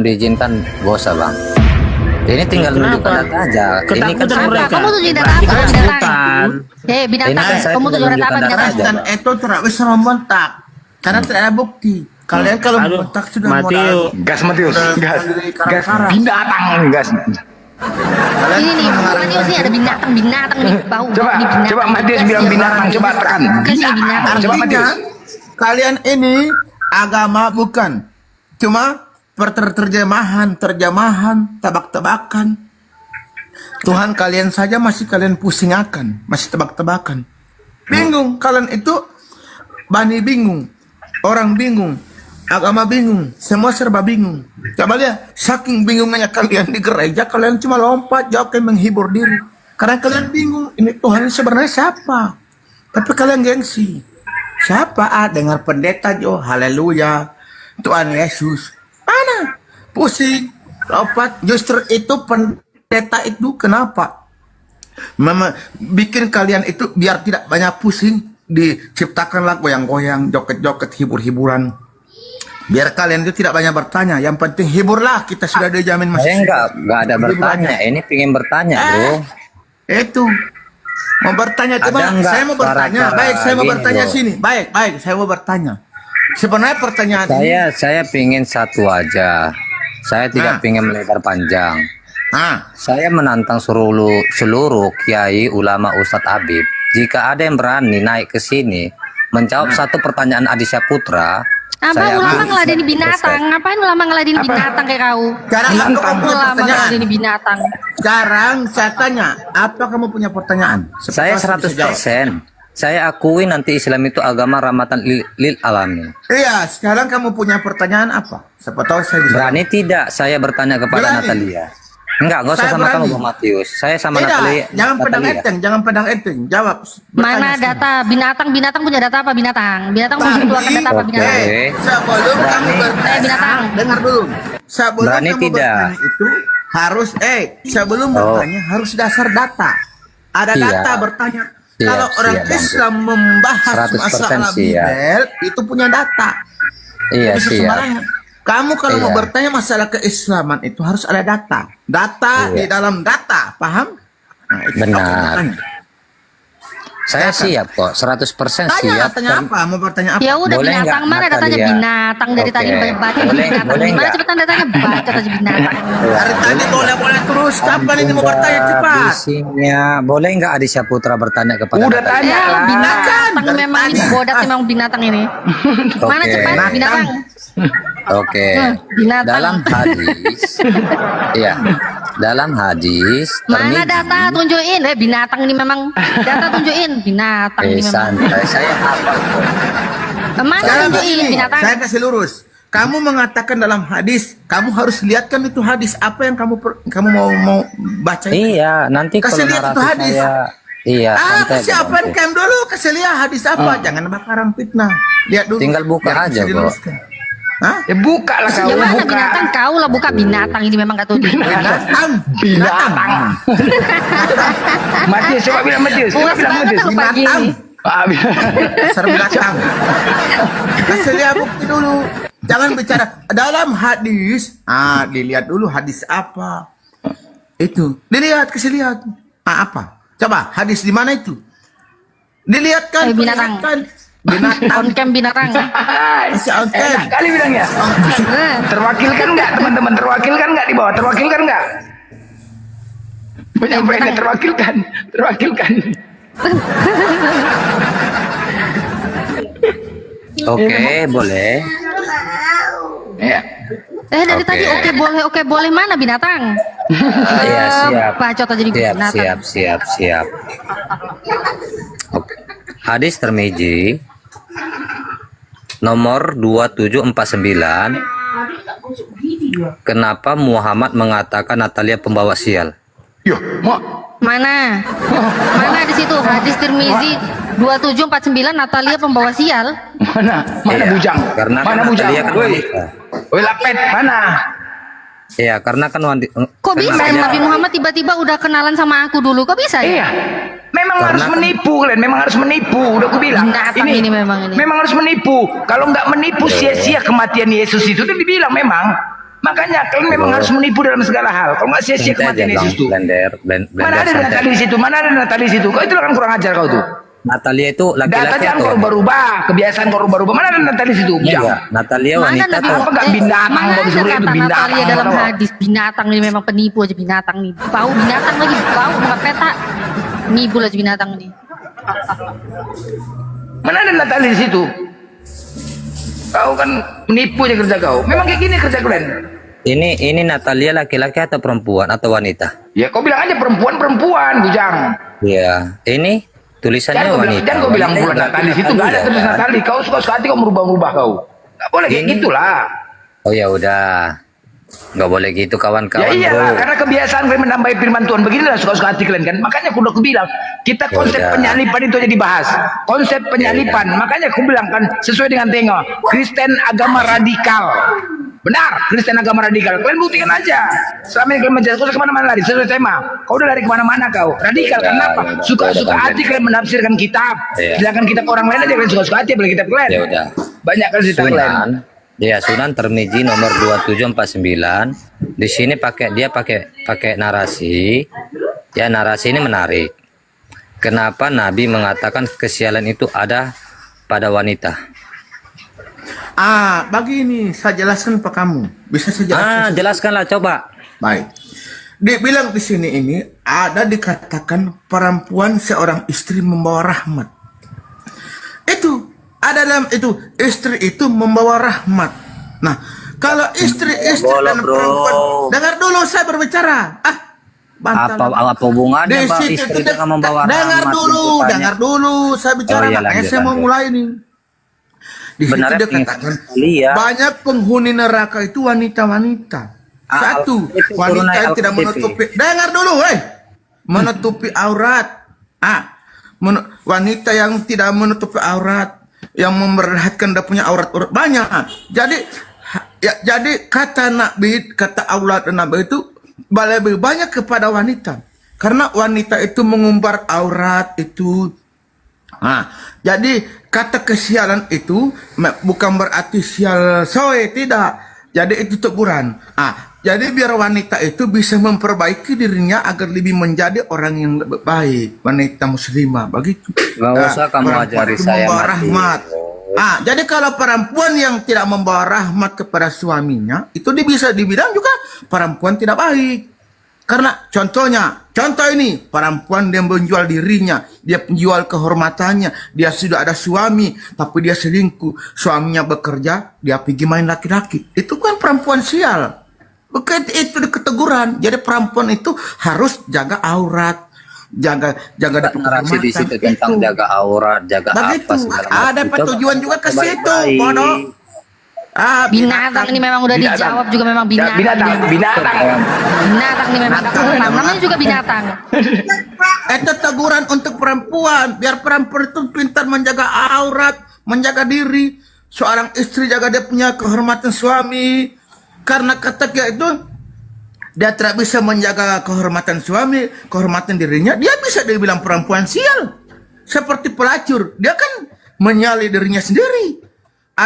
diizinkan gak usah bang. Ini tinggal nunjukkan data aja. Ini kan Apa? Kamu tuh data apa? Binatang. Binatang. Kamu tuh data apa? Binatang. Dan itu tidak bisa membentak karena tidak ada bukti. Kalian kalau membentak sudah modal. Gas Matius, gas binatang nih gas. Ini nih, Matius nih ada binatang nih bau. Coba Matius bilang binatang, coba tekan. Kasih binatang. Coba Matius. Kalian ini agama bukan, cuma terjemahan, tebak-tebakan. Tuhan kalian saja masih kalian pusingkan, masih tebak-tebakan. Bingung kalian itu, bani bingung, orang bingung, agama bingung, semua serba bingung. Coba lihat, saking bingungnya kalian di gereja, kalian cuma lompat jawab kayak menghibur diri. Karena kalian bingung, ini Tuhan sebenarnya siapa? Tapi kalian gengsi. Siapa? Dengar pendeta Jo, haleluya, Tuhan Yesus. Mana? Pusing, lompat. Justru itu pendeta itu kenapa? Bikin kalian itu biar tidak banyak pusing, diciptakanlah goyang-goyang, joget-joget, hibur-hiburan. Biar kalian itu tidak banyak bertanya. Yang penting hiburlah, kita sudah dijamin masih. Saya nggak ada bertanya. Ini pengen bertanya bro. Itu mau bertanya coba. Saya mau bertanya. Baik, saya mau bertanya bro. Sini. Baik, saya mau bertanya. Sebenarnya pertanyaan saya pingin satu aja. Saya tidak pingin melebar panjang. Saya menantang seluruh kiai, ulama, Ustadz Habib. Jika ada yang berani naik ke sini menjawab satu pertanyaan Adisya Putra, apa ulama ngeladeni binatang? Ngapain ulama ngeladeni binatang kayak kau? Ulama ngeladeni binatang. Sekarang saya tanya, apa kamu punya pertanyaan? Saya 100%. Saya akui nanti Islam itu agama rahmatan lil alamin. Iya, sekarang kamu punya pertanyaan apa? Siapa tahu saya bisa. Berani tidak saya bertanya kepada Natalia? Enggak usah sama kamu Bang Matius. Saya sama Natalia. Jangan pedang enteng, jawab. Mana data binatang punya data apa binatang? Binatang mau keluarkan data apa binatang? Sebelum kamu bertanya, binatang. dengar dulu. Sebelum Berani kamu tidak? bertanya itu harus sebelum bertanya harus dasar data. Ada data bertanya. Kalau orang Islam membahas masalah Bible itu punya data. Iya, siap. Kamu kalau mau bertanya masalah keislaman itu harus ada data. Data di dalam data, paham? Nah, itu benar. Saya siap kok, 100% siap. Tanya apa? Mau bertanya apa? Ya udah binatang mana datanya binatang dari tadi banyak baca binatang. Gimana cepetan datanya baca aja binatang. Dari tadi boleh terus. Kapan ini mau bertanya cepat? Isinya boleh nggak Adisya Putra bertanya kepada Udah tanya lah. Binatang memang ini bodat memang binatang ini. Mana cepat binatang? Oke. Binatang. Dalam hadis, iya. Dalam hadis. Mana data tunjukin? Binatang ini memang data tunjukin binatang ini memang. Santai, saya hafal kok. Mana tunjukin binatang? Saya kasih lurus. Kamu mengatakan dalam hadis, kamu harus lihatkan itu hadis apa yang kamu mau baca. Iya, nanti kasih kalau lihat itu narasi hadis. saya, iya. Siapkan cam dulu, kasih lihat hadis apa. Jangan bakaran fitnah. Lihat dulu. Tinggal buka aja kok. Hah? Ya buka lah kau. Ya mana Buka. binatang kau lah buka binatang ini memang gak tahu. Binatang. Matius, coba bilang Matius. Coba bilang Matius. Binatang. Binatang. Ser binatang. Kasih lihat bukti dulu. Jangan bicara dalam hadis. Dilihat dulu hadis apa. Itu. Dilihat, kasih lihat. Apa? Coba hadis di mana itu? Dilihatkan. Binatang. Binatang. On cam binatang. Kasih on cam. Enak kali bilangnya. Terwakilkan nggak teman-teman? Terwakilkan nggak di bawah? Terwakilkan nggak? Penyampaiannya terwakilkan. Oke, boleh. Ya. Dari tadi oke boleh mana binatang? Iya, siap. Bacot aja di binatang. Siap. Oke. Hadis Tirmizi nomor 2749. Kenapa Muhammad mengatakan Natalia pembawa sial? Yo, mak. Mana di situ hadis Tirmizi 2749 Natalia pembawa sial? Mana Iya, bujang? Karena Mana kan bujang? Natalia kan Woi, wanita. woi lapet mana? Iya, karena kan Kok bisa Nabi Muhammad tiba-tiba udah kenalan sama aku dulu? Kok bisa ya? Iya. Memang harus menipu kalian, memang harus menipu. Udah aku bilang. Binatang ini memang ini. Memang harus menipu. Kalau nggak menipu sia-sia kematian Yesus itu udah dibilang memang Makanya kalian memang harus menipu dalam segala hal. Kalau nggak sia-sia Nanti aja kematian bang, Yesus tuh. Mana ada santai. Natalie di situ? Mana ada Natalie di situ? Kau itu kan kurang ajar kau tuh. Natalia itu laki-laki Data atau kau rubah-rubah, kebiasaan kau rubah-rubah. Mana ada Natalie di situ? enggak? Natalia Mana wanita Nabi tuh. Apa nggak binatang? Mana Kau ada disuruh itu kata binatang. Natalia dalam Tahu? hadis binatang nih memang penipu aja binatang nih. Bau binatang lagi, bau muka peta. Nipu aja binatang nih. Mana ada Natalie di situ? Kau kan menipu aja kerja kau. Memang kayak gini kerja kalian. Ini Natalia laki-laki atau perempuan atau wanita? Ya kau bilang aja perempuan, Bujang. Iya, ini tulisannya wanita. Jangan kau bilang pula Natalie di situ. Nggak ada tulis Natalie. Kau suka-suka hati kau merubah-rubah kau. Nggak boleh kayak Ini- gitulah. Oh ya udah, nggak boleh gitu Ya kawan-kawan iyalah, bro. karena kebiasaan kalian menambahi firman Tuhan. Beginilah suka-suka hati kalian kan. Makanya aku udah bilang, kita konsep Yaudah. penyalipan itu aja dibahas. Konsep penyalipan. Makanya aku bilang kan, sesuai dengan tengok. Kristen agama radikal. Benar, Kristen agama radikal. Kalian buktikan aja. Selama ini kalian menjelaskan kemana-mana lari. Sesuai tema. Kau udah lari kemana-mana kau. Radikal, Ya, kenapa? ya udah, Suka-suka udah, hati kalian menafsirkan kitab. Ya. Sedangkan kitab orang lain aja kalian suka-suka hati, apalagi kitab kalian. Ya udah. Banyak kali cerita kalian. Sunan, ya Sunan Tirmizi nomor 2749. Di sini pakai narasi. Ya narasi ini menarik. Kenapa Nabi mengatakan kesialan itu ada pada wanita? Begini, saya jelaskan ke kamu. Bisa saya jelaskan? Jelaskanlah coba. Baik. Dibilang di sini ini ada dikatakan perempuan seorang istri membawa rahmat. Itu ada dalam itu istri itu membawa rahmat. Nah, kalau istri-istri Boleh, dan bro. perempuan, dengar dulu saya berbicara. Bantal. Apa hubungannya Di Pak situ istri itu dengan membawa dengar rahmat? dulu, Tuntutannya? dengar dulu saya bicara. Oh, iya, Makanya lanjut, saya mau lanjut. mulai nih. Di situ Sebenarnya dia katakan iya. banyak penghuni neraka itu wanita-wanita. Satu, itu wanita turun yang naik tidak Al-TV. menutupi. Dengar dulu, menutupi aurat. Wanita yang tidak menutupi aurat, yang memperlihatkan dia punya aurat banyak. Jadi kata Nabi, kata Allah dan Nabi itu lebih banyak kepada wanita. Karena wanita itu mengumbar aurat itu. Jadi kata kesialan itu bukan berarti sial soe, tidak. Jadi itu teguran. Jadi biar wanita itu bisa memperbaiki dirinya agar lebih menjadi orang yang lebih baik, wanita muslimah begitu. Gak usah kamu Perempuan ajari itu saya, membawa Mati. rahmat. Jadi kalau perempuan yang tidak membawa rahmat kepada suaminya, itu dia bisa dibilang juga perempuan tidak baik. Karena contoh ini, perempuan dia menjual dirinya, dia menjual kehormatannya, dia sudah ada suami, tapi dia selingkuh, suaminya bekerja, dia pergi main laki-laki. Itu kan perempuan sial. Bukan itu keteguran. Jadi perempuan itu harus jaga aurat, jaga Narasi di situ tentang jaga aurat, jaga begitu. apa segala Ada macam. tujuan juga ke situ, Baik-baik. bodoh. Binatang ini memang udah Binatang. dijawab juga memang binatang. Binatang. Binatang ini memang namanya juga binatang. Itu teguran untuk perempuan, biar perempuan itu pintar menjaga aurat, menjaga diri. Seorang istri jaga dia punya kehormatan suami. Karena ketika itu dia tidak bisa menjaga kehormatan suami, kehormatan dirinya, dia bisa dibilang perempuan sial. Seperti pelacur, dia kan menyali dirinya sendiri.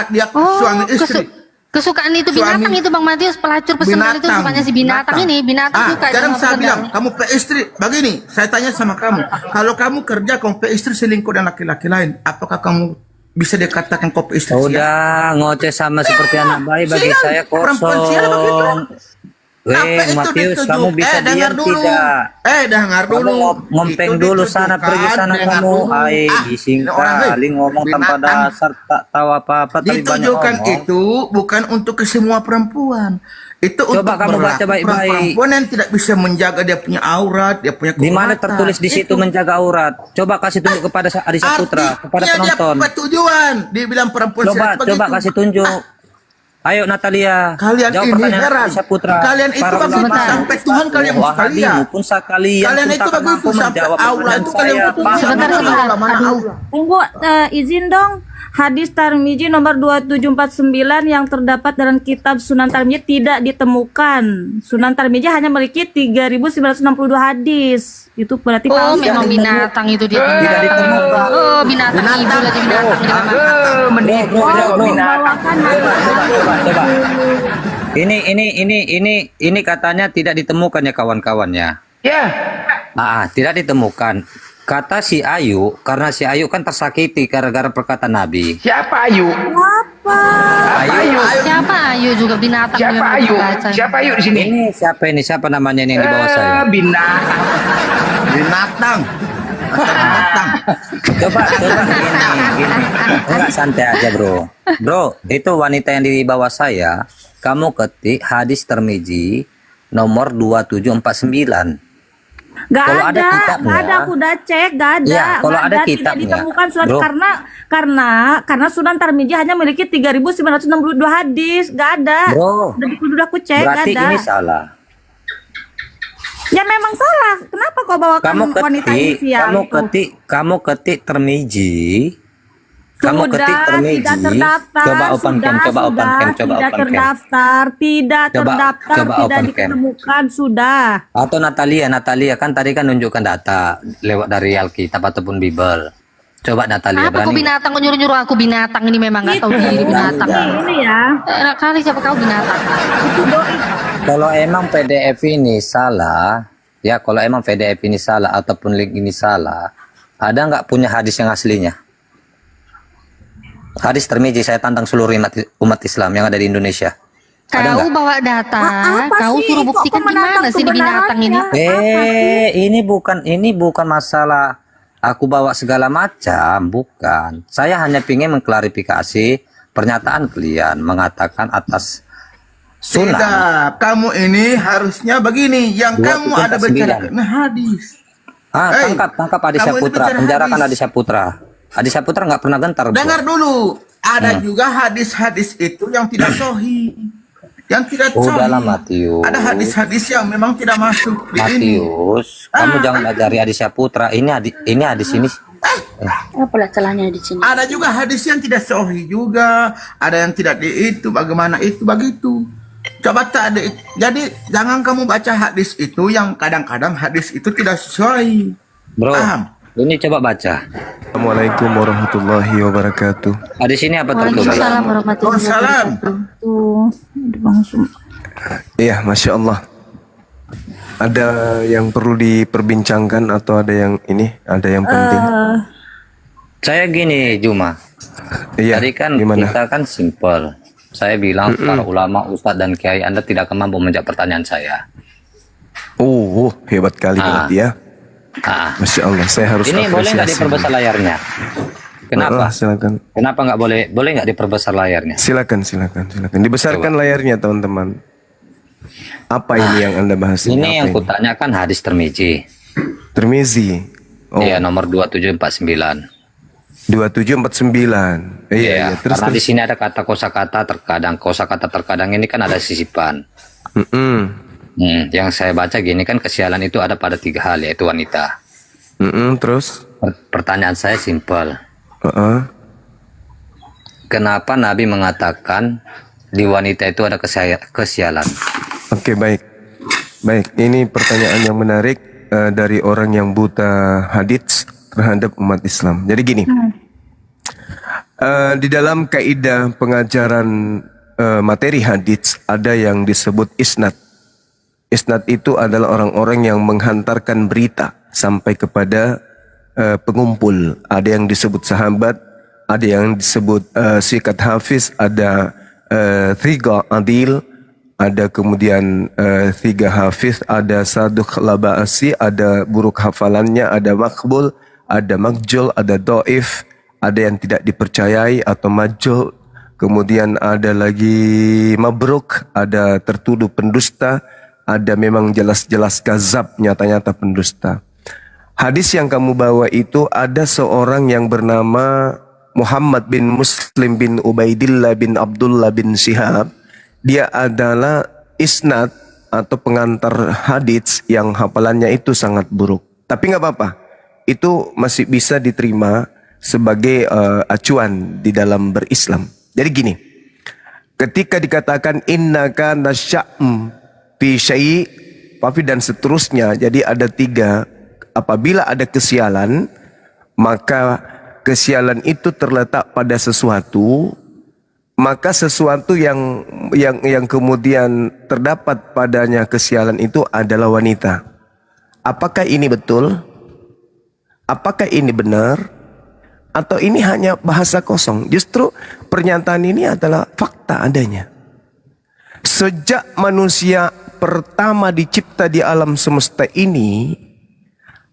Dia suami istri. Kesukaan itu Suami- binatang itu Bang Matius, pelacur pesembahan itu sukanya si binatang ini, binatang suka. Sekarang sama saya pedang. bilang, kamu istri, begini, saya tanya sama kamu, kalau kamu kerja, kamu istri selingkuh dan laki-laki lain, apakah kamu bisa dikatakan kau istri sial? Udah ngoceh sama seperti anak bayi bagi sial. saya Perempuan sial begitu. kosong. Apa itu Matius, dituju? kamu bisa dengar diam dulu. tidak? Dengar Kamu dulu. ngompeng Itu dulu sana, ditujukan, pergi sana dengar kamu. dulu. Bising ini orang, kali ngomong tanpa binatang. dasar, tak tahu apa-apa, tapi banyak Ditujukan ngomong. itu bukan untuk ke semua perempuan. Itu Coba untuk kamu baca berlaku baik-baik. perempuan yang tidak bisa menjaga dia punya aurat, dia punya Di mana kehormatan. tertulis di situ Itu. menjaga aurat? Coba kasih tunjuk kepada Adisa Putra, kepada Artinya dia penonton. tujuan. Dia bilang perempuan Coba begitu. kasih tunjuk. Ayo Natalia, Kalian jawab ini pertanyaan heran. Adisa Putra. Kalian itu Para begitu ulama, sampai Tuhan kalian Wahabi sekalian. maupun sekalian Kalian pun itu tak begitu mampu sampai menjawab Allah pertanyaan itu kalian saya. begitu. Paham? Sebentar. Allah mana Allah. Tunggu, izin dong. Hadis Tirmizi nomor 2749 yang terdapat dalam kitab Sunan Tirmizi tidak ditemukan. Sunan Tirmizi hanya memiliki 3.962 hadis. Itu berarti Oh, palsu. memang binatang itu dia. Tidak ditemukan. Oh, binatang itu lagi binatang dinamakan. Menipu binatang. Coba. Ini katanya tidak ditemukan ya kawan-kawannya. Ya, Tidak ditemukan. Kata si Ayu, karena si Ayu kan tersakiti gara-gara perkataan Nabi. siapa Ayu? Ayu. Siapa Ayu juga binatang Siapa dia Ayu? membaca. Siapa Ayu di sini? Ini siapa ini? Siapa namanya ini yang di bawah saya? Binatang. Binatang. Binatang. Coba gini. Enggak, santai aja, Bro. Bro, itu wanita yang di bawah saya, kamu ketik hadis Tirmizi nomor 2749. Gak Kalau ada ada, kitabnya- gak ada, aku udah cek, gak ada. Iya, kalau Gak ada tidak kitabnya, ditemukan surat bro. karena Sunan Tirmizi hanya memiliki 3.962 hadis, gak ada. Bro, Udah aku cek, gak berarti ada. ini salah. Ya memang salah. Kenapa kau bawakan wanita ini siang? Kamu ketik Tirmizi. Kamu ketik Sudah, Tirmizi. tidak terdaftar. Coba open cam, coba open cam. Tidak terdaftar, tidak Coba terdaftar, open tidak cam. ditemukan, sudah. Atau Natalia kan tadi kan nunjukkan data lewat dari Alkitab ataupun Bible. Coba Natalia Apa kau berani. binatang? Kau nyuruh-nyuruh aku binatang ini memang nggak tahu diri binatang. Ini ya. Enak kali siapa kau binatang? Kalau emang PDF ini salah, ya kalau emang PDF ini salah ataupun link ini salah, ada nggak punya hadis yang aslinya? Hadis Tirmizi, saya tantang seluruh umat Islam yang ada di Indonesia. Ada Kau nggak? bawa data, Apa kau sih? suruh Kok buktikan di menantang mana sih di binatang ini? kebenarannya? Ini bukan masalah aku bawa segala macam, bukan. Saya hanya ingin mengklarifikasi pernyataan kalian mengatakan atas sunnah. Tidak, kamu ini harusnya begini. Yang kamu ada 249. bicara nah, hadis. Hey, Tangkap Adisya kamu ini Putra, bicara penjarakan hadis. Adisya Putra. Adisya Putra nggak pernah gentar. Bro. Dengar dulu, ada juga hadis-hadis itu yang tidak sahih, yang tidak sahih. Udahlah Matius. Ada hadis-hadis yang memang tidak masuk di ini. Matius, kamu jangan ajari Adisya Putra. Ini hadis ini. Apalah celahnya di sini? Ada juga hadis yang tidak sahih juga, ada yang tidak di itu, bagaimana itu begitu. Coba tak ada. Jadi jangan kamu baca hadis itu yang kadang-kadang hadis itu tidak sesuai. Bro, Paham? ini coba baca. Assalamualaikum warahmatullahi wabarakatuh. Hadis ini apa tertulis? Waalaikumsalam warahmatullahi Waalaikumsalam. wabarakatuh. Iya, Masya Allah. Ada yang perlu diperbincangkan atau ada yang penting? Saya gini, Juma. Iya, Tadi kan gimana? kita kan simple. Saya bilang para ulama, ustadz dan kiai Anda tidak akan mampu menjawab pertanyaan saya. Oh, hebat kali berarti ya. Masya Allah, saya harus Ini boleh nggak apresiasi. diperbesar layarnya? Kenapa? Silakan. Kenapa nggak boleh? Boleh nggak diperbesar layarnya? Silakan. Dibesarkan layarnya, teman-teman. Apa ini yang Anda bahas? Ini yang Apa kutanyakan hadis Tirmizi. Tirmizi. Oh, Iya, nomor 2749. 2749. Iya. Terus Karena di sini ada kata kosakata terkadang ini kan ada sisipan. Yang saya baca gini kan, kesialan itu ada pada 3 hal, yaitu wanita. Terus? Pertanyaan saya simpel. Kenapa Nabi mengatakan di wanita itu ada kesialan? Oke, baik. Ini pertanyaan yang menarik dari orang yang buta hadits terhadap umat Islam. Jadi gini, di dalam kaidah pengajaran materi hadits ada yang disebut isnad. Isnad itu adalah orang-orang yang menghantarkan berita sampai kepada pengumpul. Ada yang disebut sahabat, ada yang disebut sikat hafiz, ada thiqa adil, ada kemudian thiqa hafiz, ada saduq laba'asi, ada buruk hafalannya, ada makbul, ada makjul, ada do'if, ada yang tidak dipercayai atau majul, kemudian ada lagi mabruk, ada tertuduh pendusta, ada memang jelas-jelas kazab, nyata-nyata pendusta. Hadis yang kamu bawa itu ada seorang yang bernama Muhammad bin Muslim bin Ubaidillah bin Abdullah bin Syihab. Dia adalah isnad atau pengantar hadits yang hafalannya itu sangat buruk. Tapi nggak apa-apa, itu masih bisa diterima sebagai acuan di dalam berislam. Jadi gini, ketika dikatakan innaka nasya'm fi syai' Papi dan seterusnya, jadi ada 3. Apabila ada kesialan, maka kesialan itu terletak pada sesuatu, maka sesuatu yang kemudian terdapat padanya kesialan itu adalah wanita. Apakah ini betul? Apakah ini benar? Atau ini hanya bahasa kosong? Justru pernyataan ini adalah fakta adanya. Sejak manusia pertama dicipta di alam semesta ini,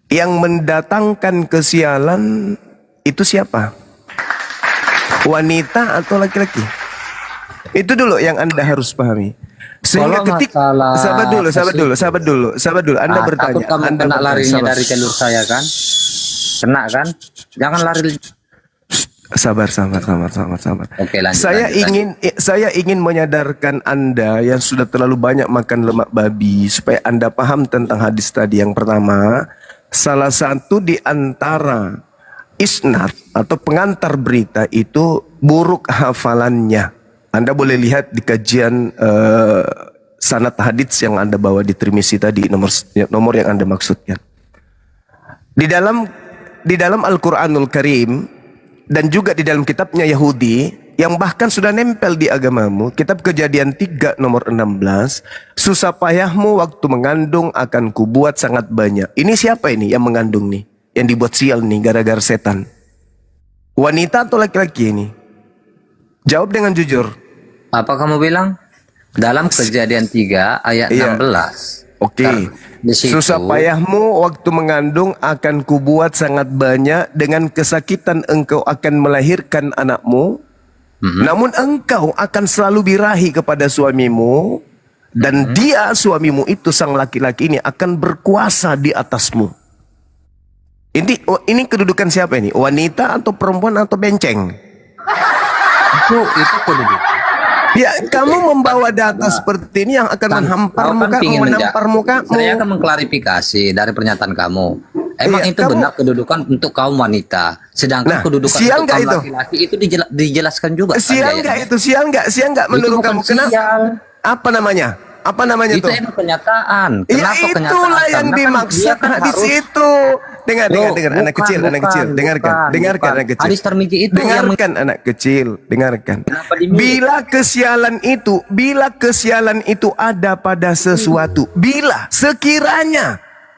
yang mendatangkan kesialan itu siapa? Wanita atau laki-laki? Itu dulu yang Anda harus pahami. Sehingga Kalau ketika masalah sahabat dulu. Anda bertanya. Takut kamu Anda kena bertanya, larinya sabar. dari jalur saya kan? Kena kan? Jangan lari. Sabar. Oke, lanjut. Saya ingin menyadarkan Anda yang sudah terlalu banyak makan lemak babi supaya Anda paham tentang hadis tadi. Yang pertama, salah satu di antara isnad atau pengantar berita itu buruk hafalannya. Anda boleh lihat di kajian sanad hadits yang Anda bawa di Tirmizi tadi, nomor yang Anda maksudkan. Di dalam Al-Qur'anul Karim dan juga di dalam kitabnya Yahudi yang bahkan sudah nempel di agamamu, kitab Kejadian 3 nomor 16, susah payahmu waktu mengandung akan kubuat sangat banyak. Ini siapa ini yang mengandung nih? Yang dibuat sial nih gara-gara setan. Wanita atau laki-laki ini? Jawab dengan jujur. Apa kamu bilang? Dalam Kejadian 3 ayat Iya. 16. Oke. Di situ- Susah payahmu waktu mengandung akan kubuat sangat banyak, dengan kesakitan engkau akan melahirkan anakmu. Namun engkau akan selalu birahi kepada suamimu, dan dia suamimu itu sang laki-laki ini akan berkuasa di atasmu. Ini kedudukan siapa ini? Wanita atau perempuan atau benceng? Itu kedudukan. Ya, kamu membawa data seperti ini yang akan menampar mukamu. Saya akan mengklarifikasi dari pernyataan kamu. Emang Iya, itu benar kedudukan untuk kaum wanita, sedangkan Nah, kedudukan sial untuk nggak kaum itu? laki-laki itu dijelaskan juga. Sial nggak itu? Sial nggak menurut bukan kamu? Kenapa? sial. Apa namanya? Apa namanya Itu tuh? emang kenyataan. Ya Kenapa kenyataan? itulah yang Karena kan dimaksud dia kan hadis harus- itu. Dengar, Loh, anak kecil. Dengarkan anak kecil. Hadis Tirmizi itu yang Dengarkan anak kecil, dengarkan. Kenapa dimilih? Bila kesialan itu ada pada sesuatu,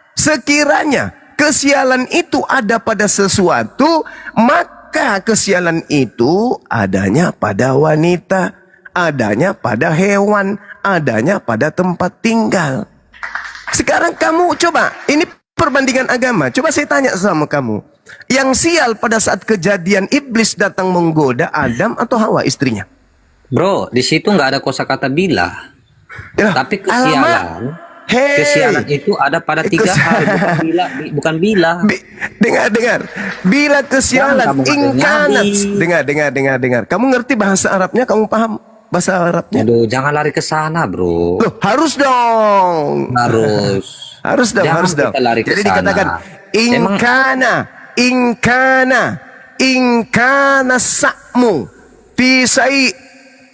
sekiranya kesialan itu ada pada sesuatu, maka kesialan itu adanya pada wanita, adanya pada hewan, adanya pada tempat tinggal. Sekarang kamu coba, ini perbandingan agama. Coba saya tanya sama kamu. Yang sial pada saat kejadian iblis datang menggoda Adam atau Hawa istrinya? Bro, di situ nggak ada kosakata bila. Ya, Tapi kesialan, alamak. Hei. kesialan itu ada pada 3 hal, bukan bila. Dengar. Bila kesialan Jangan kamu ingkanat. ngaji. Dengar. Kamu ngerti bahasa Arabnya? Kamu paham bahasa Arabnya? Aduh, jangan lari ke sana, bro. Loh, harus dong. Harus. Harus dong. Kita lari ke Jadi sana. dikatakan ingkana sa'mu pisai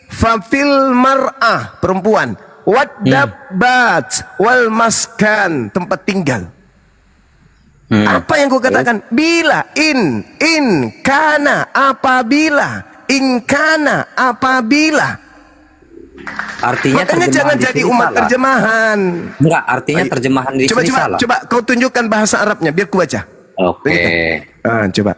fafil mar'ah, perempuan, wadabbat wal maskan, tempat tinggal. Apa yang kau katakan? Bila apabila. Artinya Makanya terjemahan jangan di jadi sini umat salah. terjemahan. Enggak, artinya terjemahan di sini salah. Coba kau tunjukkan bahasa Arabnya biar ku baca. Oke. Coba.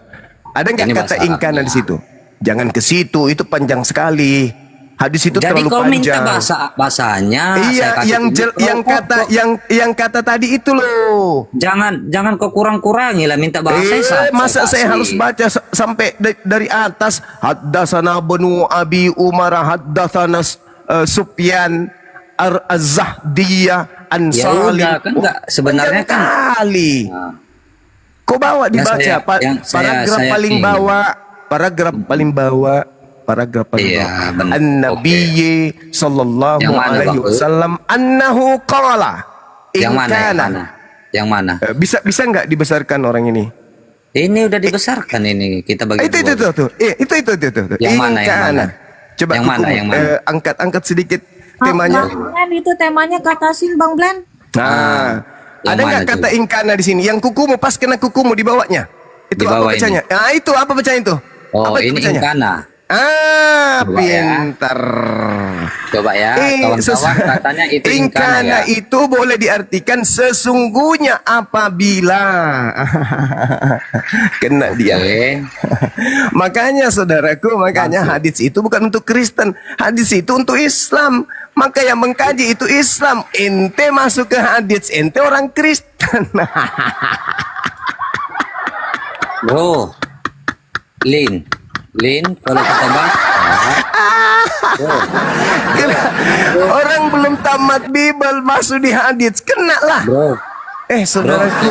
Ada nggak Ini kata bahasa ingkana Arabnya. di situ? Jangan ke situ, itu panjang sekali. Hadis itu Jadi terlalu kalau minta panjang. bahasanya, Iya, saya kasih yang kata tadi itu loh. jangan kau kurang-kurangi lah minta bahasa. Masa saya kasih. harus baca sampai dari atas? Haddatsana Banu Abi Umar, haddatsana Sufyan Az-Zahdiyah an Ya Salim. udah, kan enggak, sebenarnya Panjang kan- kali. Kau bawa dibaca saya- paragraf saya paling ingin. bawah, paragraf paling bawah. Iya, benar. An-Nabi sallallahu Yang mana, alaihi Bang? wasallam annahu qala Yang in mana? kana. Yang mana? Bisa nggak dibesarkan orang ini? Ini udah dibesarkan ini kita bagi Itu. Yang mana, yang mana? Coba Yang mana, kukumu, yang mana? angkat sedikit temanya. Bang Blen, itu temanya katasin Bang Blen. Nah, Yang ada mana nggak kata ingkana di sini? Yang kukumu pas kena kukumu di bawahnya. Itu Di apa bawah ini. bacanya? Nah, itu apa bacanya itu? Oh, Apa itu ini bacanya? ingkana. Coba ya. Pintar. Coba ya, kawan-kawan katanya itu ingkana ya. itu boleh diartikan sesungguhnya apabila kena dia. Oke. Makanya saudaraku, hadis itu bukan untuk Kristen, hadis itu untuk Islam. Maka yang mengkaji itu Islam. Ente masuk ke hadis, ente orang Kristen. Bro, Lin, kalau kita bahas, Orang belum tamat Bible masuk di hadis, kena lah. bro, Saudaraku,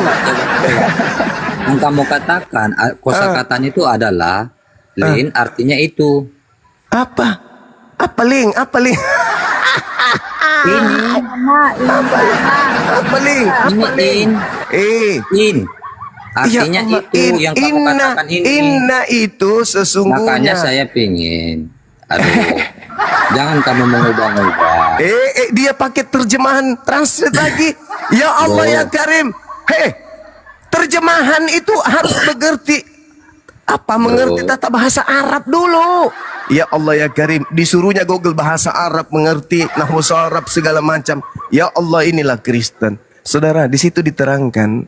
yang kamu katakan kosakatanya itu adalah Lin, artinya itu. apa? Apa link? Ini, Apa link? in, artinya Ya Allah, itu yang kamu katakan ini. Inna itu sesungguhnya. Makanya saya pingin, aduh, jangan kamu mengubah-ubah. Dia pakai terjemahan translate lagi. Ya Allah Bro. ya Karim. Terjemahan itu harus mengerti mengerti tata bahasa Arab dulu. Ya Allah ya Karim, disuruhnya Google bahasa Arab, mengerti nahwu Arab segala macam. Ya Allah, inilah Kristen. Saudara, di situ diterangkan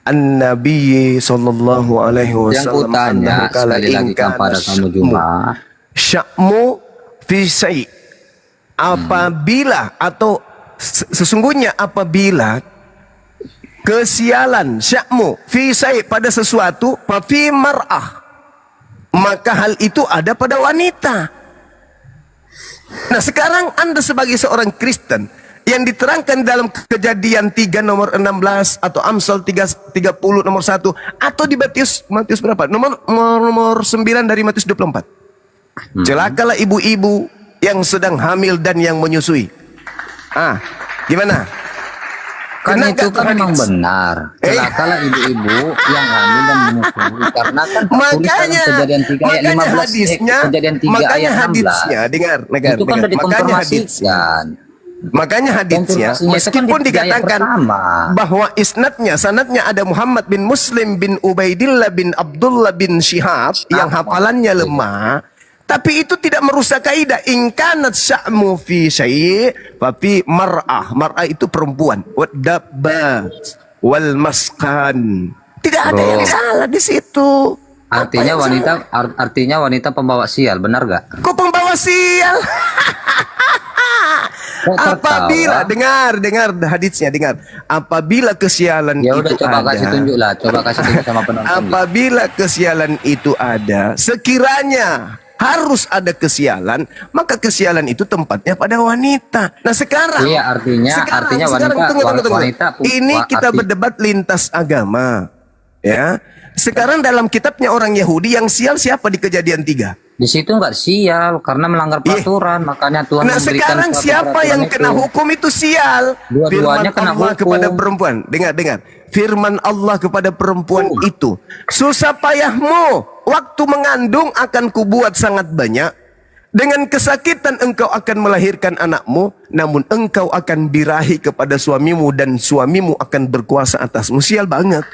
An-Nabi sallallahu alaihi Yang wasallam kutanya sekali lagi kepada kamu Juma, sya'mu fi syai'. Apabila atau sesungguhnya apabila kesialan sya'mu fi syai' pada sesuatu, fa fi mar'ah, maka hal itu ada pada wanita. Nah, sekarang Anda sebagai seorang Kristen yang diterangkan dalam Kejadian 3 nomor 16 atau Amsal 30 nomor 1 atau di Matius berapa? Nomor 9 dari Matius 24. Celakalah ibu-ibu yang sedang hamil dan yang menyusui. Gimana? kan Kena itu nggak kan memang hadis? benar. Celakalah ibu-ibu yang hamil dan menyusui, karena kan tertulis dalam Kejadian 3 ayat 15, Kejadian 3 makanya ayat 16. hadisnya, dengar. Itu kan udah dikonfirmasikan. Makanya hadisnya, Konfirmasinya itu kan meskipun di 3 ayat dikatakan pertama. bahwa sanadnya ada Muhammad bin Muslim bin Ubaidillah bin Abdullah bin Syihab yang hafalannya lemah, tapi itu tidak merusak kaidah. In kanat sya'mu fi syai' fa fi mar'ah. Mar'ah itu perempuan. Wadabbat wal maskan. Tidak ada yang salah di situ. Artinya wanita pembawa sial, benar gak? Kok pembawa sial? Kok Apabila tertawa? dengar hadisnya, dengar. Apabila kesialan Ya udah, itu coba ada, kasih tunjuk lah, coba kasih tunjuk sama penonton. apabila kesialan itu ada, sekiranya harus ada kesialan, maka kesialan itu tempatnya pada wanita. Nah sekarang, Iya, artinya tunggu. wanita Ini kita berdebat lintas agama, ya. Sekarang dalam kitabnya orang Yahudi yang sial siapa di Kejadian 3? Di situ nggak sial karena melanggar peraturan, makanya Tuhan Nah memberikan sekarang suatu siapa peraturan yang itu. kena hukum itu sial? Dua-duanya kena Allah hukum. kepada perempuan. Dengar. Firman Allah kepada perempuan itu, susah payahmu waktu mengandung akan kubuat sangat banyak. Dengan kesakitan engkau akan melahirkan anakmu, namun engkau akan birahi kepada suamimu dan suamimu akan berkuasa atasmu. Sial banget.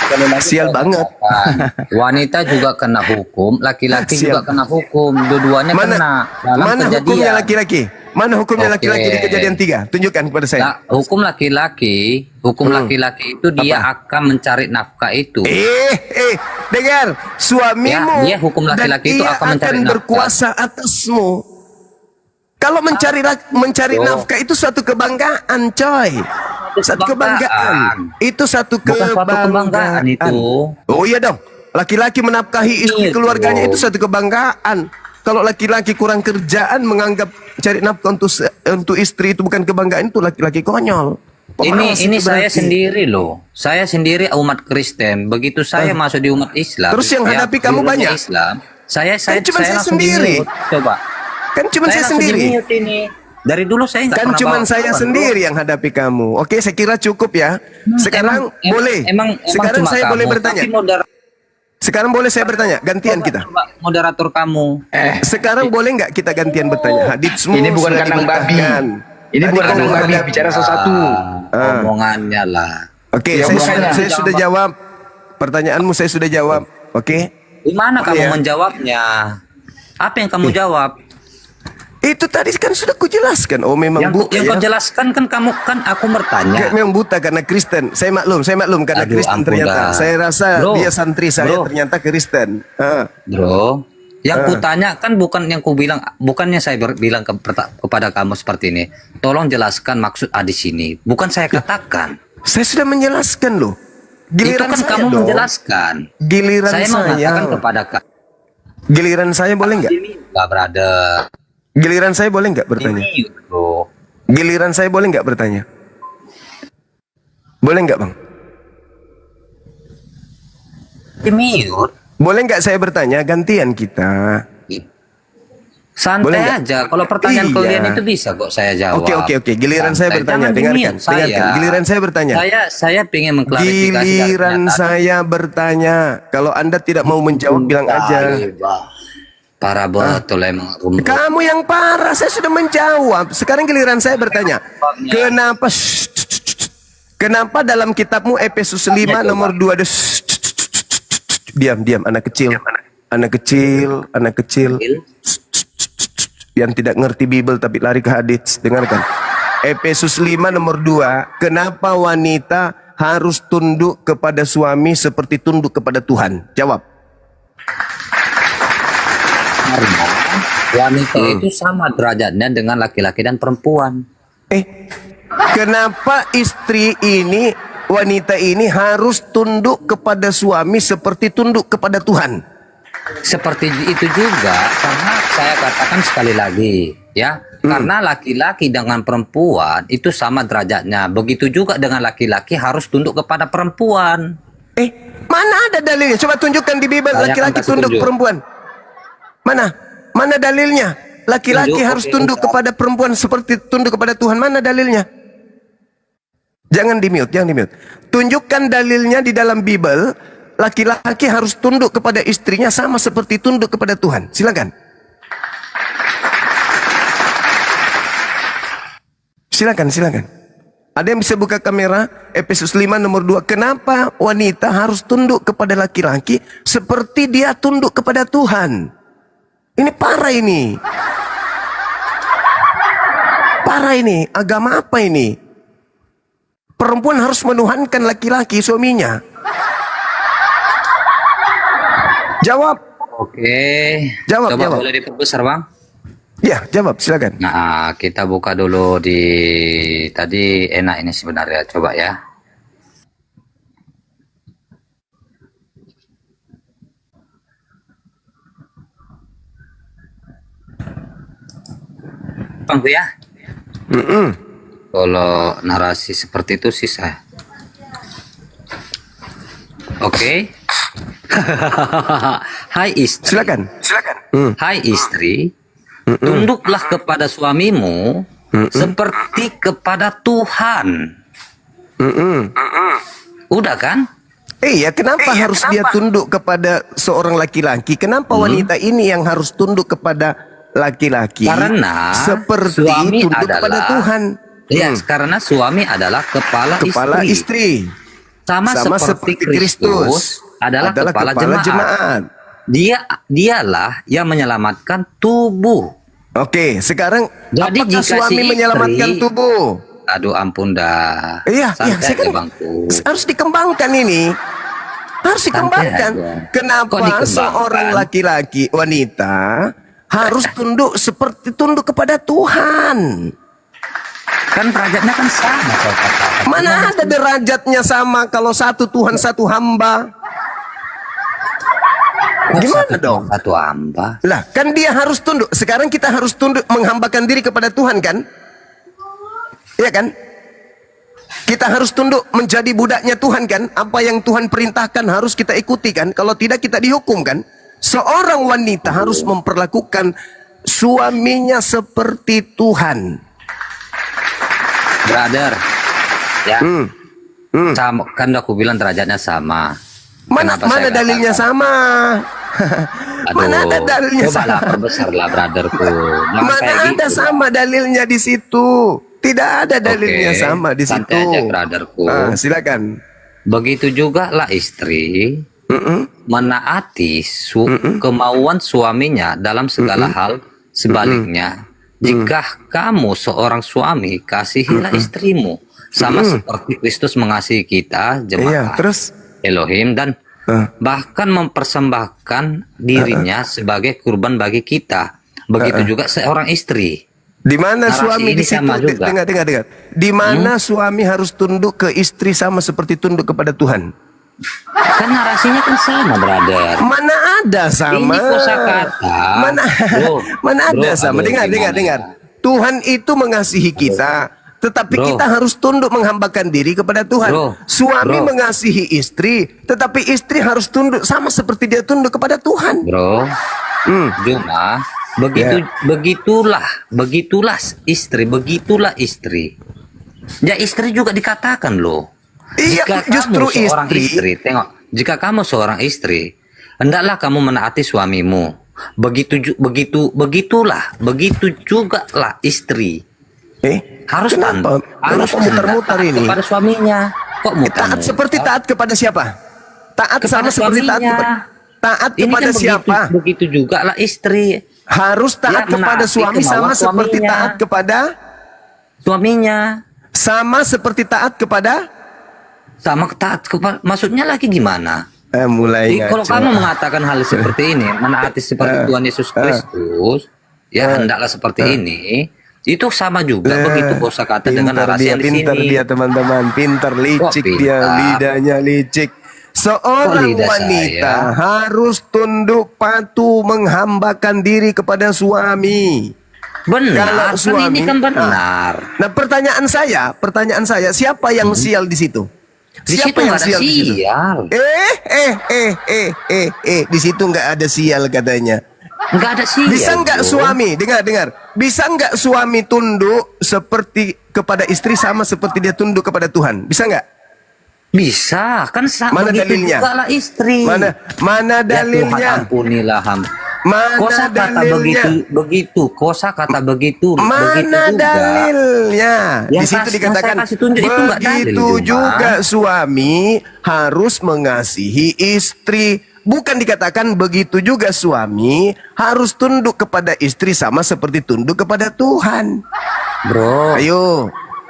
Sekali lagi Sial saya banget. katakan, wanita juga kena hukum, laki-laki Sial. juga kena hukum, dua-duanya kena dalam Mana kejadian. hukumnya laki-laki? Mana hukumnya Oke. laki-laki di Kejadian 3? Tunjukkan kepada saya. Nah, hukum laki-laki itu dia akan mencari nafkah itu. Dengar, suamimu Ya, dia hukum laki-laki dan itu ia akan mencari nafkah. berkuasa atasmu. Kalau mencari nafkah itu suatu kebanggaan, coy. Satu kebanggaan. Itu satu Bukan suatu kebanggaan. kebanggaan itu. Oh iya dong. Laki-laki menafkahi istri Itu. keluarganya itu satu kebanggaan. Kalau laki-laki kurang kerjaan menganggap cari nafkah untuk istri itu bukan kebanggaan, itu laki-laki konyol. Pemalas Ini itu saya berarti. sendiri loh. Saya sendiri umat Kristen. Begitu saya masuk di umat Islam. Terus yang hadapi di kamu dunia banyak? Islam. Saya cuma saya langsung sendiri. di-mute. Coba. Kan cuma saya langsung sendiri. di-mute ini. Dari dulu saya nggak Kan pernah cuman bawa saya kawan, sendiri yang hadapi kamu. Oke, saya kira cukup ya. Sekarang boleh. Sekarang cuma saya kamu, boleh bertanya. tapi Sekarang boleh saya bertanya. Gantian kita. coba moderator kamu. Sekarang boleh nggak kita gantian bertanya? Haditsmu Ini bukan sudah kandang babi. dibentangkan. Ini Tadi bukan kau kandang babi, menghadap- bicara satu-satu. Omongannya lah. Oke, Ya, saya makanya. sudah jawab. Pertanyaanmu saya sudah jawab. Oke. Gimana kamu ya. menjawabnya? Apa yang kamu jawab? Itu tadi kan sudah kujelaskan. Oh, memang buta Yang ya. kau jelaskan kan kamu kan aku bertanya. Kayak memang buta karena Kristen. Saya maklum karena Aduh, Kristen ampun ternyata. dah. Saya rasa Bro, dia santri saya bro. ternyata Kristen. Bro, yang kutanya kan bukan yang ku bilang, bukannya saya bilang kepada kamu seperti ini. Tolong jelaskan maksud hadis ini. Bukan saya katakan. Saya sudah menjelaskan loh. Itu Giliran kan saya kamu dong. menjelaskan. Giliran Saya saya. mengatakan kepada kamu. Giliran saya boleh nggak? Enggak, brother. Giliran saya boleh nggak bertanya? Ini, bro. Giliran saya boleh nggak bertanya? Boleh nggak, Bang? Demiur. Boleh nggak saya bertanya? Gantian kita. Santai Boleh nggak? aja. Kalau pertanyaan Iya. kalian itu bisa kok saya jawab. Oke. Giliran saya Santai. bertanya. Jangan Dengarkan. dingin. Dengarkan. Giliran saya bertanya. Saya pengen mengklarifikasi dari Giliran pernyataan. saya bertanya. Kalau Anda tidak mau menjawab, bilang aja. Parah betul emang. Kamu yang parah, saya sudah menjawab. Sekarang giliran saya bertanya. Kenapa Kenapa dalam kitabmu Efesus 5 nomor 2 diam anak kecil. Anak kecil yang tidak ngerti Bible tapi lari ke hadits. Dengarkan. Efesus 5 nomor 2, kenapa wanita harus tunduk kepada suami seperti tunduk kepada Tuhan? Jawab. Karena wanita itu sama derajatnya dengan laki-laki dan perempuan. Kenapa istri ini, wanita ini harus tunduk kepada suami seperti tunduk kepada Tuhan? Seperti itu juga karena saya katakan sekali lagi ya, karena laki-laki dengan perempuan itu sama derajatnya. Begitu juga dengan laki-laki harus tunduk kepada perempuan. Mana ada dalilnya? Coba tunjukkan di Bible Saya akan laki-laki kasih tunduk tunjuk. perempuan. Mana dalilnya? Laki-laki Tunjuk, harus oke, tunduk udah. kepada perempuan seperti tunduk kepada Tuhan. Mana dalilnya? Jangan di-mute. Tunjukkan dalilnya di dalam Bible. Laki-laki harus tunduk kepada istrinya sama seperti tunduk kepada Tuhan. Silakan. Silakan. Ada yang bisa buka kamera? Efesus 5 nomor 2. Kenapa wanita harus tunduk kepada laki-laki seperti dia tunduk kepada Tuhan? Ini parah ini. Parah ini. Agama apa ini? Perempuan harus menuhankan laki-laki suaminya. Jawab. Oke. Jawab. Boleh diperbesar, Bang? Ya, jawab silakan. Nah, kita buka dulu di tadi enak ini sebenarnya. Coba ya. Bang ya. Kalau narasi seperti itu sih saya. Oke. Hai istri. Silakan. Hai istri, tunduklah kepada suamimu seperti kepada Tuhan. Udah kan? Iya, kenapa harus dia tunduk kepada seorang laki-laki? Kenapa wanita ini yang harus tunduk kepada laki-laki? Karena seperti suami tunduk kepada adalah Tuhan. Ya, karena suami adalah kepala istri. Sama seperti Kristus adalah kepala jemaat. Dialah yang menyelamatkan tubuh. Oke, sekarang Jadi apakah jika suami si menyelamatkan istri- tubuh? Aduh ampun dah. Iya, Santai saya kan aja, Bangku. harus dikembangkan ini. Harus dikembangkan. aja. Kenapa Kok dikembangkan? seorang laki-laki wanita harus tunduk seperti tunduk kepada Tuhan? Kan derajatnya kan sama saya katakan. Mana ada derajatnya sama kalau satu Tuhan satu hamba? Gimana dong? Satu hamba. Lah, kan dia harus tunduk. Sekarang kita harus tunduk menghambakan diri kepada Tuhan kan? Iya kan? Kita harus tunduk menjadi budaknya Tuhan kan? Apa yang Tuhan perintahkan harus kita ikuti kan? Kalau tidak kita dihukum kan? Seorang wanita harus memperlakukan suaminya seperti Tuhan. Brother, ya, Hmm. Hmm. sama, kan aku bilang derajatnya sama. Mana Kenapa saya dalilnya katakan? sama? Aduh, Mana ada dalilnya coba lah sama? perbesarlah brotherku. Jangan Mana kayak ada gitu. sama dalilnya di situ? Tidak ada dalilnya Oke, sama di situ. santai aja brotherku. Silakan. Begitu juga lah istri Mm-mm. menaati kemauan suaminya dalam segala hal. Sebaliknya, jika kamu seorang suami, kasihilah istrimu sama seperti Kristus mengasihi kita, Iya, jemaat terus Elohim, dan bahkan mempersembahkan dirinya sebagai kurban bagi kita. Begitu juga seorang istri. di mana Narasi suami ini di situ? sama juga. Dengar. Di mana suami harus tunduk ke istri sama seperti tunduk kepada Tuhan? Kan narasinya kan sama, brother. Mana ada sama? Ini kosakata. Mana Bro, mana ada bro, sama? aduh, Dengar. gimana? Tuhan itu mengasihi kita, tetapi Bro. kita harus tunduk menghambakan diri kepada Tuhan. Bro. Suami Bro. mengasihi istri, tetapi istri harus tunduk sama seperti dia tunduk kepada Tuhan. Bro, cuma begitulah istri. Ya istri juga dikatakan loh. Iya, Jika justru kamu seorang istri. tengok, jika kamu seorang istri, hendaklah kamu menaati suamimu. Begitu juga lah istri. Harus Kenapa? harus Kenapa muter-muter taat ini? kepada suaminya. Kok Taat seperti taat kepada siapa? Taat Kepada sama seperti taat suaminya. kepada taat Ini kepada kan siapa? Begitu juga lah istri. Harus taat Ya, kepada menaati suami sama kemauan seperti suaminya. taat kepada Suaminya sama taat kepada, maksudnya lagi gimana? mulai Jadi, kalau ngaco. kamu mengatakan hal seperti ini, menaati seperti Tuhan Yesus Kristus, ya hendaklah seperti ini. Itu sama juga begitu kosakata dengan narasi yang di pintar sini. dia teman-teman, pintar licik Kok dia, pintar? lidahnya licik. Seorang lidah wanita saya? harus tunduk patuh menghambakan diri kepada suami. Benar, Kalau kan ini suami- kan benar. Nah, pertanyaan saya, siapa yang sial di situ? Di Siapa situ yang nggak ada sial di situ? sial. Di situ nggak ada sial katanya. Nggak ada sial. Bisa nggak bro. suami, dengar, bisa nggak suami tunduk seperti kepada istri sama seperti dia tunduk kepada Tuhan? Bisa nggak? Bisa, kan Mana begitu dalilnya? juga lah istri. Mana Ya Tuhan dalilnya? ampunilah hamba. Mana Kosa kata dalilnya? begitu, kosa kata begitu, begitu Mana juga. dalilnya? Yang Di situ yang dikatakan saya kasih tunjuk itu nggak dalil, begitu Juma. juga suami harus mengasihi istri. Bukan dikatakan begitu juga suami harus tunduk kepada istri sama seperti tunduk kepada Tuhan. Bro. Ayo.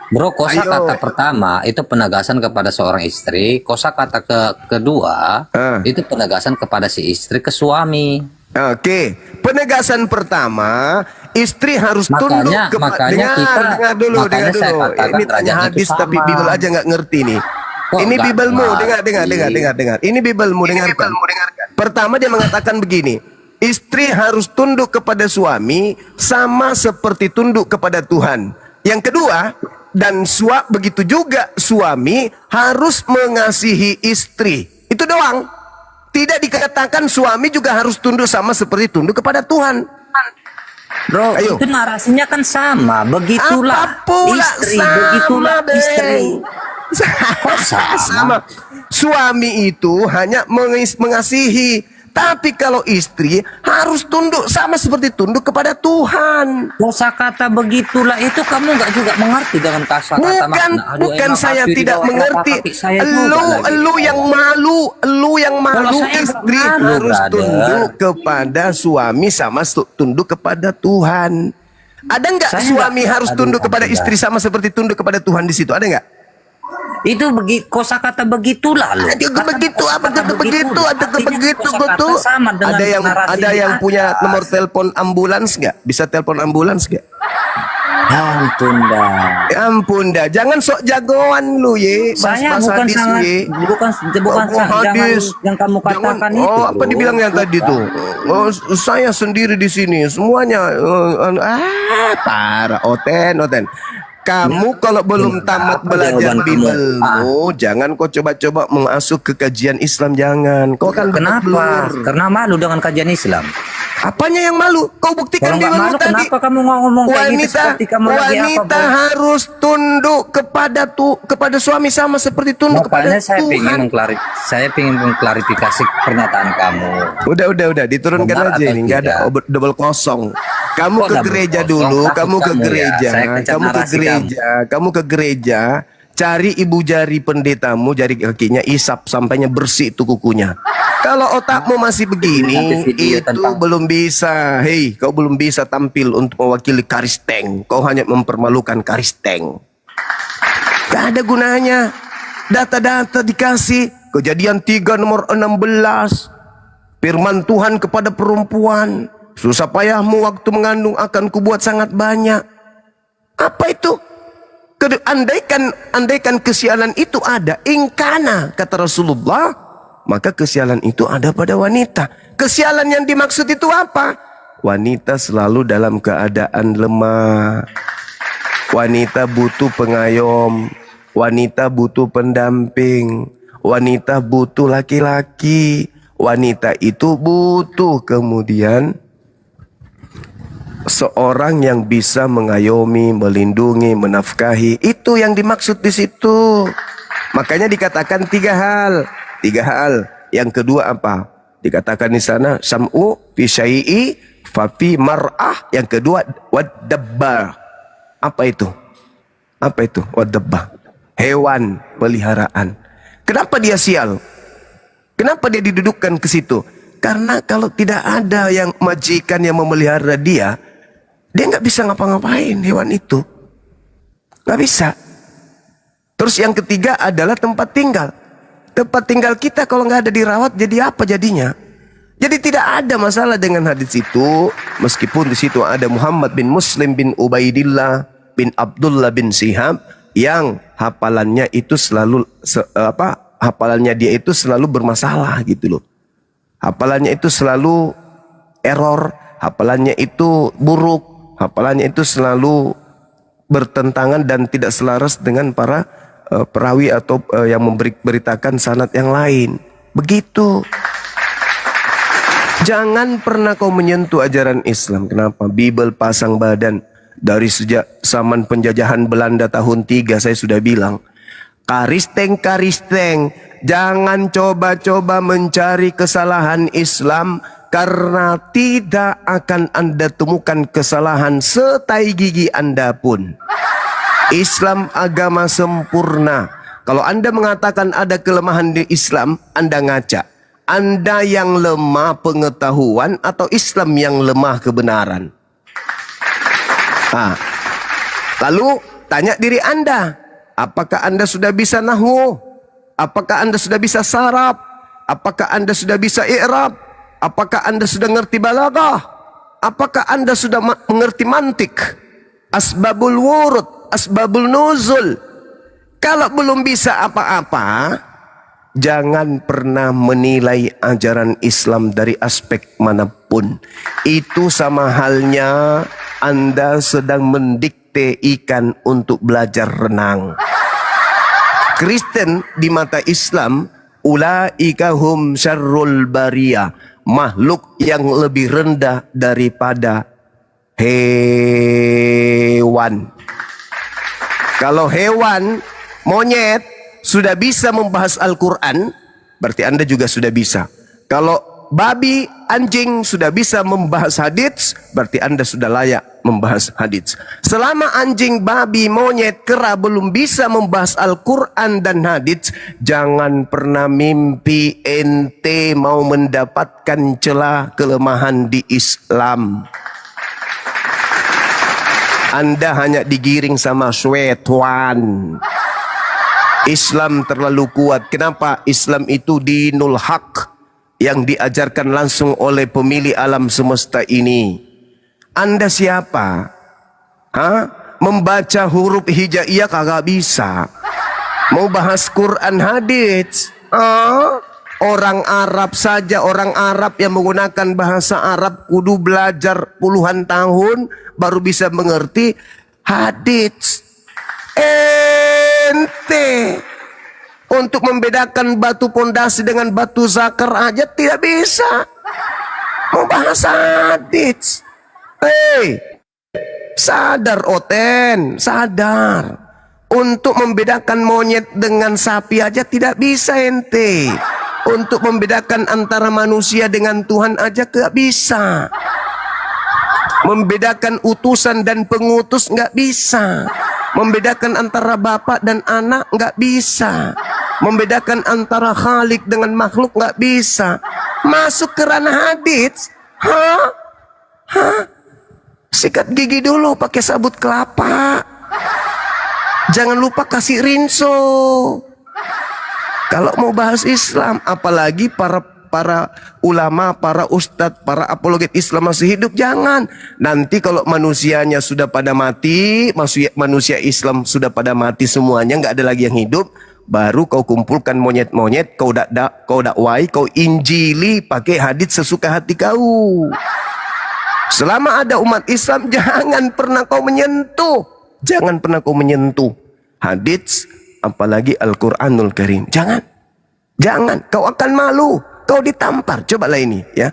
Bro, kosa Ayo. kata pertama itu penegasan kepada seorang istri, kosa kata kedua itu penegasan kepada si istri ke suami. Oke, penegasan pertama, istri harus Makanya- tunduk makanya kita- dengar dulu. makanya saya katakan Ini tanya derajatnya hadis itu tapi sama. Bible aja nggak ngerti nih. Kok Ini nggak Biblemu, ngerti? dengar. Ini Biblemu, dengarkan. Pertama dia mengatakan begini, istri harus tunduk kepada suami sama seperti tunduk kepada Tuhan. Yang kedua, dan begitu juga suami harus mengasihi istri. Itu doang. Tidak dikatakan suami juga harus tunduk sama seperti tunduk kepada Tuhan. Bro, Ayo. itu narasinya kan sama. Begitulah Apa pula istri, sama, begitulah Beng? istri. Kok sama? Sama. Suami itu hanya mengasihi, tapi kalau istri harus tunduk sama seperti tunduk kepada Tuhan. Kosa kata begitulah itu kamu nggak juga mengerti dengan kata Bukan, makna. Aduh, bukan emang saya kaki di tidak bawah mengerti. kaki saya juga lagi. Lu yang malu, Kalau saya istri nggak malu, harus brother. tunduk kepada suami sama tunduk kepada Tuhan. Ada nggak Saya suami nggak- harus aduh, tunduk kepada aduh, istri sama seperti tunduk kepada Tuhan di situ? Ada nggak? Itu kosa kata begitulah loh. Ada begitu, apa Kata begitu, ada artinya begitu, kosakata betul. sama dengan narasi Ada di yang atas. punya nomor telepon ambulans nggak? Bisa telepon ambulans nggak? Ampun dah. Ya ampun dah, jangan sok jagoan lu ye. Saya Bahas bukan hadis, sangat ye. bukan Oh, hadis. yang kamu katakan Jangan- itu. apa bro. dibilang yang tadi tuh? Oh, saya sendiri di sini, semuanya parah, oten. Kamu kalau belum tamat apa belajar jawaban kamu? Biblemu, jangan kau coba-coba masuk ke kajian Islam, jangan. Kau kan Kenapa? blur. Karena malu dengan kajian Islam. Apanya yang malu? Kau buktikan Kalau di nggak malu malu, tadi. kenapa kamu ngomong kayak gitu Wanita, seperti kamu lagi apa, wanita Bos? harus tunduk kepada suami sama seperti tunduk kepada Makanya Tuhan. saya ingin mengklarifikasi pernyataan kamu. Udah, diturunkan Benar aja atau ini, nggak ada tidak? double kosong. Kamu Kok ke double gereja kosong? dulu, Takut kamu ke kamu ya, gereja, saya kencang narasi kamu ke gereja, cari ibu jari pendetamu, jari kakinya isap sampainya bersih itu kukunya. Kalau otakmu masih begini, Nanti video itu tentang- belum bisa. Hei, kau belum bisa tampil untuk mewakili Karisteng. Kau hanya mempermalukan Karisteng. Gak ada gunanya. Data-data dikasih. Kejadian 3 nomor 16. Firman Tuhan kepada perempuan. Susah payahmu waktu mengandung akan kubuat sangat banyak. Apa itu? Andaikan kesialan itu ada. Ingkana, kata Rasulullah. Maka kesialan itu ada pada wanita. Kesialan yang dimaksud itu apa? Wanita selalu dalam keadaan lemah. Wanita butuh pengayom. Wanita butuh pendamping. Wanita butuh laki-laki. Wanita itu butuh kemudian seorang yang bisa mengayomi, melindungi, menafkahi. Itu yang dimaksud di situ. Makanya dikatakan 3 hal. 3 hal. Yang kedua apa? Dikatakan di sana sam'u fi syai'i fa fi mar'ah. Yang kedua wadabba. Apa itu? Apa itu? Wadabba. Hewan peliharaan. Kenapa dia sial? Kenapa dia didudukkan ke situ? Karena kalau tidak ada yang majikan yang memelihara dia nggak bisa ngapa-ngapain hewan itu. Nggak bisa. Terus yang ketiga adalah tempat tinggal. Tempat tinggal kita kalau nggak ada dirawat jadi apa jadinya? Jadi tidak ada masalah dengan hadis itu, meskipun di situ ada Muhammad bin Muslim bin Ubaidillah bin Abdullah bin Sihab yang hafalannya itu selalu hafalannya dia itu selalu bermasalah gitu loh. Hafalannya itu selalu error, hafalannya itu buruk, hafalannya itu selalu bertentangan dan tidak selaras dengan para perawi atau yang memberitakan sanad yang lain. Begitu. Jangan pernah kau menyentuh ajaran Islam. Kenapa? Bible pasang badan. Dari sejak zaman penjajahan Belanda tahun 3 saya sudah bilang. Karisteng. Jangan coba-coba mencari kesalahan Islam. Karena tidak akan Anda temukan kesalahan setai gigi Anda pun. Islam agama sempurna. Kalau Anda mengatakan ada kelemahan di Islam, Anda ngaca. Anda yang lemah pengetahuan atau Islam yang lemah kebenaran? Lalu tanya diri Anda, apakah Anda sudah bisa nahwu? Apakah Anda sudah bisa saraf? Apakah Anda sudah bisa i'rab? Apakah Anda sudah mengerti balaghah? Apakah Anda sudah mengerti mantik? Asbabul wurud, asbabul nuzul. Kalau belum bisa apa-apa, jangan pernah menilai ajaran Islam dari aspek manapun. Itu sama halnya Anda sedang mendikte ikan untuk belajar renang. Kristen di mata Islam, ulaika hum syarrul bariyah, makhluk yang lebih rendah daripada hewan. Kalau hewan, monyet sudah bisa membahas Al-Quran, berarti Anda juga sudah bisa. Kalau babi, anjing sudah bisa membahas hadits, berarti Anda sudah layak membahas hadits. Selama anjing, babi, monyet, kera belum bisa membahas Al-Quran dan hadits, jangan pernah mimpi ente mau mendapatkan celah kelemahan di Islam. Anda hanya digiring sama syaitan. Islam terlalu kuat. Kenapa? Islam itu dinul haq, yang diajarkan langsung oleh pemilik alam semesta ini. Anda siapa? Membaca huruf hijaiyah kagak bisa. Mau bahas Quran hadits? Orang Arab saja, orang Arab yang menggunakan bahasa Arab kudu belajar puluhan tahun baru bisa mengerti hadits. Ente untuk membedakan batu pondasi dengan batu zakar aja tidak bisa. Mau bahas hadits. Hei, sadar Oten, sadar. Untuk membedakan monyet dengan sapi aja tidak bisa ente. Untuk membedakan antara manusia dengan Tuhan aja gak bisa. Membedakan utusan dan pengutus nggak bisa. Membedakan antara bapak dan anak nggak bisa. Membedakan antara khalik dengan makhluk nggak bisa. Masuk ke ranah hadits, sikat gigi dulu pakai sabut kelapa. Jangan lupa kasih rinso. Kalau mau bahas Islam, apalagi para ulama, para ustadz, para apologet Islam masih hidup, jangan. Nanti kalau manusianya sudah pada mati, manusia Islam sudah pada mati semuanya, nggak ada lagi yang hidup, baru kau kumpulkan monyet-monyet, kau dakwai, kau injili pakai hadits sesuka hati kau. Selama ada umat Islam, jangan pernah kau menyentuh. Jangan pernah kau menyentuh hadits, apalagi Al-Quranul Karim. Jangan. Jangan. Kau akan malu. Kau ditampar. Cobalah ini ya.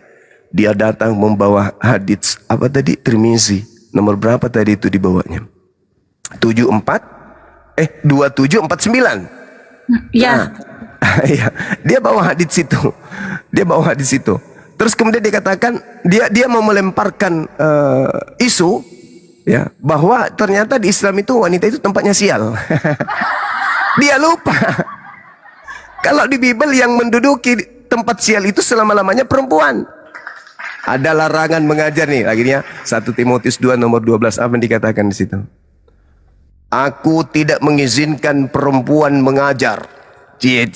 Dia datang membawa hadits. Apa tadi? Tirmizi. Nomor berapa tadi itu dibawanya? 2749. Ya. Iya. Dia bawa hadits itu. Dia bawa hadits itu. Terus kemudian dia katakan, dia mau melemparkan isu ya, bahwa ternyata di Islam itu wanita itu tempatnya sial. Dia lupa kalau di Bible yang menduduki tempat sial itu selama-lamanya perempuan. Ada larangan mengajar nih, akhirnya 1 Timotius 2 nomor 12, apa yang dikatakan di situ? Aku tidak mengizinkan perempuan mengajar. Dan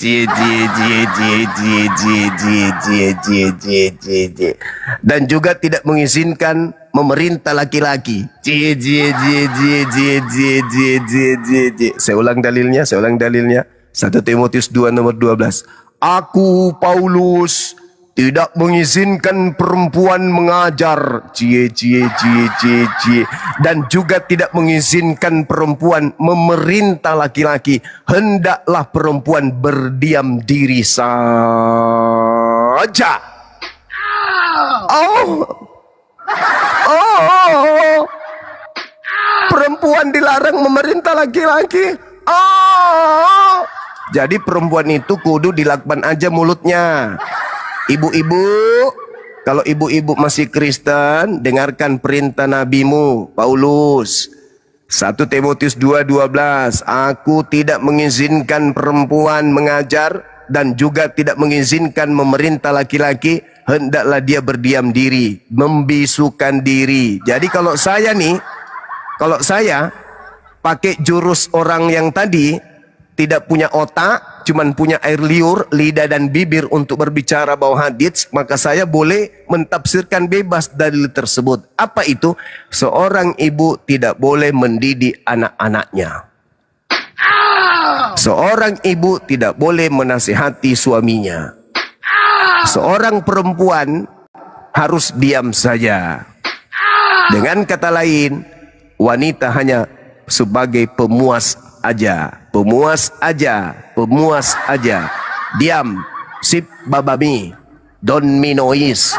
juga tidak mengizinkan memerintah laki-laki. Saya ulang dalilnya. 1 Timotius 2 nomor 12. Aku Paulus tidak mengizinkan perempuan mengajar. Dan juga tidak mengizinkan perempuan memerintah laki-laki. Hendaklah perempuan berdiam diri saja. Perempuan dilarang memerintah laki-laki. Jadi perempuan itu kudu dilakban aja mulutnya. Ibu-ibu, kalau ibu-ibu masih Kristen, dengarkan perintah nabimu Paulus. 1 Timotius 2:12. Aku tidak mengizinkan perempuan mengajar dan juga tidak mengizinkan memerintah laki-laki. Hendaklah dia berdiam diri, membisukan diri. Jadi kalau saya pakai jurus orang yang tadi, tidak punya otak, cuman punya air liur, lidah dan bibir untuk berbicara bawah hadits, maka saya boleh mentafsirkan bebas dalil tersebut. Apa itu? Seorang ibu tidak boleh mendidik anak-anaknya. Seorang ibu tidak boleh menasihati suaminya. Seorang perempuan harus diam saja. Dengan kata lain, wanita hanya sebagai pemuas aja. Pemuas aja. Diam. Sip babami. Don't me noise.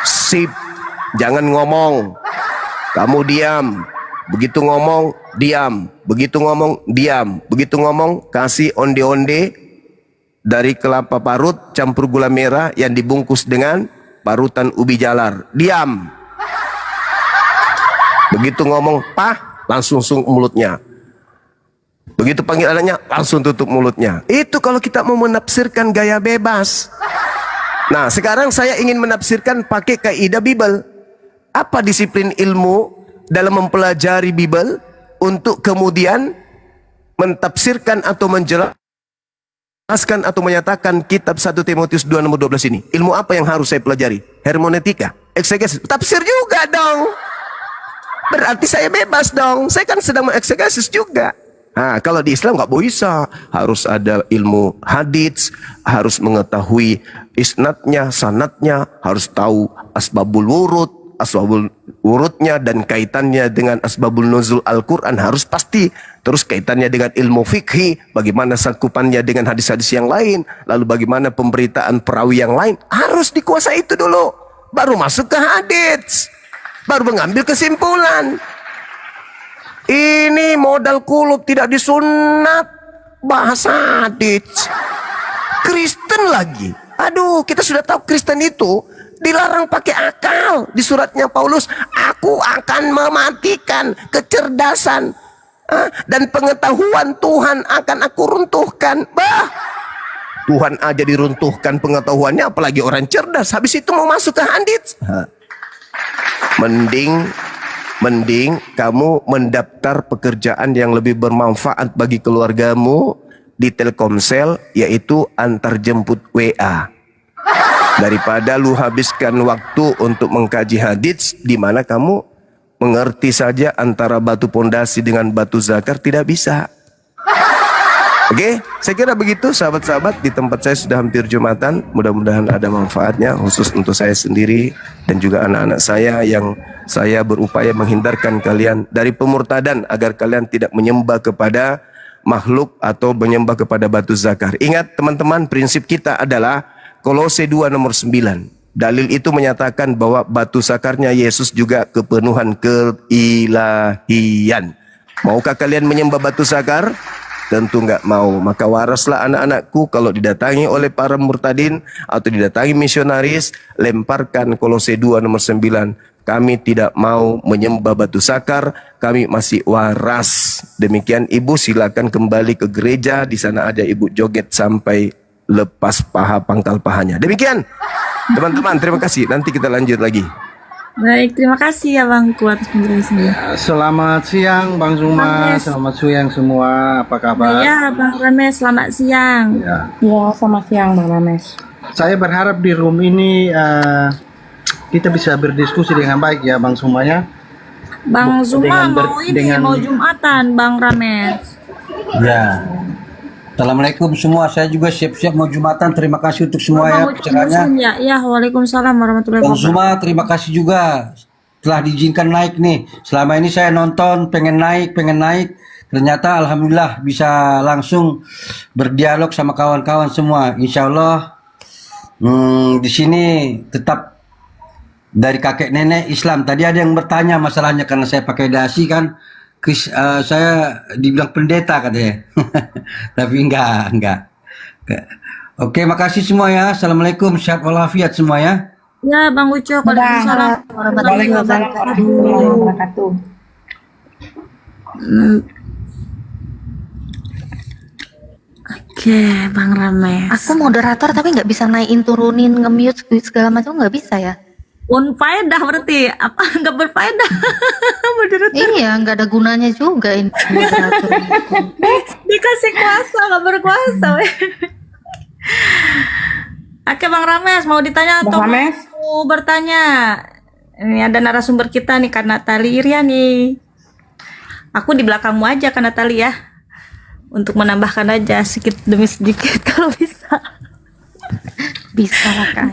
Sip. Jangan ngomong. Kamu diam. Begitu ngomong, diam. Begitu ngomong, diam. Begitu ngomong, kasih onde-onde dari kelapa parut campur gula merah yang dibungkus dengan parutan ubi jalar. Diam. Begitu ngomong, pah, langsung mulutnya. Begitu panggil anaknya, langsung tutup mulutnya. Itu kalau kita mau menafsirkan gaya bebas. Nah, sekarang saya ingin menafsirkan pakai kaidah Bible. Apa disiplin ilmu dalam mempelajari Bible untuk kemudian mentafsirkan atau menjelaskan atau menyatakan kitab 1 Timotius 2 nomor 12 ini? Ilmu apa yang harus saya pelajari? Hermeneutika, eksegesis, tafsir juga dong. Berarti saya bebas dong. Saya kan sedang mengeksegesis juga. Nah, kalau di Islam nggak bisa, harus ada ilmu hadits, harus mengetahui isnadnya, sanadnya, harus tahu asbabul wurudnya dan kaitannya dengan asbabul nuzul Al-Quran harus pasti. Terus kaitannya dengan ilmu fikih, bagaimana sangkupannya dengan hadis-hadis yang lain, lalu bagaimana pemberitaan perawi yang lain, harus dikuasai itu dulu. baru masuk ke hadits, baru mengambil kesimpulan. Ini modal kulub tidak disunat, bahasa hadits. Kristen lagi. Aduh, kita sudah tahu Kristen itu dilarang pakai akal. Di suratnya Paulus, aku akan mematikan kecerdasan dan pengetahuan Tuhan akan aku runtuhkan. Bah, Tuhan aja diruntuhkan pengetahuannya, apalagi orang cerdas. Habis itu mau masuk ke hadits. Mending kamu mendaftar pekerjaan yang lebih bermanfaat bagi keluargamu di Telkomsel, yaitu antar jemput WA. Daripada lu habiskan waktu untuk mengkaji hadits di mana kamu mengerti saja antara batu pondasi dengan batu zakar, tidak bisa. Oke, saya kira begitu sahabat-sahabat. Di tempat saya sudah hampir Jumatan. Mudah-mudahan ada manfaatnya khusus untuk saya sendiri dan juga anak-anak saya, yang saya berupaya menghindarkan kalian dari pemurtadan agar kalian tidak menyembah kepada makhluk atau menyembah kepada batu zakar. Ingat teman-teman, prinsip kita adalah Kolose 2 nomor 9. Dalil itu menyatakan bahwa batu zakarnya Yesus juga kepenuhan keilahian. Maukah kalian menyembah batu zakar? Tentu enggak mau. Maka waraslah anak-anakku, kalau didatangi oleh para murtadin atau didatangi misionaris, lemparkan Kolose 2 nomor 9. Kami tidak mau menyembah batu zakar, kami masih waras. Demikian ibu, silakan kembali ke gereja. Di sana ada ibu joget sampai lepas paha, pangkal pahanya. Demikian teman-teman, terima kasih. Nanti kita lanjut lagi. Baik, terima kasih ya Bang Kuat atas penjelasannya. Selamat siang Bang Zuma, selamat siang semua, apa kabar? Ya Bang Rames, selamat siang. Ya. Selamat siang Bang Rames. Saya berharap di room ini kita bisa berdiskusi dengan baik ya Bang Zuma ya. Bang Zuma Dengan mau ini, mau Jumatan Bang Rames. Ya. Assalamualaikum semua. Saya juga siap-siap mau Jumatan. Terima kasih untuk semua ya bicaranya. Ya, Waalaikumsalam warahmatullahi Bang wabarakatuh. Zuma, terima kasih juga telah diizinkan naik nih. Selama ini saya nonton, pengen naik. Ternyata alhamdulillah bisa langsung berdialog sama kawan-kawan semua. Insya Allah di sini tetap dari kakek nenek Islam. Tadi ada yang bertanya masalahnya karena saya pakai dasi kan. Saya dibilang pendeta katanya. Tapi enggak. Oke, makasih semua ya. Assalamualaikum, sehat walafiat semua ya. Ya Bang Ucok, waalaikumsalam warahmatullahi wabarakatuh. Oke, Bang Rames. Aku moderator tapi nggak bisa naikin turunin nge-mute segala macam, nggak bisa ya? Unfaedah berarti apa? Nggak berfaedah. Moderator. Iya, nggak ada gunanya juga ini moderator. Dikasih kuasa nggak berkuasa. weh. Oke Bang Rames, mau ditanya atau Bang Rames? mau bertanya? Ini ada narasumber kita nih, Kak Natali Iriani. Aku di belakangmu aja Kak Natali ya, untuk menambahkan aja sedikit demi sedikit kalau bisa. Bisa lah Kak.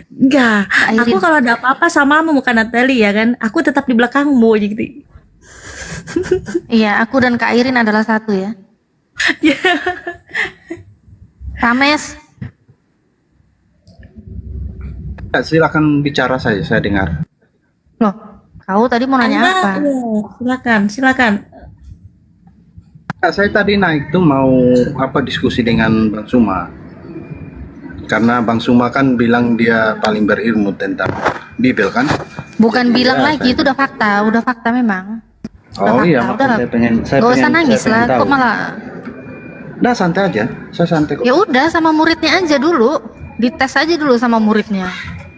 Enggak, aku kalau ada apa-apa samamu Kak Natali ya kan, aku tetap di belakangmu gitu. Iya, aku dan Kak Irin adalah satu ya. Rames. Silakan bicara saja, saya dengar. Loh, kau tadi mau nanya apa? Silakan. Saya tadi naik tuh mau diskusi dengan Bang Zuma. Karena Bang Zuma kan bilang dia paling berilmu tentang Bibel kan? Bukan Jadi, bilang ya, lagi, itu udah fakta memang. Oh iya, makanya saya Gak usah nangis lah, kok tahu. malah. Udah santai aja, saya santai kok. Ya udah, sama muridnya aja dulu, dites aja dulu sama muridnya.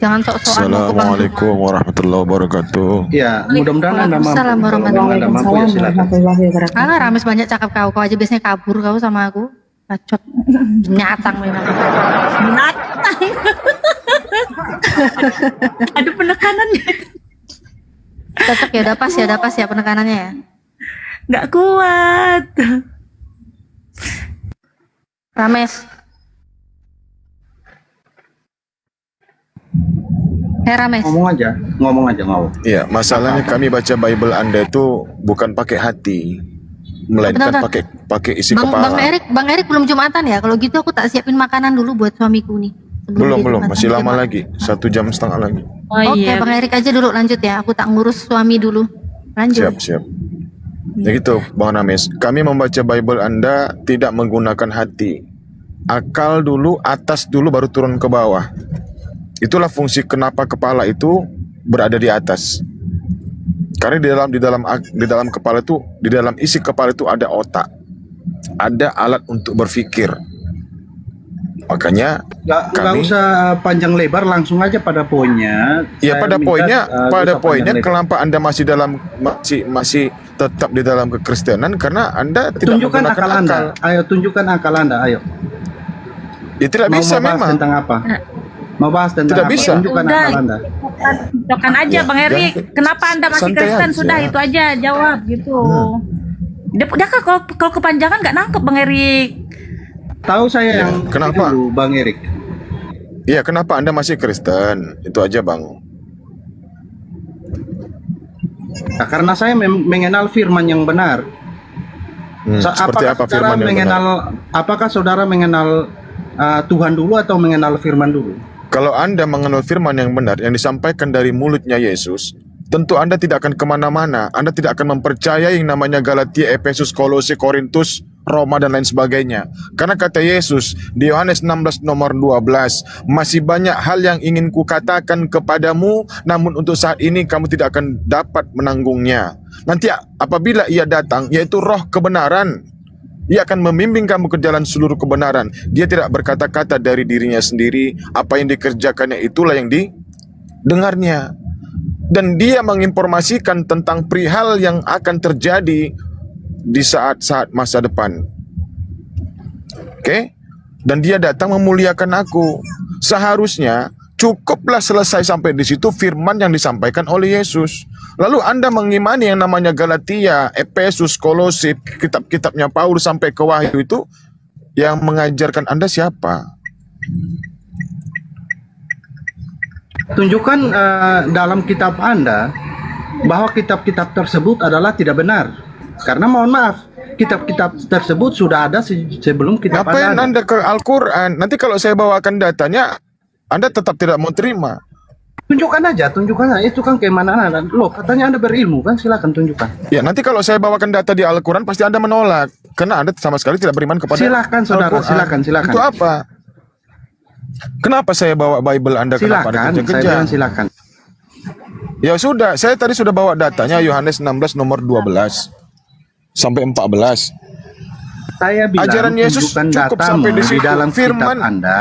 Jangan sok-sokan. Assalamualaikum warahmatullahi wabarakatuh. Ya, mudah-mudahan Anda mampu. Waalaikumsalam Kalau Anda mampu ya silakan. warahmatullahi wabarakatuh. Alah, Rames banyak cakap kau aja biasanya kabur kau sama aku. Bacot. Nyatang memang. Binatang. Ada penekanannya. Cocok ya, udah pas ya penekanannya ya. Nggak kuat. Rames. Rames. Ngomong aja. Iya, masalahnya kami baca Bible Anda itu bukan pakai hati, melainkan pakai isi Bang kepala. Erik belum Jumatan ya? Kalau gitu aku tak siapin makanan dulu buat suamiku nih. Belum, masih lama lagi, 1,5 jam lagi. Oh Oke, iya. Bang Erik aja dulu lanjut ya. Aku tak ngurus suami dulu. Lanjut. Siap. Ya gitu, Bang Names. Kami membaca Bible Anda tidak menggunakan hati. Akal dulu, atas dulu baru turun ke bawah. Itulah fungsi kenapa kepala itu berada di atas. Karena di dalam kepala itu, di dalam isi kepala itu ada otak. Ada alat untuk berpikir. Makanya Nggak usah panjang lebar, langsung aja pada poinnya. ya Saya pada minta, poinnya, nggak usah panjang lebar. kenapa Anda masih tetap di dalam kekristenan karena Anda tidak Tunjukkan menggunakan akal Anda. Ayo tunjukkan akal Anda. Ayo. Ya tidak bisa Mau bahas memang. tentang apa? Mau bahas tentang Tidak apa? bisa. Tunjukkan Udah. akal Anda. Tunjukkan aja Bang Erik, kenapa Anda masih santai Kristen? aja. Sudah itu aja jawab gitu. Udah kan kalau kepanjangan nggak nangkep Bang Erik. Tahu saya yang kenapa? dulu, Bang Erik. Iya, kenapa Anda masih Kristen? Itu aja, Bang. Nah, karena saya mengenal firman yang benar. Seperti apa firman yang mengenal, benar? apakah saudara mengenal Tuhan dulu atau mengenal firman dulu? Kalau Anda mengenal firman yang benar yang disampaikan dari mulutnya Yesus, tentu Anda tidak akan kemana-mana. Anda tidak akan mempercayai yang namanya Galatia, Efesus, Kolose, Korintus, Roma, dan lain sebagainya. Karena kata Yesus di Yohanes 16 nomor 12, masih banyak hal yang ingin kukatakan kepadamu, namun untuk saat ini kamu tidak akan dapat menanggungnya. Nanti apabila ia datang, yaitu roh kebenaran, ia akan membimbing kamu ke jalan seluruh kebenaran. Dia tidak berkata-kata dari dirinya sendiri, apa yang dikerjakannya itulah yang didengarnya. Dan dia menginformasikan tentang perihal yang akan terjadi di saat-saat masa depan. Oke? Dan dia datang memuliakan aku. Seharusnya cukuplah selesai sampai di situ firman yang disampaikan oleh Yesus. Lalu Anda mengimani yang namanya Galatia, Efesus, Kolose, kitab-kitabnya Paulus sampai ke Wahyu itu, yang mengajarkan Anda siapa? Tunjukkan dalam kitab Anda bahwa kitab-kitab tersebut adalah tidak benar. Karena mohon maaf, kitab-kitab tersebut sudah ada sebelum kitab Ngapain Anda. Anda ke Al-Quran? Nanti kalau saya bawakan datanya, Anda tetap tidak mau terima. Tunjukkan aja. Itu kan keimanan Anda. Loh, katanya Anda berilmu kan, silakan tunjukkan. Ya, nanti kalau saya bawakan data di Al-Quran, pasti Anda menolak. Karena Anda sama sekali tidak beriman kepada Silakan saudara, Al-Quran. silakan. Itu apa? Kenapa saya bawa Bible Anda? Kenapa ada Silakan, saya kejang-kejang? bilang silakan. Ya sudah, saya tadi sudah bawa datanya Yohanes 16 nomor 12 sampai 14. Saya bilang Ajaran Yesus tunjukkan cukup datamu sampai di situ. dalam Firman. kitab Anda.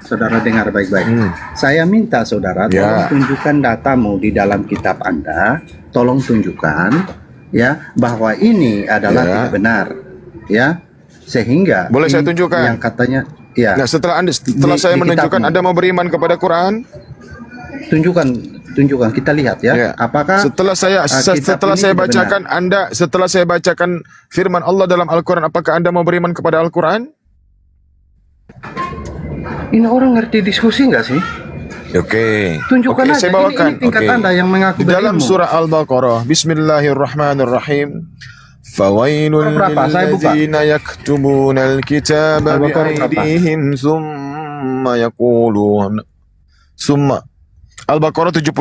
Saudara dengar baik-baik. Saya minta saudara tolong tunjukkan datamu di dalam kitab Anda. Tolong tunjukkan ya bahwa ini adalah tidak benar. Ya. Sehingga Boleh saya tunjukkan? yang katanya ya. Nah, setelah saya di menunjukkan kitabmu. Anda mau beriman kepada Quran, tunjukkan kita lihat ya. Apakah setelah saya kitab ini saya tidak bacakan setelah saya bacakan firman Allah dalam Al-Quran, apakah Anda mau beriman kepada Al-Quran? Ini orang ngerti diskusi nggak sih? Oke. Tunjukkan aja. Saya bawakan. Ini tingkat Anda yang mengaku Di dalam berilmu. surah Al-Baqarah, Bismillahirrahmanirrahim. Fawailul Berapa? Saya buka. lilladzina yaktubunal kitaba Al-Baqarah berapa? bi'aidihim summa Al-Baqarah 79.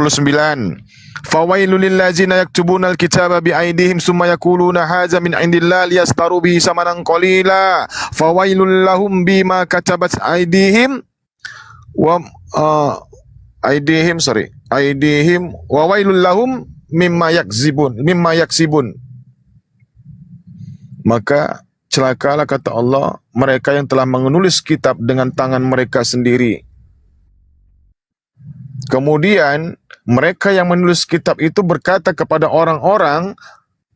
Fawailul lilladzina yaktubunal kitaba bi'aidihim summa yaquluna hadza min indillah liyastaru bihi samanan qalila. Fawailul lahum bima katabat aidihim wa aidihim wa wailul lahum mimma yaksibun. Maka celakalah, kata Allah, mereka yang telah menulis kitab dengan tangan mereka sendiri. Kemudian mereka yang menulis kitab itu berkata kepada orang-orang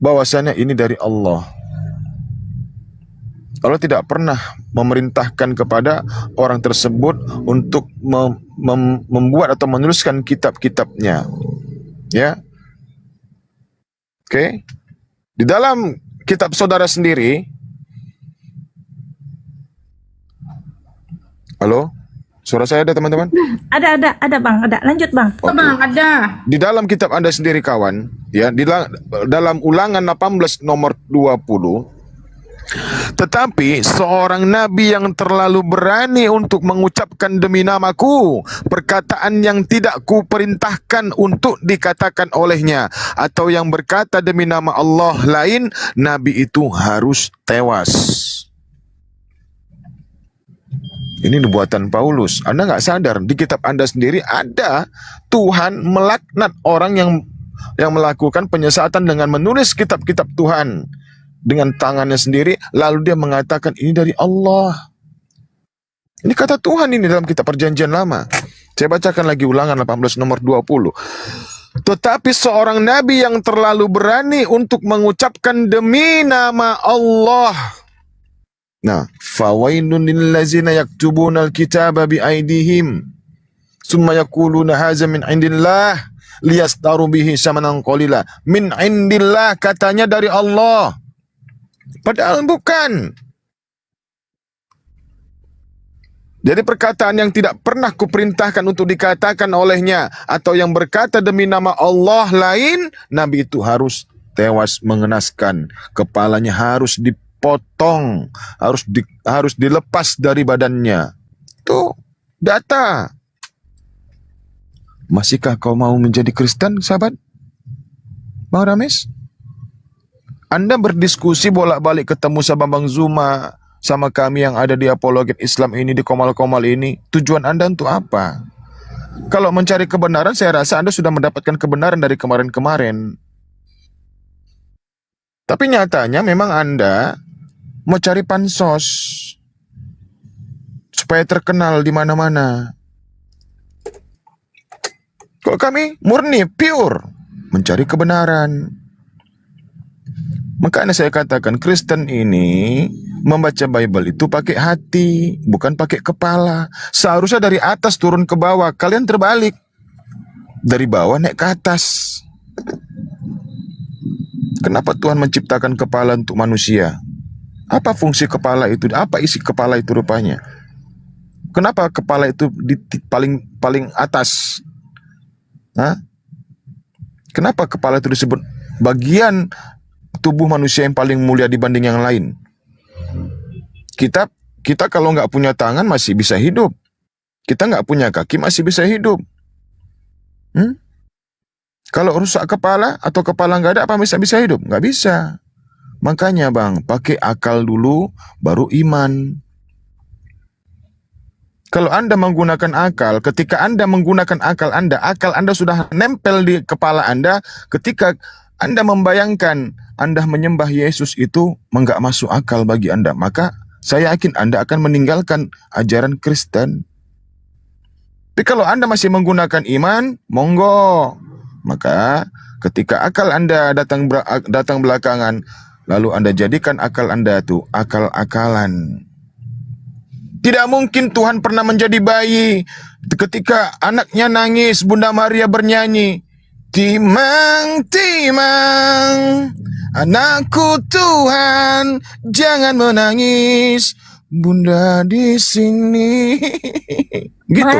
bahwasanya ini dari Allah. Allah tidak pernah memerintahkan kepada orang tersebut untuk membuat atau menuliskan kitab-kitabnya. Ya. Oke. Di dalam kitab saudara sendiri. Halo? Suara saya ada, teman-teman? Ada Bang, ada. Lanjut Bang. Bang, ada. Di dalam kitab Anda sendiri, kawan, ya, dalam Ulangan 18 nomor 20, Tetapi seorang nabi yang terlalu berani untuk mengucapkan demi namaku perkataan yang tidak kuperintahkan untuk dikatakan olehnya, atau yang berkata demi nama Allah lain, nabi itu harus tewas. Ini nubuatan Paulus. Anda nggak sadar, di kitab Anda sendiri ada Tuhan melaknat orang yang melakukan penyesatan dengan menulis kitab-kitab Tuhan dengan tangannya sendiri, lalu dia mengatakan ini dari Allah. Ini kata Tuhan ini dalam kitab Perjanjian Lama. Saya bacakan lagi Ulangan 18 nomor 20. Tetapi seorang nabi yang terlalu berani untuk mengucapkan demi nama Allah. Nah, fawailun lillazina yaktubuna alkitaba biaidihim summa yaquluna hadza min indillah liyastaru bihi samanan qalila. Min indillah, katanya dari Allah, padahal bukan. Jadi perkataan yang tidak pernah kuperintahkan untuk dikatakan olehnya, atau yang berkata demi nama Allah lain, nabi itu harus tewas mengenaskan, kepalanya harus dipotong, harus dilepas dari badannya. Itu data. Masihkah kau mau menjadi Kristen, sahabat? Bang Rames? Anda berdiskusi bolak-balik ketemu sama Bang Zuma, sama kami yang ada di Apologet Islam ini, di Komal-Komal ini. Tujuan Anda untuk apa? Kalau mencari kebenaran, saya rasa Anda sudah mendapatkan kebenaran dari kemarin-kemarin. Tapi nyatanya memang Anda mau cari pansos supaya terkenal di mana-mana. Kalau kami murni, pure, mencari kebenaran. Makanya saya katakan Kristen ini membaca Bible itu pakai hati, bukan pakai kepala. Seharusnya dari atas turun ke bawah. Kalian terbalik. Dari bawah naik ke atas. Kenapa Tuhan menciptakan kepala untuk manusia? Apa fungsi kepala itu? Apa isi kepala itu rupanya? Kenapa kepala itu di paling atas? Hah? Kenapa kepala itu disebut bagian tubuh manusia yang paling mulia dibanding yang lain? Kita kalau nggak punya tangan masih bisa hidup. Kita nggak punya kaki masih bisa hidup. Kalau rusak kepala atau kepala nggak ada, apa bisa hidup? Nggak bisa. Makanya bang, pakai akal dulu, baru iman. Kalau Anda menggunakan akal, ketika Anda menggunakan akal Anda sudah nempel di kepala Anda. Ketika Anda membayangkan Anda menyembah Yesus itu enggak masuk akal bagi Anda, maka saya yakin Anda akan meninggalkan ajaran Kristen. Tapi kalau Anda masih menggunakan iman, monggo. Maka ketika akal Anda datang belakangan, lalu Anda jadikan akal Anda itu akal-akalan. Tidak mungkin Tuhan pernah menjadi bayi. Ketika anaknya nangis, Bunda Maria bernyanyi, timang, timang, anakku Tuhan, jangan menangis, Bunda di sini. Gitu.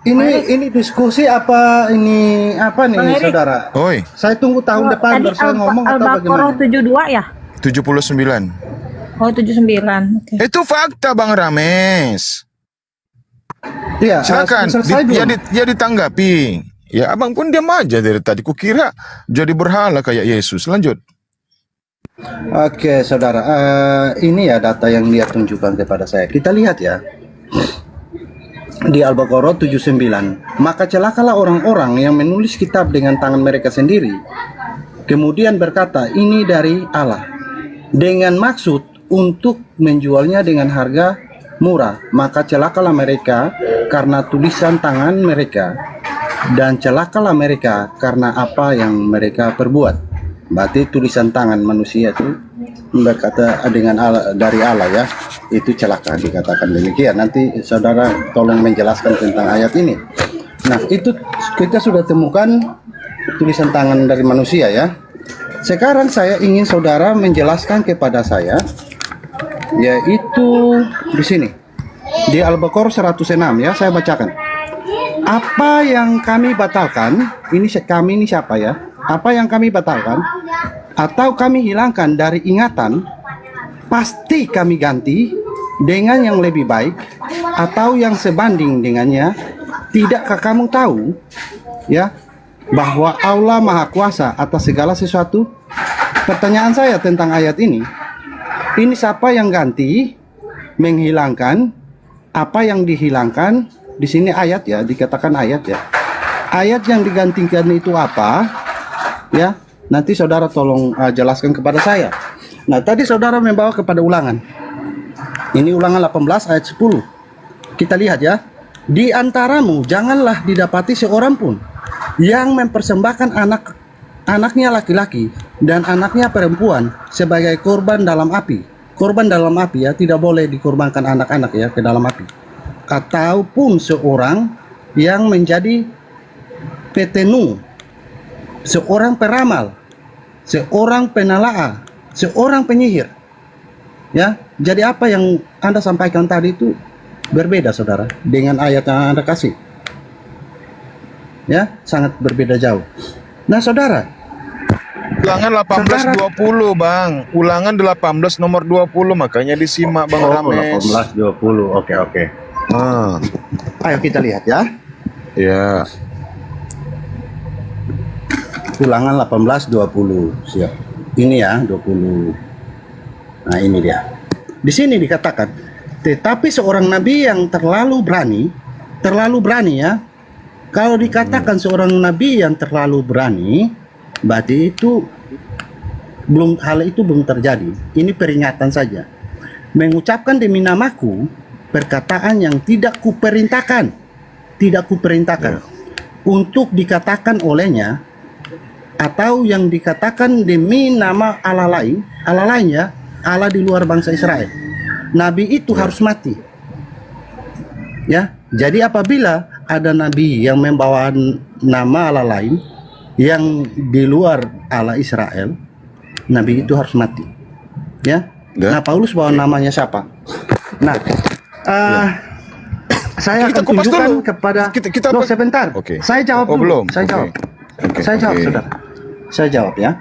Ini diskusi apa nih saudara? Oi. Saya tunggu tahun depan baru saya ngomong atau Al-Baqarah bagaimana? 72 ya? 79. Oh 79. Okay. Itu fakta Bang Rames. Iya, Silakan, dia ditanggapi. Ya abang pun diam aja dari tadi. Kukira jadi berhala kayak Yesus. Lanjut. Oke, saudara. Ini ya data yang dia tunjukkan kepada saya. Kita lihat ya. Di Al-Baqarah 79. Maka celakalah orang-orang yang menulis kitab dengan tangan mereka sendiri, kemudian berkata, ini dari Allah, dengan maksud untuk menjualnya dengan harga murah. Maka celakalah mereka karena tulisan tangan mereka, dan celakalah mereka karena apa yang mereka perbuat. Berarti tulisan tangan manusia itu berkata dengan Allah, dari Allah ya, itu celaka, dikatakan demikian. Nanti saudara tolong menjelaskan tentang ayat ini. Nah, itu kita sudah temukan tulisan tangan dari manusia ya. Sekarang saya ingin saudara menjelaskan kepada saya, yaitu di sini di Al-Baqarah 106 ya, saya bacakan. Apa yang kami batalkan, ini kami ini siapa ya? Apa yang kami batalkan atau kami hilangkan dari ingatan, pasti kami ganti dengan yang lebih baik atau yang sebanding dengannya. Tidakkah kamu tahu ya bahwa Allah Maha Kuasa atas segala sesuatu? Pertanyaan saya tentang ayat ini siapa yang ganti, menghilangkan apa yang dihilangkan? Di sini ayat ya, dikatakan ayat ya. Ayat yang digantikan itu apa? Ya, nanti saudara tolong jelaskan kepada saya. Nah, tadi saudara membawa kepada ulangan. Ini ulangan 18 ayat 10. Kita lihat ya. Di antaramu janganlah didapati seorang pun yang mempersembahkan anaknya laki-laki dan anaknya perempuan sebagai korban dalam api. Korban dalam api ya, tidak boleh dikorbankan anak-anak ya ke dalam api. Ataupun seorang yang menjadi petenu, seorang peramal, seorang penalaah, seorang penyihir. Ya, jadi apa yang Anda sampaikan tadi itu berbeda saudara dengan ayat yang Anda kasih. Ya, sangat berbeda jauh. Nah, saudara, Ulangan 18:20 Bang. Ulangan 18 nomor 20, makanya disimak Bang Rames. 18:20. Oke. Ayo kita lihat ya. Ya. Ulangan 18:20. Siap. Ini ya 20. Nah, ini dia. Di sini dikatakan, tetapi seorang nabi yang terlalu berani ya. Kalau dikatakan seorang nabi yang terlalu berani, berarti hal itu belum terjadi. Ini peringatan saja. Mengucapkan demi namaku perkataan yang tidak kuperintahkan, untuk dikatakan olehnya, atau yang dikatakan demi nama Allah lainnya, Allah di luar bangsa Israel. Nabi itu harus mati. Ya, jadi apabila ada nabi yang membawa nama Allah lain yang di luar Allah Israel, nabi itu harus mati. Ya. Nah, Paulus bawa namanya siapa? Nah, saya akan tunjukkan kepada sebentar. Okay. Saya jawab dulu. Belum. Saya jawab. Saya jawab, saudara. Saya jawab ya.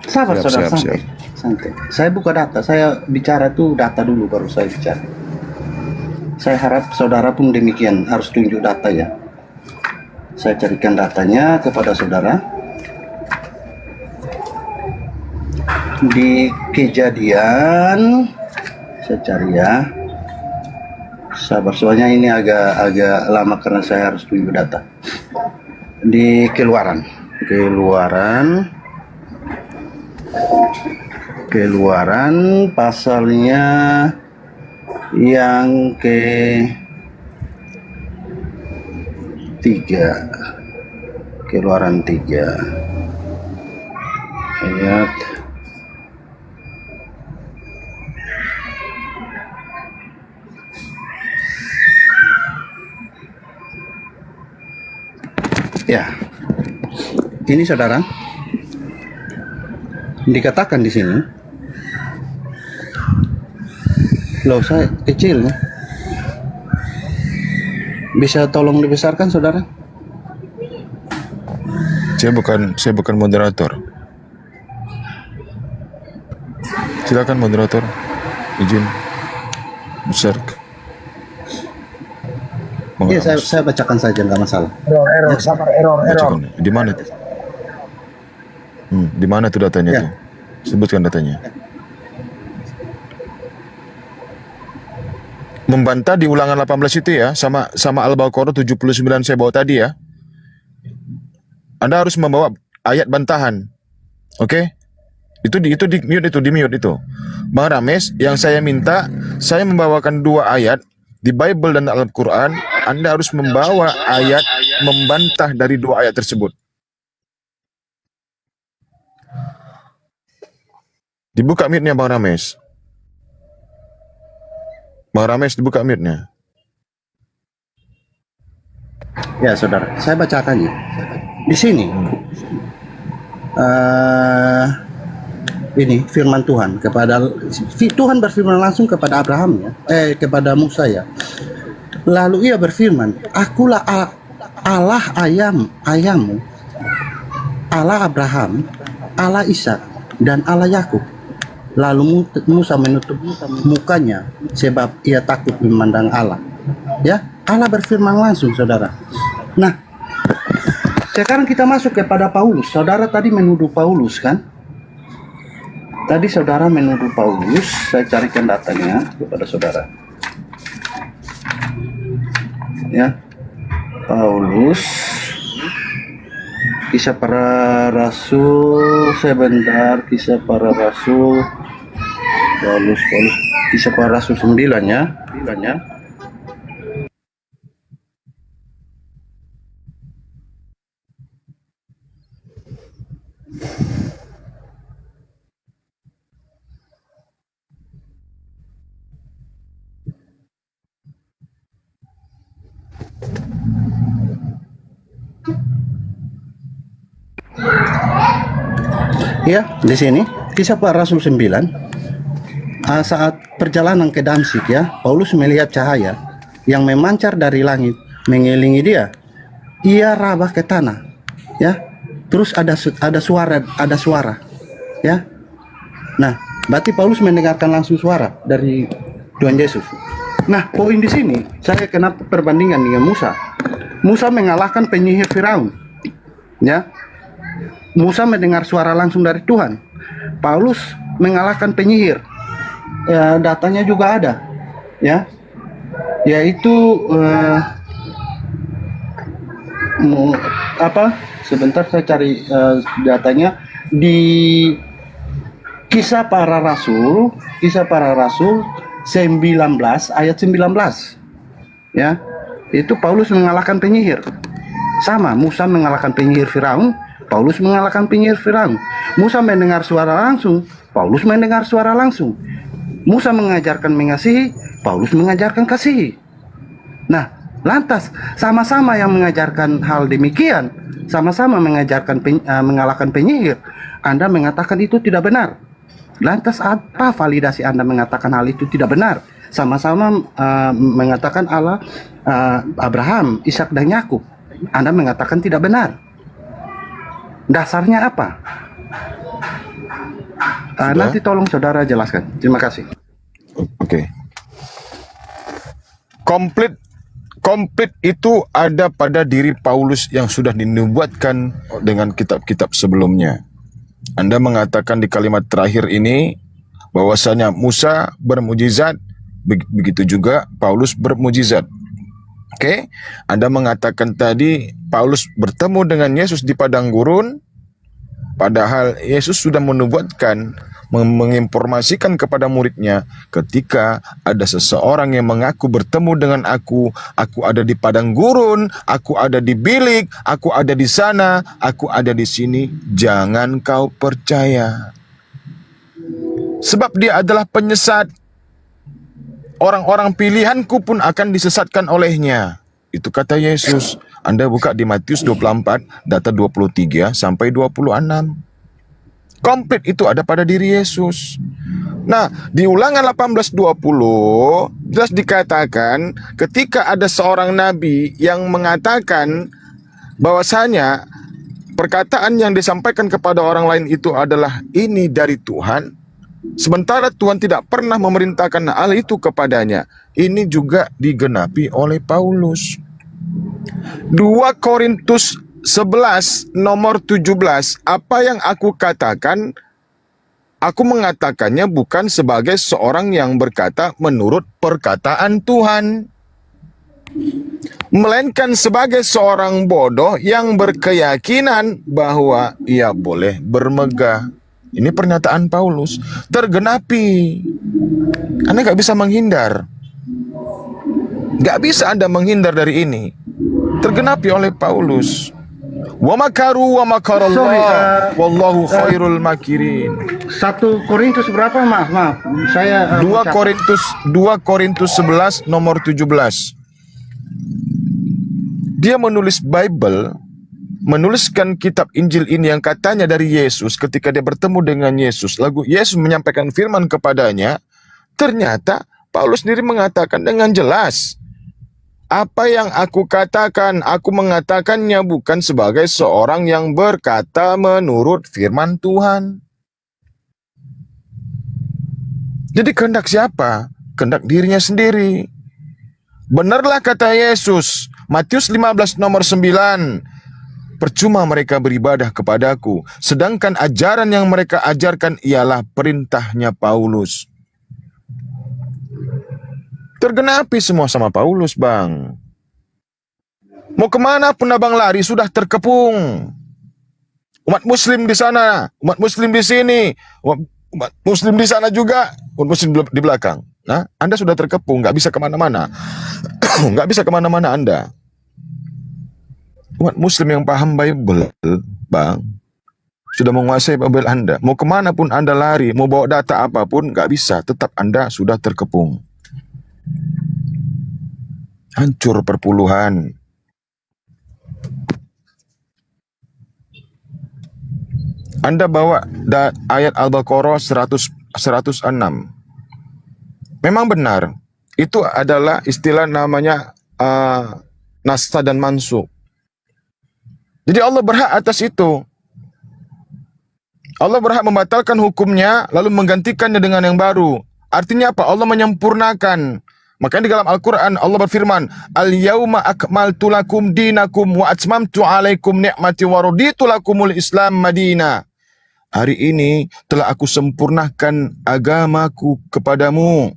Sabar, saudara. Santai. Saya buka data. Saya bicara tuh data dulu baru saya bicara. Saya harap saudara pun demikian, harus tunjuk data ya. Saya carikan datanya kepada saudara. Di Kejadian, saya cari ya. Sabar, soalnya ini agak lama karena saya harus tunjuk data. Di Keluaran pasalnya yang ke-3, Keluaran 3 ayat ya. Ini saudara, dikatakan di sini, loh saya kecil ya. Bisa tolong dibesarkan saudara? Saya bukan moderator. Silakan moderator, izin besar. Iya, saya bacakan saja, nggak masalah. Error, sabar, error. Di mana? Di mana tuh datanya tuh? Sebutkan datanya. Membantah di ulangan 18 itu ya, sama Al-Baqarah 79 saya bawa tadi ya. Anda harus membawa ayat bantahan. Oke? Itu di mute itu. Bang Rames, yang saya minta, saya membawakan 2 ayat di Bible dan Al-Quran. Anda harus membawa ayat membantah dari 2 ayat tersebut. Dibuka mute-nya Bang Rames. Bang Rames, dibuka mute-nya. Ya saudara, saya bacakannya. Di sini, ini firman Tuhan Tuhan berfirman langsung kepada Abraham ya, kepada Musa ya. Lalu ia berfirman, akulah Allah ayahmu, Allah Abraham, Allah Ishak, dan Allah Yakub. Lalu Musa menutup mukanya sebab ia takut memandang Allah. Ya, Allah berfirman langsung, saudara. Nah, sekarang kita masuk kepada Paulus. Saudara tadi menuduh Paulus kan? Tadi saudara menuduh Paulus. Saya carikan datanya kepada saudara. Ya, Paulus, Kisah Para Rasul, sebentar, Kisah Para Rasul, Paulus, Kisah Para Rasul 9 ya. Ya, di sini Kisah Para Rasul 9. Saat perjalanan ke Damsyik ya, Paulus melihat cahaya yang memancar dari langit mengelilingi dia. Ia rabah ke tanah, ya. Terus ada suara, ya. Nah, berarti Paulus mendengarkan langsung suara dari Tuhan Yesus. Nah, poin di sini saya kenapa perbandingan dengan Musa. Musa mengalahkan penyihir Firaun, ya. Musa mendengar suara langsung dari Tuhan. Paulus mengalahkan penyihir. Ya, datanya juga ada, ya. Yaitu sebentar saya cari datanya di Kisah Para Rasul 19 ayat 19. Ya. Itu Paulus mengalahkan penyihir. Sama, Musa mengalahkan penyihir Firaun, Paulus mengalahkan penyihir Firaun. Musa mendengar suara langsung, Paulus mendengar suara langsung. Musa mengajarkan mengasihi, Paulus mengajarkan kasihi. Nah, lantas sama-sama yang mengajarkan hal demikian, sama-sama mengajarkan mengalahkan penyihir, Anda mengatakan itu tidak benar. Lantas apa validasi Anda mengatakan hal itu tidak benar? Sama-sama mengatakan Allah Abraham, Ishak dan Yakub. Anda mengatakan tidak benar. Dasarnya apa? Nanti tolong saudara jelaskan. Terima kasih. Oke. Komplit itu ada pada diri Paulus yang sudah dinubuatkan dengan kitab-kitab sebelumnya. Anda mengatakan di kalimat terakhir ini bahwasanya Musa bermujizat, begitu juga Paulus bermujizat. Oke, Anda mengatakan tadi Paulus bertemu dengan Yesus di padang gurun, padahal Yesus sudah menubuatkan, menginformasikan kepada muridnya, ketika ada seseorang yang mengaku bertemu dengan aku ada di padang gurun, aku ada di bilik, aku ada di sana, aku ada di sini, jangan kau percaya. Sebab dia adalah penyesat. Orang-orang pilihanku pun akan disesatkan olehnya. Itu kata Yesus. Anda buka di Matius 24, data 23 sampai 26. Komplit itu ada pada diri Yesus. Nah, di Ulangan 18:20 jelas dikatakan ketika ada seorang nabi yang mengatakan bahwasanya perkataan yang disampaikan kepada orang lain itu adalah ini dari Tuhan, sementara Tuhan tidak pernah memerintahkan hal itu kepadanya. Ini juga digenapi oleh Paulus. 2 Korintus 11 nomor 17, apa yang aku katakan, aku mengatakannya bukan sebagai seorang yang berkata menurut perkataan Tuhan, melainkan sebagai seorang bodoh yang berkeyakinan bahwa ia boleh bermegah. Ini pernyataan Paulus, tergenapi. Anda gak bisa menghindar. Gak bisa Anda menghindar dari ini. Tergenapi oleh Paulus. Wa makaru wa makarallah wallahu khairul makirin. 1 Korintus berapa? Maaf. Saya 2 Korintus 11 nomor 17. Dia menulis Bible, menuliskan kitab Injil ini yang katanya dari Yesus ketika dia bertemu dengan Yesus. Lalu Yesus menyampaikan firman kepadanya. Ternyata Paulus sendiri mengatakan dengan jelas, apa yang aku katakan, aku mengatakannya bukan sebagai seorang yang berkata menurut firman Tuhan. Jadi kehendak siapa? Kehendak dirinya sendiri. Benarlah kata Yesus, Matius 15 nomor 9, percuma mereka beribadah kepadaku, sedangkan ajaran yang mereka ajarkan ialah perintahnya Paulus. Tergenapi semua sama Paulus, Bang. Mau kemana pun abang lari sudah terkepung. Umat muslim di sana, umat muslim di sini, umat muslim di sana juga, umat muslim di belakang. Nah, Anda sudah terkepung, nggak bisa kemana-mana. Nggak bisa kemana-mana Anda. Umat muslim yang paham Bible, Bang, sudah menguasai Bible Anda. Mau kemana pun Anda lari, mau bawa data apapun, nggak bisa. Tetap Anda sudah terkepung. Hancur perpuluhan. Anda bawa ayat Al-Baqarah 106. Memang benar, itu adalah istilah namanya nasa dan mansukh. Jadi Allah berhak atas itu. Allah berhak membatalkan hukumnya lalu menggantikannya dengan yang baru. Artinya apa? Allah menyempurnakan. Makanya di dalam Al-Quran Allah berfirman, Al-yawma akmaltu lakum dinakum wa atmamtu alaikum ni'mati wa raditu lakumul Islam madina. Hari ini telah aku sempurnakan agamaku kepadamu.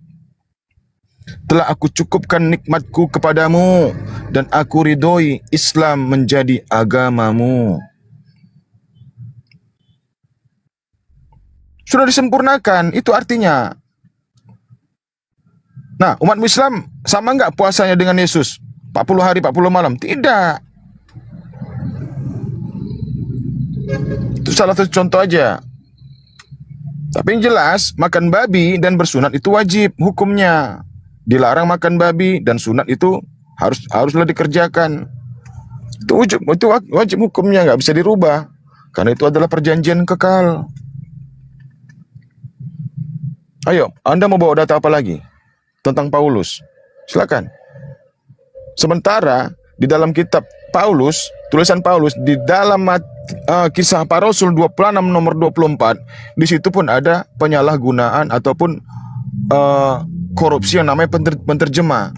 Telah aku cukupkan nikmatku kepadamu. Dan aku ridhoi Islam menjadi agamamu. Sudah disempurnakan, itu artinya. Nah, umat Islam sama enggak puasanya dengan Yesus? 40 hari, 40 malam? Tidak. Itu salah satu contoh aja. Tapi yang jelas, makan babi dan bersunat itu wajib hukumnya. Dilarang makan babi dan sunat itu haruslah dikerjakan. Itu wajib hukumnya, nggak bisa dirubah. Karena itu adalah perjanjian kekal. Ayo, Anda mau bawa data apa lagi tentang Paulus? Silakan. Sementara di dalam kitab Paulus, tulisan Paulus di dalam Kisah Para Rasul 26 nomor 24, di situ pun ada penyalahgunaan ataupun korupsi yang namanya penterjemah.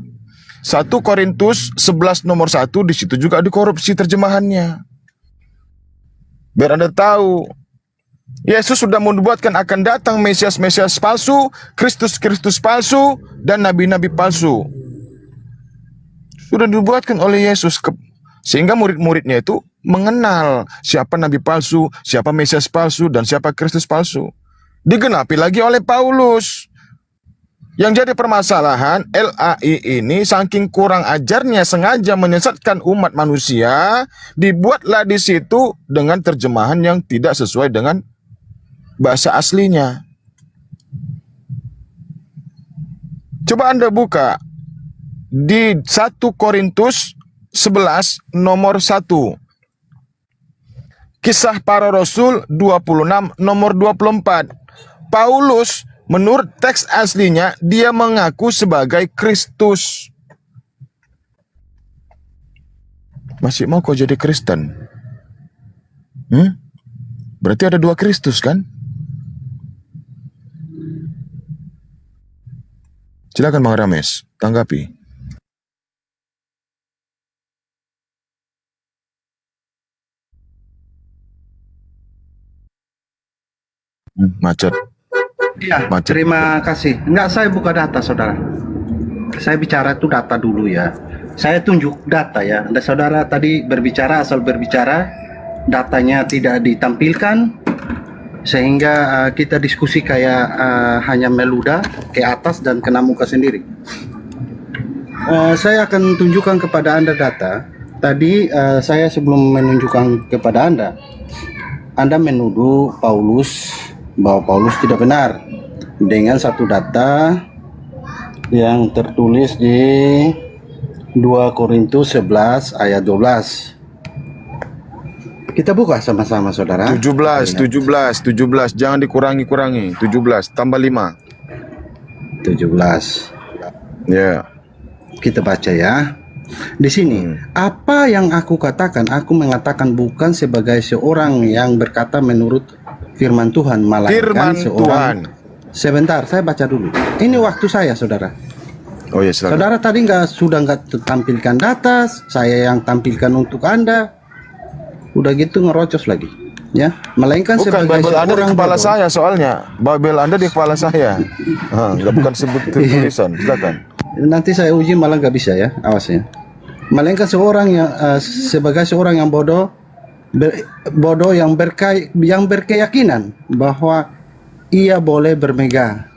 1 Korintus 11 nomor 1, di situ juga ada korupsi terjemahannya. Biar Anda tahu, Yesus sudah membuatkan akan datang Mesias-Mesias palsu, Kristus-Kristus palsu, dan nabi-nabi palsu. Sudah dibuatkan oleh Yesus, sehingga murid-muridnya itu mengenal siapa nabi palsu, siapa Mesias palsu, dan siapa Kristus palsu. Digenapi lagi oleh Paulus. Yang jadi permasalahan, LAI ini saking kurang ajarnya sengaja menyesatkan umat manusia, dibuatlah di situ dengan terjemahan yang tidak sesuai dengan bahasa aslinya. Coba Anda buka di 1 Korintus 11 nomor 1. Kisah Para Rasul 26 nomor 24. Paulus menurut teks aslinya dia mengaku sebagai Kristus. Masih mau kau jadi Kristen? Berarti ada 2 Kristus kan? Silakan Bang Rames, tanggapi. Macet. Ya, terima kasih. Enggak, saya buka data, saudara. Saya bicara itu data dulu ya. Saya tunjuk data ya. Anda saudara tadi berbicara, asal berbicara, datanya tidak ditampilkan, sehingga kita diskusi kayak hanya meludah ke atas dan kena muka sendiri. Saya akan tunjukkan kepada Anda data. Tadi saya sebelum menunjukkan kepada Anda menuduh Paulus bahwa Paulus tidak benar dengan satu data yang tertulis di 2 Korintus 11 ayat 12. Kita buka sama-sama, saudara. 17, jangan dikurangi-kurangi. 17 tambah 5. 17. Ya. Kita baca ya. Di sini, apa yang aku katakan, aku mengatakan bukan sebagai seorang yang berkata menurut firman Tuhan, melainkan Sebentar, saya baca dulu. Ini waktu saya, saudara. Oh ya, silakan. Saudara tadi nggak tampilkan data, saya yang tampilkan untuk Anda. Udah gitu ngerocos lagi, ya. Melainkan Bukan, sebagai Bible Anda di seorang kepala bodoh. saya soalnya. Bible Anda di kepala saya. Nggak bukan sebut tulisan. Silakan. Nanti saya uji malah nggak bisa ya, awas ya. Melainkan seorang yang sebagai seorang yang bodoh, bodoh yang berkeyakinan bahwa ia boleh bermegah,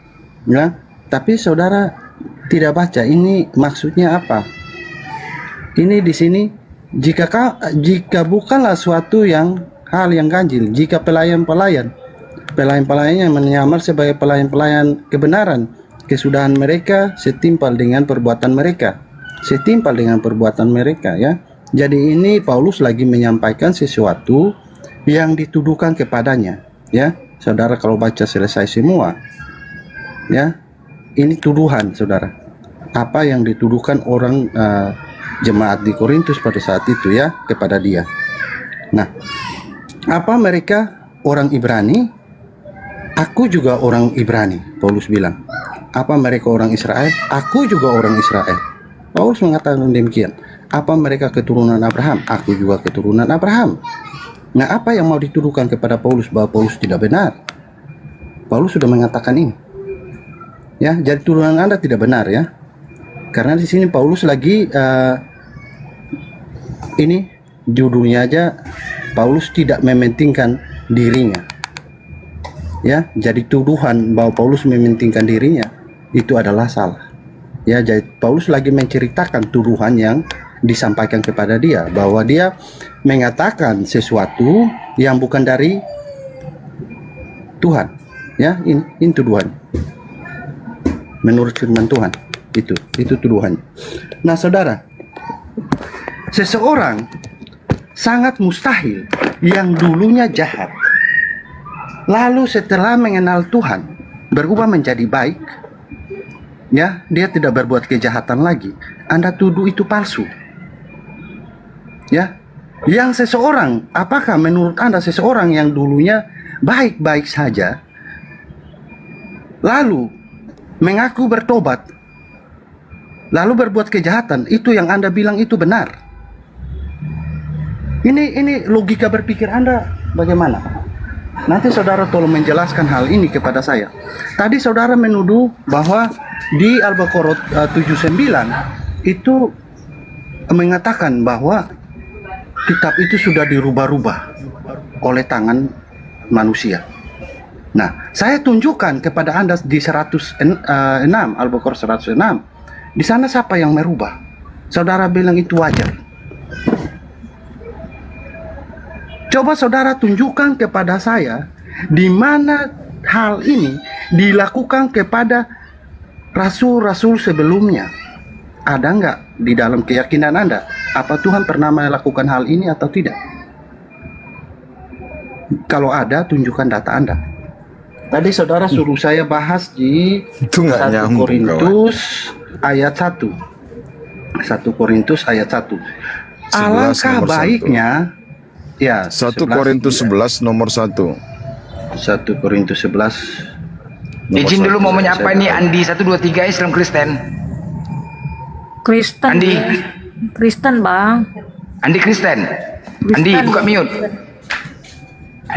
ya. Tapi saudara tidak baca ini maksudnya apa? Ini di sini jika bukanlah suatu hal yang ganjil, jika pelayan-pelayan yang menyamar sebagai pelayan-pelayan kebenaran, kesudahan mereka setimpal dengan perbuatan mereka, ya. Jadi ini Paulus lagi menyampaikan sesuatu yang dituduhkan kepadanya, ya. Saudara kalau baca selesai semua, ya, ini tuduhan, saudara. Apa yang dituduhkan orang jemaat di Korintus pada saat itu, ya, kepada dia. Nah, apa mereka orang Ibrani? Aku juga orang Ibrani, Paulus bilang. Apa mereka orang Israel? Aku juga orang Israel. Paulus mengatakan demikian. Apa mereka keturunan Abraham? Aku juga keturunan Abraham. Nah, apa yang mau dituduhkan kepada Paulus bahwa Paulus tidak benar? Paulus sudah mengatakan ini. Ya, jadi tuduhan Anda tidak benar, ya. Karena di sini Paulus lagi ini judulnya aja, Paulus tidak mementingkan dirinya. Ya, jadi tuduhan bahwa Paulus mementingkan dirinya itu adalah salah. Ya, jadi Paulus lagi menceritakan tuduhan yang disampaikan kepada dia, bahwa dia mengatakan sesuatu yang bukan dari Tuhan. Ya, ini tuduhan. Menurut firman Tuhan, itu tuduhannya. Nah, saudara, seseorang sangat mustahil yang dulunya jahat, lalu setelah mengenal Tuhan berubah menjadi baik, ya, dia tidak berbuat kejahatan lagi. Anda tuduh itu palsu. Ya, yang seseorang, apakah menurut Anda seseorang yang dulunya baik-baik saja, lalu mengaku bertobat, lalu berbuat kejahatan, itu yang Anda bilang itu benar? Ini logika berpikir Anda bagaimana? Nanti saudara tolong menjelaskan hal ini kepada saya. Tadi saudara menuduh bahwa di Al-Baqarah 79 itu mengatakan bahwa kitab itu sudah dirubah-rubah oleh tangan manusia. Nah, saya tunjukkan kepada Anda di 106, Al-Baqarah 106. Di sana siapa yang merubah? Saudara bilang itu wajar. Coba saudara tunjukkan kepada saya di mana hal ini dilakukan kepada rasul-rasul sebelumnya. Ada nggak di dalam keyakinan Anda? Apa Tuhan pernah melakukan hal ini atau tidak? Kalau ada, tunjukkan data Anda. Tadi saudara suruh saya bahas di Itu nggak 1 nyambung, Korintus ayat 1. 1 Korintus ayat 1. 11 Alangkah nomor 1. baiknya, ya, 1 Korintus 11 nomor 1. 1 Korintus 11. Izin dulu mau menyapa ini Andi 123 Islam Kristen. Kristen. Andi. Kristen, Bang. Andi Kristen. Andi buka mute.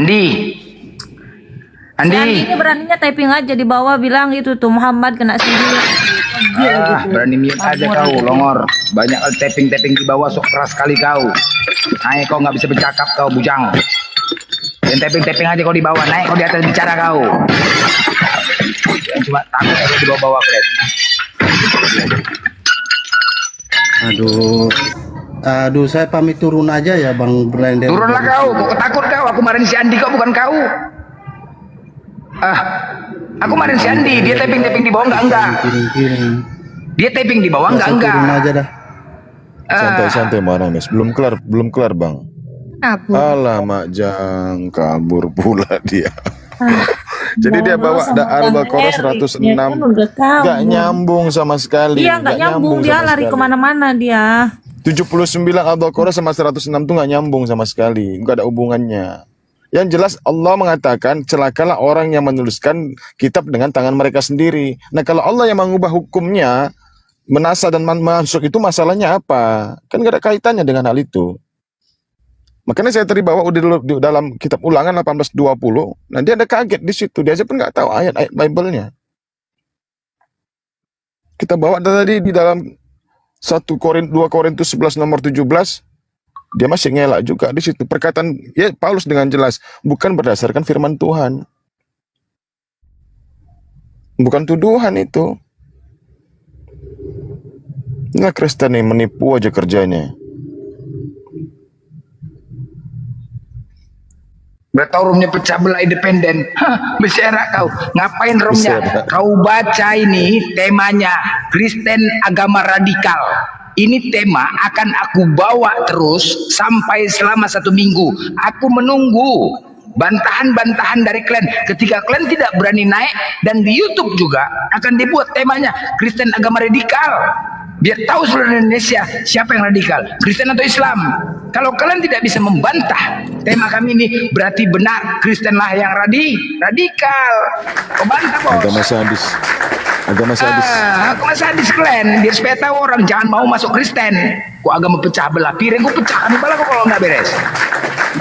Andi. Si Andi ini beraninya typing aja di bawah bilang itu tuh Muhammad kena sihir. Berani mute aja kau, longor. Banyak tapping di bawah, sok keras sekali kau. Naik kau nggak bisa bercakap kau, bujang. Dan tapping aja kau di bawah, naik kau di atas bicara kau. Cuma takut aja di bawah kalian. Aduh, saya pamit turun aja ya, Bang Blender. Turunlah kau, takut kau. Aku marahin si Andi kau, bukan kau. Aku marahin si Andi, dia tapping di bawah enggak. Kiring. Dia tapping di bawah enggak. Turun aja dah. Santai-santai Maramis. Belum kelar, Bang. Alamak, Jang, kabur pula dia. Jadi dia bawa Al-Baqarah 106, nggak nyambung sama sekali. Iya, nggak nyambung, dia lari kemana-mana dia. 79 Al-Baqarah sama 106 tuh nggak nyambung sama sekali, nggak ada hubungannya. Yang jelas Allah mengatakan celakalah orang yang menuliskan kitab dengan tangan mereka sendiri. Nah kalau Allah yang mengubah hukumnya, menasa dan masuk itu masalahnya apa? Kan gak ada kaitannya dengan hal itu. Makanya saya tadi bawa di dalam kitab Ulangan 18:20. Nah dia ada kaget di situ. Dia aja pun nggak tahu ayat-ayat Bible-nya. Kita bawa tadi di dalam 2 Korintus 11 nomor 17. Dia masih ngelak juga di situ. Perkataan ya Paulus dengan jelas bukan berdasarkan firman Tuhan. Bukan tuduhan itu. Nah Kristen nih menipu aja kerjanya. Bertahu roomnya pecah belah independen. Hah, beserak kau. Ngapain roomnya? Kau baca ini temanya Kristen agama radikal. Ini tema akan aku bawa terus sampai selama 1 minggu. Aku menunggu bantahan-bantahan dari kalian. Ketika kalian tidak berani naik, dan di YouTube juga akan dibuat temanya Kristen agama radikal. Biar tahu seluruh Indonesia siapa yang radikal, Kristen atau Islam. Kalau kalian tidak bisa membantah tema kami ini, berarti benar Kristenlah yang radikal. Kau bantah bos. Agama sadis. Agama sadis. Agama sadis kalian. Biar supaya tahu orang jangan mau masuk Kristen. Kok agama pecah belah, piring kok pecah kan kok kalau nggak beres.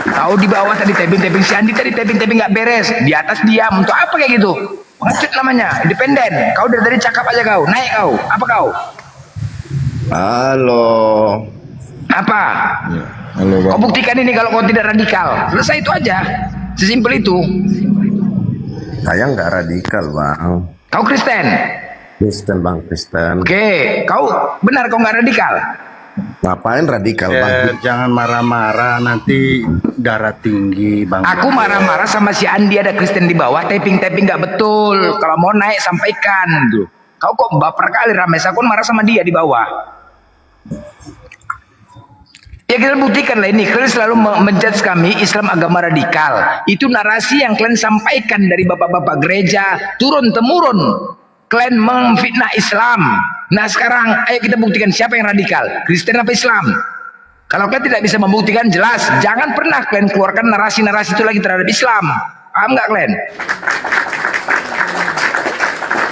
Kau di bawah tadi taping si Andi tadi taping nggak beres, di atas diam. Untuk apa kayak gitu? Pengecut namanya, independen. Kau dari cakap aja kau, naik kau. Apa kau? Halo. Apa? Ya, halo Bang. Kau buktikan ini kalau kau tidak radikal. Selesai itu aja. Sesimpel itu. Saya nggak radikal, Bang. Kau Kristen? Kristen, Bang, Kristen. Oke, kau benar kau nggak radikal? Ngapain radikal, Bang? Jangan marah-marah, nanti darah tinggi, Bang. Aku marah-marah sama si Andi ada Kristen di bawah, taping nggak betul. Kalau mau naik sampaikan tuh. Kau kok baper kali Rames, aku marah sama dia di bawah. Ya kita buktikan lah ini, kalian selalu menjudge kami Islam agama radikal. Itu narasi yang kalian sampaikan dari bapak-bapak gereja turun-temurun. Kalian memfitnah Islam. Nah sekarang ayo kita buktikan siapa yang radikal, Kristen apa Islam. Kalau kalian tidak bisa membuktikan, jelas jangan pernah kalian keluarkan narasi-narasi itu lagi terhadap Islam. Paham nggak kalian?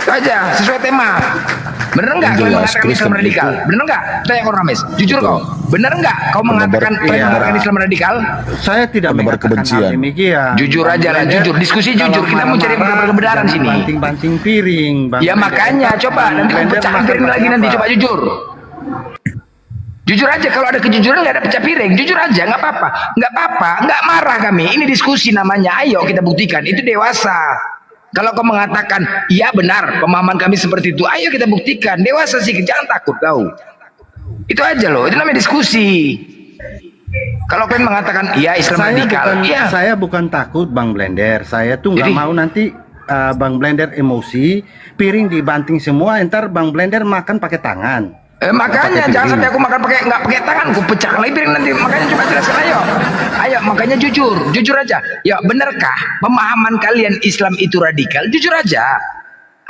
Itu aja, sesuai tema. Bener nggak kalian mengatakan Islam radikal? Bener nggak? Tanya kau Rames, jujur kau. Bener nggak kau mengatakan Islam radikal? Saya tidak mengatakan hal demikian. Jujur aja lah, jujur. Diskusi jujur. Kita mau cari kebenaran sini. Banting-banting piring, Bang. Ya makanya, coba nanti pecah piring lagi nanti. Coba jujur. Jujur aja, kalau ada kejujuran nggak ada pecah piring. Jujur aja, nggak apa-apa, nggak marah kami. Ini diskusi namanya. Ayo kita buktikan. Itu dewasa. Kalau kau mengatakan, iya benar, pemahaman kami seperti itu, ayo kita buktikan. Dewasa sih, jangan takut kau. Itu aja loh, itu namanya diskusi. Kalau kalian mengatakan, iya Islam radikal, iya. Saya bukan takut Bang Blender, saya tuh nggak mau nanti Bang Blender emosi, piring dibanting semua, ntar Bang Blender makan pakai tangan. Makanya jangan sampai aku makan nggak pakai tangan, aku pecah lagi piring nanti. Makanya coba jelaskan, ayo makanya jujur aja. Ya benarkah pemahaman kalian Islam itu radikal? Jujur aja.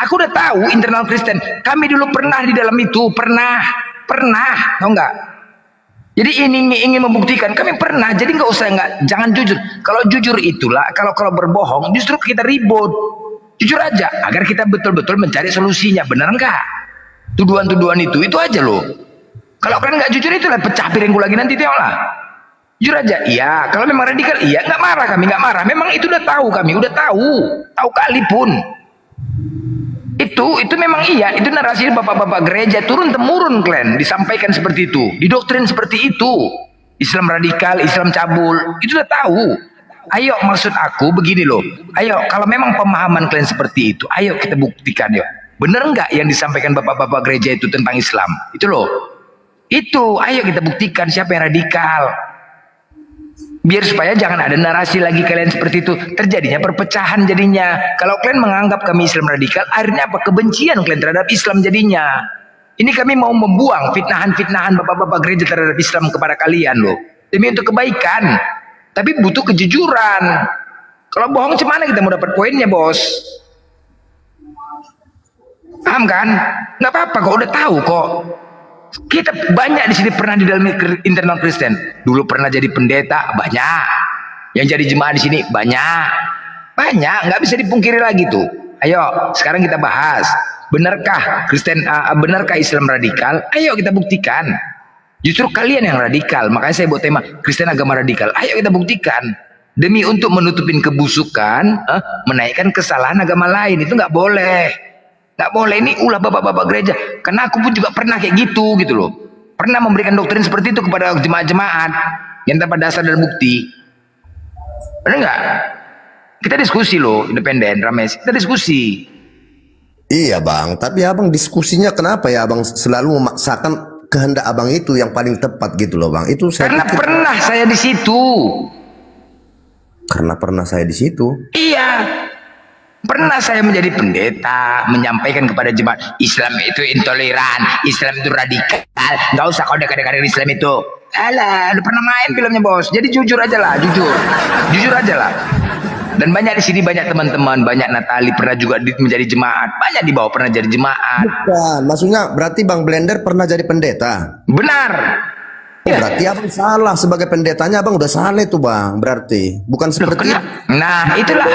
Aku udah tahu internal Kristen. Kami dulu pernah di dalam itu, pernah, tahu nggak? Jadi ini ingin membuktikan kami pernah. Jadi jangan jujur. Kalau jujur itulah, kalau berbohong justru kita ribut. Jujur aja, agar kita betul-betul mencari solusinya. Benar nggak? Tuduhan-tuduhan itu aja loh. Kalau kalian nggak jujur itulah pecah piringku lagi nanti tengoklah. Jujur aja, iya. Kalau memang radikal, iya. Nggak marah kami, nggak marah. Memang itu udah tahu kami, udah tahu kali pun. Itu memang iya. Itu narasi bapak-bapak gereja turun temurun kalian disampaikan seperti itu, didoktrin seperti itu. Islam radikal, Islam cabul, itu udah tahu. Ayo maksud aku begini loh. Ayo kalau memang pemahaman kalian seperti itu, ayo kita buktikan yuk. Bener nggak yang disampaikan bapak-bapak gereja itu tentang Islam? Itu loh. Itu, ayo kita buktikan siapa yang radikal. Biar supaya jangan ada narasi lagi kalian seperti itu. Terjadinya perpecahan jadinya. Kalau kalian menganggap kami Islam radikal, akhirnya apa? Kebencian kalian terhadap Islam jadinya. Ini kami mau membuang fitnahan-fitnahan bapak-bapak gereja terhadap Islam kepada kalian loh. Demi untuk kebaikan. Tapi butuh kejujuran. Kalau bohong cemana kita mau dapat poinnya bos? Paham kan? Nggak apa-apa kok, udah tahu kok. Kita banyak di sini pernah di dalam internal Kristen. Dulu pernah jadi pendeta, banyak. Yang jadi jemaah di sini banyak, nggak bisa dipungkiri lagi tuh. Ayo, sekarang kita bahas. Benarkah benarkah Islam radikal? Ayo kita buktikan. Justru kalian yang radikal. Makanya saya buat tema Kristen agama radikal. Ayo kita buktikan. Demi untuk menutupin kebusukan, menaikkan kesalahan agama lain, itu nggak boleh. Nggak boleh. Ini ulah bapak-bapak gereja. Karena aku pun juga pernah kayak gitu loh. Pernah memberikan doktrin seperti itu kepada jemaat-jemaat yang tanpa dasar dan bukti. Benar nggak? Kita diskusi loh, independen, Rames. Kita diskusi. Iya bang, tapi abang diskusinya kenapa ya abang selalu memaksakan kehendak abang itu yang paling tepat gitu loh bang? Itu saya Karena pikir, pernah saya di situ. karena pernah saya di situ. Iya. Pernah saya menjadi pendeta, menyampaikan kepada jemaat, Islam itu intoleran, Islam itu radikal, nggak usah kau dekat-dekat Islam itu. Alah, udah pernah main filmnya bos. Jadi jujur aja lah, jujur aja lah. Dan banyak di sini, banyak teman-teman, banyak Natali pernah juga menjadi jemaat, banyak di bawah pernah jadi jemaat. Bukan, maksudnya berarti bang Blender pernah jadi pendeta? Benar. Oh, berarti abang salah sebagai pendetanya, abang udah salah itu bang. Berarti bukan seperti itu. Nah itulah.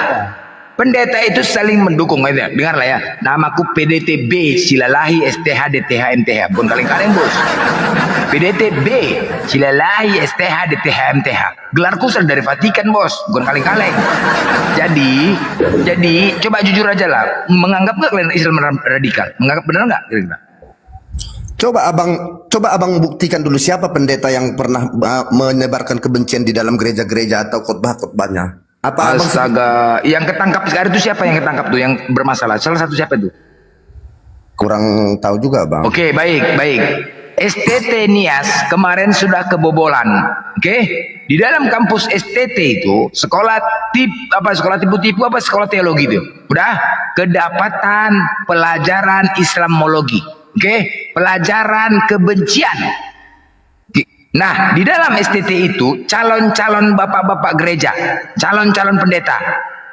Pendeta itu saling mendukung. Dengarlah ya. Namaku PDTB Silalahi STH DTH MTH. Bukan kaleng-kaleng bos. PDTB Silalahi STH DTH MTH. Gelarku asal dari Vatikan bos. Bukan kaleng-kaleng. Jadi coba jujur aja lah. Menganggap nggak kalian Islam radikal? Menganggap benar nggak? Coba abang buktikan dulu siapa pendeta yang pernah menyebarkan kebencian di dalam gereja-gereja atau khotbah-khotbahnya. Apa abang Astaga, yang ketangkap sekarang itu siapa yang ketangkap tuh yang bermasalah? Salah satu siapa tuh? kurang tahu juga bang. Oke, baik. STT Nias kemarin sudah kebobolan. Oke? Di dalam kampus STT itu sekolah tipu-tipu apa sekolah teologi itu. Udah kedapatan pelajaran Islamologi. Oke? Pelajaran kebencian. Nah, di dalam STT itu calon-calon bapak-bapak gereja, calon-calon pendeta.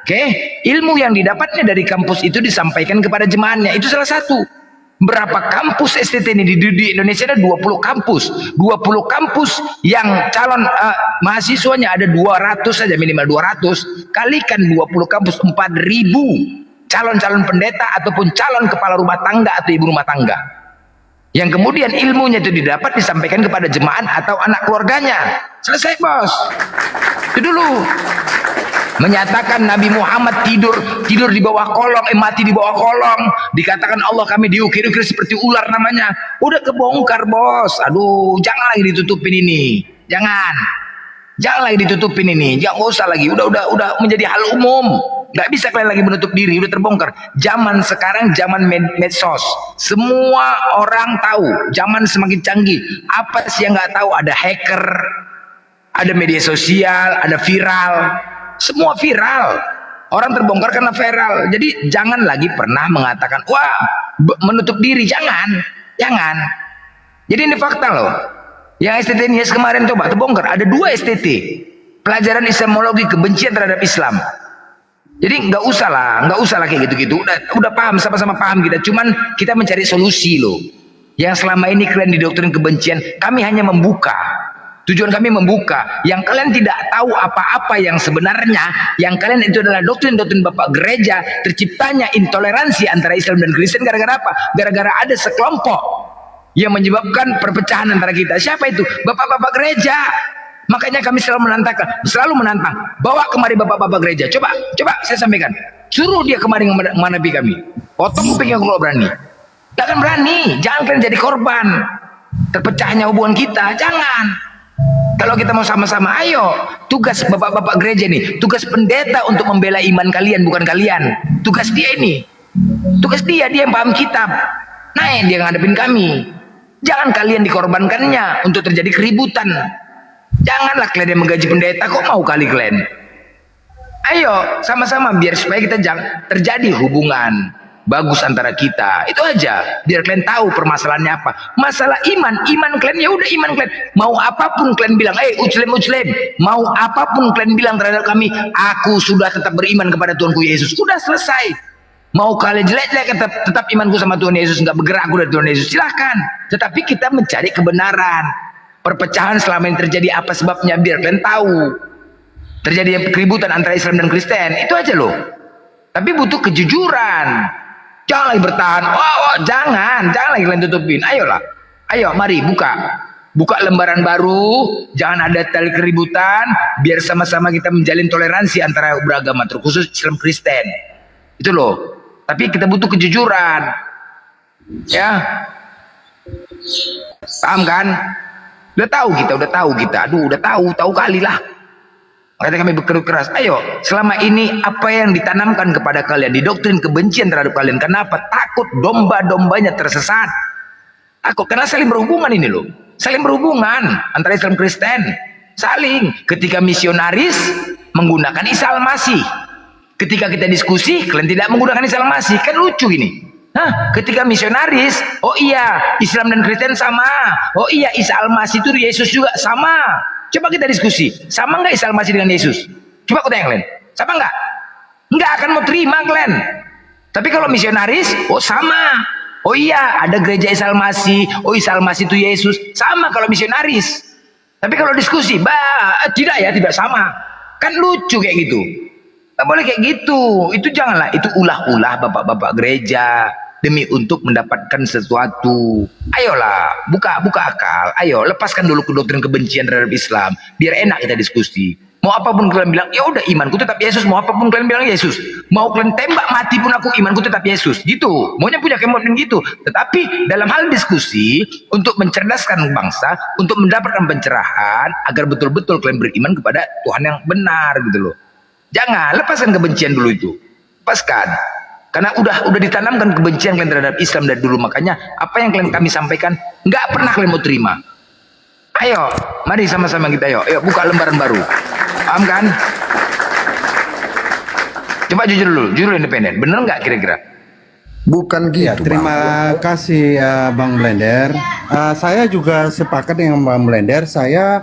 Oke? Ilmu yang didapatnya dari kampus itu disampaikan kepada jemaatnya. Itu salah satu. Berapa kampus STT ini di Indonesia ada 20 kampus. 20 kampus yang calon mahasiswanya ada 200 saja, minimal 200. Kalikan 20 kampus 4.000 calon-calon pendeta ataupun calon kepala rumah tangga atau ibu rumah tangga. Yang kemudian ilmunya itu didapat disampaikan kepada jemaat atau anak keluarganya. Selesai bos. Itu dulu. Menyatakan Nabi Muhammad tidur di bawah kolong, mati di bawah kolong. Dikatakan Allah kami diukir-ukir seperti ular namanya. Udah kebongkar bos. Aduh, jangan lagi ditutupin ini. Jangan lagi ditutupin ini. Jangan usah lagi. Udah menjadi hal umum. Nggak bisa kalian lagi menutup diri. Udah terbongkar. Zaman sekarang zaman medsos. Semua orang tahu. Zaman semakin canggih. Apa sih yang nggak tahu? Ada hacker, ada media sosial, ada viral. Semua viral. Orang terbongkar karena viral. Jadi jangan lagi pernah mengatakan, wah menutup diri. Jangan. Jadi ini fakta loh. Yang STT Nias kemarin coba terbongkar. Ada 2 STT. Pelajaran Islamologi, kebencian terhadap Islam. Jadi nggak usah lah kayak gitu-gitu. Udah paham, sama-sama paham kita. Cuman kita mencari solusi loh. Yang selama ini kalian didoktrin kebencian, kami hanya membuka. Tujuan kami membuka. Yang kalian tidak tahu apa-apa yang sebenarnya, yang kalian itu adalah doktrin-doktrin bapak gereja. Terciptanya intoleransi antara Islam dan Kristen gara-gara apa? Gara-gara ada sekelompok yang menyebabkan perpecahan antara kita. Siapa itu? Bapak-bapak gereja. Makanya kami selalu menantang. Bawa kemari bapak-bapak gereja. Coba saya sampaikan. Suruh dia kemari menghadapi kami. Potong kupingnya kalau berani. Jangan berani. Jangan kalian jadi korban terpecahnya hubungan kita. Jangan. Kalau kita mau sama-sama, ayo. Tugas bapak-bapak gereja nih. Tugas pendeta untuk membela iman kalian, bukan kalian. Tugas dia ini. Tugas dia yang paham kitab. Dia ngadepin kami. Jangan kalian dikorbankannya untuk terjadi keributan. Janganlah kalian yang menggaji pendeta. Kok mau kali kalian? Ayo sama-sama biar supaya kita terjadi hubungan bagus antara kita. Itu aja. Biar kalian tahu permasalahannya apa. Masalah iman kalian ya udah iman kalian. Mau apapun kalian bilang, Muslim. Mau apapun kalian bilang terhadap kami, aku sudah tetap beriman kepada Tuhanku Yesus. Sudah selesai. Mau kalian jelek-jelek tetap imanku sama Tuhan Yesus, nggak bergerak aku dari Tuhan Yesus. Silahkan. Tetapi kita mencari kebenaran. Perpecahan selama ini terjadi apa sebabnya biar kalian tahu. terjadi keributan antara Islam dan Kristen, itu aja loh. Tapi butuh kejujuran. Jangan lagi bertahan. Jangan lagi kalian tutupin. Ayolah, ayo mari buka lembaran baru. Jangan ada tali keributan. Biar sama-sama kita menjalin toleransi antara beragama, terkhusus Islam Kristen. Itu loh. Tapi kita butuh kejujuran. Ya, paham kan? Udah tahu kita. Aduh, udah tahu kali lah. Makanya kami berkeru keras. Ayo, selama ini apa yang ditanamkan kepada kalian, didoktrin kebencian terhadap kalian. Kenapa? Takut domba-dombanya tersesat. Takut karena saling berhubungan ini loh. Saling berhubungan antara Islam Kristen. Saling. Ketika misionaris menggunakan Isa Al-Masih. Ketika kita diskusi, kalian tidak menggunakan Isa Al-Masih. Kan lucu ini. Ketika misionaris, oh iya Islam dan Kristen sama. Oh iya Isa Al-Masih itu Yesus juga sama. Coba kita diskusi, sama nggak Isa Al-Masih dengan Yesus? Coba aku tanya kalian, sama nggak? Nggak akan mau terima kalian. Tapi kalau misionaris, oh sama. Oh iya, ada gereja Isa Al-Masih. Oh Isa Al-Masih itu Yesus. Sama kalau misionaris. Tapi kalau diskusi, tidak sama. Kan lucu kayak gitu. Nggak boleh kayak gitu. Itu janganlah. Itu ulah-ulah bapak-bapak gereja demi untuk mendapatkan sesuatu. Ayolah, buka akal. Ayo, lepaskan dulu doktrin kebencian terhadap Islam. Biar enak kita diskusi. Mau apapun kalian bilang, ya udah imanku tetap Yesus. Mau apapun kalian bilang Yesus. Mau kalian tembak mati pun aku, imanku tetap Yesus. Gitu. Maunya punya kemauan gitu. Tetapi dalam hal diskusi untuk mencerdaskan bangsa, untuk mendapatkan pencerahan agar betul-betul kalian beriman kepada Tuhan yang benar gitu loh. Jangan lepaskan kebencian dulu itu. Lepaskan. Karena udah ditanamkan kebencian kalian terhadap Islam dari dulu. Makanya apa yang kami sampaikan nggak pernah kalian mau terima. Ayo, mari sama-sama kita yuk buka lembaran baru. Paham kan? Coba jujur dulu, jujur independen. Bener nggak kira-kira? Bukan gitu. Ya, terima kasih Bang Blender. Saya juga sepakat dengan Bang Blender. Saya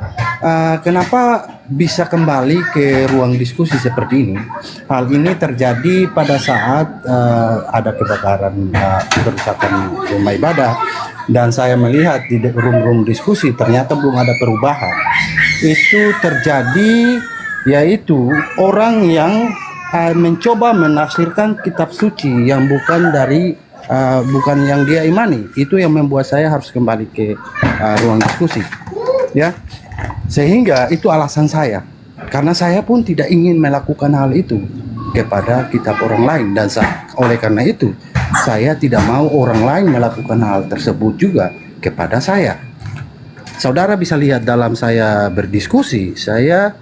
kenapa bisa kembali ke ruang diskusi seperti ini? Hal ini terjadi pada saat ada kebakaran kerusakan rumah ibadah, dan saya melihat di room diskusi ternyata belum ada perubahan. Itu terjadi yaitu orang yang mencoba menafsirkan kitab suci yang bukan yang dia imani. Itu yang membuat saya harus kembali ke ruang diskusi, ya. Sehingga itu alasan saya, karena saya pun tidak ingin melakukan hal itu kepada kitab orang lain, dan oleh karena itu saya tidak mau orang lain melakukan hal tersebut juga kepada saya. Saudara bisa lihat dalam saya berdiskusi, saya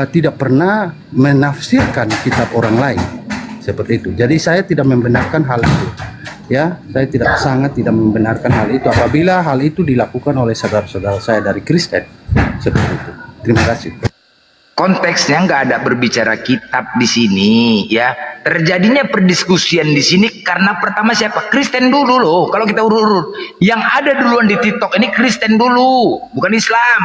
tidak pernah menafsirkan kitab orang lain seperti itu. Jadi saya tidak membenarkan hal itu. Ya, saya sangat tidak membenarkan hal itu apabila hal itu dilakukan oleh saudara-saudara saya dari Kristen seperti itu. Terima kasih. Konteksnya nggak ada berbicara kitab di sini, ya. Terjadinya perdiskusian di sini karena pertama siapa? Kristen dulu loh. Kalau kita urut-urut, yang ada duluan di TikTok ini Kristen dulu, bukan Islam.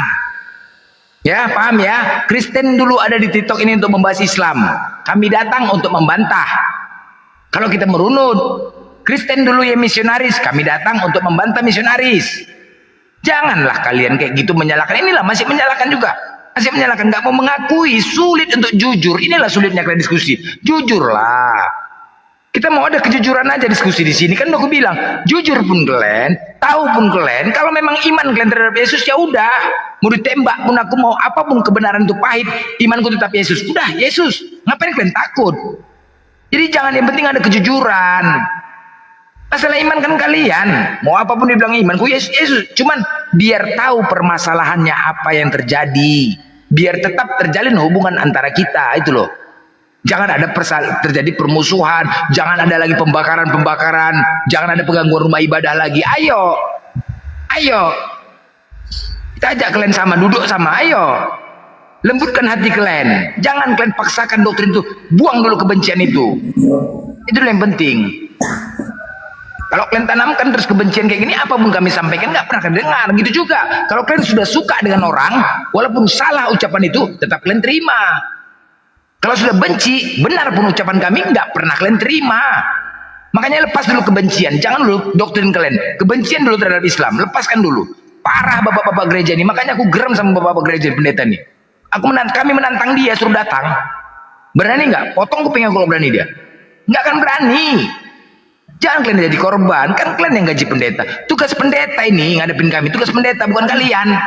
Ya, paham ya? Kristen dulu ada di TikTok ini untuk membahas Islam. Kami datang untuk membantah. Kalau kita merunut, Kristen dulu ya misionaris, kami datang untuk membantah misionaris. Janganlah kalian kayak gitu menyalahkan. Inilah masih menyalahkan juga. Masih menyalahkan, nggak mau mengakui, sulit untuk jujur. Inilah sulitnya kalian diskusi. Jujurlah. Kita mau ada kejujuran aja diskusi di sini. Kan aku bilang, jujur pun kalian, tahu pun kalian, kalau memang iman kalian terhadap Yesus ya udah. Mau ditembak pun aku mau apapun kebenaran itu pahit, imanku tetap Yesus. Udah, Yesus. Ngapain kalian takut? Jadi jangan, yang penting ada kejujuran. Masalah iman kan kalian, mau apapun dibilang imanku Yesus, cuman biar tahu permasalahannya apa yang terjadi, biar tetap terjalin hubungan antara kita, itu loh. Jangan ada terjadi permusuhan, jangan ada lagi pembakaran, jangan ada penggangguan rumah ibadah lagi. Ayo, kita ajak kalian sama, duduk sama, ayo. Lembutkan hati kalian, jangan kalian paksakan doktrin itu, buang dulu kebencian itu. Itu yang penting. Kalau kalian tanamkan terus kebencian kayak gini, apapun kami sampaikan nggak pernah kalian dengar. Gitu juga. Kalau kalian sudah suka dengan orang, walaupun salah ucapan itu, tetap kalian terima. Kalau sudah benci, benar pun ucapan kami, nggak pernah kalian terima. Makanya lepas dulu kebencian. Jangan dulu doktrin kalian. Kebencian dulu terhadap Islam. Lepaskan dulu. Parah bapak-bapak gereja ini. Makanya aku geram sama bapak-bapak gereja pendeta nih. Kami menantang dia, suruh datang. Berani nggak? Potong kupingnya kalau berani dia. Nggak akan berani. Jangan kalian jadi korban. Kan kalian yang gaji pendeta. Tugas pendeta ini ngadepin kami. Tugas pendeta bukan kalian.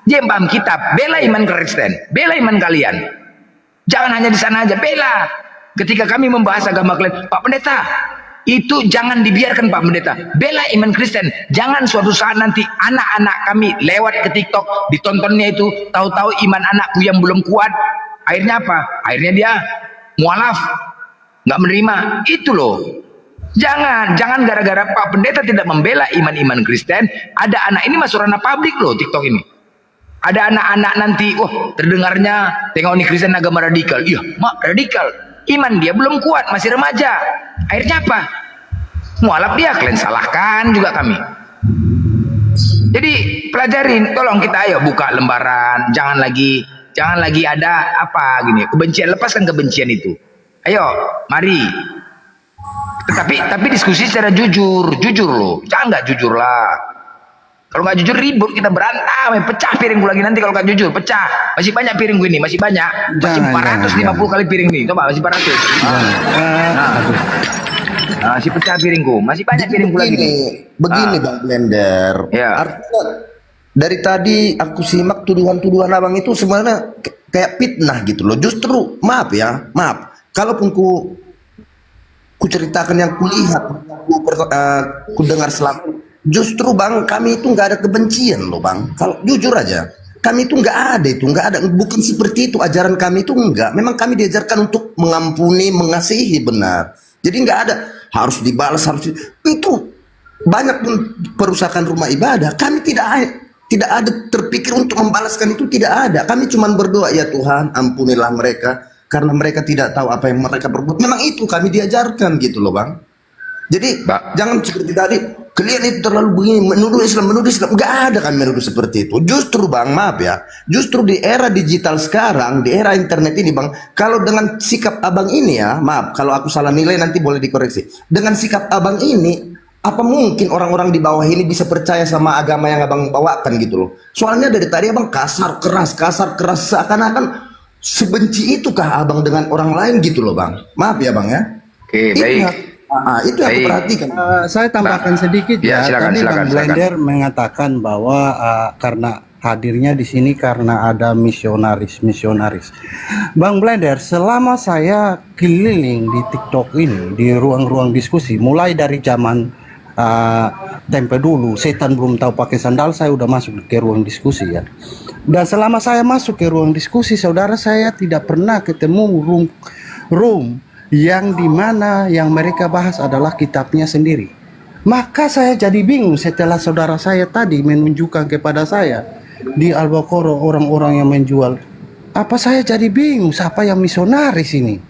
Dia paham kitab. Bela iman Kristen. Bela iman kalian. Jangan hanya di sana aja. Bela. Ketika kami membahas agama kalian, Pak Pendeta, itu jangan dibiarkan Pak Pendeta. Bela iman Kristen. Jangan suatu saat nanti anak-anak kami lewat ke TikTok, ditontonnya itu, tahu-tahu iman anakku yang belum kuat. Akhirnya apa? Akhirnya dia mualaf, nggak menerima. Itu loh. Jangan gara-gara Pak Pendeta tidak membela iman-iman Kristen, ada anak ini masuk ranah publik loh TikTok ini. Ada anak-anak nanti, terdengarnya tengok nih Kristen agama radikal. Iya, mak radikal. Iman dia belum kuat, masih remaja. Akhirnya apa? Mualaf dia, kalian salahkan juga kami. Jadi pelajarin, tolong kita ayo buka lembaran, jangan lagi ada apa gini, kebencian, lepaskan kebencian itu. Ayo, mari. Tapi diskusi secara jujur loh. Jangan nggak jujur lah. Kalau nggak jujur ribut, kita berantem, pecah piringku lagi nanti kalau nggak jujur, pecah. Masih banyak piringku ini, masih banyak. Masih 450 kali piring nih. Coba masih 400. Masih pecah piringku, masih banyak piringku lagi nih. Begini Bang Blender. Ya. Artinya dari tadi aku simak tuduhan-tuduhan abang itu sebenarnya kayak fitnah gitu loh. Justru maaf, kalaupun ku ceritakan yang kulihat, ku dengar selama, justru Bang kami itu nggak ada kebencian loh Bang. Kalau jujur aja, kami itu nggak ada, bukan seperti itu ajaran kami itu enggak. Memang kami diajarkan untuk mengampuni, mengasihi, benar. Jadi nggak ada harus dibalas, itu banyak pun perusakan rumah ibadah. Kami tidak ada terpikir untuk membalaskan itu, tidak ada. Kami cuma berdoa, ya Tuhan ampunilah mereka karena mereka tidak tahu apa yang mereka perbuat. Memang itu kami diajarkan gitu loh Bang. Jadi jangan seperti tadi kalian itu terlalu begini menuduh Islam, nggak ada kami menuduh seperti itu. Justru Bang, maaf ya, justru di era digital sekarang, di era internet ini Bang, kalau dengan sikap abang ini ya, maaf kalau aku salah nilai nanti boleh dikoreksi. Dengan sikap abang ini, apa mungkin orang-orang di bawah ini bisa percaya sama agama yang abang bawakan gitu loh. Soalnya dari tadi abang kasar keras, seakan-akan sebenci itukah abang dengan orang lain gitu loh Bang. Maaf ya Bang ya. Oke, baik. Itu yang aku perhatikan. Saya tambahkan sedikit ya. Tadi Bang Blender mengatakan bahwa karena hadirnya di sini karena ada misionaris. Bang Blender, selama saya keliling di TikTok ini, di ruang-ruang diskusi, mulai dari zaman tempe dulu, setan belum tahu pakai sandal, saya udah masuk ke ruang diskusi ya. Dan selama saya masuk ke ruang diskusi, saudara, saya tidak pernah ketemu room yang dimana yang mereka bahas adalah kitabnya sendiri. Maka saya jadi bingung setelah saudara saya tadi menunjukkan kepada saya di Al-Baqarah orang-orang yang menjual. Apa saya jadi bingung siapa yang misionaris ini?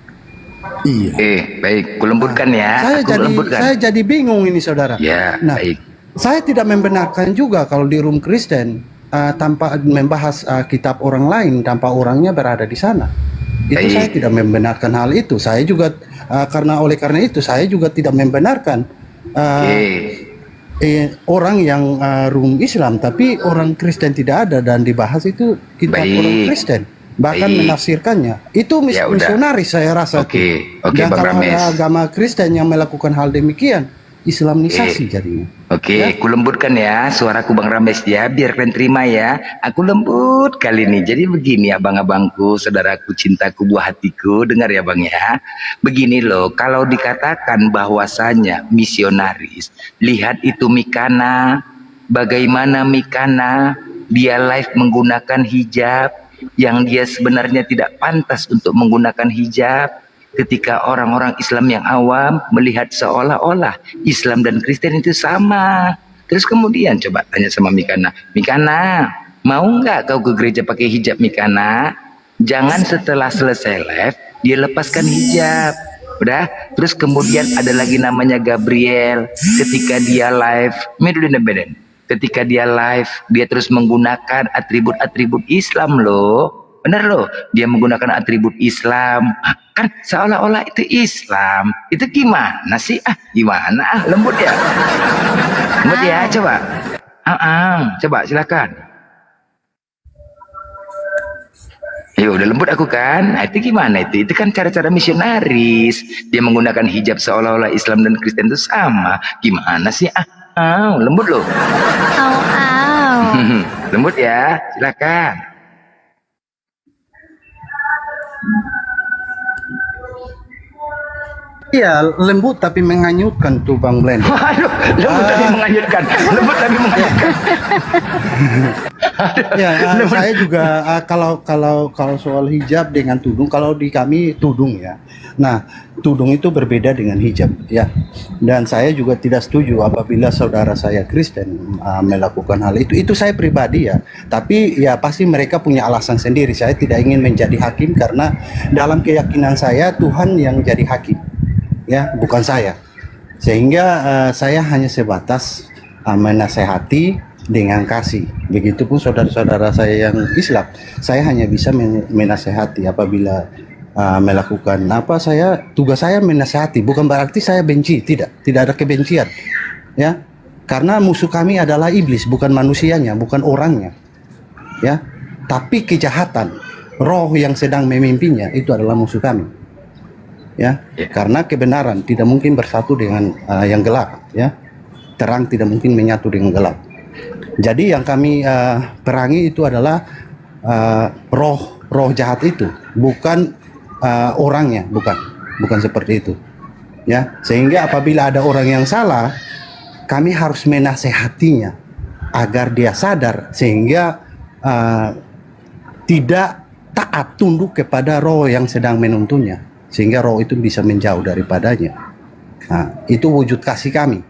Iya. Baik, kulembutkan ya. Saya jadi bingung ini saudara. Ya, nah, baik. Saya tidak membenarkan juga kalau di room Kristen tanpa membahas kitab orang lain tanpa orangnya berada di sana. Itu saya tidak membenarkan hal itu. Saya juga karena itu saya juga tidak membenarkan orang yang room Islam tapi orang Kristen tidak ada dan dibahas itu kitab orang Kristen, bahkan menafsirkannya. Itu misionaris saya rasa. Dan kalau ada agama Kristen yang melakukan hal demikian, Islamisasi jadinya. Kulembutkan ya suaraku Bang Rames ya, biar kalian terima ya. Aku lembut kali ini. Jadi begini abang-abangku, saudaraku, cintaku, buah hatiku, dengar ya Bang ya. Begini loh, kalau dikatakan bahwasanya misionaris, lihat itu Mikana, bagaimana Mikana dia live menggunakan hijab yang dia sebenarnya tidak pantas untuk menggunakan hijab. Ketika orang-orang Islam yang awam melihat seolah-olah Islam dan Kristen itu sama. Terus kemudian coba tanya sama Mikana, Mikana, mau nggak kau ke gereja pakai hijab Mikana? Jangan setelah selesai live dia lepaskan hijab. Udah, terus kemudian ada lagi namanya Gabriel. Ketika dia live, ketika dia live, dia terus menggunakan atribut-atribut Islam loh. Benar loh, dia menggunakan atribut Islam. Kan seolah-olah itu Islam. Itu gimana sih? Gimana? Lembut ya? Lembut ya, coba. Coba silakan. Ya udah lembut aku kan. Nah, itu gimana itu? Itu kan cara-cara misionaris. Dia menggunakan hijab seolah-olah Islam dan Kristen itu sama. Gimana sih? Lembut loh. Lembut ya, silakan. Iya, lembut tapi menganyutkan tuh Bang Glenn. Waduh, lembut tapi menganyutkan. Lembut tapi menganyutkan. Ya, saya juga kalau soal hijab dengan tudung, kalau di kami tudung ya. Nah, tudung itu berbeda dengan hijab ya. Dan saya juga tidak setuju apabila saudara saya Kristen melakukan hal itu. Itu saya pribadi ya. Tapi ya pasti mereka punya alasan sendiri. Saya tidak ingin menjadi hakim karena dalam keyakinan saya Tuhan yang jadi hakim. Ya, bukan saya. Sehingga saya hanya sebatas menasehati dengan kasih. Begitupun saudara-saudara saya yang Islam, saya hanya bisa menasehati apabila melakukan apa, tugas saya menasehati, bukan berarti saya benci, tidak ada kebencian. Ya. Karena musuh kami adalah iblis, bukan manusianya, bukan orangnya. Ya. Tapi kejahatan, roh yang sedang memimpinnya itu adalah musuh kami. Ya, karena kebenaran tidak mungkin bersatu dengan yang gelap, ya. Terang tidak mungkin menyatu dengan gelap. Jadi yang kami perangi itu adalah roh jahat itu, bukan orangnya, bukan seperti itu. Ya, sehingga apabila ada orang yang salah, kami harus menasehatinya agar dia sadar sehingga tidak taat tunduk kepada roh yang sedang menuntunnya, sehingga roh itu bisa menjauh daripadanya. Nah, itu wujud kasih kami.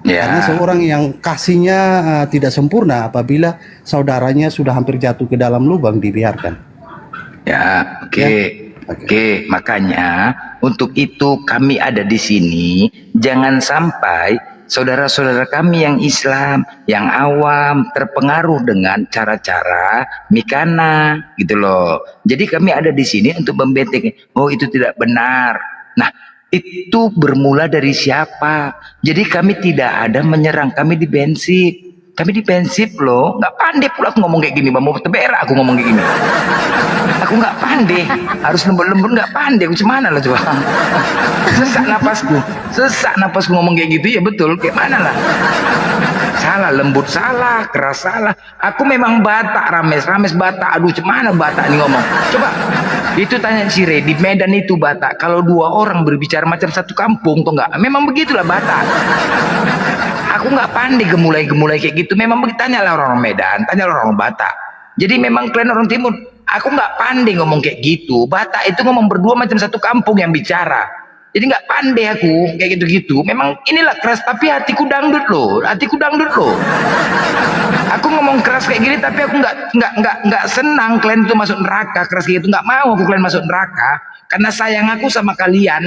Ya. Karena seorang yang kasihnya tidak sempurna apabila saudaranya sudah hampir jatuh ke dalam lubang dibiarkan. Ya, oke. Makanya untuk itu kami ada di sini. Jangan sampai saudara-saudara kami yang Islam, yang awam terpengaruh dengan cara-cara mikana gitu loh. Jadi kami ada di sini untuk membentengi. Oh, itu tidak benar. Nah, itu bermula dari siapa? Jadi kami tidak ada menyerang, kami dibensip. Kami dipensip loh, nggak pandai pula aku ngomong kayak gini, mau teberak aku ngomong kayak gini. Aku nggak pandai, harus lembut-lembut nggak pandai, aku cuman lah coba. Sesak napasku ngomong kayak gitu ya betul, kayak mana lah. Salah, lembut salah, keras salah. Aku memang Batak, Rames Batak, aduh cuman Batak nih ngomong. Coba, itu tanya Cire, di Medan itu Batak, kalau dua orang berbicara macam satu kampung, tuh nggak? Memang begitulah Batak. Aku nggak pandai gemulai kayak gitu. Memang begitu, tanyalah orang Medan, tanyalah orang Batak. Jadi memang kalian orang Timur, aku nggak pandai ngomong kayak gitu. Batak itu ngomong berdua macam satu kampung yang bicara. Jadi nggak pandai aku kayak gitu-gitu. Memang inilah keras, tapi hatiku dangdut loh. Aku ngomong keras kayak gini, tapi aku nggak senang kalian itu masuk neraka keras kayak gitu. Nggak mau aku kalian masuk neraka. Karena sayang aku sama kalian,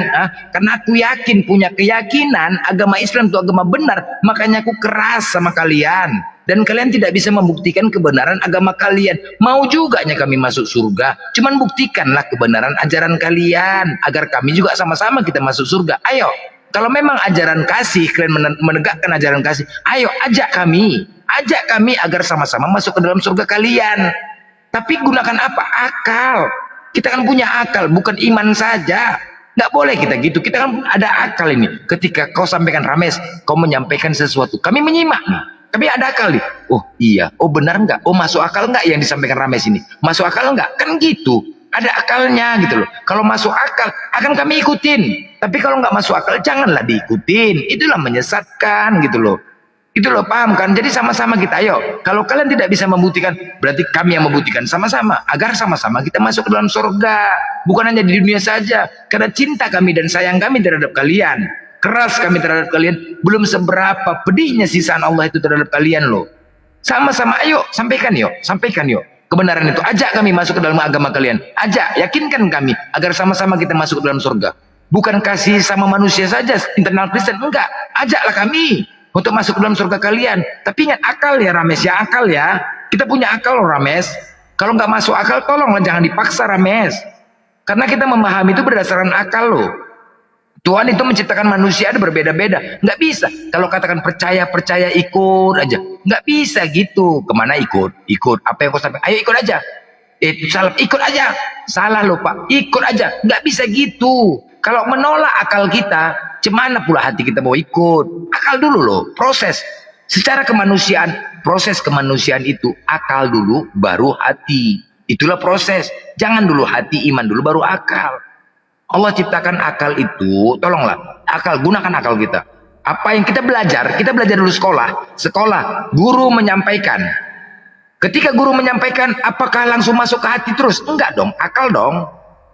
karena aku yakin, punya keyakinan agama Islam itu agama benar, makanya aku keras sama kalian. Dan kalian tidak bisa membuktikan kebenaran agama kalian. Mau juganya kami masuk surga, cuman buktikanlah kebenaran ajaran kalian, agar kami juga sama-sama kita masuk surga. Ayo, kalau memang ajaran kasih, kalian menegakkan ajaran kasih, ayo ajak kami agar sama-sama masuk ke dalam surga kalian. Tapi gunakan apa? Akal. Kita kan punya akal, bukan iman saja. Nggak boleh kita gitu. Kita kan ada akal ini. Ketika kau sampaikan Rames, kau menyampaikan sesuatu, kami menyimak nih. Kami ada akal nih. Oh iya, oh benar nggak? Oh masuk akal nggak yang disampaikan Rames ini? Masuk akal nggak? Kan gitu. Ada akalnya gitu loh. Kalau masuk akal, akan kami ikutin. Tapi kalau nggak masuk akal, janganlah diikutin. Itulah menyesatkan gitu loh. Itu loh, paham kan? Jadi sama-sama kita, ayo. Kalau kalian tidak bisa membuktikan, berarti kami yang membuktikan sama-sama. Agar sama-sama kita masuk ke dalam surga. Bukan hanya di dunia saja. Karena cinta kami dan sayang kami terhadap kalian. Keras kami terhadap kalian. Belum seberapa pedihnya sisaan Allah itu terhadap kalian loh. Sama-sama, ayo. Sampaikan yuk. Kebenaran itu. Ajak kami masuk ke dalam agama kalian. Ajak, yakinkan kami. Agar sama-sama kita masuk ke dalam surga. Bukan kasih sama manusia saja, internal Kristen. Enggak. Ajaklah kami untuk masuk ke dalam surga kalian. Tapi ingat akal ya Rames, ya akal ya. Kita punya akal loh Rames. Kalau nggak masuk akal, tolonglah jangan dipaksa Rames. Karena kita memahami itu berdasarkan akal loh. Tuhan itu menciptakan manusia ada berbeda-beda. Nggak bisa. Kalau katakan percaya ikut aja. Nggak bisa gitu. Kemana ikut? Apa yang kau sampaikan? Ayo ikut aja. Itu salah, ikut aja. Salah loh Pak, ikut aja. Nggak bisa gitu. Kalau menolak akal kita, cemana pula hati kita mau ikut? Akal dulu loh, proses. Secara kemanusiaan, proses kemanusiaan itu akal dulu, baru hati. Itulah proses. Jangan dulu hati, iman dulu, baru akal. Allah ciptakan akal itu, tolonglah, akal, gunakan akal kita. Apa yang kita belajar dulu sekolah, guru menyampaikan. Ketika guru menyampaikan, apakah langsung masuk ke hati terus? Enggak dong, akal dong.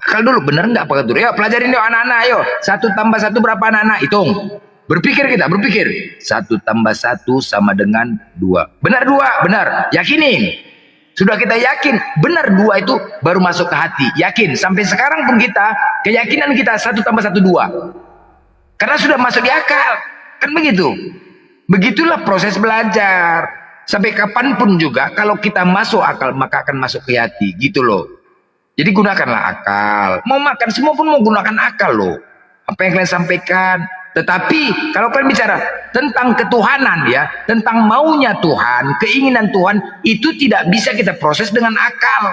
Akal dulu, bener enggak Pak Ketua? Yuk pelajarin yuk anak-anak, ayo. 1 tambah 1 berapa anak-anak? Hitung. Berpikir. 1 tambah 1 sama dengan 2. Benar 2, benar. Yakinin. Sudah kita yakin, benar 2 itu baru masuk ke hati. Yakin, sampai sekarang pun kita, keyakinan kita 1 tambah 1, 2. Karena sudah masuk di akal. Kan begitu. Begitulah proses belajar. Sampai kapanpun juga, kalau kita masuk akal, maka akan masuk ke hati. Gitu loh. Jadi gunakanlah akal. Mau makan, semua pun mau gunakan akal loh. Apa yang kalian sampaikan. Tetapi kalau kalian bicara tentang ketuhanan ya, tentang maunya Tuhan, keinginan Tuhan, itu tidak bisa kita proses dengan akal.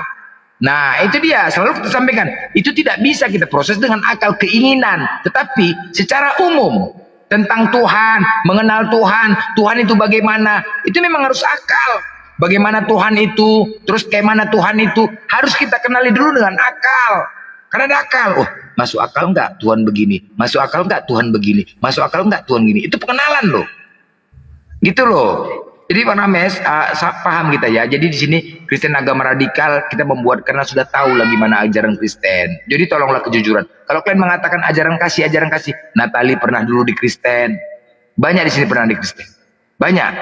Nah itu dia, selalu kita sampaikan, itu tidak bisa kita proses dengan akal keinginan. Tetapi secara umum, tentang Tuhan, mengenal Tuhan, Tuhan itu bagaimana, itu memang harus akal. Bagaimana Tuhan itu, terus kayak mana Tuhan itu, harus kita kenali dulu dengan akal. Karena ada akal. Oh, masuk akal enggak Tuhan begini, masuk akal enggak Tuhan begini, masuk akal enggak Tuhan gini. Itu pengenalan loh. Gitu loh. Jadi Pak Rames, paham kita ya. Jadi di sini Kristen agama radikal kita membuat karena sudah tahu lah gimana ajaran Kristen. Jadi tolonglah kejujuran. Kalau kalian mengatakan ajaran kasih, Natali pernah dulu di Kristen. Banyak di sini pernah di Kristen. Banyak.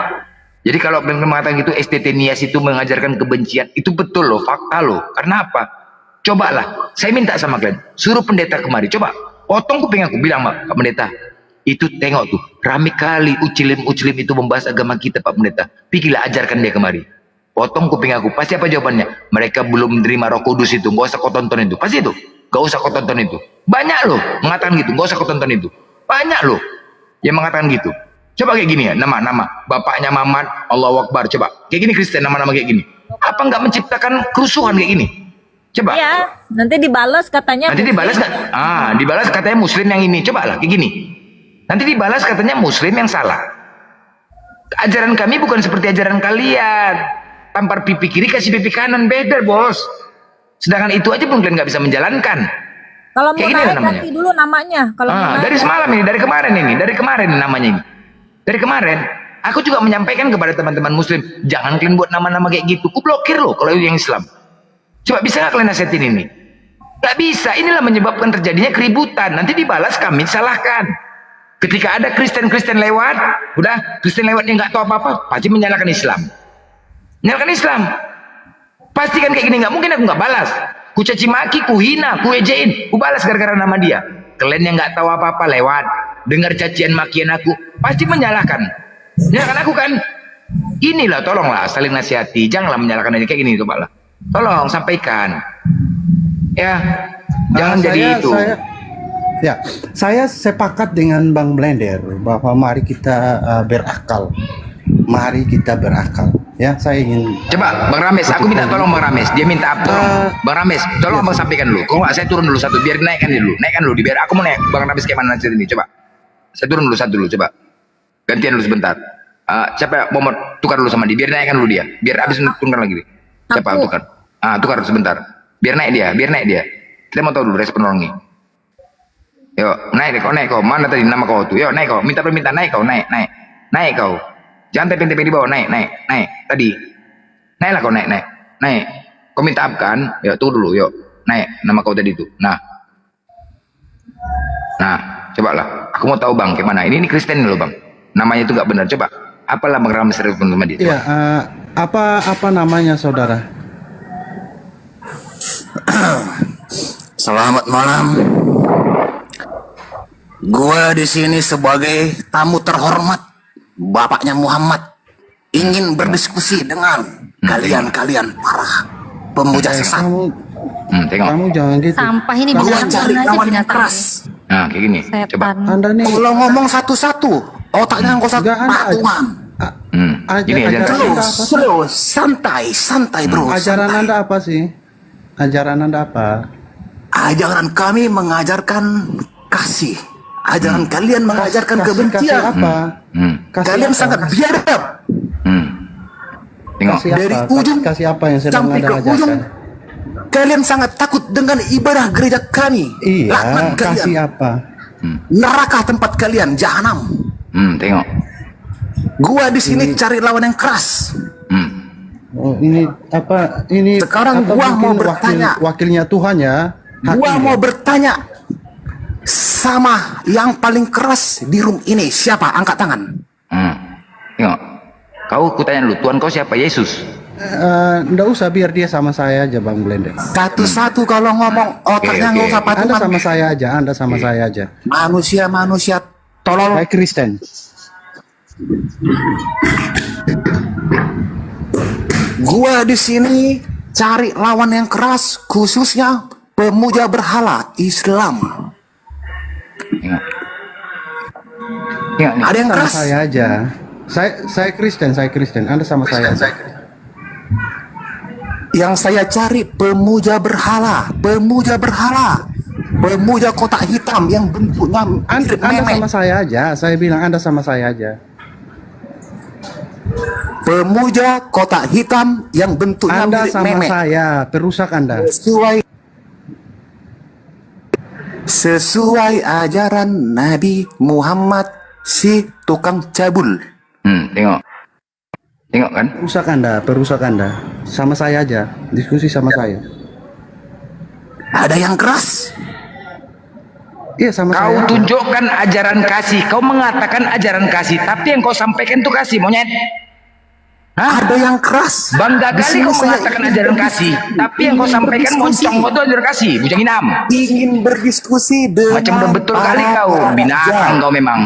Jadi kalau kalian mengatakan gitu, STT Nias itu mengajarkan kebencian, itu betul loh, fakta loh. Karena apa? Cobalah, saya minta sama kalian, suruh pendeta kemari, coba potong kuping aku, bilang Pak Pendeta, itu tengok tuh, rame kali ucilim itu membahas agama kita Pak Pendeta, pikirlah ajarkan dia kemari, potong kuping aku, pasti apa jawabannya? Mereka belum menerima Roh Kudus itu, gak usah kau tonton itu, pasti itu, gak usah kau tonton itu, banyak loh mengatakan gitu, gak usah kau tonton itu, banyak loh yang mengatakan gitu. Coba kayak gini ya, nama bapaknya Mamat, Allahu Akbar, coba kayak gini Kristen, nama-nama kayak gini, apa nggak menciptakan kerusuhan kayak gini? Coba. Ya, nanti dibalas katanya. Nanti dibalas kan? Dibalas katanya Muslim yang ini. Coba lah, kayak gini. Nanti dibalas katanya Muslim yang salah. Ajaran kami bukan seperti ajaran kalian. Tampar pipi kiri kasih pipi kanan, beda bos. Sedangkan itu aja pun kalian nggak bisa menjalankan. Kalau mau kayak naik namanya. ganti dulu namanya. Kalau mau naik, dari semalam ini, dari kemarin namanya ini. Dari kemarin, aku juga menyampaikan kepada teman-teman Muslim, jangan kalian buat nama-nama kayak gitu. Ku blokir loh kalau itu yang Islam. Coba bisa nggak kalian nasihatin ini? Nggak bisa, inilah menyebabkan terjadinya keributan. Nanti dibalas kami salahkan. Ketika ada Kristen lewat, udah Kristen lewatnya nggak tahu apa-apa, pasti menyalahkan Islam. Menyalahkan Islam. Pasti kan kayak gini, nggak mungkin aku nggak balas. Ku caci maki, ku hina, ku ejein, ku balas gara-gara nama dia. Kalian yang nggak tahu apa-apa lewat, dengar cacian makian aku, pasti menyalahkan. Menyalahkan aku kan? Inilah, tolonglah saling nasihati, janganlah menyalahkan ini kayak gini, coba lah. Tolong sampaikan, ya, jangan jadi itu. Saya sepakat dengan Bang Blender bahwa mari kita berakal, Ya, saya ingin. Coba Bang Rames, aku minta tolong Bang Rames. Dia minta apa? Bang Rames, tolong Bang sampaikan dulu. Kalau nggak saya turun dulu satu, biar naikkan dulu, biar aku mau naik. Bang Rames kayak mana nanti ini? Coba, saya turun dulu satu dulu, coba. Gantian dulu sebentar. Siapa mau tukar dulu sama dia? Biar naikkan dulu dia, biar habis turunkan lagi. Siapa tukar? Tukar sebentar. Biar naik dia. Kita mau tahu dulu respon orangnya. Yuk, naik kau. Mana tadi nama kau tuh? Yuk, naik kau. Minta permintaan, naik kau, naik kau. Jangan tepeng-tepeng di bawah, naik. Tadi. Naiklah kau, naik. Kau minta up kan? Yuk, tunggu dulu, yuk. Naik nama kau tadi tuh. Nah, coba lah. Aku mau tahu Bang, kayak mana? Ini Kristen loh Bang. Namanya itu nggak benar. Coba. Apalah Bang Rames respon sama dia? Iya, apa namanya saudara? Selamat malam. Gua di sini sebagai tamu terhormat, bapaknya Muhammad, ingin berdiskusi dengan kalian para pemuja sesat. Kamu jangan gitu. Sampah ini Gua binatang cari aja kawan yang binatang. keras. Nah, kayak gini. Coba. Anda nih. Kalau ngomong satu-satu, otaknya nggak usah patungan. Gini aja. Terus, santai bro. Ajaran santai. Anda apa sih? Ajaran Anda apa? Ajaran kami mengajarkan kasih. Ajaran kalian mengajarkan Kasih kebencian. apa? Kasih Kalian apa? sangat biadab. Tengok. Kasih Dari apa? ujung Kasih apa yang sedang sampai Anda ke ajarkan? ujung. Kalian sangat takut dengan ibadah gereja kami. Iya, Laknat kalian. kasih apa? Neraka tempat kalian, jahanam. Tengok. Gua di sini cari lawan yang keras. Oh, ini apa? Ini Sekarang apa gua mau mungkin bertanya. wakilnya Tuhan ya. Gua Hakim mau ya? bertanya sama yang paling keras di room ini. Siapa? Angkat tangan. Tengok. Kau kutanya dulu, Tuhan kau siapa? Yesus. Nggak usah, biar dia sama saya aja Bang Blender. Satu-satu kalau ngomong otaknya nggak usah Anda patungan. sama saya aja, Anda sama saya aja. Manusia tolol. Saya Kristen. Gua di sini cari lawan yang keras, khususnya pemuja berhala Islam. Tengok. Tengok nih. Ada yang Sama keras. saya aja. Saya Kristen. Anda sama saya. Yang saya cari pemuja berhala, pemuja kotak hitam yang bentuknya mirip Anda memek. sama saya aja. Saya bilang Anda sama saya aja. Pemuja kotak hitam yang bentuknya Anda mirip sama memek. saya, perusak Anda. Sesuai ajaran Nabi Muhammad si tukang cabul. Tengok. Tengok kan? Perusak Anda. Sama saya aja, diskusi sama saya. Ada yang keras. Iya, sama Kau saya. tunjukkan ajaran kasih. Kau mengatakan ajaran kasih, tapi yang kau sampaikan itu kasih, monyet. Hah? Ada yang keras. Bangga Di kali sini kau saya mengatakan ingin ajaran berdiskusi. kasih, tapi yang kau Ingin sampaikan berdiskusi. moncong kau itu ajaran kasih, bujang inam. Ingin berdiskusi dengan Macam udah betul kali para kau, binatang pemuja. kau memang.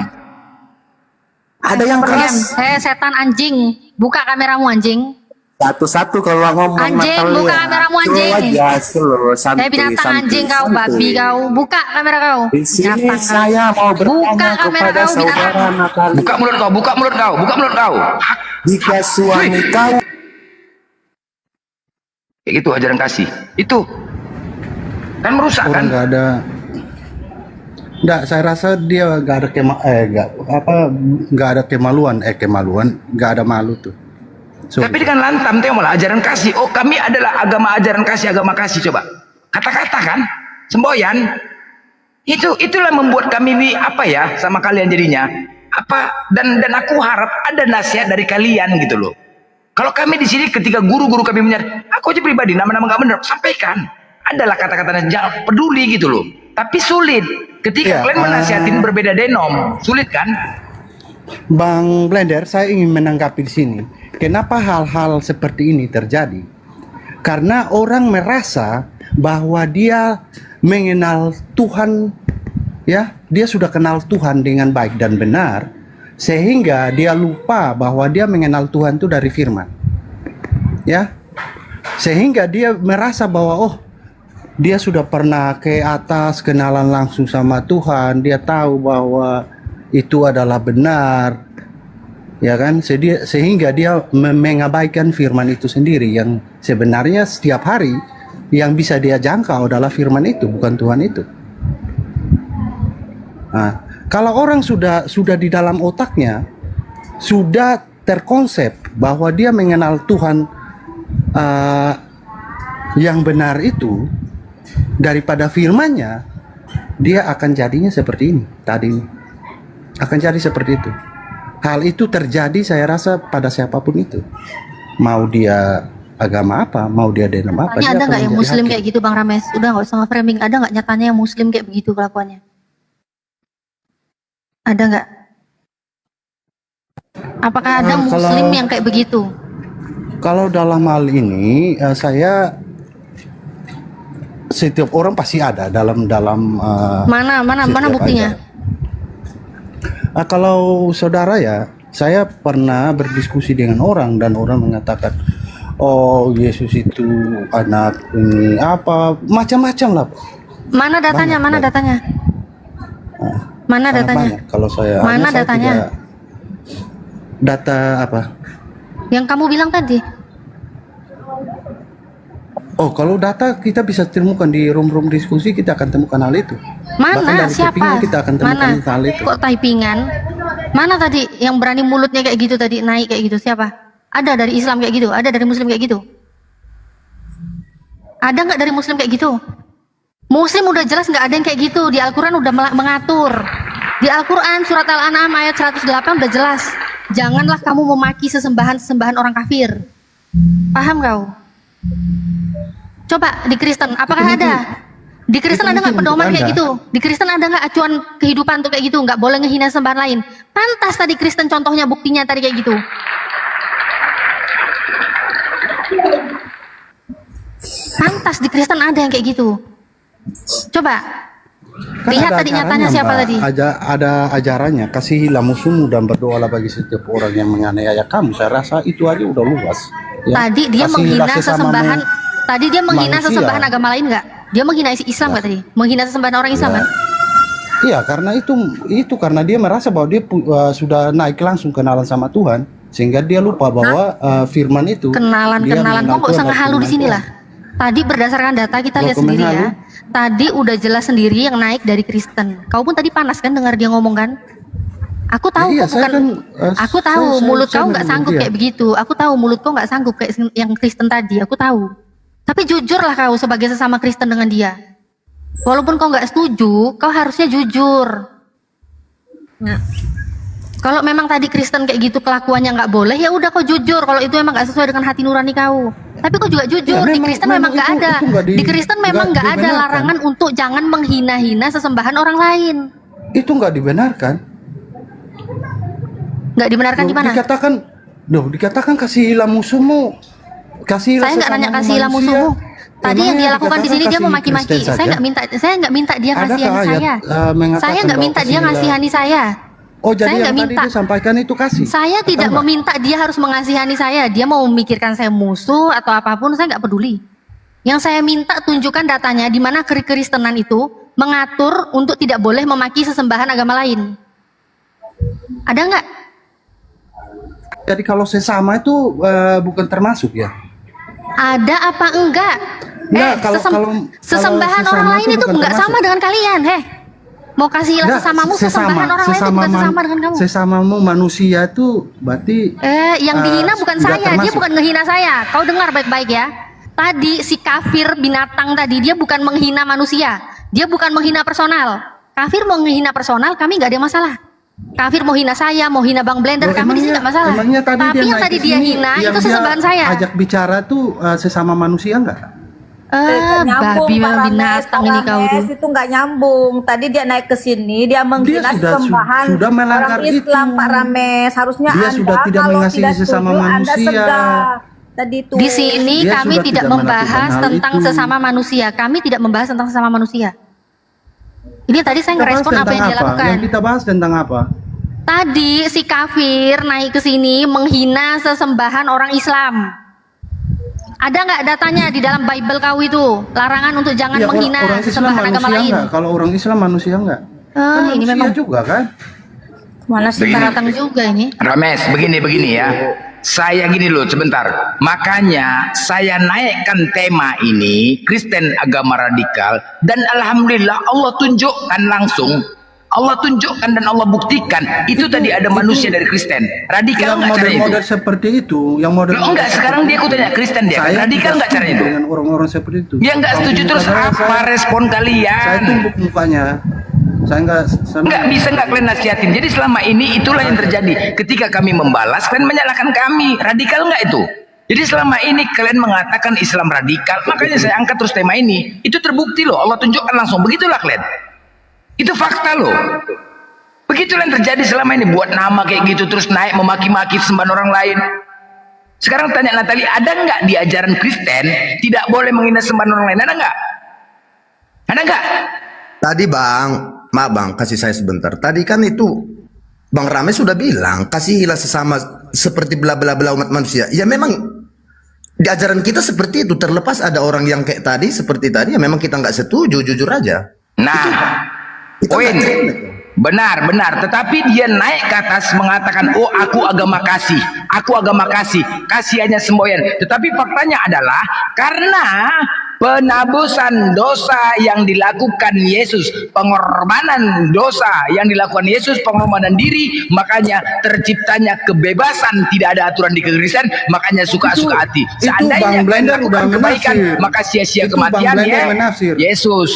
Ada yang keras. Setan anjing. Buka kameramu anjing. Satu-satu kalau ngomong Anjing, sama buka kalian. kameramu, anjing. Slow aja, slow, santuy, Saya binatang santuy, anjing kau, santuy. babi kau. Buka kamera kau. Di sini Binatang kau. saya mau Buka bertanya kamera kepada kau, saudara binatang. Natali. Buka mulut kau, buka mulut kau, buka mulut kau. Hak. Jika suami kau Kayak gitu ajaran kasih. Itu kan merusak Orang kan? nggak ada. Nggak, saya rasa dia nggak ada nggak ada kemaluan, nggak ada malu tuh. So, Tapi dengan lantam tengok malah ajaran kasih. Oh, kami adalah agama ajaran kasih, agama kasih, coba. Kata-kata kan? Semboyan. Itulah membuat kami apa ya sama kalian jadinya. Dan aku harap ada nasihat dari kalian gitu loh. Kalau kami di sini ketika guru-guru kami menyatakan, aku aja pribadi nama-nama nggak benar, sampaikan. Adalah kata-kata jangan peduli gitu loh. Tapi sulit ketika kalian menasihatin berbeda denom, sulit kan? Bang Blender, saya ingin menanggapi di sini. Kenapa hal-hal seperti ini terjadi? Karena orang merasa bahwa dia mengenal Tuhan, ya, dia sudah kenal Tuhan dengan baik dan benar, sehingga dia lupa bahwa dia mengenal Tuhan itu dari firman, ya, sehingga dia merasa bahwa oh, dia sudah pernah ke atas, kenalan langsung sama Tuhan, dia tahu bahwa itu adalah benar, ya kan, sehingga dia mengabaikan firman itu sendiri yang sebenarnya setiap hari yang bisa dia jangkau adalah firman itu, bukan Tuhan itu. Nah, kalau orang sudah di dalam otaknya sudah terkonsep bahwa dia mengenal Tuhan yang benar itu daripada firman-Nya, dia akan jadinya seperti ini tadi, akan jadi seperti itu. Hal itu terjadi saya rasa pada siapapun itu, mau dia agama apa, mau dia denom apa. Tanya dia ada akan nggak yang menjadi muslim hakim. kayak gitu Bang Rames? Udah nggak usah nge-framing. Ada nggak nyatanya yang muslim kayak begitu kelakuannya? Ada nggak? Apakah ada muslim yang kayak begitu? Kalau dalam hal ini saya setiap orang pasti ada dalam Mana setiap buktinya? kalau saudara ya, saya pernah berdiskusi dengan orang dan orang mengatakan, oh Yesus itu anak ini apa macam-macam lah. Mana datanya? Banyak, Mana banyak. datanya? Mana Sangat datanya? banyak. Kalau saya Mana saya datanya? tidak- data apa? Yang kamu bilang tadi? Oh, kalau data kita bisa temukan di room-room diskusi, kita akan temukan hal itu. Bahkan Mana? dari Siapa? typingan kita akan temukan Mana? hal itu. Kok typingan? Mana tadi yang berani mulutnya kayak gitu tadi naik kayak gitu? Siapa? Ada dari Islam kayak gitu? Ada dari Muslim kayak gitu? Ada nggak dari Muslim kayak gitu? Muslim udah jelas nggak ada yang kayak gitu. Di Al-Quran udah mengatur. Di Al-Quran surat Al-An'am ayat 108 udah jelas. Janganlah kamu memaki sesembahan orang kafir. Paham kau? Coba di Kristen, apakah ada? Di Kristen ada nggak pedoman kayak gitu? Di Kristen ada nggak acuan kehidupan tuh kayak gitu? Nggak boleh ngehina sembahan lain. Pantas tadi Kristen contohnya, buktinya tadi kayak gitu. Pantas di Kristen ada yang kayak gitu. Coba Kan lihat ada tadi ajarannya, nyatanya siapa Mbak. tadi? Ada ajarannya, kasihilah musuhmu dan berdoalah bagi setiap orang yang menganiaya kamu. Saya rasa itu aja udah luas. Ya. Tadi dia Kasihilah menghina sesamamu sesembahan. Tadi dia menghina manusia. sesembahan agama lain nggak? Dia menghina Islam nggak tadi? Menghina sesembahan orang Islam kan? Iya, karena itu karena dia merasa bahwa dia sudah naik langsung kenalan sama Tuhan, sehingga dia lupa bahwa firman itu. Kenalan dia kok mengenal nggak usah Tuhan dan ngehalu di firman sini Tuhan. lah. Tadi berdasarkan data kita Loh, lihat kok sendiri ya. menghalu? Tadi udah jelas sendiri yang naik dari Kristen. Kau pun tadi panas kan dengar dia ngomong kan? Aku tahu Iya, kok saya bukan. kan, Aku tahu mulut kau nggak menurut sanggup dia. kayak begitu. Aku tahu mulut kau nggak sanggup kayak yang Kristen tadi. Aku tahu. Tapi jujurlah kau sebagai sesama Kristen dengan dia. Walaupun kau nggak setuju, kau harusnya jujur. Nah, Kalau memang tadi Kristen kayak gitu kelakuannya nggak boleh, ya udah kau jujur. Kalau itu emang nggak sesuai dengan hati nurani kau. Tapi kau juga jujur. Di Kristen memang nggak ada. Di Kristen memang nggak ada dibenarkan. larangan untuk jangan menghina-hina sesembahan orang lain. Itu nggak dibenarkan. Nggak dibenarkan di mana? Dikatakan kasihilah musuhmu. Kasihilah Saya nggak nanya sesamamu kasihilah manusia. musuhmu. Tadi yang dia Emangnya lakukan di sini dikatakan dia kasihi memaki-maki. Kristen Saya saja? nggak minta dia Adakah ngasihani ayat, saya. mengatakan Saya nggak bahwa minta dia kasihilah- ngasihani saya. Oh, jadi Saya yang nggak tadi minta. disampaikan itu kasih. Saya tidak Atau meminta dia harus mengasihani saya. Dia mau memikirkan saya musuh atau apapun, saya nggak peduli. Yang saya minta tunjukkan datanya di mana Kristenan itu mengatur untuk tidak boleh memaki sesembahan agama lain. Ada nggak? Jadi kalau sesama itu bukan termasuk ya? Ada apa enggak? Nggak, kalau sesembahan sesama orang lain itu bukan nggak sama termasuk. dengan kalian, Mau kasihilah Nggak, sesamamu, sesembahan orang lain itu bukan sesama dengan kamu. Sesamamu manusia itu berarti Yang dihina bukan nggak saya, dia termasuk. bukan ngehina saya. Kau dengar baik-baik ya. Tadi si kafir binatang tadi dia bukan menghina manusia, dia bukan menghina personal. Kafir mau menghina personal, kami nggak ada masalah. Kafir mau hina saya, mau hina Bang Blender, Loh, kami di sini nggak masalah. emangnya tadi Tapi dia yang naik tadi ke dia sini, hina yang itu dia sesembahan saya. Ajak bicara tuh sesama manusia enggak? Babi memang binatang ini kau tuh. itu nggak nyambung. Tadi dia naik ke sini, dia menghina sudah- sembahan sudah melanggar orang Islam, itu. Pak Rames. Harusnya Dia Anda sudah tidak kalau mengasihi tidak sesama setuju, Anda manusia. segar. Tadi itu. Di sini Dia kami sudah tidak tidak membahas melakukan hal tentang itu. sesama manusia. Kami tidak membahas tentang sesama manusia. Ini tadi saya Kita bahas ngerespon apa tentang yang dia lakukan. Yang kita bahas tentang apa? Tadi si kafir naik ke sini menghina sesembahan orang Islam. Ada nggak datanya di dalam Bible kau itu? Larangan untuk jangan Ya, menghina orang Islam sesembahan agama manusia lain. enggak? Kalau orang Islam manusia enggak? Kan Ini manusia memang juga kan? Mana sih? datang juga ini. Rames, begini ya. Saya gini loh, sebentar. Makanya saya naikkan tema ini, Kristen agama radikal, dan alhamdulillah Allah tunjukkan langsung. Allah tunjukkan dan Allah buktikan itu tadi ada manusia dari Kristen. Radikal Yang nggak caranya itu? model-model seperti itu, yang model. Loh, enggak, sekarang dia aku tanya Kristen dia. Saya Radikal tidak nggak caranya itu? Dengan orang-orang seperti itu. Dia nggak Kalau setuju muka terus saya, apa respon Saya kalian? tumbuk mukanya. Saya Nggak bisa nggak kalian nasihatin. Jadi selama ini itulah yang terjadi. Ketika kami membalas, kalian menyalahkan kami. Radikal nggak itu? Jadi selama ini kalian mengatakan Islam radikal, makanya saya angkat terus tema ini. Itu terbukti loh, Allah tunjukkan langsung. Begitulah kalian. Itu fakta loh. Begitulah yang terjadi selama ini. Buat nama kayak gitu terus naik memaki-maki sembahan orang lain. Sekarang tanya Natali, ada nggak di ajaran Kristen tidak boleh menghina sembahan orang lain? Ada nggak? Ada nggak? Tadi Bang, maaf Bang, kasih saya sebentar. Tadi kan itu Bang Rames sudah bilang, kasihilah sesama seperti bla bla bla umat manusia. Ya memang di ajaran kita seperti itu. Terlepas ada orang yang kayak tadi, seperti tadi, ya memang kita nggak setuju, jujur aja. Nah, Kita poin. nggak terima. Benar, benar. Tetapi dia naik ke atas mengatakan, oh aku agama kasih, kasih hanya semboyan. Tetapi faktanya adalah karena penabusan dosa yang dilakukan Yesus, pengorbanan dosa yang dilakukan Yesus, pengorbanan diri, makanya terciptanya kebebasan, tidak ada aturan di kekristenan, makanya suka-suka hati. Seandainya Bang Blender udah melakukan kebaikan, menafsir. maka sia-sia Itu Bang kematian Blender ya. menafsir. Yesus.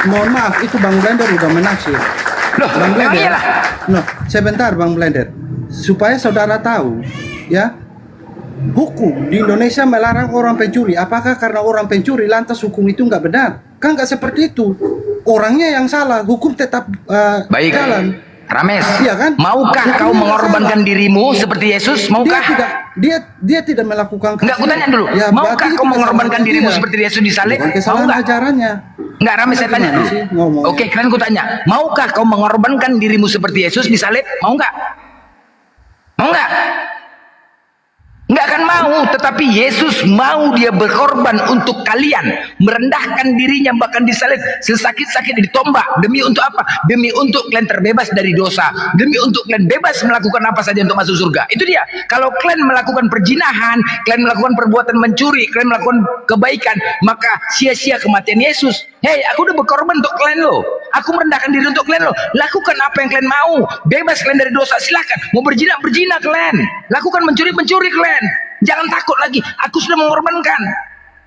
Mohon maaf, itu Bang Blender udah menafsir. Loh, Bang memang Blender. iyalah. No, sebentar Bang Blender. Supaya saudara tahu, ya, hukum di Indonesia melarang orang pencuri. Apakah karena orang pencuri lantas hukum itu nggak benar? Kan nggak seperti itu. Orangnya yang salah, hukum tetap Baik. jalan. Rames, Iya kan? maukah Hukumnya kau nggak mengorbankan salah. dirimu seperti Yesus? Dia Maukah? tidak dia tidak melakukan. Enggak, aku tanya dulu. Ya, Maukah berarti kau itu mengorbankan kesalahan dirimu dia. seperti Yesus disalib? Bukan Mau kesalahan enggak? ajarannya. Enggak, Rames, saya tanya. Gimana sih ngomongnya? Oke, kalian ku tanya. Maukah kau mengorbankan dirimu seperti Yesus disalib? Mau enggak? Mau enggak? Enggak akan mau, tetapi Yesus mau dia berkorban untuk kalian, merendahkan dirinya bahkan disalib, sesakit-sakit ditombak. Demi untuk apa? Demi untuk kalian terbebas dari dosa, demi untuk kalian bebas melakukan apa saja untuk masuk surga. Itu dia. Kalau kalian melakukan perjinahan, kalian melakukan perbuatan mencuri, kalian melakukan kebaikan, maka sia-sia kematian Yesus. Hei, aku udah berkorban untuk kalian loh. Aku merendahkan diri untuk kalian loh. Lakukan apa yang kalian mau. Bebas kalian dari dosa, silakan. Mau berzina, berzina kalian. Lakukan mencuri, mencuri kalian. Jangan takut lagi. Aku sudah mengorbankan.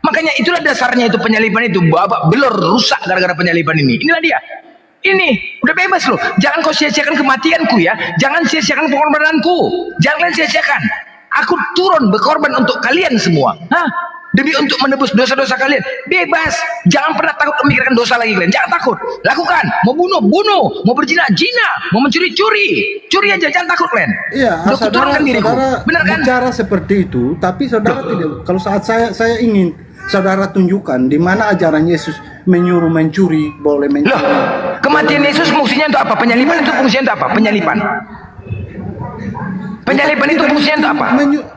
Makanya itulah dasarnya itu penyaliban itu. Babak belur rusak gara-gara penyaliban ini. Inilah dia. Ini udah bebas loh. Jangan kau sia-siakan kematianku ya. Jangan sia-siakan pengorbananku. Jangan kalian sia-siakan. Aku turun berkorban untuk kalian semua. Hah? Demi untuk menebus dosa-dosa kalian. Bebas. Jangan pernah takut memikirkan dosa lagi kalian. Jangan takut. Lakukan. Mau bunuh, bunuh. Mau berzina, zina. Mau mencuri, curi. Curi aja. Jangan takut kalian. Iya, Udah kuturunkan diriku. Benar kan? bicara seperti itu, tapi saudara tidak. Kalau saat saya ingin saudara tunjukkan di mana ajaran Yesus menyuruh mencuri, boleh mencuri. Loh, kematian Yesus fungsinya untuk apa? Penyaliban itu fungsinya untuk apa? Penyaliban. Penyaliban itu fungsinya untuk apa?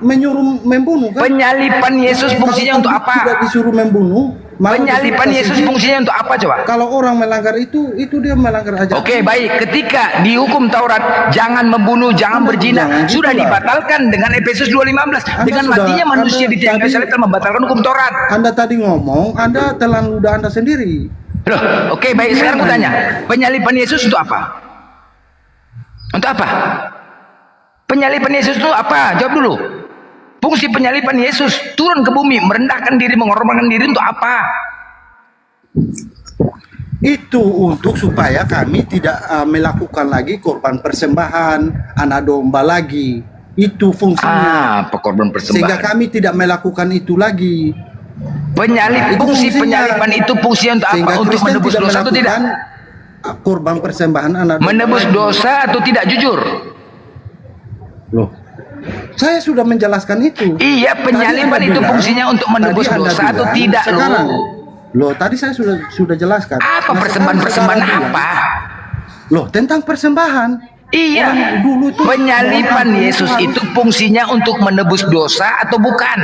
Menyuruh membunuh kan? Penyaliban Yesus fungsinya untuk apa? Tidak disuruh membunuh. malah Penyaliban disuruh Yesus kasih. fungsinya untuk apa coba? Kalau orang melanggar itu dia melanggar ajaran. Oke, baik. Ketika di hukum Taurat jangan membunuh, jangan berzina, jangan sudah gitulah. dibatalkan dengan Efesus 2:15. Dengan sudah- matinya manusia Anda di tiang kayu tadi- salib telah membatalkan hukum Taurat. Anda tadi ngomong, Anda telan ludah Anda sendiri. Loh, oke, baik. Sekarang aku tanya, penyaliban Yesus untuk apa? Untuk apa? Penyaliban Yesus itu apa? Jawab dulu. Fungsi penyaliban Yesus turun ke bumi, merendahkan diri, mengorbankan diri untuk apa? Itu untuk supaya kami tidak melakukan lagi korban persembahan, anak domba lagi. Itu fungsinya. Korban Sehingga persembahan. kami tidak melakukan itu lagi. Penyalib, Itu fungsi fungsinya. penyaliban itu fungsinya untuk apa? Sehingga Untuk Kristen menebus tidak dosa atau tidak? melakukan korban persembahan anak domba Menebus lagi. dosa atau tidak? Jujur. Loh, saya sudah menjelaskan itu. Iya, penyaliban Tadi Anda itu bilang- fungsinya untuk menebus tadi Anda dosa atau bilang, tidak, sekarang, loh? Loh, tadi saya sudah jelaskan. Apa Nah, persembahan-persembahan sekarang bilang, apa? Loh, tentang persembahan. Iya, Orang dulu itu penyaliban orang Yesus harus- itu fungsinya untuk menebus dosa atau bukan?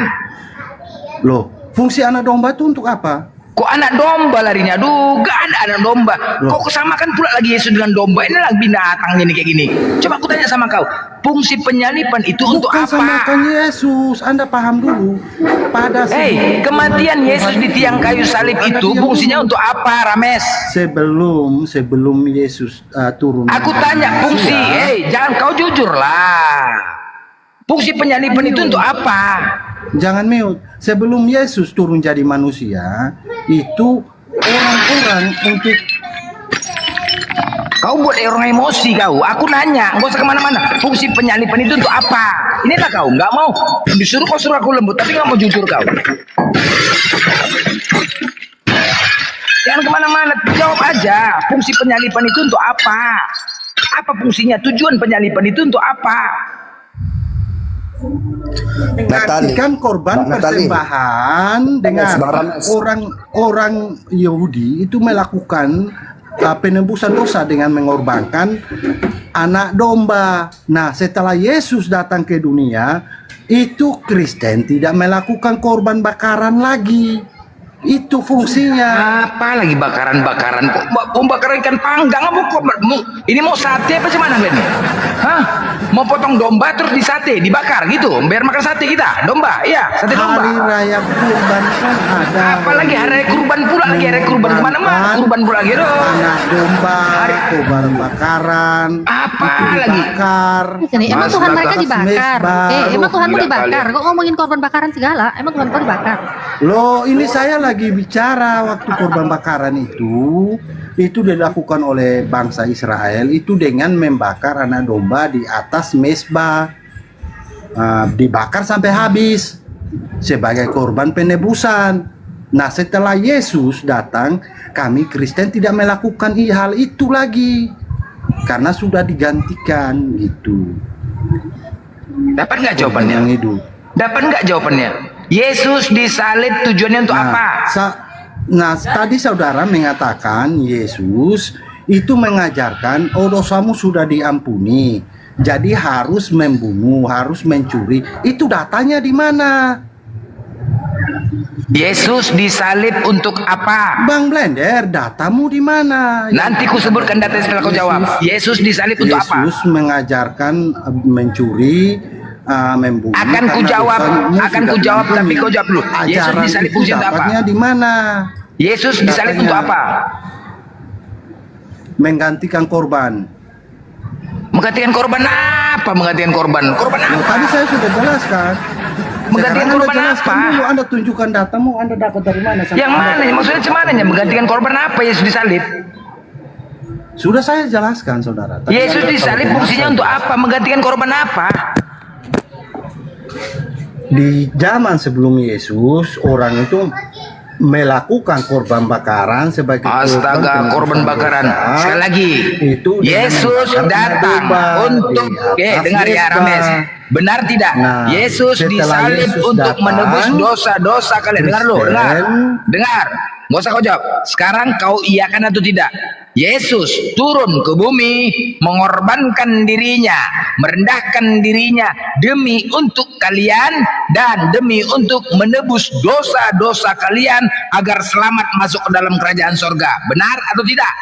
Loh, fungsi anak domba itu untuk apa? Kok anak domba larinya? Aduh, gak ada anak domba. Loh. Kok kesamakan pula lagi Yesus dengan domba? Ini lagi binatang ini kayak gini. Coba aku tanya sama kau, fungsi penyaliban itu untuk Bukan apa? samakan Yesus. Anda paham dulu. Pada Hei, kematian Yesus di tiang kayu salib Anda itu diam fungsinya dulu. untuk apa, Rames? sebelum Yesus turun. Aku tanya fungsi, jangan kau jujur lah. Fungsi penyaliban itu untuk apa? Jangan mute. Sebelum Yesus turun jadi manusia, itu orang-orang untuk Kau buat orang emosi kau. Aku nanya, nggak usah kemana-mana. Fungsi penyaliban itu untuk apa? Inilah kau, nggak mau. Disuruh kau suruh aku lembut, tapi nggak mau jujur kau. Jangan kemana-mana, jawab aja. Fungsi penyaliban itu untuk apa? Apa fungsinya? Tujuan penyaliban itu untuk apa? menggantikan korban Bang Natali. persembahan dengan Bang Rames. orang Yahudi itu melakukan penebusan dosa dengan mengorbankan anak domba. Nah, setelah Yesus datang ke dunia, itu Kristen tidak melakukan korban bakaran lagi. Itu fungsinya. Apa lagi bakaran-bakaran? Pembakaran ikan panggang apa kok? Ini mau sate apa gimana ini? Hah? Mau potong domba terus di sate, dibakar gitu? Biar makan sate kita, domba, iya, sate domba. Hari raya kurban kan ada. Apalagi hari raya kurban pula lagi, hari raya kurban kemana-mana, kurban pula lagi dong. Anak domba, kurban bakaran. Apa itu lagi? dibakar. Emang Tuhan mereka dibakar? Baru. Emang Tuhanmu Gila dibakar? kali. Kok ngomongin korban bakaran segala? Emang Tuhan kau dibakar? Loh, ini saya lagi bicara waktu korban bakaran itu dilakukan oleh bangsa Israel itu dengan membakar anak domba di atas mezbah. Dibakar sampai habis sebagai korban penebusan. Nah, setelah Yesus datang, kami Kristen tidak melakukan hal itu lagi karena sudah digantikan gitu. Dapat nggak jawabannya? Yang hidup. Dapat nggak jawabannya? Yesus disalib tujuannya untuk apa? Nah, tadi saudara mengatakan Yesus itu mengajarkan, oh dosamu sudah diampuni, jadi harus membunuh, harus mencuri. Itu datanya di mana? Yesus disalib untuk apa? Bang Blender, datamu di mana? Nanti ku sebutkan data setelah kau jawab. Yesus disalib untuk apa? Yesus mengajarkan mencuri, membunuh. Akan ku jawab, tapi kau jawab dulu. Yesus disalib fungsi untuk apa? Dapatnya di mana? Yesus disalib untuk apa? Menggantikan korban. Menggantikan korban apa? Menggantikan korban? Korban Loh, apa? tadi saya sudah jelaskan. Menggantikan Sekarang korban Anda jelaskan apa? dulu, Anda tunjukkan datamu, Anda dapat dari mana? sampai Yang Anda mana? Maksudnya cuman aja menggantikan korban apa Yesus disalib? Sudah saya jelaskan, saudara. Tadi Yesus Anda disalib kalau fungsinya saya- untuk apa? Menggantikan korban apa? Di zaman sebelum Yesus, orang itu melakukan korban bakaran sebagai Astaga, korban bakaran. dosa. Sekali lagi, Itu dengan Yesus membakar datang domba untuk di atas dengar ya mezbah. Rames. Benar tidak? Nah, Yesus setelah disalib Yesus untuk datang, menebus dosa-dosa kalian. Dengar lo, Kristen- dengar. Dengar. Gak usah kau jawab. Sekarang kau iyakan atau tidak? Yesus turun ke bumi, mengorbankan dirinya, merendahkan dirinya demi untuk kalian dan demi untuk menebus dosa-dosa kalian agar selamat masuk ke dalam kerajaan sorga. Benar atau tidak?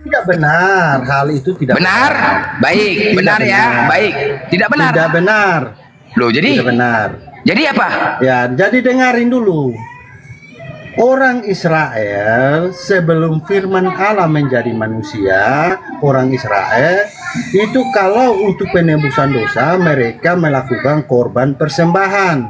Tidak benar, hal itu tidak Benar? Baik, Tidak benar ya, benar. baik. Tidak benar. Tidak benar. Loh, jadi Tidak benar. jadi apa? Ya, jadi dengarin dulu. Orang Israel sebelum firman Allah menjadi manusia, orang Israel itu kalau untuk penebusan dosa mereka melakukan korban persembahan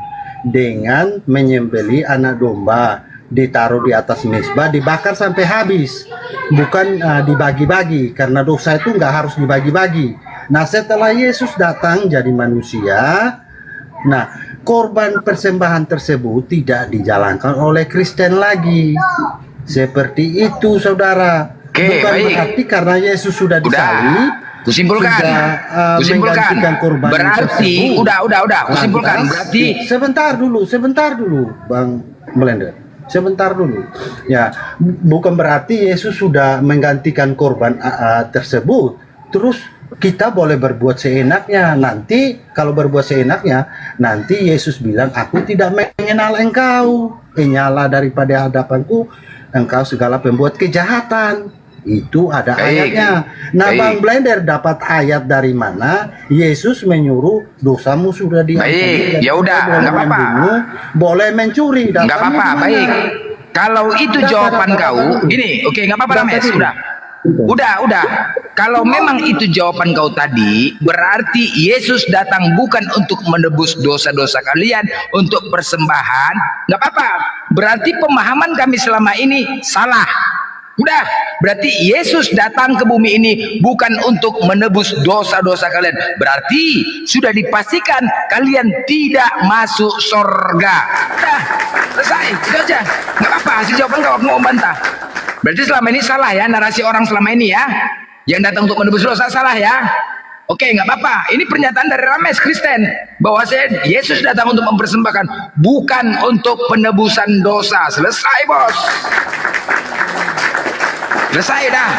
dengan menyembelih anak domba, ditaruh di atas mezbah, dibakar sampai habis, bukan dibagi-bagi karena dosa itu nggak harus dibagi-bagi. Nah, setelah Yesus datang jadi manusia, nah korban persembahan tersebut tidak dijalankan oleh Kristen lagi. Seperti itu, saudara. Oke, Bukan baik. berarti karena Yesus sudah disalib, Kusimpulkan. sudah, Kusimpulkan. menggantikan korban Berarti tersebut. udah. Kusimpulkan. Lantas, Berarti sebentar dulu, Bang Blender. Sebentar dulu. Ya, bukan berarti Yesus sudah menggantikan korban tersebut. Terus kita boleh berbuat seenaknya. Nanti kalau berbuat seenaknya, nanti Yesus bilang, aku tidak mengenal engkau. Nyala daripada hadapanku, engkau segala pembuat kejahatan. Itu ada Baik. ayatnya. Nah, Baik. Bang Blender dapat ayat dari mana? Yesus menyuruh dosamu sudah diampuni. Baik, dan ya udah, boleh nggak apa-apa. membunuh, boleh mencuri. nggak Datamu apa-apa. di mana? Baik. Kalau itu Data, jawaban data, kau, data. gini, oke, nggak apa-apa Data Rames. dulu. Udah. Kalau memang itu jawaban kau tadi, berarti Yesus datang bukan untuk menebus dosa-dosa kalian, untuk persembahan. Nggak apa-apa. Berarti pemahaman kami selama ini salah. Udah, berarti Yesus datang ke bumi ini bukan untuk menebus dosa-dosa kalian. Berarti sudah dipastikan kalian tidak masuk surga. Udah, selesai, itu aja. Nggak apa-apa, hasil jawaban kau mau bantah. Berarti selama ini salah ya, narasi orang selama ini ya. Yang datang untuk menebus dosa salah ya. Oke, nggak apa-apa. Ini pernyataan dari Rames Kristen bahwa Yesus datang untuk mempersembahkan, bukan untuk penebusan dosa. Selesai, bos. Selesai dah.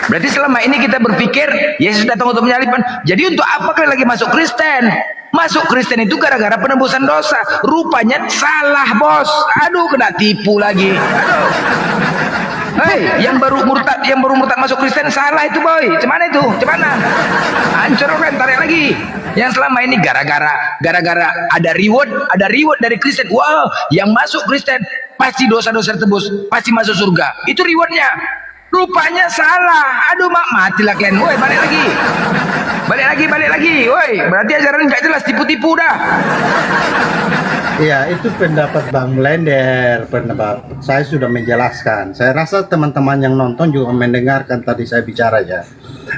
Berarti selama ini kita berpikir Yesus datang untuk menyalibkan. Jadi untuk apa kalian lagi masuk Kristen? Masuk Kristen itu gara-gara penebusan dosa. Rupanya salah, bos. Aduh, kena tipu lagi. Aduh. Hei, yang baru murtad masuk Kristen salah itu, boy. Cemana itu? Cemana? Hancur kan, tarik lagi. Yang selama ini gara-gara ada reward dari Kristen. Wow, yang masuk Kristen pasti dosa-dosa tebus, pasti masuk surga. Itu rewardnya. Rupanya salah. Aduh, mak, matilah kalian. Woi, balik lagi. Woi, berarti ajaran nggak jelas, tipu-tipu dah. Iya, itu pendapat Bang Blender. Pendapat saya sudah menjelaskan. Saya rasa teman-teman yang nonton juga mendengarkan tadi saya bicara ya.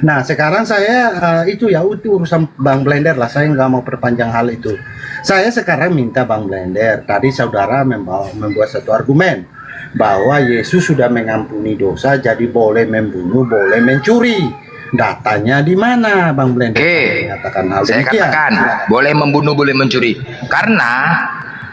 Nah, sekarang saya itu urusan Bang Blender lah. Saya nggak mau perpanjang hal itu. Saya sekarang minta Bang Blender. Tadi saudara membuat satu argumen bahwa Yesus sudah mengampuni dosa, jadi boleh membunuh, boleh mencuri. Datanya di mana, Bang Blender? Katakan hal Saya demikian. katakan boleh membunuh, boleh mencuri. Karena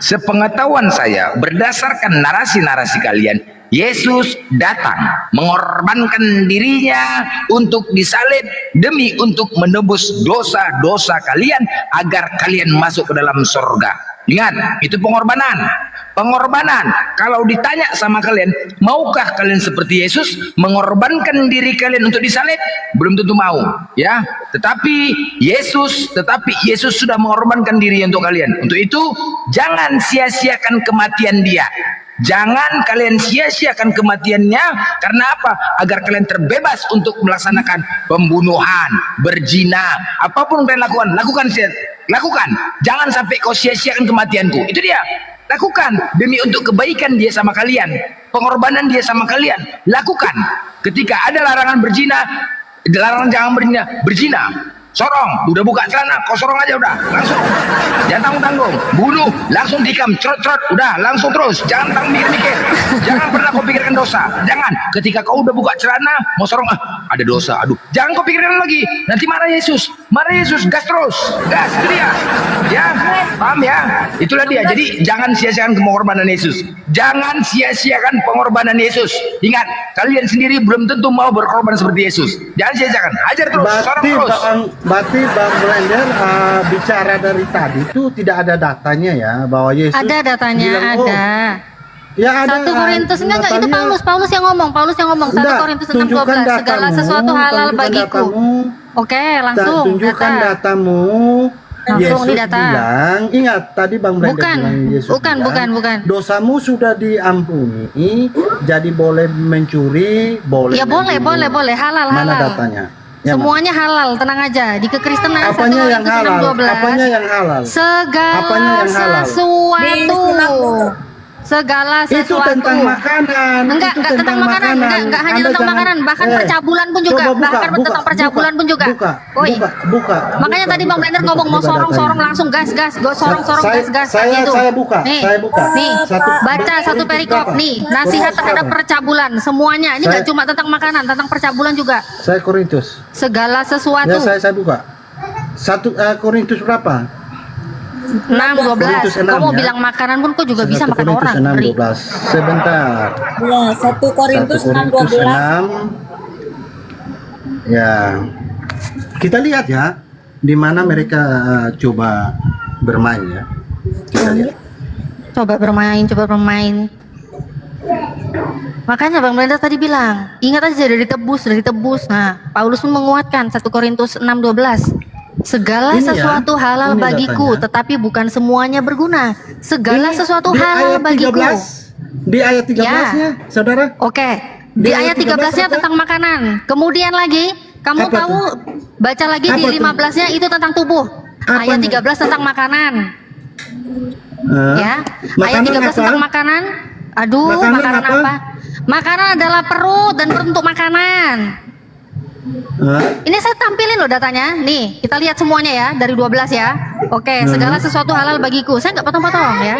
sepengetahuan saya, berdasarkan narasi-narasi kalian, Yesus datang mengorbankan dirinya untuk disalib demi untuk menebus dosa-dosa kalian agar kalian masuk ke dalam surga. Ingat, itu pengorbanan. Kalau ditanya sama kalian, maukah kalian seperti Yesus mengorbankan diri kalian untuk disalib? Belum tentu mau, ya. Tetapi Yesus sudah mengorbankan diri untuk kalian. Untuk itu, jangan sia-siakan kematian dia. Jangan kalian sia-siakan kematiannya. Karena apa? Agar kalian terbebas untuk melaksanakan pembunuhan, berzina, apapun kalian lakukan. Jangan sampai kau sia-siakan kematianku. Itu dia. Lakukan demi untuk kebaikan dia sama kalian, pengorbanan dia sama kalian. Lakukan. Ketika ada larangan berzina, jangan berzina. Sorong, udah buka celana, kau sorong aja udah, langsung. Jangan tanggung, bunuh, langsung tikam, cerot, udah, langsung terus. Jangan mikir-mikir. Jangan pernah kau pikirkan dosa. Jangan. Ketika kau udah buka celana, mau sorong, ada dosa, aduh. Jangan kau pikirkan lagi. Nanti marah Yesus, gas terus, gas. Itu dia. Ya, paham ya? Itulah dia. Jadi jangan sia-siakan pengorbanan Yesus. Jangan sia-siakan pengorbanan Yesus. Ingat, kalian sendiri belum tentu mau berkorban seperti Yesus. Jangan sia-siakan. Ajar terus, sorong terus. Berarti Bang Blender bicara dari tadi itu tidak ada datanya ya bahwa Yesus Ada datanya, bilang, ada. Ya ada. 1 Korintus enggak itu Natalia. Paulus yang ngomong 1 Korintus 6:12 segala sesuatu halal bagiku. Oke, langsung Tunjukkan data. datamu. Langsung Yesus di data. bilang, ingat tadi Bang Blender bilang Yesus bilang, dosamu sudah diampuni, jadi boleh mencuri, boleh. Ya boleh, halal. Mana datanya? Ya, Semuanya halal, tenang aja. Di kekristenan 1 Apanya yang Korintus halal? 6:12. Apanya yang halal? Segala Apanya yang halal? sesuatu. Itu tentang makanan. Enggak tentang makanan, enggak hanya tentang makanan, bahkan percabulan pun juga, tentang percabulan pun juga. Buka. Makanya tadi Bang Blender ngomong mau sorong langsung gas, sorong gas gitu. Saya buka. Nih, baca satu perikop nih, nasihat terhadap percabulan semuanya. Ini enggak cuma tentang makanan, tentang percabulan juga. Saya Korintus. Segala sesuatu. Ya saya buka. 1 Korintus berapa? 6:12. Kau mau bilang makanan pun kau juga bisa makan orang. 6:12. Sebentar. Ya, 1 Korintus 6:12. 6. Ya. Kita lihat ya di mana mereka coba bermain ya. Kita lihat. Coba bermain. Makanya Bang Blender tadi bilang, ingat aja dari tebus. Nah, Paulus pun menguatkan 1 Korintus 6:12. Segala Ini ya, sesuatu halal ini bagiku, datanya. tetapi bukan semuanya berguna. Segala Ini sesuatu di halal ayat bagiku. 13. Di ayat 13-nya, Saudara. Oke. Di ayat 13-nya apa? tentang makanan. Kemudian lagi, kamu Apa tahu baca lagi di Apa tuh? 15-nya itu tentang tubuh. Apa Ayat nih? 13 tentang makanan. Ya. Ayat Makanan 13 apa? tentang makanan. Aduh, Makanan makanan apa? apa? Makanan adalah perut dan perut untuk makanan. Ini saya tampilin loh datanya. Nih, kita lihat semuanya ya dari 12 ya. Oke, segala sesuatu halal bagiku. Saya nggak potong-potong ya.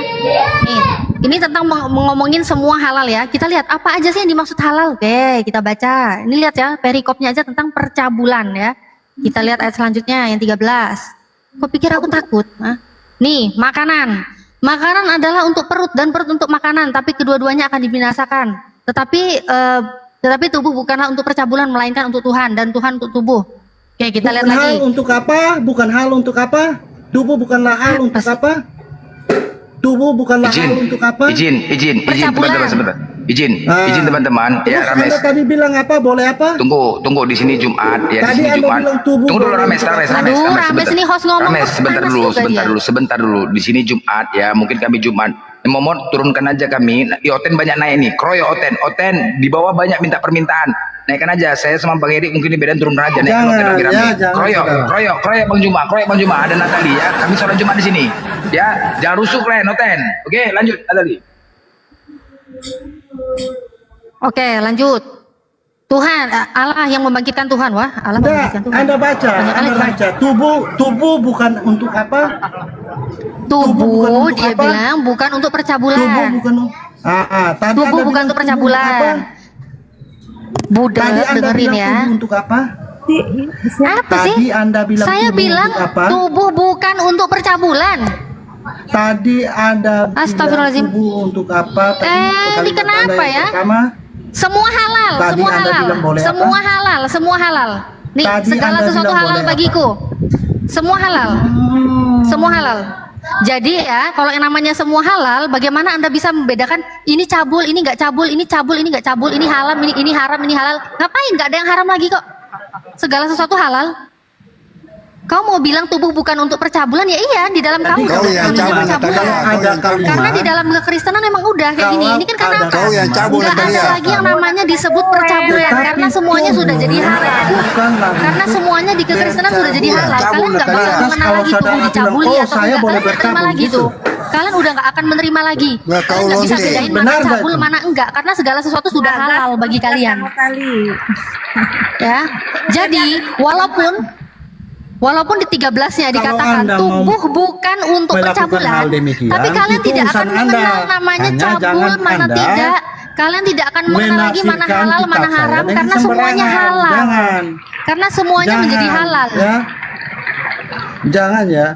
Nih, ini tentang ngomongin semua halal ya. Kita lihat apa aja sih yang dimaksud halal. Oke, kita baca. Ini lihat ya, perikopnya aja tentang percabulan ya. Kita lihat ayat selanjutnya yang 13. Kok pikir aku takut? Hah? Nih, makanan. Makanan adalah untuk perut dan perut untuk makanan, tapi kedua-duanya akan dibinasakan. Tetapi tubuh bukanlah untuk percabulan, melainkan untuk Tuhan, dan Tuhan untuk tubuh. Oke, kita lihat lagi. Bukan hal untuk apa? Tubuh bukanlah hal untuk apa? Tubuh bukanlah hal untuk apa? Izin teman-teman sebentar. Izin teman-teman. Ya, Terus Rames. Anda tadi bilang apa? Boleh apa? Tunggu di sini Jumat ya, Tadi di sini Anda Jumat. bilang tubuh Tunggu dulu boleh Rames. Aduh, Rames ini host ngomong Rames, kok sebentar panas dulu, juga sebentar dia. dulu. Di sini Jumat ya, mungkin kami Jumat. Momot turunkan aja kami. Oten banyak naik nih. Kroyo Oten di bawah banyak minta permintaan. Naikkan aja. Saya sama Bang Erik mungkin di Medan turunkan aja. Naikkan Jangan, Oten rame-rame. ya, jangan, Kroyo Bang Juma. Ada Natali ya. Kami sholat Jumat di sini. Ya, jangan rusuk Len Oten. Oke, lanjut Natali. Oke, lanjut. Tuhan, Allah yang membangkitkan Tuhan, wah, Allah membangkitkan Tuhan. Anda baca, Banyak kali Anda Tuhan. baca. Tubuh bukan untuk apa? Tubuh bukan Tubuh, untuk dia apa? bilang bukan untuk Tubuh percabulan. bukan. Tadi Tubuh Anda bukan bilang untuk tubuh percabulan. Budak, Tadi Anda dengerin bilang ya. tubuh untuk apa? Apa sih? Tadi Anda bilang Saya tubuh bilang untuk apa? tubuh bukan untuk percabulan. Tadi Anda bilang Astagfirullahaladzim. tubuh untuk apa? Tadi ini kalimat kenapa Anda yang ya? Pertama, Semua halal, Tadi semua Anda halal, bilang boleh apa? semua halal. Nih, Tadi segala Anda sesuatu bilang halal boleh apa? bagiku. Semua halal. Semua halal. Jadi ya, kalau yang namanya semua halal, bagaimana Anda bisa membedakan ini cabul, ini nggak cabul, ini cabul, ini nggak cabul, ini haram, ini haram, ini halal? Ngapain? Nggak ada yang haram lagi kok. Segala sesuatu halal. Kau mau bilang tubuh bukan untuk percabulan, ya iya, di dalam kamu kau yang bukan cabul, percabulan. ada kalimat. Karena di dalam kekristenan emang udah kayak gini. Ini kan karena Kalau apa? kau yang cabul, Nggak ada Natalia. lagi yang namanya disebut percabulan Tetapi karena semuanya sudah jadi halal. bukanlah Karena semuanya di kekristenan sudah jadi halal. Cabul, Kalian nggak Natalia. bakal Terus mengenal kalau lagi saudara tubuh dicabuli bilang, oh, atau saya enggak. boleh Kalian nggak terima bercabul, lagi gitu. tuh. Kalian udah nggak akan menerima lagi. Nggak, kau Kalian nggak bisa lonte. bedain Benar mana nggak cabul itu? mana enggak karena segala sesuatu sudah halal bagi kalian. Ya. Jadi walaupun di 13-nya dikatakan Anda tubuh bukan untuk melakukan percabulan, hal demikian, tapi kalian itu tidak urusan akan Anda. mengenal namanya Hanya cabul jangan mana Anda tidak. Kalian tidak akan mengenal lagi mana menafsirkan halal mana kitab saya haram dengan karena semuanya sembarangan. halal. Jangan. Karena semuanya menjadi halal. Ya. Jangan ya.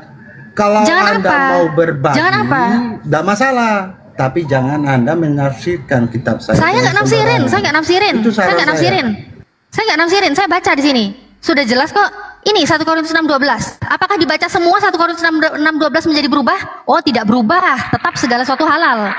Kalau Jangan Anda apa? mau berbagi, Jangan apa? tidak masalah. Tapi jangan Anda menafsirkan kitab saya. Saya dengan nggak nafsirin, sembarangan. saya nggak nafsirin, Itu saya saran nggak nafsirin, saya nggak nafsirin, saya baca di sini. Sudah jelas kok. Ini 1 Korintus 6:12. Apakah dibaca semua 1 Korintus 6:12 menjadi berubah? Oh, tidak berubah, tetap segala sesuatu halal.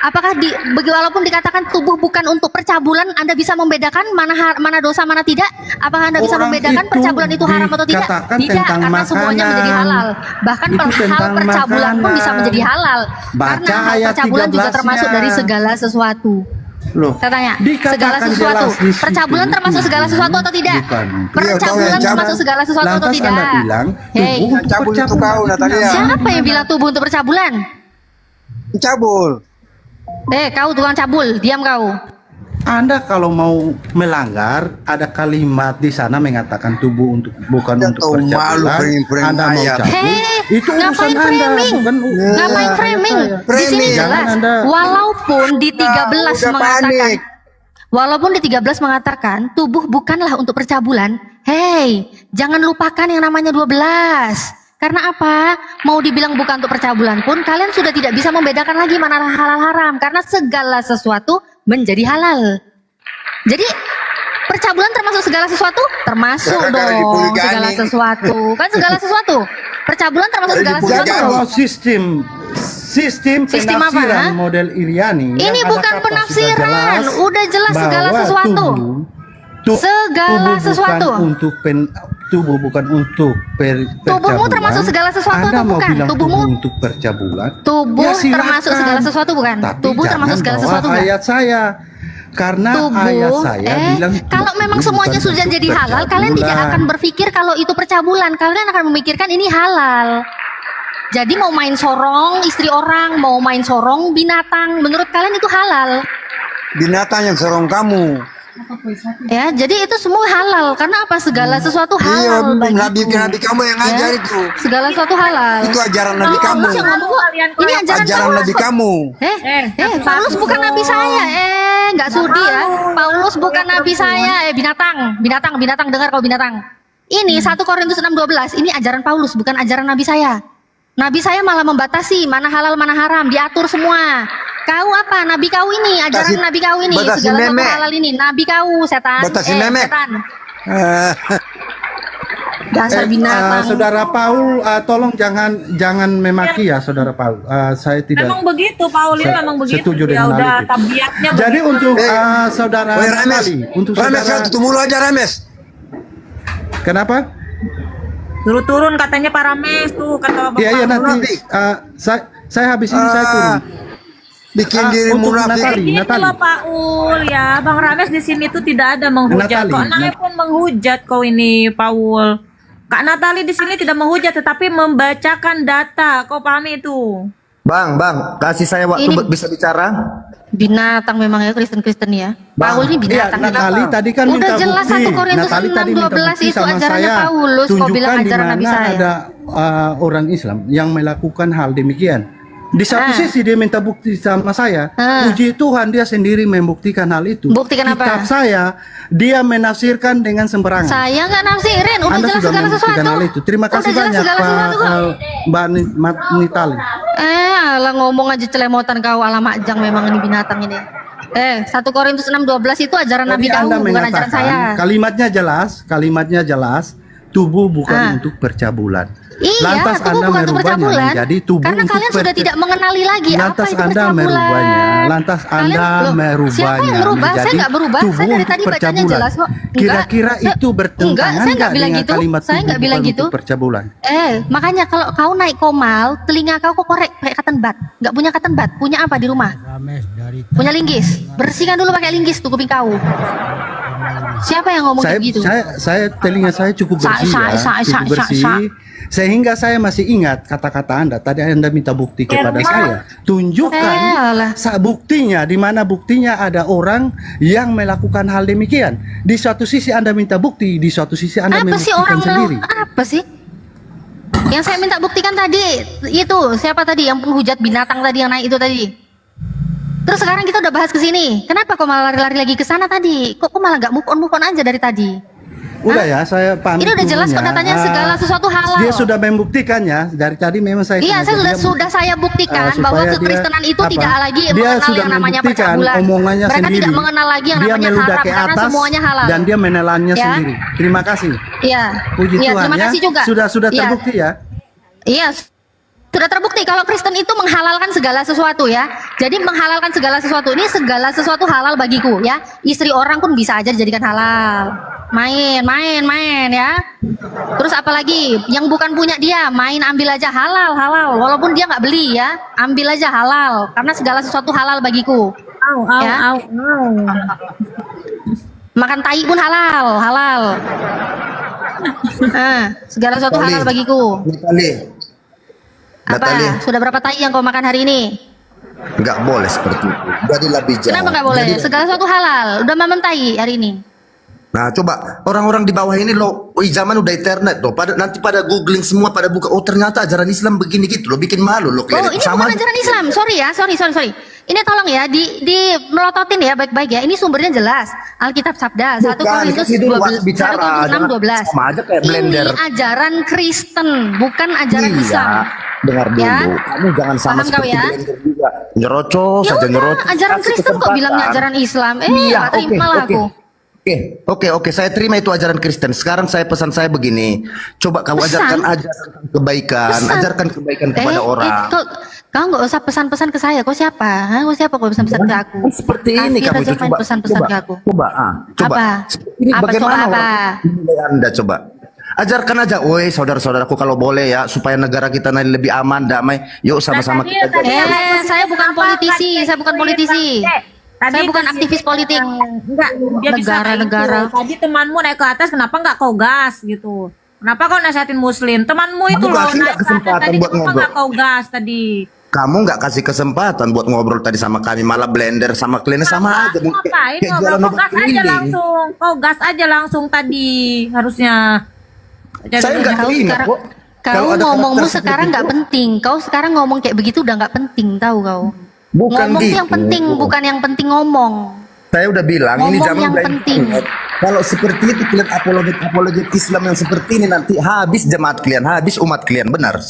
Apakah walaupun dikatakan tubuh bukan untuk percabulan, Anda bisa membedakan mana dosa mana tidak? Apakah Anda bisa Orang membedakan itu percabulan itu haram atau tidak? dikatakan Tidak, tentang karena semuanya makanan. menjadi halal. Bahkan Itu hal tentang percabulan pun bisa makanan. menjadi halal. Baca Karena hal ayat percabulan juga 13-nya. termasuk dari segala sesuatu. Loh, Saya tanya, dikatakan segala sesuatu. jelas di situ, Percabulan termasuk segala sesuatu atau tidak? bukan. Percabulan Iya, termasuk segala sesuatu atau Lantas tidak? Anda bilang Hei, tubuh untuk cabul itu percabulan. kau, Natalia. siapa yang bilang tubuh untuk percabulan? Cabul. Kau tukang cabul, diam kau. Anda kalau mau melanggar, ada kalimat di sana mengatakan tubuh untuk bukan Anda untuk tahu malu percabulan. frame-frame Anda mau ayat. cabul, Hei, itu urusan ngapain Anda, framing? bukan Ngapain urusan framing? saya. Di sini Framing. jelas. Jangan Anda- Walaupun di 13 udah mengatakan, panik. walaupun di 13 mengatakan tubuh bukanlah untuk percabulan. Hei, jangan lupakan yang namanya 12. Karena apa? Mau dibilang bukan untuk percabulan pun, kalian sudah tidak bisa membedakan lagi mana halal haram. Karena segala sesuatu menjadi halal. Jadi, percabulan termasuk segala sesuatu? Termasuk Gara-gara dong dipoligami. segala sesuatu. Kan segala sesuatu. Percabulan termasuk segala Gara-gara sesuatu. Kalau sistem Sistem apa, penafsiran ha? model Iriani Ini yang ada bukan kata penafsiran, sudah udah jelas segala bahwa sesuatu. Segala tubuh sesuatu. bukan untuk tubuh bukan untuk Tubuhmu percabulan. termasuk segala sesuatu Anda atau mau bukan? bilang Tubuhmu? tubuh untuk percabulan? Tubuh Ya, silakan. termasuk segala sesuatu bukan? Tapi Tubuh termasuk jangan segala bawa sesuatu bukan? ayat saya. Karena ayat Tubuh, saya bilang kalau memang tubuh semuanya bukan sudah untuk jadi halal, kalian tidak percabulan. akan berpikir kalau itu percabulan. Kalian akan memikirkan ini halal. Jadi mau main sorong istri orang, mau main sorong binatang, menurut kalian itu halal. Binatang yang serong kamu. Ya, jadi itu semua halal. Karena apa? Segala sesuatu Iya, halal bagiku. nabi kamu yang Ya, ngajar itu. segala sesuatu halal. Itu ajaran nabi Ini kamu. Paulus yang ngomong kok. Ini ajaran Ajaran Paulus nabi kok. kamu. Paulus bukan nabi saya. Nggak sudi ya. Paulus bukan nabi saya. Binatang, dengar kau binatang. Ini 1 Korintus 6:12. Ini ajaran Paulus, bukan ajaran nabi saya. Nabi saya malah membatasi mana halal mana haram, diatur semua. Kau apa? Nabi kau ini, ajaran nabi kau ini, batasi segala sesuatu memek. halal ini. Nabi kau setan. Batasi memek. Setan. Dasar binatang. Saudara Paul, tolong jangan memaki ya, Saudara Paul. Saya tidak. Memang begitu, Paul ini memang begitu. setuju Dia dengan hal udah itu. tabiatnya Jadi begitu. untuk Saudara Natali, untuk saudara. mulu aja Rames. Kenapa? Turun katanya Pak Rames tuh kata Bapak. Iya nanti saya habis ini saya turun. Bikin Untuk Natali, Ini loh Paul ya, Bang Rames di sini tuh tidak ada menghujat. Natali, Kok Nae pun menghujat kau ini, Paul. Kak Natali di sini tidak menghujat, tetapi membacakan data. Kau pahami itu? Bang, kasih saya waktu Ini- bisa bicara. Binatang memang ya Kristen ya. Paul ini binatang. Iya, Natali tadi kan Udah minta jelas bukti. 1 Korintus Natali tadi minta 6:12 bukti itu sama ajarannya saya. Paulus. Kau bilang Tunjukkan di ajaran Nabi mana saya. ada orang Islam yang melakukan hal demikian. Di satu sisi dia minta bukti sama saya. Puji Tuhan dia sendiri membuktikan hal itu. Buktikan apa? Kitab saya dia menafsirkan dengan sembarangan. Saya nggak nafsirin, udah Anda jelas sudah segala membuktikan sesuatu. hal itu. Terima kasih Udah jelas banyak segala sesuatu kok. Mbak Nitali. Alah ngomong aja celemotan kau, ala makjang memang ini binatang ini. 1 Korintus 6:12 itu ajaran Nabi Tadi Anda Daud, bukan ajaran mengatakan, saya. kalimatnya jelas, tubuh bukan untuk percabulan. Iya, Lantas tubuh Anda bukan untuk merubahnya percabulan. menjadi tubuh Karena untuk kalian sudah tidak mengenali lagi Lantas apa itu Anda percabulan. merubahnya, lantas Anda Loh, merubahnya siapa yang merubah? Saya menjadi nggak berubah. tubuh Saya dari untuk tadi bacanya percabulan. jelas kok. Kira-kira Enggak, itu bertentangan enggak, saya nggak nggak bilang dengan gitu. kalimat Saya tubuh nggak bilang bukan gitu. untuk percabulan? Makanya kalau kau naik komal, telinga kau kok korek pakai cotton bud. Nggak punya cotton bud, punya apa di rumah? Punya linggis. Bersihkan dulu pakai linggis tuh kuping kau. Siapa yang ngomong Saya, kayak gitu? saya telinga saya cukup bersih cukup bersih. Sehingga saya masih ingat kata-kata Anda. Tadi Anda minta bukti kepada saya. Tunjukkan buktinya. Di mana buktinya ada orang yang melakukan hal demikian. Di suatu sisi Anda minta bukti, di suatu sisi Anda Apa sih membuktikan orang sendiri. apa sih? Yang saya minta buktikan tadi itu siapa tadi yang penghujat binatang tadi yang naik itu tadi? Terus sekarang kita udah bahas ke sini. Kenapa kok malah lari-lari lagi ke sana tadi? Kok malah nggak move on aja dari tadi? Udah ya, saya pamit. Ini udah jelas kok dulunya. datanya segala sesuatu halal. Dia sudah membuktikannya. Dari tadi memang saya. Iya, saya sudah saya buktikan bahwa kekristenan itu tidak lagi mengenal yang namanya percabulan. Omongannya Mereka sendiri. tidak mengenal lagi yang Dia namanya meludah haram ke karena atas semuanya halal. dan dia menelannya Ya. sendiri. Terima kasih. Iya. Puji Iya, Tuhan terima ya. kasih juga. Sudah Iya. terbukti ya. Iya, sudah terbukti kalau Kristen itu menghalalkan segala sesuatu ya. Jadi menghalalkan segala sesuatu ini segala sesuatu halal bagiku ya. Istri orang pun bisa aja dijadikan halal. Main ya. Terus apalagi yang bukan punya dia, main ambil aja halal. Walaupun dia nggak beli ya, ambil aja halal. Karena segala sesuatu halal bagiku. Ya. Makan tai pun halal. Segala sesuatu Natali. halal bagiku. Natali, Apa? Sudah berapa tai yang kau makan hari ini? nggak boleh seperti itu. Jadilah bijak. Kenapa nggak boleh? Segala sesuatu halal. Udah mamam tai hari ini. Nah, coba orang-orang di bawah ini loh, zaman udah internet loh. Nanti pada googling semua, pada buka. Oh ternyata ajaran Islam begini gitu loh, bikin malu loh. Oh, ini bukan ajaran Islam. Sorry ya, sorry. Ini tolong ya, di melototin ya baik-baik ya. Ini sumbernya jelas. Alkitab Sabda 1 Korintus 6:12. Sama aja kayak blender. Ini ajaran Kristen, bukan ajaran Islam. Dengar dulu. Ya? Kamu jangan sama Paham kau seperti ya? blender juga. Nyerocos Ya saja udah, nyerocos. ajaran Kasih Kristen kok kesempatan. bilangnya ajaran Islam. Iya, Nggak terima lah aku. Oke, saya terima itu ajaran Kristen. Sekarang pesan saya begini. Coba kau ajarkan kebaikan, ajarkan kebaikan kepada orang. Kau nggak usah pesan-pesan ke saya. Kau siapa? Kau siapa kau pesan-pesan ke aku? Seperti ini Kafir kamu aja itu main coba. pesan-pesan ke aku. Coba. Apa? Ini Apa, bagaimana coba apa? orang menilai Anda coba. Ajarkan aja, woi saudara-saudaraku kalau boleh ya supaya negara kita lebih aman, damai. Yuk sama-sama kita jaga. Saya bukan politisi. Saya bukan politisi. Saya bukan aktivis politik. Enggak, dia bisa kayak Negara-negara. gitu. Tadi temanmu naik ke atas, kenapa nggak kau gas gitu? Kenapa kau nasihatin Muslim? Temanmu itu Aku loh kasih naik ke atas kesempatan tadi, buat kenapa ngobrol. nggak kau gas tadi? Kamu nggak kasih kesempatan buat ngobrol tadi sama kami, malah blender sama kliennya sama aja. Ngapain Kayak ngobrol? jualan Kau obat gas aja keliling. langsung. Kau gas aja langsung tadi harusnya. Saya nggak Kau terima sekarang- kok. Kau Kalau ada ngomongmu karakter sekarang seperti nggak penting. Kau sekarang ngomong kayak begitu udah nggak penting, tahu kau? Bukan Ngomong tuh gitu. yang penting, bukan yang penting ngomong. Saya udah bilang ini Ngomong zaman yang udah penting. internet. Kalau seperti itu kalian apologet Islam yang seperti ini nanti habis jemaat kalian, habis umat kalian, benar.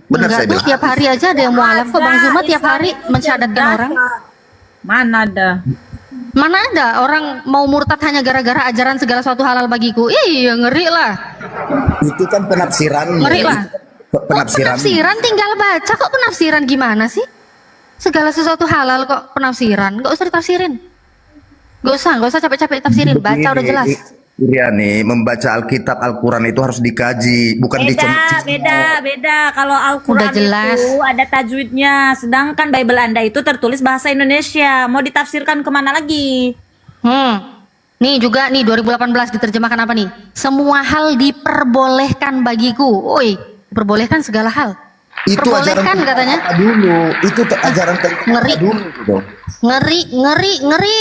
Benar Enggak saya tuh bilang. tiap hari aja ada yang mualaf kok Bang Zuma tiap hari mensyahadatkan orang. Mana ada? Mana ada orang mau murtad hanya gara-gara ajaran segala sesuatu halal bagiku. Iya ngeri lah. Itu kan penafsiran. Ngeri lah. Penafsiran. Penafsiran tinggal baca kok. Penafsiran gimana sih? Segala sesuatu halal kok penafsiran. Gak usah ditafsirin. Gak usah capek-capek tafsirin. Baca udah jelas. Iya nih, membaca Alkitab, Al-Quran itu harus dikaji, bukan Beda. Kalau Al-Quran Udah jelas. itu ada tajwidnya, sedangkan Bible Anda itu tertulis bahasa Indonesia. Mau ditafsirkan kemana lagi? Nih juga nih 2018 diterjemahkan apa nih? Semua hal diperbolehkan bagiku. Oi, diperbolehkan segala hal. Itu Perbolehkan ajaran katanya. dulu. Itu ajaran Ngeri. dulu dong. Ngeri.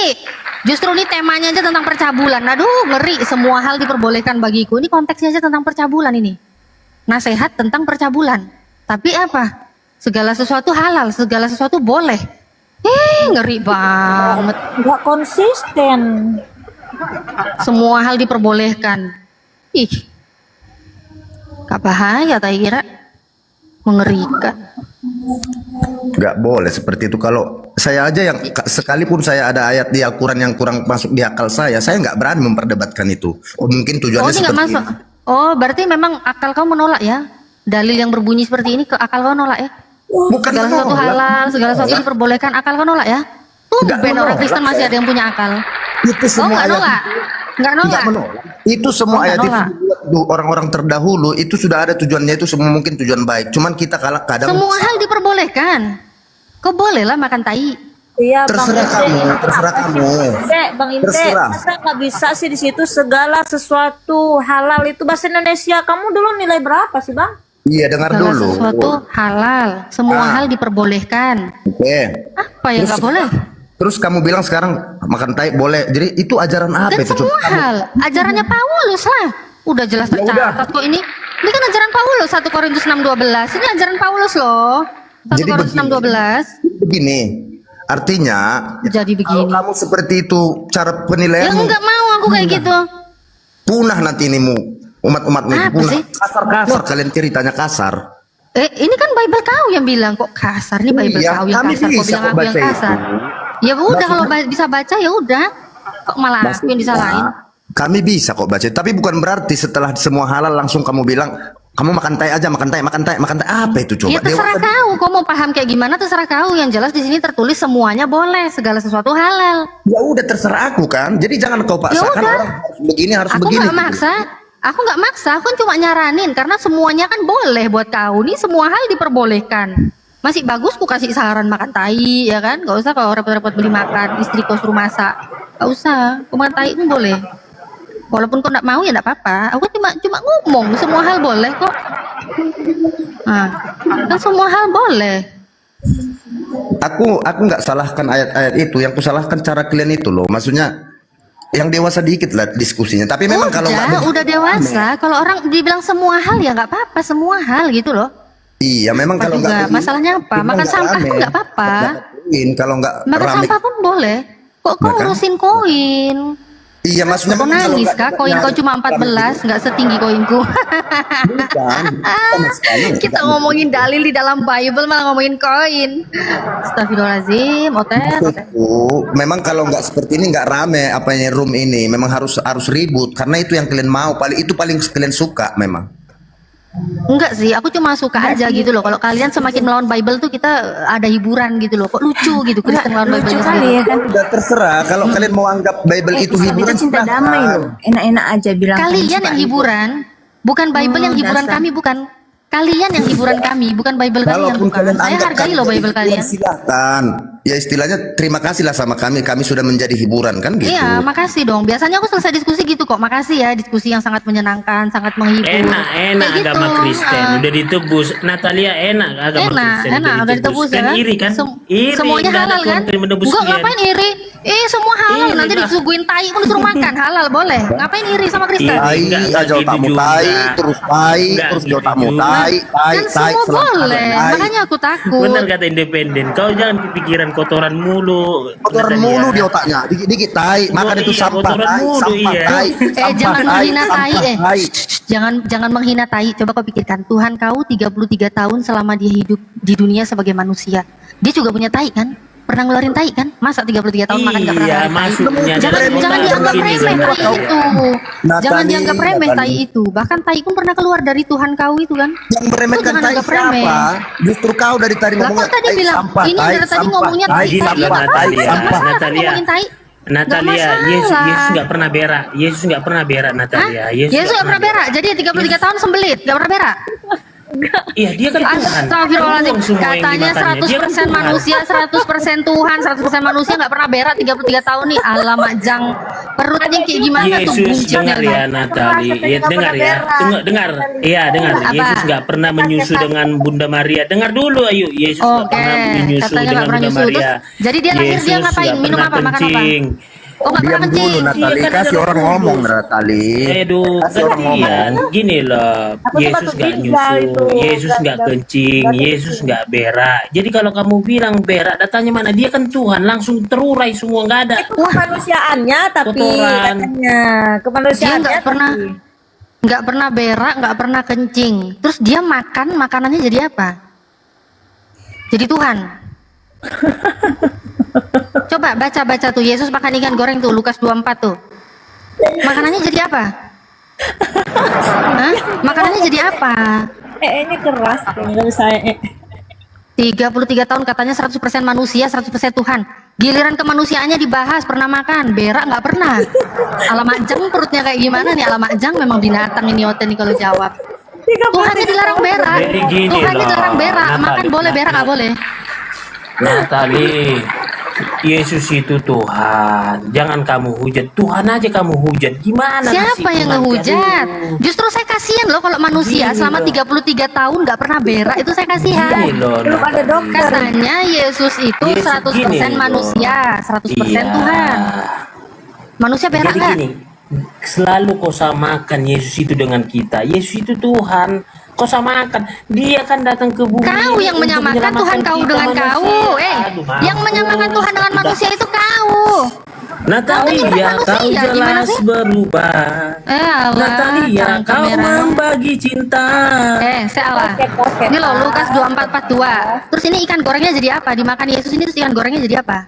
Justru ini temanya aja tentang percabulan. Aduh, ngeri. Semua hal diperbolehkan bagiku. Ini konteksnya aja tentang percabulan ini. Nasihat tentang percabulan. Tapi apa? Segala sesuatu halal, segala sesuatu boleh. Ngeri banget. Nggak konsisten. Semua hal diperbolehkan. Ih. Gak bahaya tak kira. Mengerikan. Nggak boleh seperti itu. Kalau saya aja yang sekalipun saya ada ayat di Al-Quran yang kurang masuk di akal saya nggak berani memperdebatkan itu. Oh mungkin tujuannya Ini nggak seperti masuk. Oh, berarti memang akal kau menolak ya? Dalil yang berbunyi seperti ini ke akal kau nolak ya? Bukan Segala sesuatu menolak. halal, segala sesuatu diperbolehkan, akal kau nolak ya? Ben orang Kristen masih ada yang punya akal. Itu Oh, semua nggak ayat nolak? Nggak nolak? Nggak menolak. Itu semua Oh, nggak ayat itu nolak. dibuat orang-orang terdahulu itu sudah ada tujuannya, itu semua mungkin tujuan baik. Cuman kita kadang Semua hal diperbolehkan. Kau boleh lah makan tai. Iya, terserah kamu, terserah kamu. Bang Inte, Terserah. masa nggak bisa sih di situ segala sesuatu halal itu bahasa Indonesia. Kamu dulu nilai berapa sih, Bang? Iya, dengar Segala dulu. sesuatu halal. Semua hal diperbolehkan. Oke. Apa yang nggak boleh? Terus kamu bilang sekarang makan tai boleh. Jadi itu ajaran apa Dan itu? semua hal. Ajarannya Paulus lah. Udah jelas tercatat kok ini. Ini kan ajaran Paulus 1 Korintus 6:12. Ini ajaran Paulus loh. 1 Jadi Korintus 6:12. Begini, artinya Jadi kalau begini. kamu seperti itu cara Ya penilaianmu enggak mau aku kayak gitu. punah nanti inimu, umat-umatmu itu Apa punah. sih? Kasar kalian ceritanya kasar. Ini kan Bible kau yang bilang kok kasar. Ini Bible Iya, kau yang kami kasar. Kok bisa bilang kok aku yang baca itu. kasar. Ya udah kalau bisa baca ya udah. Kok malah aku yang disalahin? Kami bisa kok baca, tapi bukan berarti setelah semua halal langsung kamu bilang kamu makan tai aja, makan tai. Apa itu coba? Ya terserah kau. Kau mau paham kayak gimana terserah kau. Yang jelas di sini tertulis semuanya boleh. Segala sesuatu halal. Ya udah terserah aku kan. Jadi jangan kau paksakan Ya udah. orang harus begini, harus Aku begini. nggak maksa. Aku nggak maksa. Aku kan cuma nyaranin karena semuanya kan boleh buat kau. Nih semua hal diperbolehkan. Masih bagus ku kasih saran makan tai ya kan? Gak usah kalau repot-repot beli makan. Istri kau suruh masak. Gak usah. Kau makan tai pun boleh. Walaupun kau nggak mau ya nggak apa-apa. Aku cuma ngomong semua hal boleh kok. Nah, kan semua hal boleh. Aku nggak salahkan ayat-ayat itu, yang kusalahkan cara kalian itu loh. Maksudnya yang dewasa dikit lah diskusinya. Tapi memang kalau nggak udah dewasa. Kalau orang dibilang semua hal ya nggak apa-apa. Semua hal gitu loh. iya memang Apa kalau juga? nggak Masalahnya apa? memang Makan nggak sampah rame. pun nggak apa-apa. Kalau nggak Makan rame. sampah pun boleh. Kok kau Makan? ngurusin koin? Iya maksudnya Kau memang kalau nangis nggak- kah? Koin kau cuma 14, nggak setinggi koinku. Bukan, sama sekali. Kita ngomongin dalil di dalam Bible malah ngomongin koin. Astagfirullahaladzim, otet. Memang kalau nggak seperti ini nggak rame apanya room ini. Memang harus ribut karena itu yang kalian mau. Paling kalian suka memang. Enggak sih, aku cuma suka aja gitu loh. Kalau kalian semakin melawan Bible tuh kita ada hiburan gitu loh. Kok lucu gitu Kristen melawan Bible Lucu sendiri. kali ya kan? Udah terserah kalau kalian mau anggap Bible itu hiburan. Kita cinta silahkan. damai loh. Enak-enak aja bilang. Kalian yang hiburan, bukan Bible yang hiburan dasar. kami, bukan. Kalian yang hiburan kami, bukan Bible kalian. Kalaupun Bukan. kalian Saya anggap hargai kami loh jadi Bible hiburan, kalian. silakan. Ya istilahnya terima kasih lah sama kami. Kami sudah menjadi hiburan kan gitu. Iya, makasih dong. Biasanya aku selesai diskusi gitu kok. Makasih ya, diskusi yang sangat menyenangkan, sangat menghibur. Enak Kayak gitu. agama Kristen udah ditebus. Natalia enak agama Kristen udah ditebus ya kan kan? iri kan iri Semuanya nggak ada halal kan? Tuhan menebus Enggak, kalian. ngapain iri? Semua halal. Iri Nanti lah. disuguhin tai pun disuruh makan. Halal boleh. Ngapain iri sama Kristen? Iri. Tai Enggak aja gitu otakmu juga. tai, terus tai, Enggak terus gitu otakmu juga. tai, tai, Kan tai, semua selalu boleh. tai. Makanya aku takut. Benar kata independen. Kau jangan pikiran kotoran mulu. Kotoran Natalia. mulu di otaknya, dikit-dikit tai, makan itu Iya, sampah, kotoran tai, mulu, sampah, iya. tai, Jangan sampah, menghina tai. sampah, tai. Jangan menghina tai. Coba kau pikirkan, Tuhan kau 33 tahun selama dia hidup di dunia sebagai manusia. Dia juga punya tai kan? pernah ngeluarin tai kan? Masa 33 tahun makan nggak pernah Iya, ngeluarin tai? masuknya Jangan dalam jangan otak dianggap begini remeh loh, tai itu. Jangan Natali, dianggap remeh Natali. tai itu. Bahkan tai pun pernah keluar dari Tuhan kau itu kan. Yang meremehkan Jangan tai anggap remeh. siapa? Justru kau dari tadi Lah ngomongnya kok tadi tai bilang sampah, ini tai dari tadi sampah, ngomongnya tai Gini loh sampah, tai Natalia, sampah. Natalia, ngomongin tai. Natalia, Nggak Yesus masalah. nggak pernah berak. Yesus nggak pernah berak Hah? Natalia. Yesus nggak pernah berak. Jadi 33 tahun sembelit, nggak pernah berak. Iya, dia kan Tuhan. Astagfirullahaladzim. Buang semua yang Katanya dimakannya. Dia kan 100% Tuhan. manusia, 100% Tuhan, 100% manusia nggak pernah berak 33 tahun nih. Alamak jang. Perutnya kayak gimana tuh Yesus buncitnya dengar ya tuh. Natali, ya, dengar ya, dengar, iya dengar. Apa? Yesus nggak pernah menyusu dengan Bunda Maria. Dengar dulu, ayo. Yesus nggak Oke, pernah menyusu katanya dengan nggak pernah Bunda nyusu. Maria. Terus, jadi dia lahir dia Yesus ngapain? nggak Minum pernah apa? Makan apa? kencing. Oh nggak pernah Diam dulu kencing. Natali, Iya, kan kasih ada orang Roh ngomong Kudus. Natali. Aduh, Kasih orang ngomong. gantian. Gini loh, Aku tuh Yesus batuk nggak ginjal nyusu, itu. Yesus nggak Nggak- kencing, nggak Yesus nggak berak. Jadi kalau kamu bilang berak, datanya mana? Dia kan Tuhan, langsung terurai semua, nggak ada. Itu kemanusiaannya tapi Kotoran. katanya Dia kemanusiaannya nggak pernah berak, nggak pernah kencing. Terus dia makan, makanannya jadi apa? Jadi Tuhan. Coba baca tuh Yesus makan ikan goreng tuh Lukas 24 tuh. Makanannya jadi apa? Hah? Makanannya jadi apa? ini keras nggak bisa 33 tahun katanya 100% manusia, 100% Tuhan. Giliran kemanusiaannya dibahas, pernah makan, berak nggak pernah. Alamak jang perutnya kayak gimana nih? Alamak jang memang binatang ini Oten nih kalau jawab. Tuhannya dilarang berak. Jadi gini Tuhannya loh, dilarang berak, Natali, makan boleh, berak nggak boleh. Natali, Yesus itu Tuhan. Jangan kamu hujat. Tuhan aja kamu hujat. Gimana Siapa nasib yang nanti? ngehujat? Aduh. Justru saya kasihan loh kalau manusia Gini selama loh. 33 tahun nggak pernah berak, itu saya kasihan. Gini loh, belum ada Natali. dokter. Katanya Yesus itu Yesus 100% gini loh. manusia, 100% Iya. Tuhan. Manusia berak Jadi nggak? gini, selalu kau samakan Yesus itu dengan kita. Yesus itu Tuhan. Kau samakan. Dia kan datang ke bumi. Kau yang untuk menyamakan Tuhan menyelamatkan kau kita dengan manusia. kau. Aduh, maaf. Yang menyamakan Tuhan dengan manusia itu kau. Natalia, manusia, kau gimana jelas sih? berubah. Allah, Natalia, tangan kau kamera. membagi cinta. Salah. Ini loh Lukas 24:42. Terus ini ikan gorengnya jadi apa? Dimakan Yesus ini terus ikan gorengnya jadi apa?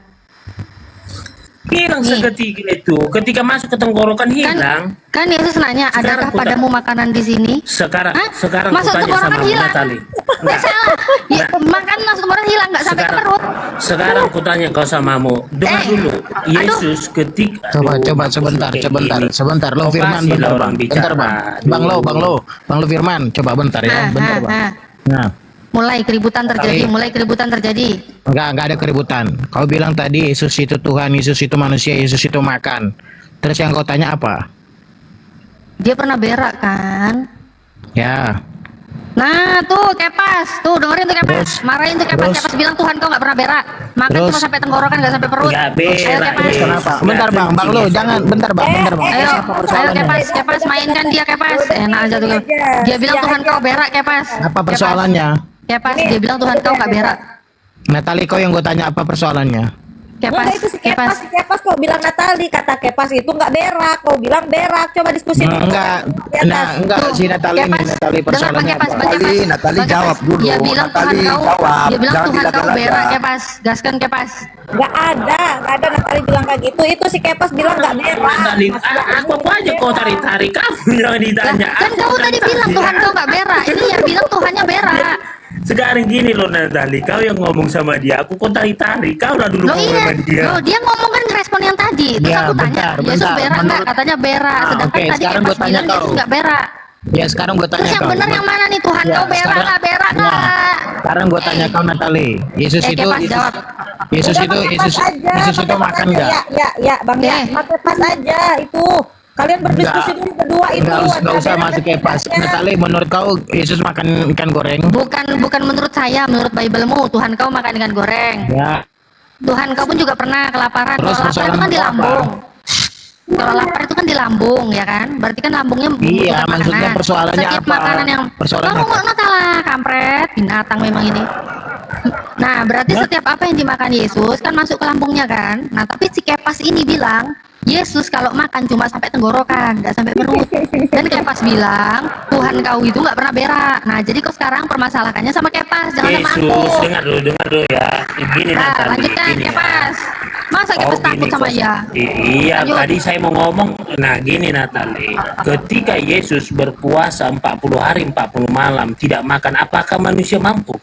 Hilang Nih. seketika itu. Ketika masuk ke tenggorokan hilang. Kan Yesus nanya, Sekarang adakah aku padamu makanan di sini? Sekarang, Hah? sekarang Masuk aku tanya tenggorokan sama hilang. Natali. Nggak salah. Ya, makan masuk tenggorokan hilang nggak sampai ke Sekarang, perut. sekarang aku tanya kau samamu. Dengar dulu. Yesus ketika Coba sebentar, sebentar. Lo Kau Firman, kasih bentar lah orang bang, bentar bicara. bang. Bang Lo Firman, coba bentar ya, bentar bang. Nah, Mulai keributan terjadi. enggak ada keributan. Kau bilang tadi Yesus itu Tuhan, Yesus itu manusia, Yesus itu makan. Terus yang kau tanya apa? Dia pernah berak kan? Ya, Nah tuh Kepas, tuh dengerin tuh Kepas, marahin tuh Kepas. terus? Kepas bilang Tuhan kau nggak pernah berak, makan Terus? cuma sampai tenggorokan nggak sampai perut. Nggak Ayo berak, Kepas, Yesus. kenapa? Bentar bang, bang Lo jangan, bentar bang. ayo Apa persoalannya? Kepas mainkan dia Kepas. Enak aja tuh. Dia bilang Tuhan kau berak Kepas. Apa persoalannya? Kepas, dia bilang Tuhan kau nggak berak. Natali, kau yang gue tanya apa persoalannya? Kepas, Enggak, itu si Kepas kau bilang Natali, kata Kepas itu nggak berak, kau bilang berak. Coba diskusi dulu. Enggak, enggak Tuh, si Natali ini, Kepas, Natali dengar persoalannya Bang Kepas, apa? Bang Kepas. Natali Bang jawab Kepas, dulu. Dia bilang Tuhan Natali kau, jawab. dia bilang Jangan Tuhan kau dilaga-laga. berak Kepas. Gaskan Kepas. Nggak ada Natali bilang kayak gitu. Itu si Kepas bilang nggak berak. Natali, aku aja kau tarik-tarik. Kamu jangan ditanya. Kan kau tadi bilang Tuhan kau nggak berak. Ini yang bilang Tuhannya berak. Sekarang gini loh Natali, kau yang ngomong sama dia, aku kau tarik-tarik. Kau lah dulu Loh ngomong iya, sama dia. loh dia ngomong kan respon yang tadi. Terus Iya, aku tanya, bentar. Yesus berak nggak? Menurut- Katanya berak. Sedangkan oke, tadi sekarang Kepas gua tanya bilang kau. Yesus nggak berak. Ya sekarang gue tanya Terus yang kau. benar yang mana nih? Tuhan Ya, kau berak sekarang- nggak? Berak ya, nggak? sekarang gue tanya kau Natali, Yesus itu Kepas jawab. Yesus Udah, itu pakai Yesus pas aja, Yesus itu pakai pas makan aja. nggak? Ya, Bang ya. Eh. Pakai pas aja itu. Kalian berdiskusi dulu berdua itu. Nggak usah Ada masuk ke pas. aja. Natali, menurut kau Yesus makan ikan goreng? Bukan menurut saya, menurut Bible-mu Tuhan kau makan ikan goreng. Ya, Tuhan kau pun juga pernah kelaparan. Terus Kalau lapar itu kan persoalan di kau apa? lambung. Kalau lapar itu kan di lambung ya kan? Berarti kan lambungnya Iya, membutuhkan maksudnya makanan. persoalannya Setiap apa? makanan yang Persoalannya kamu nggak salah, kampret, binatang memang ini. Nah, berarti setiap apa yang dimakan Yesus kan masuk ke lambungnya kan? Nah, tapi si Kepas ini bilang Yesus kalau makan cuma sampai tenggorokan, nggak sampai perut. Dan Kepas bilang, Tuhan kau itu nggak pernah berak. Nah, jadi kok sekarang permasalahannya sama Kepas, jangan sama aku. Yesus, dengar dulu ya. Gini Nah, Natali, lanjutkan gini ya. Kepas. Masa Kepas takut gini, sama kok. ya? Iya, Lanjut. tadi saya mau ngomong. Nah, gini Natali. Ketika Yesus berpuasa 40 hari 40 malam tidak makan, apakah manusia mampu?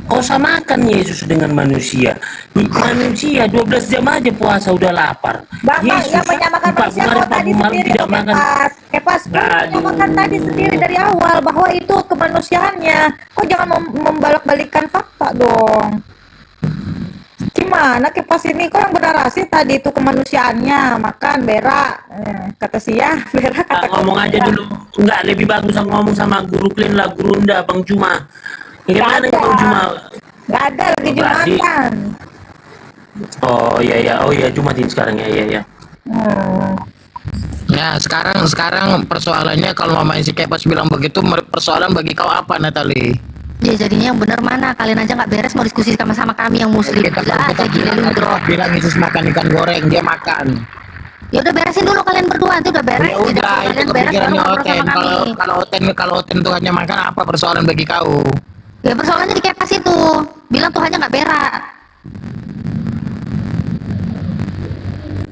Kau samakan Yesus dengan manusia. Manusia 12 jam aja puasa udah lapar. Bapak yang menyamakan 40 manusia hari kau tadi 40 malam sendiri tidak kok, makan. Kepas menyamakan tadi sendiri dari awal bahwa itu kemanusiaannya. Kok jangan membalak-balikan fakta dong. Gimana Kepas ini? Kok yang bernarasi tadi itu kemanusiaannya makan berak, kata Sia berak kata Ngomong aja dulu. Enggak, lebih bagus ngomong sama guru Klin lah, guru Unda, Bang Cuma. Gimana Nggak Bang ada. Cuma? Nggak ada lagi Berarti- Jumatan. Oh iya Jumatin sekarang ya. Ya, sekarang persoalannya kalau mamanya si Kepas bilang begitu, persoalan bagi kau apa, Natali? Ya jadinya yang bener mana? Kalian aja nggak beres mau diskusi sama kami yang muslim. Gila aja gile lu bro. Bilang Yesus makan ikan goreng, dia makan. Ya udah beresin dulu kalian berdua, itu udah beres. Ya udah, itu kalian beres baru kepikirannya ngobrol Oten. sama kami. Kalau Oten Tuhannya makan, apa persoalan bagi kau? Ya persoalannya di Kepas itu, bilang Tuhannya nggak berak.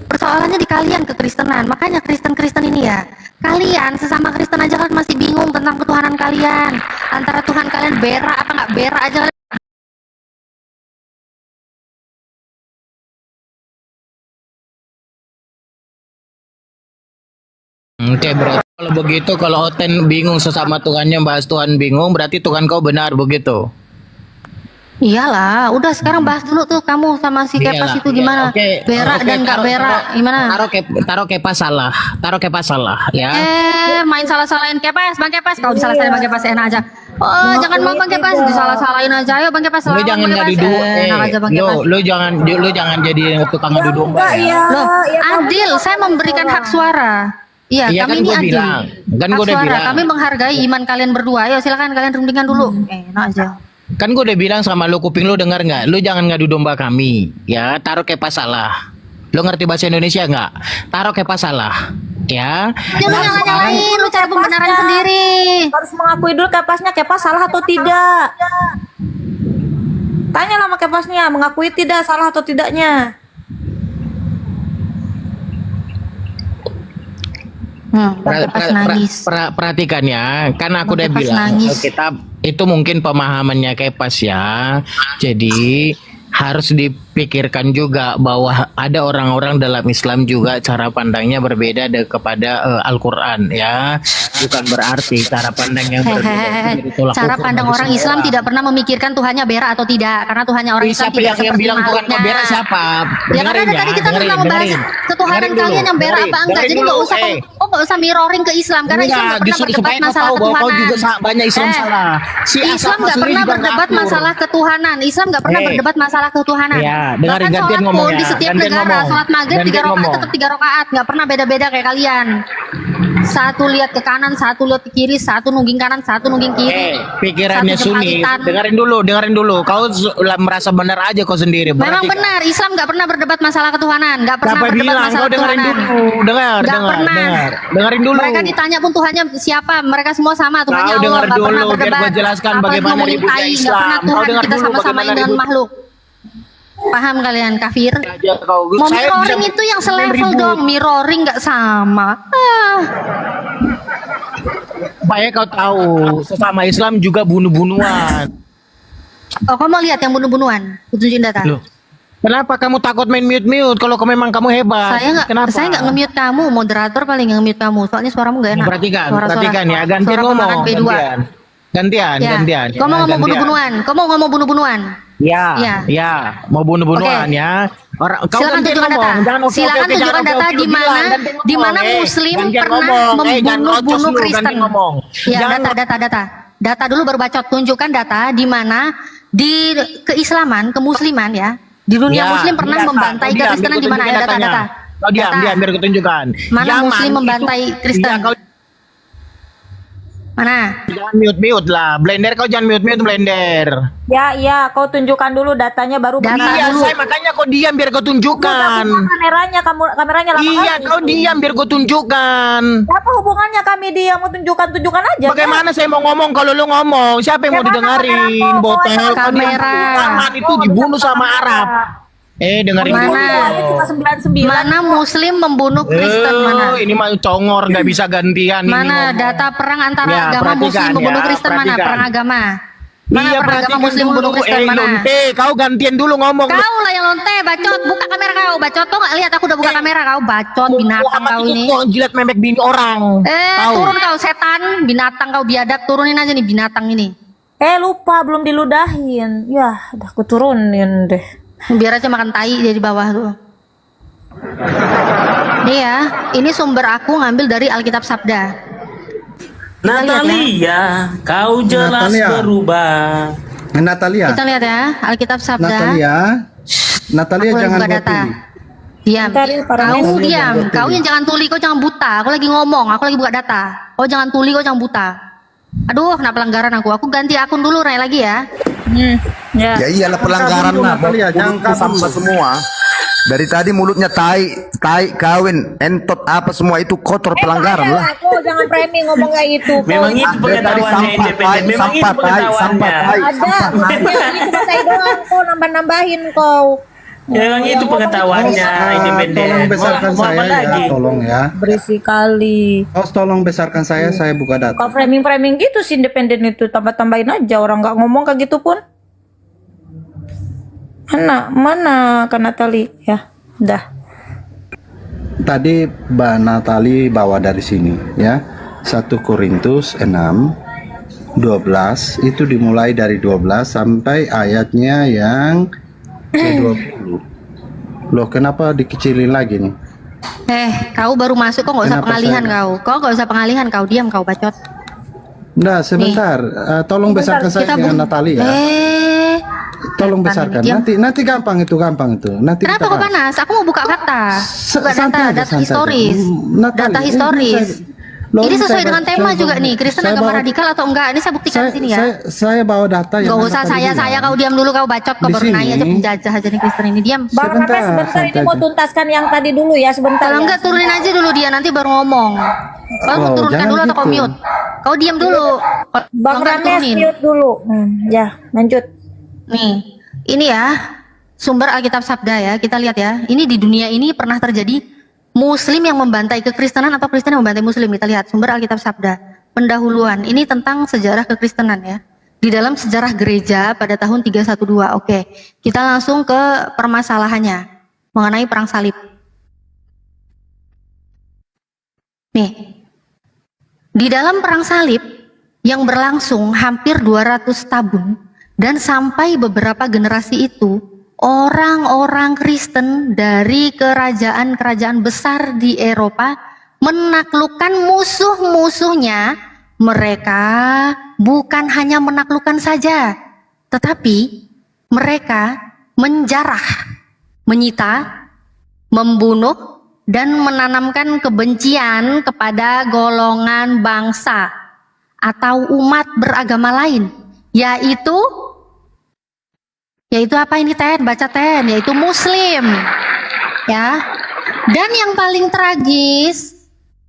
Persoalannya di kalian kekristenan, makanya Kristen ini ya. Kalian sesama Kristen aja kan masih bingung tentang ketuhanan kalian. Antara Tuhan kalian berak apa nggak berak aja. Oke, berarti kalau begitu, kalau Oten bingung sesama Tuhannya, bahas Tuhan bingung, berarti Tuhan kau benar begitu. Iyalah, udah sekarang bahas dulu tuh kamu sama si Kepas Iyalah, itu gimana? oke, Berak oke, dan nggak berak gimana? Taruh Kepas salah, ya. Main salah-salahin Kepas, Bang Kepas. Kalau disalah-salahin Bang Kepas enak aja. Oh, jangan mau Bang Kepas, disalah-salahin aja. Ayo Bang Kepas, Lu lawan jangan Bang ngadu Kepas. dua, Enak aja Bang Kepas. lu jangan jadi tukang ngadu domba ya. Loh, adil, saya memberikan hak suara. Iya, Iya, kami kan ini gua adil. bilang. Kan Hak gua udah suara, bilang. kami menghargai iman kalian berdua. Ayo silakan kalian rundingan dulu. Enak aja. Kan gue udah bilang sama lu, kuping lu dengar nggak? Lu jangan ngadu domba kami, ya. Taruh Kepas salah. Lu ngerti bahasa Indonesia nggak? Taruh Kepas salah, ya. Jangan nyala-nyalain, lu cara pembenaran sendiri. Harus mengakui dulu Kepasnya, Kepas salah atau tidak. Tanya sama Kepasnya, mengakui tidak salah atau tidaknya. Bang Kepas nangis. Perhatikan ya, kan aku udah Bang Kepas bilang nangis. kita itu mungkin pemahamannya Kepas ya. Jadi harus dipikirkan juga bahwa ada orang-orang dalam Islam juga cara pandangnya berbeda kepada Al-Quran ya. Bukan berarti cara pandang yang berbeda itu ditolak Cara ukur pandang bagi orang semua Islam orang. tidak pernah memikirkan Tuhannya berak atau tidak, karena Tuhannya orang Islam Siapa tidak yang seperti bilang Tuhan makhluknya. berak siapa? Ya karena Dengerin tadi kita dengerin, pernah membahas dengerin. ketuhanan Dengerin kalian dulu, yang berak apa enggak. Jadi nggak usah nggak usah mirroring ke Islam, karena Islam nggak pernah berdebat supaya kau masalah tahu bahwa kau ketuhanan. juga banyak Islam salah. Si Islam Asaf nggak Mansuri pernah juga berdebat ngatur. masalah ketuhanan. Islam nggak pernah berdebat masalah ketuhanan. Ya, dengerin, Bahkan gantian sholat ngomong pun ya, di setiap gantian negara ngomong. sholat maghrib 3 Gantian rakaat ngomong. tetap 3 rakaat, nggak pernah beda-beda kayak kalian. Satu lihat ke kanan, satu lihat ke kiri, satu nungging kanan, satu nungging kiri. Pikirannya Satu Sunni. jemalitan. Dengerin dulu. Kau merasa benar aja kau sendiri. Memang Berarti benar, Islam nggak pernah berdebat masalah ketuhanan, nggak pernah siapa berdebat bilang? masalah Kau dengerin ketuhanan. dulu. Nggak pernah. Dengerin dulu. Mereka ditanya pun Tuhannya siapa, mereka semua sama, Tuhannya Kau Allah, dengar nggak pernah dulu, biar berdebat. gua jelaskan Apa bagaimana ngomongin ributnya tai, nggak Islam. pernah Kau Tuhan dengar kita dulu sama-samain bagaimana dengan ribut. makhluk. Paham kalian kafir? Kau- Mau saya mirroring bisa itu yang selevel ribut. dong, mirroring nggak sama. Supaya kau tahu, sesama Islam juga bunuh-bunuhan. Oh, kamu mau lihat yang bunuh-bunuhan? Aku tunjukin data. Loh, kenapa kamu takut main mute-mute kalau memang kamu hebat? Saya nggak nge-mute kamu, moderator paling yang nge-mute kamu. Soalnya suaramu nggak enak. Perhatikan ya, gantian suara ngomong. pemeran B2. Gantian. Kamu mau ngomong bunuh-bunuhan? Kamu mau ngomong bunuh-bunuhan? Ya, mau bunuh-bunuhan Oke. ya. Kau Silakan gantian tunjukkan ngomong. data. Jangan oke-oke, Silakan jangan tunjukkan data oke-oke, di mana bilang, gantian di mana ngomong, Muslim gantian pernah ngomong, jangan ocos membunuh lu, Kristen. gantian ngomong. Ya, Jangan data. Data dulu baru bacot. Tunjukkan data di mana di keislaman, kemusliman ya. Di dunia Ya, Muslim pernah data. membantai Kau diam, kekristenan biar di mana ku ada tunjukkan data-data. datanya. Kau diam, Data. biar ku tunjukkan. Mana Yaman Muslim itu- membantai Kristen? Iya, Mana? Jangan mute lah, Blender kau jangan mute Blender. Ya, iya, kau tunjukkan dulu datanya baru Data Iya, dulu. saya makanya kau diam biar kau tunjukkan. kameranya lama Iya, kali. kau diam biar kau tunjukkan. Apa hubungannya kami dia mau tunjukkan aja? Bagaimana saya mau ngomong kalau lu ngomong? Siapa yang mau Gimana didengarin? kamera kau? Botol kau diam. Kamera. Taman itu dibunuh sama Arab. Dengerin Mana? dulu. Cuma 99. Mana Muslim membunuh Kristen mana? Ini mah congor nggak bisa gantian. ini Mana ngomong. data perang antara Ya, agama perhatikan Muslim membunuh ya, Kristen mana? perhatikan. Perang agama. Mana Iya, perang agama perhatikan Muslim dulu. membunuh Kristen mana? Lonte, kau gantian dulu ngomong. Kau lah yang lonte, bacot. Buka kamera kau, bacot. Kau nggak lihat aku udah buka kamera kau, bacot binatang Muhammad kau itu ini. kok jilat memek bini orang. Tahu? Turun kau setan, binatang kau biadab, turunin aja nih binatang ini. Lupa belum diludahin. Ya, udah aku turunin deh. Biar aja makan tai dia di bawah tuh. Nih ya, ini sumber aku ngambil dari Alkitab Sabda. Natalia, kau jelas Natalia. berubah. Natalia, Kita lihat ya, Alkitab Sabda. Natalia Aku lagi jangan buka buat data. ini. Diam. Bentar, ini para Kau Natalia diam. jangan buat Kau ini. yang jangan tuli, kau jangan buta. Aku lagi ngomong, aku lagi buka data. Kau jangan tuli, kau jangan buta. Aduh, kena pelanggaran aku. Aku ganti akun dulu, naik lagi ya. Ya. Ya iyalah pelanggaran Kabur, mah. Natalia, jangan Mulutku kabur. sampah semua. Dari tadi mulutnya tai, kawin, entot apa semua itu kotor pelanggaran lah. Kau jangan framing ngomong kayak gitu. Memang itu Dari tadi pengetahuannya sampah, independen. tai, Memang itu sampah, tai, sampah, pengetahuannya. tai, Ada. sampah. Ini cuma saya doang kau nambah-nambahin kau. Memang itu pengetahuannya independen. Tolong besarkan Mau apa saya lagi? ya, tolong ya. Berisi kali. Tolong besarkan saya buka data. Kau framing gitu sih independen itu tambah-tambahin aja orang nggak ngomong kayak gitu pun. Mana Kak Natali ya. Dah. Tadi Mbak Natali bawa dari sini ya. 1 Korintus 6 12 itu dimulai dari 12 sampai ayatnya yang ke-20. Loh, kenapa dikecilin lagi nih? Kau baru masuk, kok nggak usah Kenapa pengalihan saya- kau. Kau nggak usah pengalihan, kau diam kau bacot. Nah, sebentar. Tolong besarkan saya Kita dengan Natali ya. Tolong setan besarkan. ini, diam. Nanti gampang itu. Nanti Kenapa kita kok bahas. panas? Aku mau buka data. Buka Santai aja, data santai historis. aja. Natali, Data ini historis. Loh, Ini ini sesuai saya- dengan tema saya juga bawa- nih. Kristen saya agama bawa- radikal atau enggak? Ini saya buktikan di sini ya. Saya bawa data yang Gak mana usah tadi saya bilang. kau diam dulu, kau bacot, kau Di baru naik sini- aja penjajah aja nih Kristen ini, diam. Bang Rames sebentar santai ini mau aja. tuntaskan yang tadi dulu ya sebentar. Kalau ya. enggak turunin aja dulu dia, nanti baru ngomong. Kau mau Oh, turunkan jangan dulu atau kau gitu. mute? Kau diam dulu. Bang Kalau enggak Rames turunin. mute dulu. Ya, lanjut. Nih, ini ya sumber Alkitab Sabda ya. Kita lihat ya. Ini di dunia ini pernah terjadi Muslim yang membantai kekristenan atau Kristen yang membantai Muslim. Kita lihat sumber Alkitab Sabda. Pendahuluan. Ini tentang sejarah kekristenan ya. Di dalam sejarah gereja pada tahun 312. Oke, kita langsung ke permasalahannya mengenai perang salib. Nih, di dalam perang salib yang berlangsung hampir 200 tahun dan sampai beberapa generasi itu, orang-orang Kristen dari kerajaan-kerajaan besar di Eropa menaklukkan musuh-musuhnya. Mereka bukan hanya menaklukkan saja, tetapi mereka menjarah, menyita, membunuh, dan menanamkan kebencian kepada golongan bangsa atau umat beragama lain, yaitu apa ini Ten? Baca Ten, yaitu Muslim. Ya. Dan yang paling tragis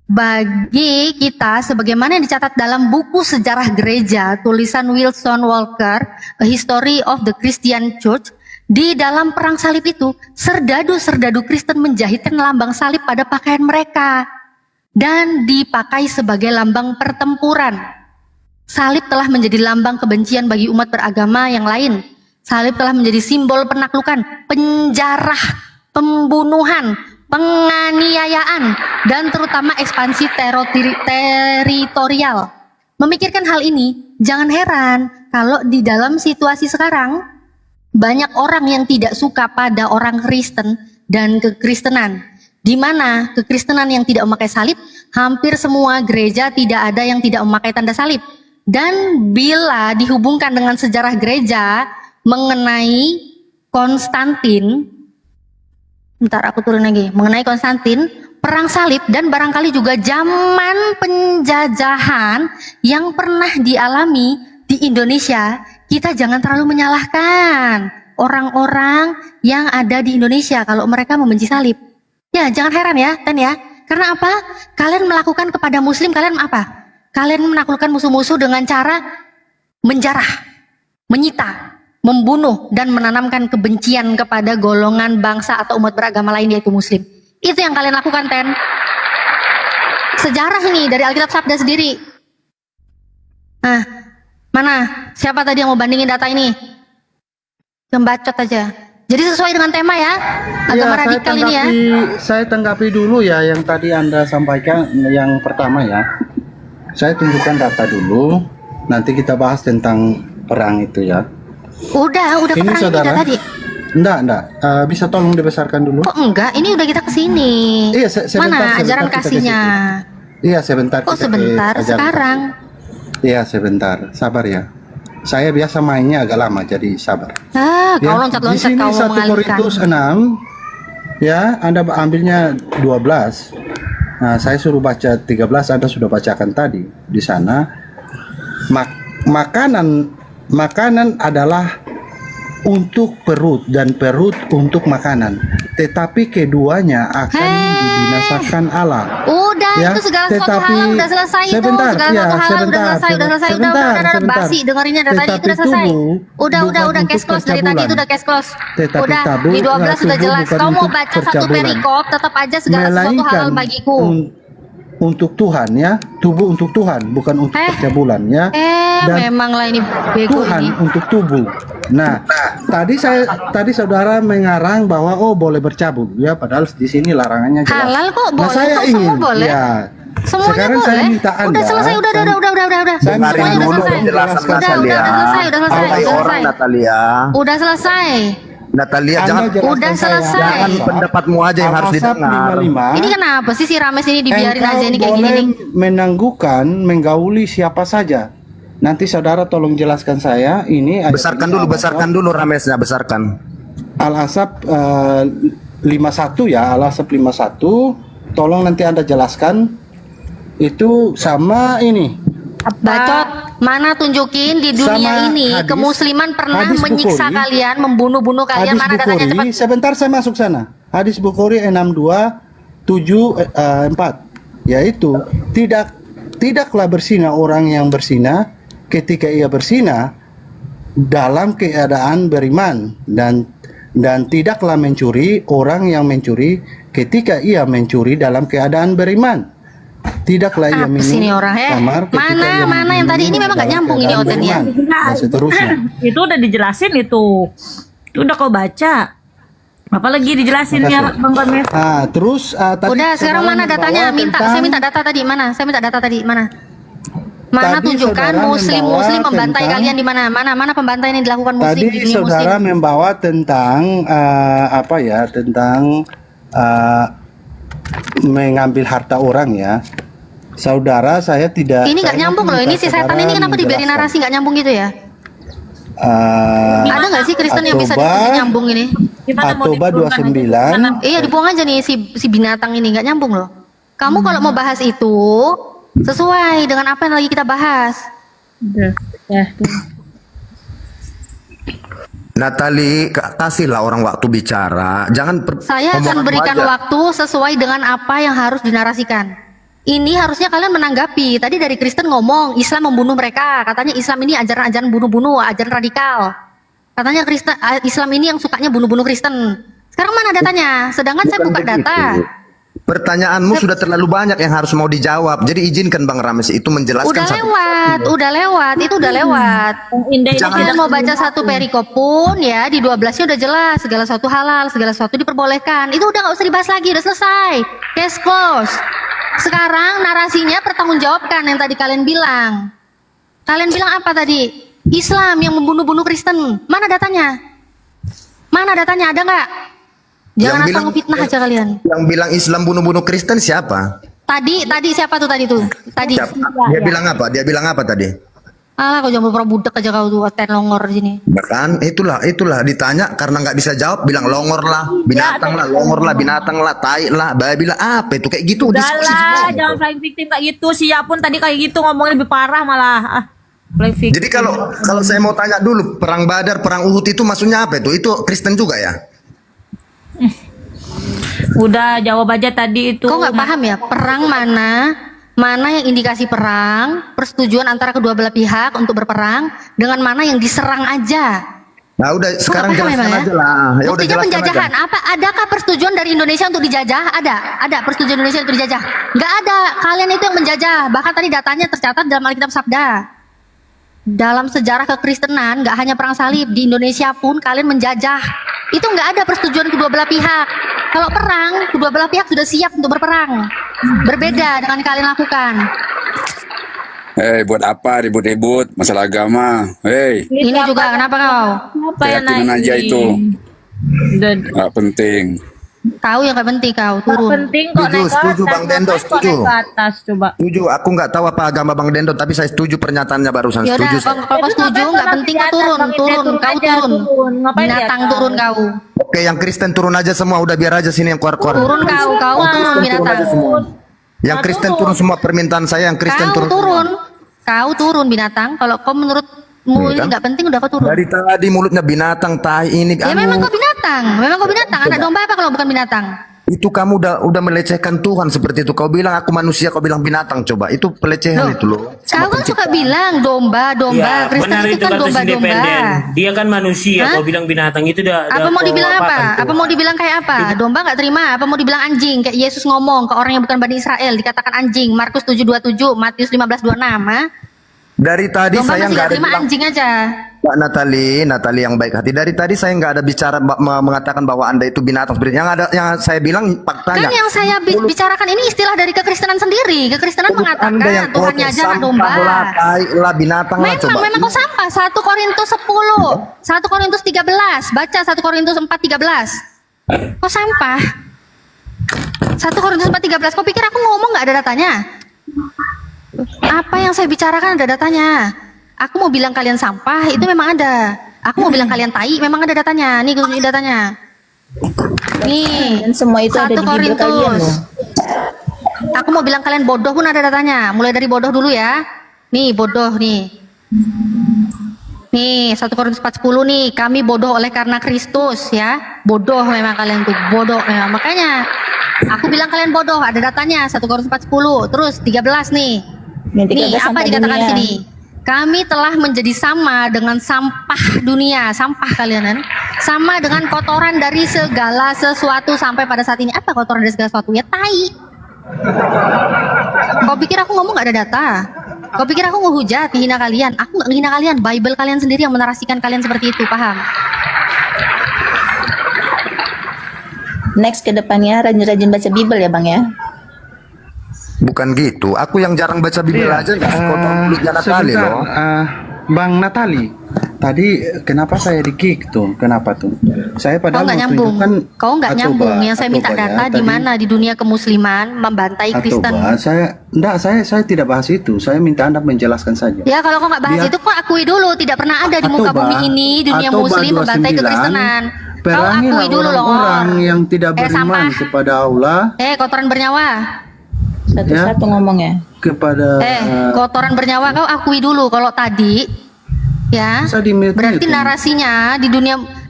bagi kita, sebagaimana yang dicatat dalam buku sejarah gereja tulisan Wilson Walker, A History of the Christian Church, di dalam perang salib itu serdadu-serdadu Kristen menjahitkan lambang salib pada pakaian mereka dan dipakai sebagai lambang pertempuran. Salib telah menjadi lambang kebencian bagi umat beragama yang lain. Salib telah menjadi simbol penaklukan, penjarah, pembunuhan, penganiayaan, dan terutama ekspansi teritorial. Memikirkan hal ini, jangan heran kalau di dalam situasi sekarang banyak orang yang tidak suka pada orang Kristen dan kekristenan. Di mana kekristenan yang tidak memakai salib, hampir semua gereja tidak ada yang tidak memakai tanda salib. Dan bila dihubungkan dengan sejarah gereja mengenai Konstantin, bentar aku turun lagi, mengenai Konstantin, perang salib dan barangkali juga zaman penjajahan yang pernah dialami di Indonesia, kita jangan terlalu menyalahkan orang-orang yang ada di Indonesia kalau mereka membenci salib. Ya, jangan heran ya, Ten ya. Karena apa? Kalian melakukan kepada muslim, kalian apa? Kalian menaklukkan musuh-musuh dengan cara menjarah, menyita, membunuh, dan menanamkan kebencian kepada golongan bangsa atau umat beragama lain yaitu muslim. Itu yang kalian lakukan, Ten. Sejarah nih dari Alkitab Sabda sendiri. Nah, mana? Siapa tadi yang mau bandingin data ini? Yang bacot aja. Jadi sesuai dengan tema ya, agama radikal ini ya. Saya tanggapi dulu ya yang tadi Anda sampaikan yang pertama ya. Saya tunjukkan data dulu, nanti kita bahas tentang perang itu ya. Udah ke Ini perang saudara. kita tadi. Enggak. Bisa tolong dibesarkan dulu? Kok enggak? Ini udah kita kesini. Iya, sebentar, Mana ajaran kita ke kasihnya? Iya, sebentar. Kok kita ke sebentar? ajaran. Sekarang. Iya, sebentar. Sabar ya. Saya biasa mainnya agak lama, jadi sabar. Kau loncat-loncat, Di sini kau 1 mengalihkan. Korintus 6, ya, Anda ambilnya 12. Nah, saya suruh baca 13, Anda sudah bacakan tadi. Di sana, makanan adalah untuk perut dan perut untuk makanan. Tetapi keduanya akan dibinasakan Allah. Udah, Ya, itu segala sesuatu tetapi- halal udah selesai itu. sebentar, Segala ya, sesuatu halal udah sebentar, selesai, udah sebentar. basi dengerinnya dari tadi itu Tetapi udah selesai. tubuh Udah bukan case untuk close dari tadi percabulan. itu udah case close. Tetapi Udah tubuh- di 12 sudah tubuh jelas. bukan Kau mau untuk baca satu percabulan. perikop, tetap aja segala sesuatu halal Melainkan bagiku. untuk Tuhan ya, tubuh untuk Tuhan, bukan untuk percabulan ya. Dan Memang lah ini bego Tuhan ini. untuk tubuh. Nah, tadi saudara mengarang bahwa boleh bercabul ya, padahal di sini larangannya jelas. Halal kok Nah, boleh, saya kok ingin semua boleh. ya. Semuanya Sekarang boleh. saya minta Anda. Udah selesai, udah. Saya Semuanya udah selesai. penjelasan Udah Natalia. selesai. Alay orang Natalia. Udah selesai. Natalia, Anda jangan jelaskan Udah saya. selesai. jangan pendapatmu aja yang harus Al-Asap didengar. 55. Ini kenapa sih si Rames ini dibiarin Engkau aja ini kayak gini boleh nih? menangguhkan, menggauli siapa saja. Nanti saudara tolong jelaskan saya. Ini ada Besarkan dulu ramesnya, besarkan. Al-Asap 51 ya, Al-Asap 51. Tolong nanti Anda jelaskan. Itu sama ini. Bacot, mana tunjukin di dunia Sama ini hadis- kemusliman pernah hadis menyiksa Bukhari. kalian, membunuh-bunuh kalian, Hadis mana datanya cepat? Bukhari, sebentar saya masuk sana. Hadis Bukhari 6274, yaitu tidaklah bersinah orang yang bersinah ketika ia bersinah dalam keadaan beriman, dan tidaklah mencuri orang yang mencuri ketika ia mencuri dalam keadaan beriman. Tidaklah ia Apa sih ini minum orang ya? khamar ketika ia Mana yang tadi ini minum memang gak dalam nyambung ini keadaan Oten ya? beriman, dan seterusnya. Itu udah dijelasin itu. Itu udah kau baca. Apalagi dijelasinnya Makasih. Bang Gomez. Terus tadi Udah, sekarang saudara mana datanya? membawa Saya minta tentang- data tadi mana? Saya minta data tadi mana? Mana Tadi tunjukkan saudara muslim membawa membantai tentang- kalian di mana? Mana pembantaian yang dilakukan muslim Tadi di dunia saudara muslim? membawa tentang tentang mengambil harta orang ya. Saudara, saya tidak. Ini nggak saya nyambung loh. minta Ini si setan saudara ini kenapa dibiarin menjelaskan. narasi nggak nyambung gitu ya? Ada nggak sih Kristen yang bisa Atoba- diskusi nyambung ini? Atoba 29. Iya dibuang aja nih si binatang ini nggak nyambung loh. Kamu kalau mau bahas itu sesuai dengan apa yang lagi kita bahas. Natali, kasihlah orang waktu bicara. Jangan Saya akan omonganmu berikan aja. waktu sesuai dengan apa yang harus dinarasikan. Ini harusnya kalian menanggapi. Tadi dari Kristen ngomong Islam membunuh mereka. Katanya Islam ini ajaran-ajaran bunuh-bunuh, ajaran radikal. Katanya Islam ini yang sukanya bunuh-bunuh Kristen. Sekarang mana datanya? Sedangkan saya buka data. Pertanyaanmu sudah terlalu banyak yang harus mau dijawab. Jadi izinkan Bang Rames itu menjelaskan Udah satu. lewat, itu udah lewat. Kalian mau baca satu perikop pun ya di 12-nya udah jelas segala sesuatu halal, segala sesuatu diperbolehkan. Itu udah nggak usah dibahas lagi, udah selesai. Case close. Sekarang narasinya pertanggungjawabkan yang tadi kalian bilang. Kalian bilang apa tadi? Islam yang membunuh-bunuh Kristen. Mana datanya? Mana datanya? Ada nggak? Jangan asal ngefitnah aja kalian. Yang bilang Islam bunuh-bunuh Kristen siapa? Tadi siapa tuh tadi tuh? Tadi. Dia bilang apa? Dia bilang apa tadi? Alah, kau jangan pura budek aja kau tuh, ten longor di sini. Bahkan itulah ditanya karena nggak bisa jawab, bilang longor lah, binatang lah, longor lah, binatang lah, tai lah, babi lah, apa itu kayak gitu. diskusi Udahlah, semua. jangan flying victim kayak gitu. Sia pun tadi kayak gitu ngomongnya lebih parah malah. Flying victim. Jadi kalau saya mau tanya dulu, perang Badar, perang Uhud itu maksudnya apa itu? Itu Kristen juga ya? Udah jawab aja tadi itu. Kau nggak paham ya, perang mana yang indikasi perang, persetujuan antara kedua belah pihak untuk berperang, dengan mana yang diserang aja. Nah udah sekarang Kau nggak paham jelaskan emang aja lah. Ya udah Buktinya jelaskan penjajahan. aja. Adakah persetujuan dari Indonesia untuk dijajah? Ada persetujuan Indonesia untuk dijajah. Nggak ada. Kalian itu yang menjajah. Bahkan tadi datanya tercatat dalam Alkitab Sabda. Dalam sejarah kekristenan, nggak hanya perang salib, di Indonesia pun kalian menjajah. Itu nggak ada persetujuan kedua belah pihak. Kalau perang, kedua belah pihak sudah siap untuk berperang. Berbeda dengan yang kalian lakukan. Buat apa ribut-ribut masalah agama? Ini juga kenapa kau? Apa yang keyakinan naik aja ini? itu Udah nggak penting. Tahu yang gak penting kau turun. penting kok naik ke Setuju atas. Bang Dendo, Kok setuju. naik ke atas coba. Setuju, aku nggak tahu apa agama Bang Dendon, tapi saya setuju pernyataannya barusan. Ya udah, Setuju. kalau kau setuju nggak penting kau turun, kau aja, turun. Ngapain di Binatang atas? turun kau. Oke, yang Kristen turun aja semua, udah biar aja sini yang keluar-keluar. Turun kau turun binatang. Yang Kristen turun semua, permintaan saya yang Kristen Kau turun. turun. Kau turun binatang. Kalau kau menurutmu Iya ini kan? nggak penting udah kau turun. Dari tadi mulutnya binatang, tai ini. Ya anu. memang kau binatang. Memang kau binatang. Anak domba apa kalau bukan binatang? Itu kamu udah melecehkan Tuhan seperti itu. Kau bilang aku manusia, kau bilang binatang. Coba itu pelecehan Loh, itu loh. Kau kan suka bilang domba. Ya, Kristen benar itu itu kan kata si domba-domba. independen. Dia kan manusia, Hah? kau bilang binatang itu Apa mau dibilang apa? Apa mau dibilang kayak apa? Domba nggak terima. Apa mau dibilang anjing? Kayak Yesus ngomong ke orang yang bukan Bani Israel dikatakan anjing. Markus 7:27, Matius 15:26. Dari tadi Domba saya masih nggak nggak ada terima bilang, anjing aja. Mbak Natali yang baik hati. Dari tadi saya nggak ada bicara mengatakan bahwa Anda itu binatang seperti yang saya bilang faktanya. Kan yang saya bicarakan ini istilah dari kekristenan sendiri. Kekristenan mengatakan Anda yang Tuhannya aja anak sampah domba. lah, tai lah, binatang lah, coba. Memang kok sampah. 1 Korintus 10, 1 Korintus 13. Baca 1 Korintus 4:13. Kok sampah? 1 Korintus 4:13. Kok pikir aku ngomong nggak ada datanya? Apa yang saya bicarakan ada datanya. Aku mau bilang kalian sampah, itu memang ada. Aku mau bilang kalian tai, memang ada datanya. Nih datanya. Nih. Dan semua itu ada 1 di Bible kalian loh. Aku mau bilang kalian bodoh pun ada datanya. Mulai dari bodoh dulu ya. Nih bodoh nih. Nih 1 Korintus 4:10 nih. Kami bodoh oleh karena Kristus ya. Bodoh memang kalian tuh. Bodoh memang. Makanya aku bilang kalian bodoh. Ada datanya 1 Korintus 4:10. Terus 13 nih. Nih apa dikatakan di sini? Kami telah menjadi sama dengan sampah dunia, sampah kalian kan? Sama dengan kotoran dari segala sesuatu sampai pada saat ini. Apa kotoran dari segala sesuatu? Ya tai. Kau pikir aku ngomong gak ada data? Kau pikir aku ngehujat, hina kalian? Aku gak ngehina kalian. Bible kalian sendiri yang menarasikan kalian seperti itu, paham? Next ke depannya rajin-rajin baca Bible ya Bang ya. Bukan gitu. Aku yang jarang baca Bible aja nggak sepotong mulutnya Natali sebentar, loh. Bang Natali, tadi kenapa saya di-kick tuh? Kenapa tuh? Saya Kau padahal nggak mau nyambung. tunjukkan. Kau nggak nyambung. Yang saya minta Atoba ya, data di tadi- mana di dunia kemusliman membantai Kristen. Atoba, saya tidak bahas itu. Saya minta Anda menjelaskan saja. Ya kalau kau nggak bahas Biar- itu kau akui dulu tidak pernah ada di muka Atoba, bumi ini dunia Atoba muslim membantai 29, kekristenan. Kau Perangilah akui dulu loh. orang-orang yang tidak sampah. beriman kepada Allah, Kotoran bernyawa. Satu-satu ngomongnya. kepada Kotoran bernyawa kau akui dulu kalau tadi ya. Bisa di-mute Berarti itu. narasinya di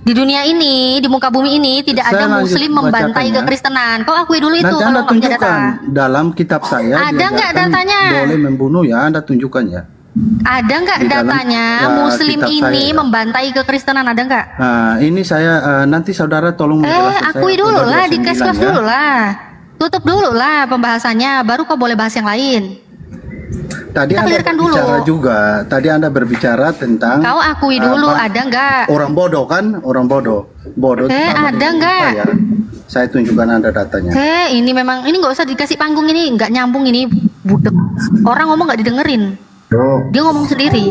dunia ini di muka bumi ini tidak Saya ada lanjut muslim membantai bacakan ya. kekristenan. Kau akui dulu itu nanti kalau Anda nggak punya data. tunjukkan dalam kitab saya. Ada nggak diajarkan datanya? Boleh membunuh ya, Anda tunjukkan ya. Ada nggak Di dalam, datanya ya, muslim kitab ini saya. membantai kekristenan, ada nggak? Nah, ini saya nanti saudara tolong menjelaskan Akui saya dulu Atoba lah, di 29 kelas ya. dulu lah. Tutup dulu lah pembahasannya, baru kau boleh bahas yang lain. Tadi Kita Anda clearkan dulu. berbicara juga. Tadi Anda berbicara tentang Kau akui dulu, ada nggak? orang bodoh kan? Orang bodoh. Bodoh. sama ada dengan nggak? saya. Saya tunjukkan Anda datanya. Ini memang ini nggak usah dikasih panggung, ini nggak nyambung, ini budek. Orang ngomong nggak didengerin. Dia ngomong sendiri.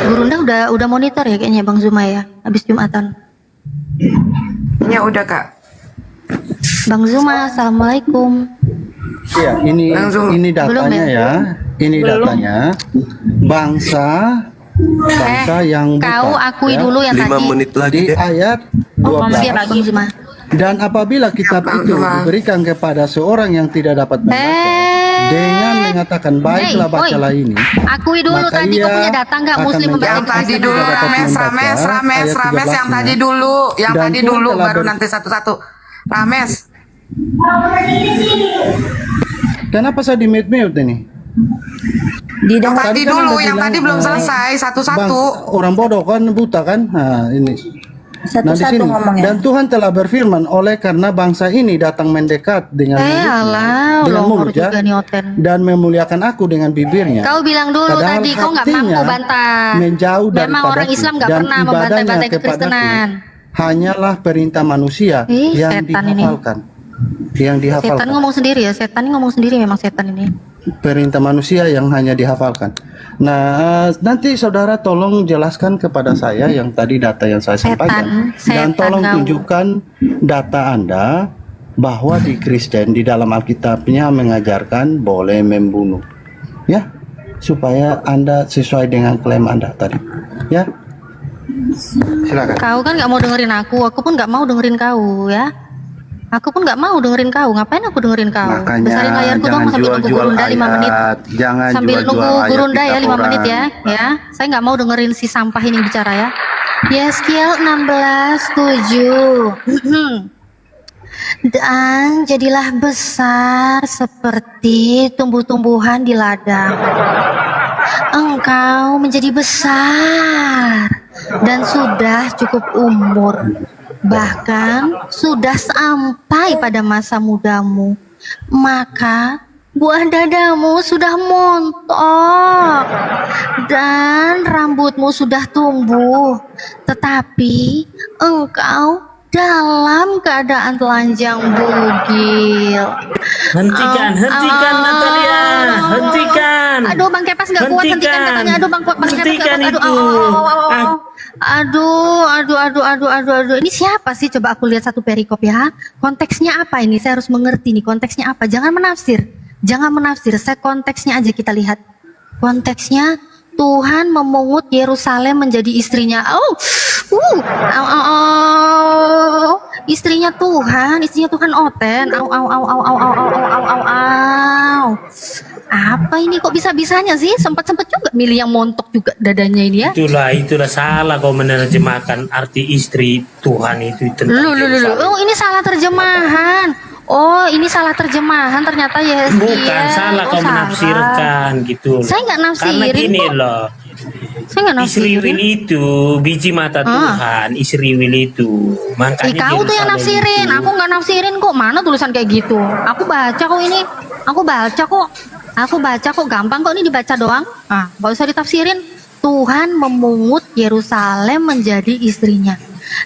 Gurunda udah monitor ya kayaknya Bang Zuma ya, habis Jumatan. Ya udah Kak. Bang Zuma, assalamualaikum. Iya, ini datanya ya. Ini datanya bangsa yang buta. Kau akui dulu yang 5 tadi. menit lagi Di ayat 12. Siap, Bang Zuma. Dan apabila kitab itu diberikan kepada seorang yang tidak dapat membaca, dengan mengatakan baiklah bacalah ini, Akui dulu maka tadi kau ia punya data nggak akan Muslim membaca menjadi Kristen? tidak dapat membaca. Ayat 13 yang tadi dulu, Dan Tuhan telah baru nanti satu-satu. Rames. Kenapa saya di mute ini? Yang tadi kan dulu, Anda yang bilang, tadi belum selesai Bang, satu-satu. orang bodoh kan buta kan? Nah, ini. Nah, di Satu-satu sini. ngomongnya. Dan Tuhan telah berfirman, oleh karena bangsa ini datang mendekat dengan mulutnya, dengan mulut ya, juga nih Oten. dan memuliakan aku dengan bibirnya. Kau bilang dulu Padahal tadi kau nggak hatinya mampu bantah. menjauh Memang daripadaku, orang Islam nggak dan pernah ibadahnya membantai-bantai kepadaku kekristenan. hanyalah perintah manusia yang setan ini. dihafalkan. Yang Setan dihafalkan. ngomong sendiri ya, setan ini ngomong sendiri memang setan ini. Perintah manusia yang hanya dihafalkan. Nah, nanti saudara tolong jelaskan kepada saya yang tadi data yang saya sampaikan, dan tolong tunjukkan data Anda bahwa di Kristen di dalam Alkitabnya mengajarkan boleh membunuh, ya, supaya Anda sesuai dengan klaim Anda tadi, ya. Silakan. Kau kan nggak mau dengerin aku pun nggak mau dengerin kau ya. Aku pun nggak mau dengerin kau. Ngapain aku dengerin kau? Makanya Besarin layarku dong jangan sambil nunggu jual-jual Gurunda 5 menit. ayat, jangan Sambil jual-jual nunggu ayat Gurunda ya kitab 5 menit orang. ya. Saya nggak mau dengerin si sampah ini bicara ya. Yeskiel 16:7. Dan jadilah besar seperti tumbuh-tumbuhan di ladang. Engkau menjadi besar dan sudah cukup umur. Bahkan sudah sampai pada masa mudamu, maka buah dadamu sudah montok dan rambutmu sudah tumbuh, tetapi engkau dalam keadaan telanjang bugil. Hentikan Natalia, hentikan. Aduh, Bang Kepas nggak kuat hentikan katanya. Aduh, Bang Kepas nggak Hentikan kuat. itu. Aduh. Ini siapa sih? Coba aku lihat satu perikop ya. Konteksnya apa ini? Saya harus mengerti nih konteksnya apa. Jangan menafsir. Saya konteksnya aja kita lihat. Konteksnya Tuhan memungut Yerusalem menjadi istrinya. Istrinya Tuhan Oten. Apa ini kok bisa-bisanya sih? Sempat juga milih yang montok juga dadanya ini ya. Itulah salah kau menerjemahkan arti istri Tuhan itu tentang Yerusalem. Oh, ini salah terjemahan. Ternyata ya. Bukan salah kau menafsirkan gitu. Saya nggak nafsirin Karena gini kok. loh. Saya nggak nafsirin. Isriwil itu biji mata Tuhan. Isriwil itu makanya kau tuh yang Yerusalem nafsirin. itu. Aku nggak nafsirin kok. Mana tulisan kayak gitu? Aku baca kok ini. Aku baca kok, gampang kok ini dibaca doang. Nggak usah ditafsirin. Tuhan memungut Yerusalem menjadi istrinya.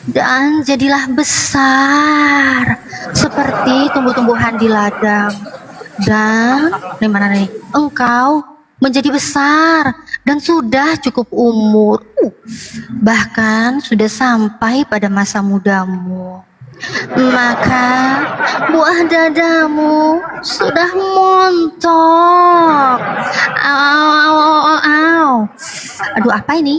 Dan jadilah besar seperti tumbuh-tumbuhan di ladang. Dan mana nih? Engkau menjadi besar dan sudah cukup umur. Bahkan sudah sampai pada masa mudamu. Maka buah dadamu sudah montok. Aduh, apa ini?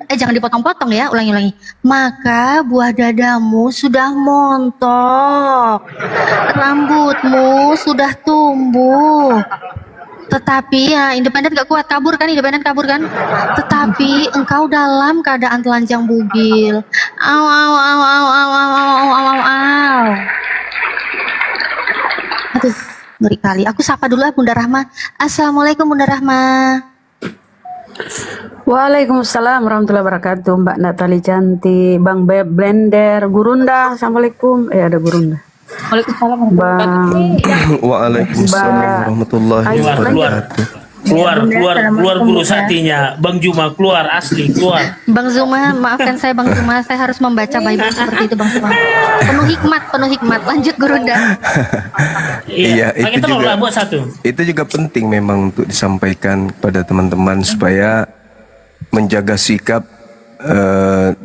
Jangan dipotong-potong ya, ulangi. Maka buah dadamu sudah montok, rambutmu sudah tumbuh. Tetapi ya independen gak kuat, kabur kan. Tetapi engkau dalam keadaan telanjang bugil. Aduh, ngeri kali. Aku sapa dulu Bunda Rahma. Assalamualaikum Bunda Rahma. Waalaikumsalam warahmatullahi wabarakatuh. Mbak Natali cantik, Bang Blender, Gurunda. Assalamualaikum. Ada Gurunda. Waalaikumsalam Waalaikumsalam warahmatullahi wabarakatuh. Keluar dulu saktinya. Bang Juma keluar, asli keluar. Bang Zuma, maafkan saya Bang Zuma, saya harus membaca Bible seperti itu Bang Zuma. Penuh hikmat. Lanjut Gurunda. Iya, itu juga penting memang untuk disampaikan kepada teman-teman supaya menjaga sikap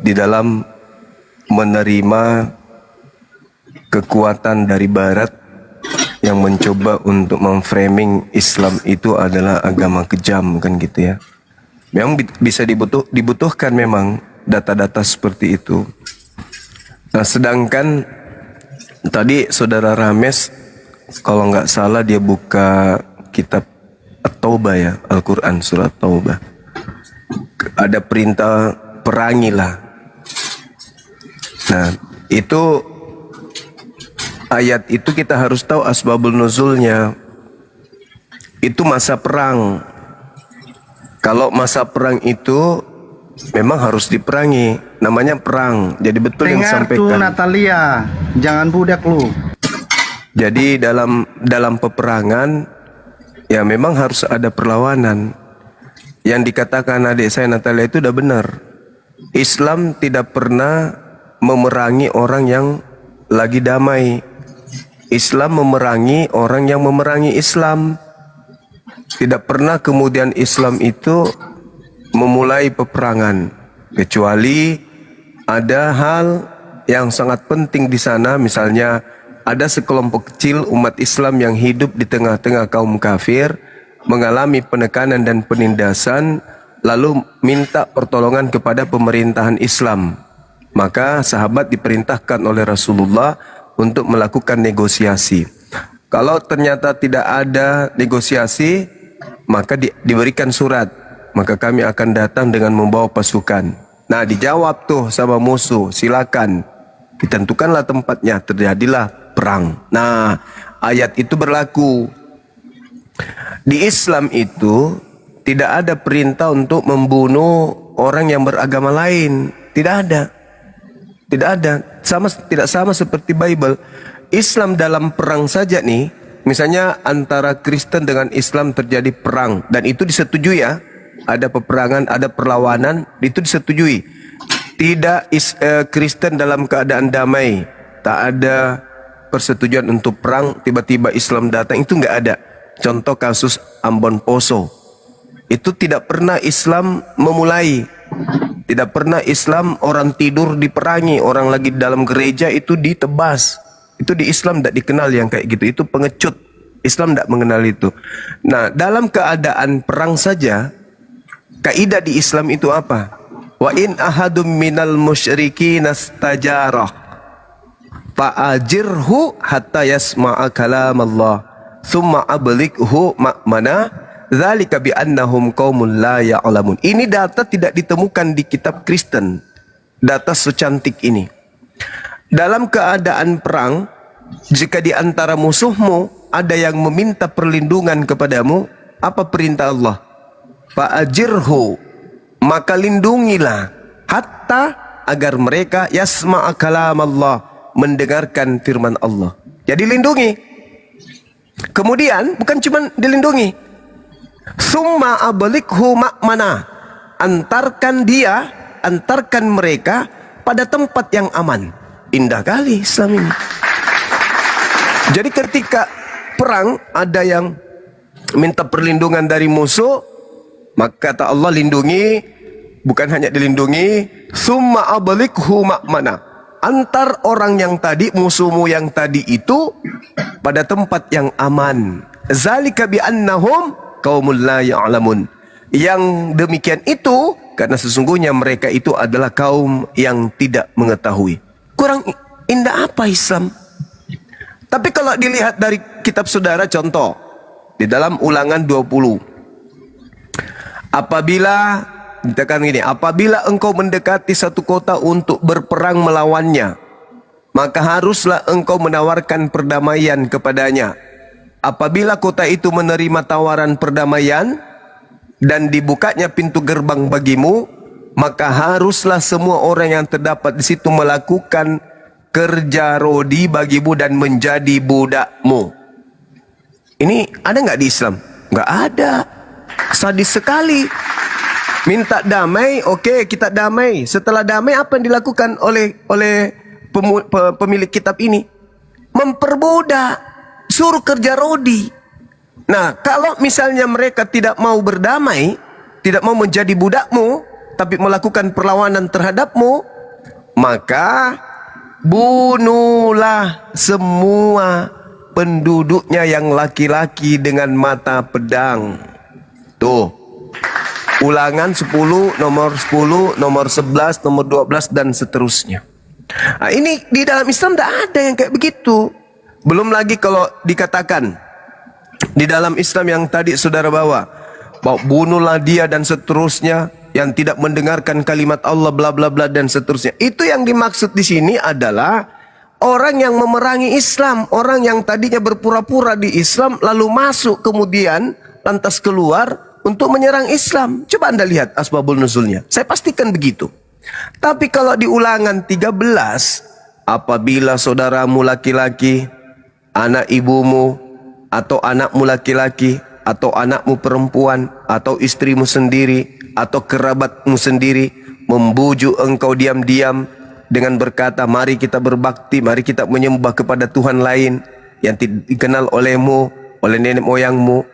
di dalam menerima kekuatan dari barat yang mencoba untuk memframing Islam itu adalah agama kejam, kan gitu ya. Memang bisa dibutuhkan memang data-data seperti itu. Nah, sedangkan tadi saudara Rames, kalau nggak salah dia buka kitab At-Taubah ya, Al-Quran surat Taubah. Ada perintah perangilah. Nah, itu ayat itu kita harus tahu asbabul nuzulnya. Itu masa perang. Kalau masa perang itu memang harus diperangi, namanya perang. Jadi betul yang Dengar tuh disampaikan. Natalia, jangan budak lu. Jadi dalam peperangan ya memang harus ada perlawanan. Yang dikatakan adik saya Natalia itu udah benar. Islam tidak pernah memerangi orang yang lagi damai. Islam memerangi orang yang memerangi Islam. Tidak pernah kemudian Islam itu memulai peperangan, kecuali ada hal yang sangat penting di sana. Misalnya ada sekelompok kecil umat Islam yang hidup di tengah-tengah kaum kafir, mengalami penekanan dan penindasan, lalu minta pertolongan kepada pemerintahan Islam. Maka sahabat diperintahkan oleh Rasulullah untuk melakukan negosiasi. Kalau ternyata tidak ada negosiasi, maka diberikan surat. Maka kami akan datang dengan membawa pasukan. Nah, dijawab tuh sama musuh, silakan. Ditentukanlah tempatnya, terjadilah perang. Nah, ayat itu berlaku. Di Islam itu tidak ada perintah untuk membunuh orang yang beragama lain. Tidak ada. Tidak ada. Tidak sama seperti Bible. Islam dalam perang saja nih, misalnya antara Kristen dengan Islam terjadi perang, dan itu disetujui ya. Ada peperangan, ada perlawanan, itu disetujui. Tidak Kristen dalam keadaan damai, tak ada persetujuan untuk perang, tiba-tiba Islam datang, itu nggak ada. Contoh kasus Ambon Poso, itu tidak pernah Islam memulai. Tidak pernah Islam orang tidur diperangi, orang lagi dalam gereja itu ditebas. Itu di Islam tidak dikenal yang kayak gitu, itu pengecut. Islam tidak mengenal itu. Nah, dalam keadaan perang saja, kaidah di Islam itu apa? Wa in ahadum minal musyrikin astajarah fa'ajirhu hatta yasma'a kalam Allah thumma ablighu ma'mana dzalika bi annahum qaumun la ya'lamun. Ini data tidak ditemukan di kitab Kristen. Data secantik ini. Dalam keadaan perang, jika di antara musuhmu ada yang meminta perlindungan kepadamu, apa perintah Allah? Fa'ajirhu, maka lindungilah, hatta agar mereka yasma'a kalam Allah, mendengarkan firman Allah. Jadi lindungi. Kemudian bukan cuma dilindungi, summa ablighu ma'mana, antarkan mereka pada tempat yang aman. Indah kali Islam ini. Jadi ketika perang ada yang minta perlindungan dari musuh, maka kata Allah lindungi, bukan hanya dilindungi, summa ablighu ma'mana, antar orang yang tadi, musuhmu yang tadi itu pada tempat yang aman. Zalika bi annahum qaumul la ya'lamun. Yang demikian itu karena sesungguhnya mereka itu adalah kaum yang tidak mengetahui. Kurang indah apa Islam? Tapi kalau dilihat dari kitab saudara, contoh di dalam Ulangan 20, apabila dikatakan gini, apabila engkau mendekati satu kota untuk berperang melawannya, maka haruslah engkau menawarkan perdamaian kepadanya. Apabila kota itu menerima tawaran perdamaian dan dibukanya pintu gerbang bagimu, maka haruslah semua orang yang terdapat di situ melakukan kerja rodi bagimu dan menjadi budakmu. Ini ada nggak di Islam? Nggak ada. Sadis sekali. Minta damai, oke, kita damai. Setelah damai, apa yang dilakukan oleh pemilik kitab ini? Memperbudak, suruh kerja rodi. Nah, kalau misalnya mereka tidak mau berdamai, tidak mau menjadi budakmu, tapi melakukan perlawanan terhadapmu, maka bunuhlah semua penduduknya yang laki-laki dengan mata pedang. Tuh. Ulangan 10, nomor 10, nomor 11, nomor 12 dan seterusnya. Nah, ini di dalam Islam tidak ada yang kayak begitu. Belum lagi kalau dikatakan di dalam Islam yang tadi saudara bawa, bahwa bunuhlah dia dan seterusnya, yang tidak mendengarkan kalimat Allah bla bla bla dan seterusnya. Itu yang dimaksud di sini adalah orang yang memerangi Islam, orang yang tadinya berpura-pura di Islam lalu masuk kemudian lantas keluar untuk menyerang Islam. Coba Anda lihat asbabul nuzulnya. Saya pastikan begitu. Tapi kalau di Ulangan 13, apabila saudaramu laki-laki, anak ibumu, atau anakmu laki-laki, atau anakmu perempuan, atau istrimu sendiri, atau kerabatmu sendiri, membujuk engkau diam-diam dengan berkata, mari kita berbakti, mari kita menyembah kepada Tuhan lain yang dikenal olehmu, oleh nenek moyangmu,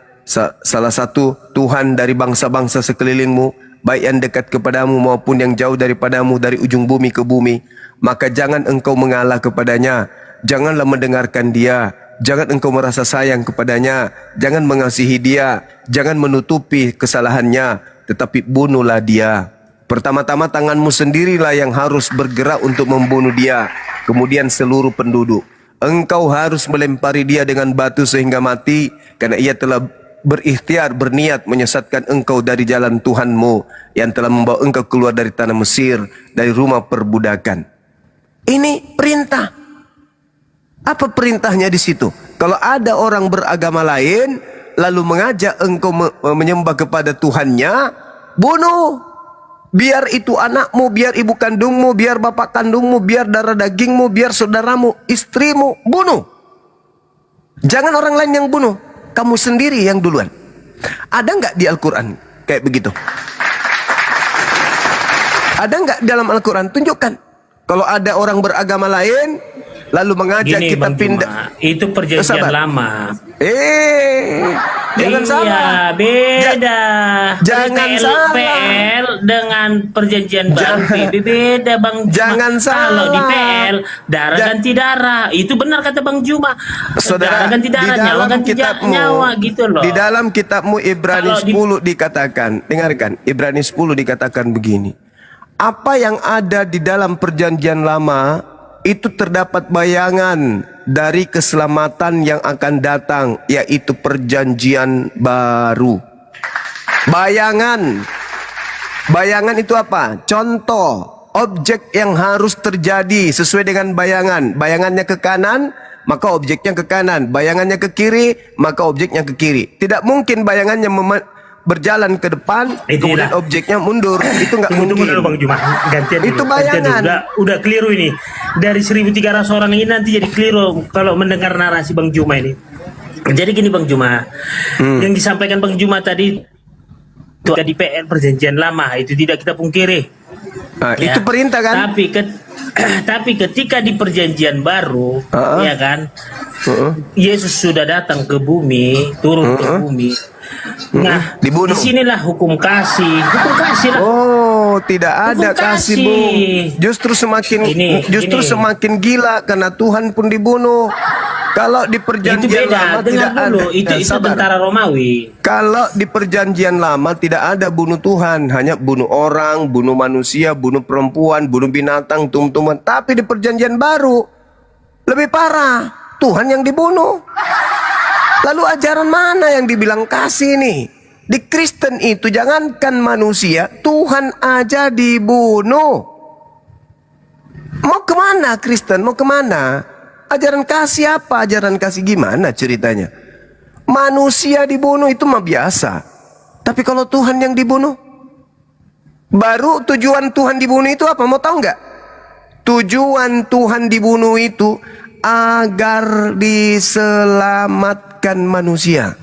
salah satu Tuhan dari bangsa-bangsa sekelilingmu, baik yang dekat kepadamu maupun yang jauh daripadamu, dari ujung bumi ke bumi, maka jangan engkau mengalah kepadanya, janganlah mendengarkan dia, jangan engkau merasa sayang kepadanya, jangan mengasihi dia, jangan menutupi kesalahannya, tetapi bunuhlah dia. Pertama-tama tanganmu sendirilah yang harus bergerak untuk membunuh dia, kemudian seluruh penduduk. Engkau harus melempari dia dengan batu sehingga mati, karena ia telah berikhtiar, berniat menyesatkan engkau dari jalan Tuhanmu yang telah membawa engkau keluar dari tanah Mesir, dari rumah perbudakan. Ini perintah. Apa perintahnya di situ? Kalau ada orang beragama lain lalu mengajak engkau menyembah kepada Tuhannya, bunuh. Biar itu anakmu, biar ibu kandungmu, biar bapak kandungmu, biar darah dagingmu, biar saudaramu, istrimu, bunuh. Jangan orang lain yang bunuh, kamu sendiri yang duluan. Ada nggak di Al-Quran kayak begitu? Ada nggak dalam Al-Quran? Tunjukkan. Kalau ada orang beragama lain lalu mengajak Gini, kita Bang pindah. Juma, itu perjanjian lama. Jangan iya, salah. Beda. Jangan salah. PL dengan perjanjian baru beda, Bang Juma. Jangan Kalau di salah. PL darah ganti darah, itu benar kata Bang Juma. Saudara, darah ganti darah, di nyawa dalam ganti kitabmu, nyawa gitu loh. Di dalam kitabmu Ibrani Kalau 10 dikatakan, dengarkan, Ibrani 10 dikatakan begini. Apa yang ada di dalam perjanjian lama itu terdapat bayangan dari keselamatan yang akan datang, yaitu perjanjian baru. Bayangan. Bayangan itu apa? Contoh, objek yang harus terjadi sesuai dengan bayangan. Bayangannya ke kanan, maka objeknya ke kanan. Bayangannya ke kiri, maka objeknya ke kiri. Tidak mungkin bayangannya berjalan ke depan, kemudian objeknya mundur. Itu nggak mungkin. Tunggu dulu Bang Juma, gantian Itu dulu, bayangan. gantian dulu. Udah keliru ini. Dari 1.300 orang ini nanti jadi keliru kalau mendengar narasi Bang Juma ini. Jadi gini Bang Juma, yang disampaikan Bang Juma tadi itu di PL perjanjian lama, itu tidak kita pungkiri. Nah, itu perintah kan? Tapi ketika di perjanjian baru, ya kan, Yesus sudah datang ke bumi, turun ke bumi. Nah, dibunuh. Disinilah hukum kasih lah. Oh, tidak ada Hukum kasih, Bung. Justru semakin gila karena Tuhan pun dibunuh. Kalau di perjanjian Itu beda, lama dengar tidak dulu, ada. itu Sabar. tentara Romawi. Kalau di perjanjian lama tidak ada bunuh Tuhan, hanya bunuh orang, bunuh manusia, bunuh perempuan, bunuh binatang, tumbuhan. Tapi di perjanjian baru lebih parah, Tuhan yang dibunuh. Lalu ajaran mana yang dibilang kasih nih? Di Kristen itu jangankan manusia, Tuhan aja dibunuh. Mau kemana Kristen? Mau kemana? Ajaran kasih apa? Ajaran kasih gimana ceritanya? Manusia dibunuh itu mah biasa. Tapi kalau Tuhan yang dibunuh, baru tujuan Tuhan dibunuh itu apa? Mau tahu nggak? Tujuan Tuhan dibunuh itu agar diselamatkan manusia.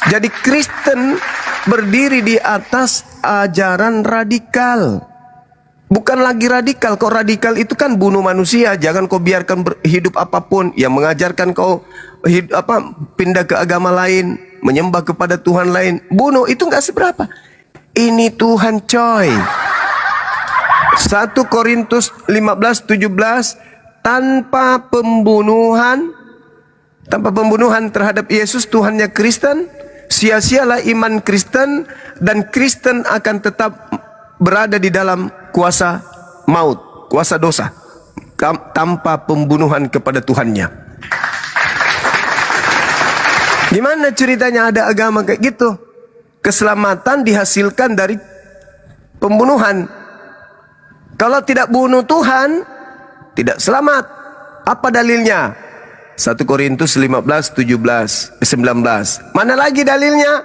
Jadi Kristen berdiri di atas ajaran radikal. Bukan lagi radikal. Kau radikal itu kan bunuh manusia. Jangan kau biarkan hidup apapun. Yang mengajarkan kau pindah ke agama lain, menyembah kepada Tuhan lain. Bunuh itu nggak seberapa. Ini Tuhan coy. 1 Korintus 15:17, tanpa pembunuhan Tanpa pembunuhan terhadap Yesus, Tuhannya Kristen, sia-sialah iman Kristen, dan Kristen akan tetap berada di dalam kuasa maut, kuasa dosa, tanpa pembunuhan kepada Tuhannya. Gimana ceritanya ada agama kayak gitu? Keselamatan dihasilkan dari pembunuhan. Kalau tidak bunuh Tuhan, tidak selamat. Apa dalilnya? 1 Korintus 15, 19. Mana lagi dalilnya?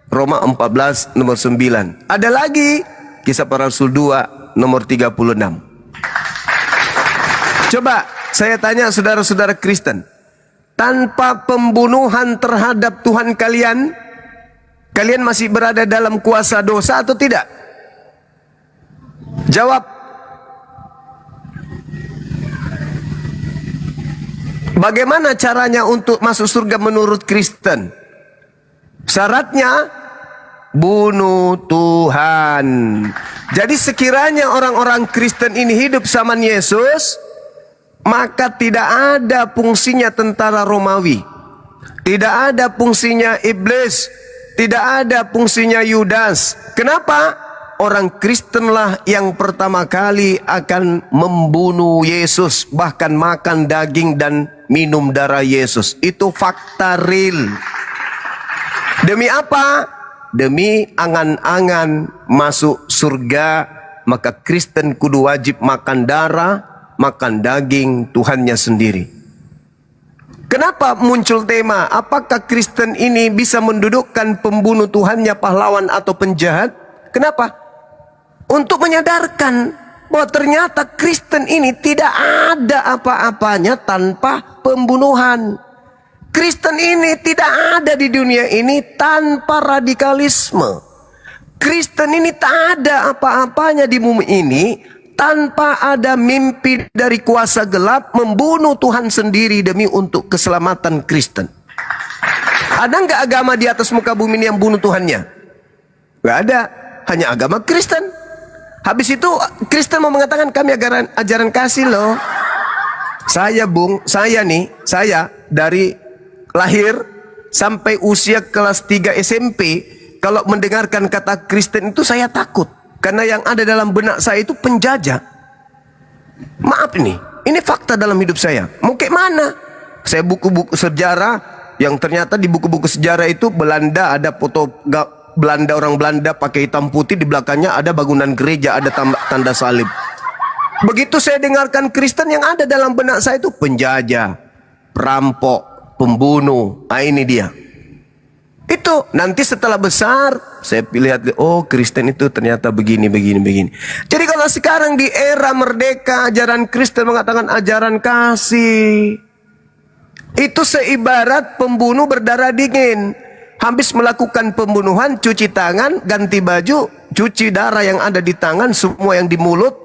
Roma 14 nomor 9. Ada lagi Kisah Para Rasul 2 nomor 36. Coba saya tanya saudara-saudara Kristen, tanpa pembunuhan terhadap Tuhan kalian, kalian masih berada dalam kuasa dosa atau tidak? Jawab. Bagaimana caranya untuk masuk surga menurut Kristen? Syaratnya bunuh Tuhan. Jadi sekiranya orang-orang Kristen ini hidup zaman Yesus, maka tidak ada fungsinya tentara Romawi, tidak ada fungsinya iblis, tidak ada fungsinya Yudas. Kenapa? Orang Kristenlah yang pertama kali akan membunuh Yesus, bahkan makan daging dan minum darah Yesus. Itu fakta real. Demi apa? Demi angan-angan masuk surga, maka Kristen kudu wajib makan darah, makan daging Tuhannya sendiri. Kenapa muncul tema, apakah Kristen ini bisa mendudukkan pembunuh Tuhannya, pahlawan atau penjahat? Kenapa? Untuk menyadarkan bahwa ternyata Kristen ini tidak ada apa-apanya tanpa pembunuhan. Kristen ini tidak ada di dunia ini tanpa radikalisme. Kristen ini tak ada apa-apanya di bumi ini tanpa ada mimpi dari kuasa gelap membunuh Tuhan sendiri demi untuk keselamatan Kristen. Ada nggak agama di atas muka bumi ini yang bunuh Tuhannya? Nggak ada, hanya agama Kristen. Habis itu Kristen mau mengatakan kami ajaran kasih loh. Saya dari lahir sampai usia kelas 3 SMP, kalau mendengarkan kata Kristen itu saya takut. Karena yang ada dalam benak saya itu penjajah. Maaf ini fakta dalam hidup saya. Mau kayak mana? Saya buku-buku sejarah, yang ternyata di buku-buku sejarah itu Belanda, ada foto Belanda, orang Belanda pakai hitam putih, di belakangnya ada bangunan gereja, ada tanda salib. Begitu saya dengarkan Kristen, yang ada dalam benak saya itu penjajah, perampok, pembunuh. Ini dia. Itu nanti setelah besar saya lihat, oh Kristen itu ternyata begini. Jadi kalau sekarang di era merdeka, ajaran Kristen mengatakan ajaran kasih, itu seibarat pembunuh berdarah dingin. Habis melakukan pembunuhan, cuci tangan, ganti baju, cuci darah yang ada di tangan, semua yang di mulut.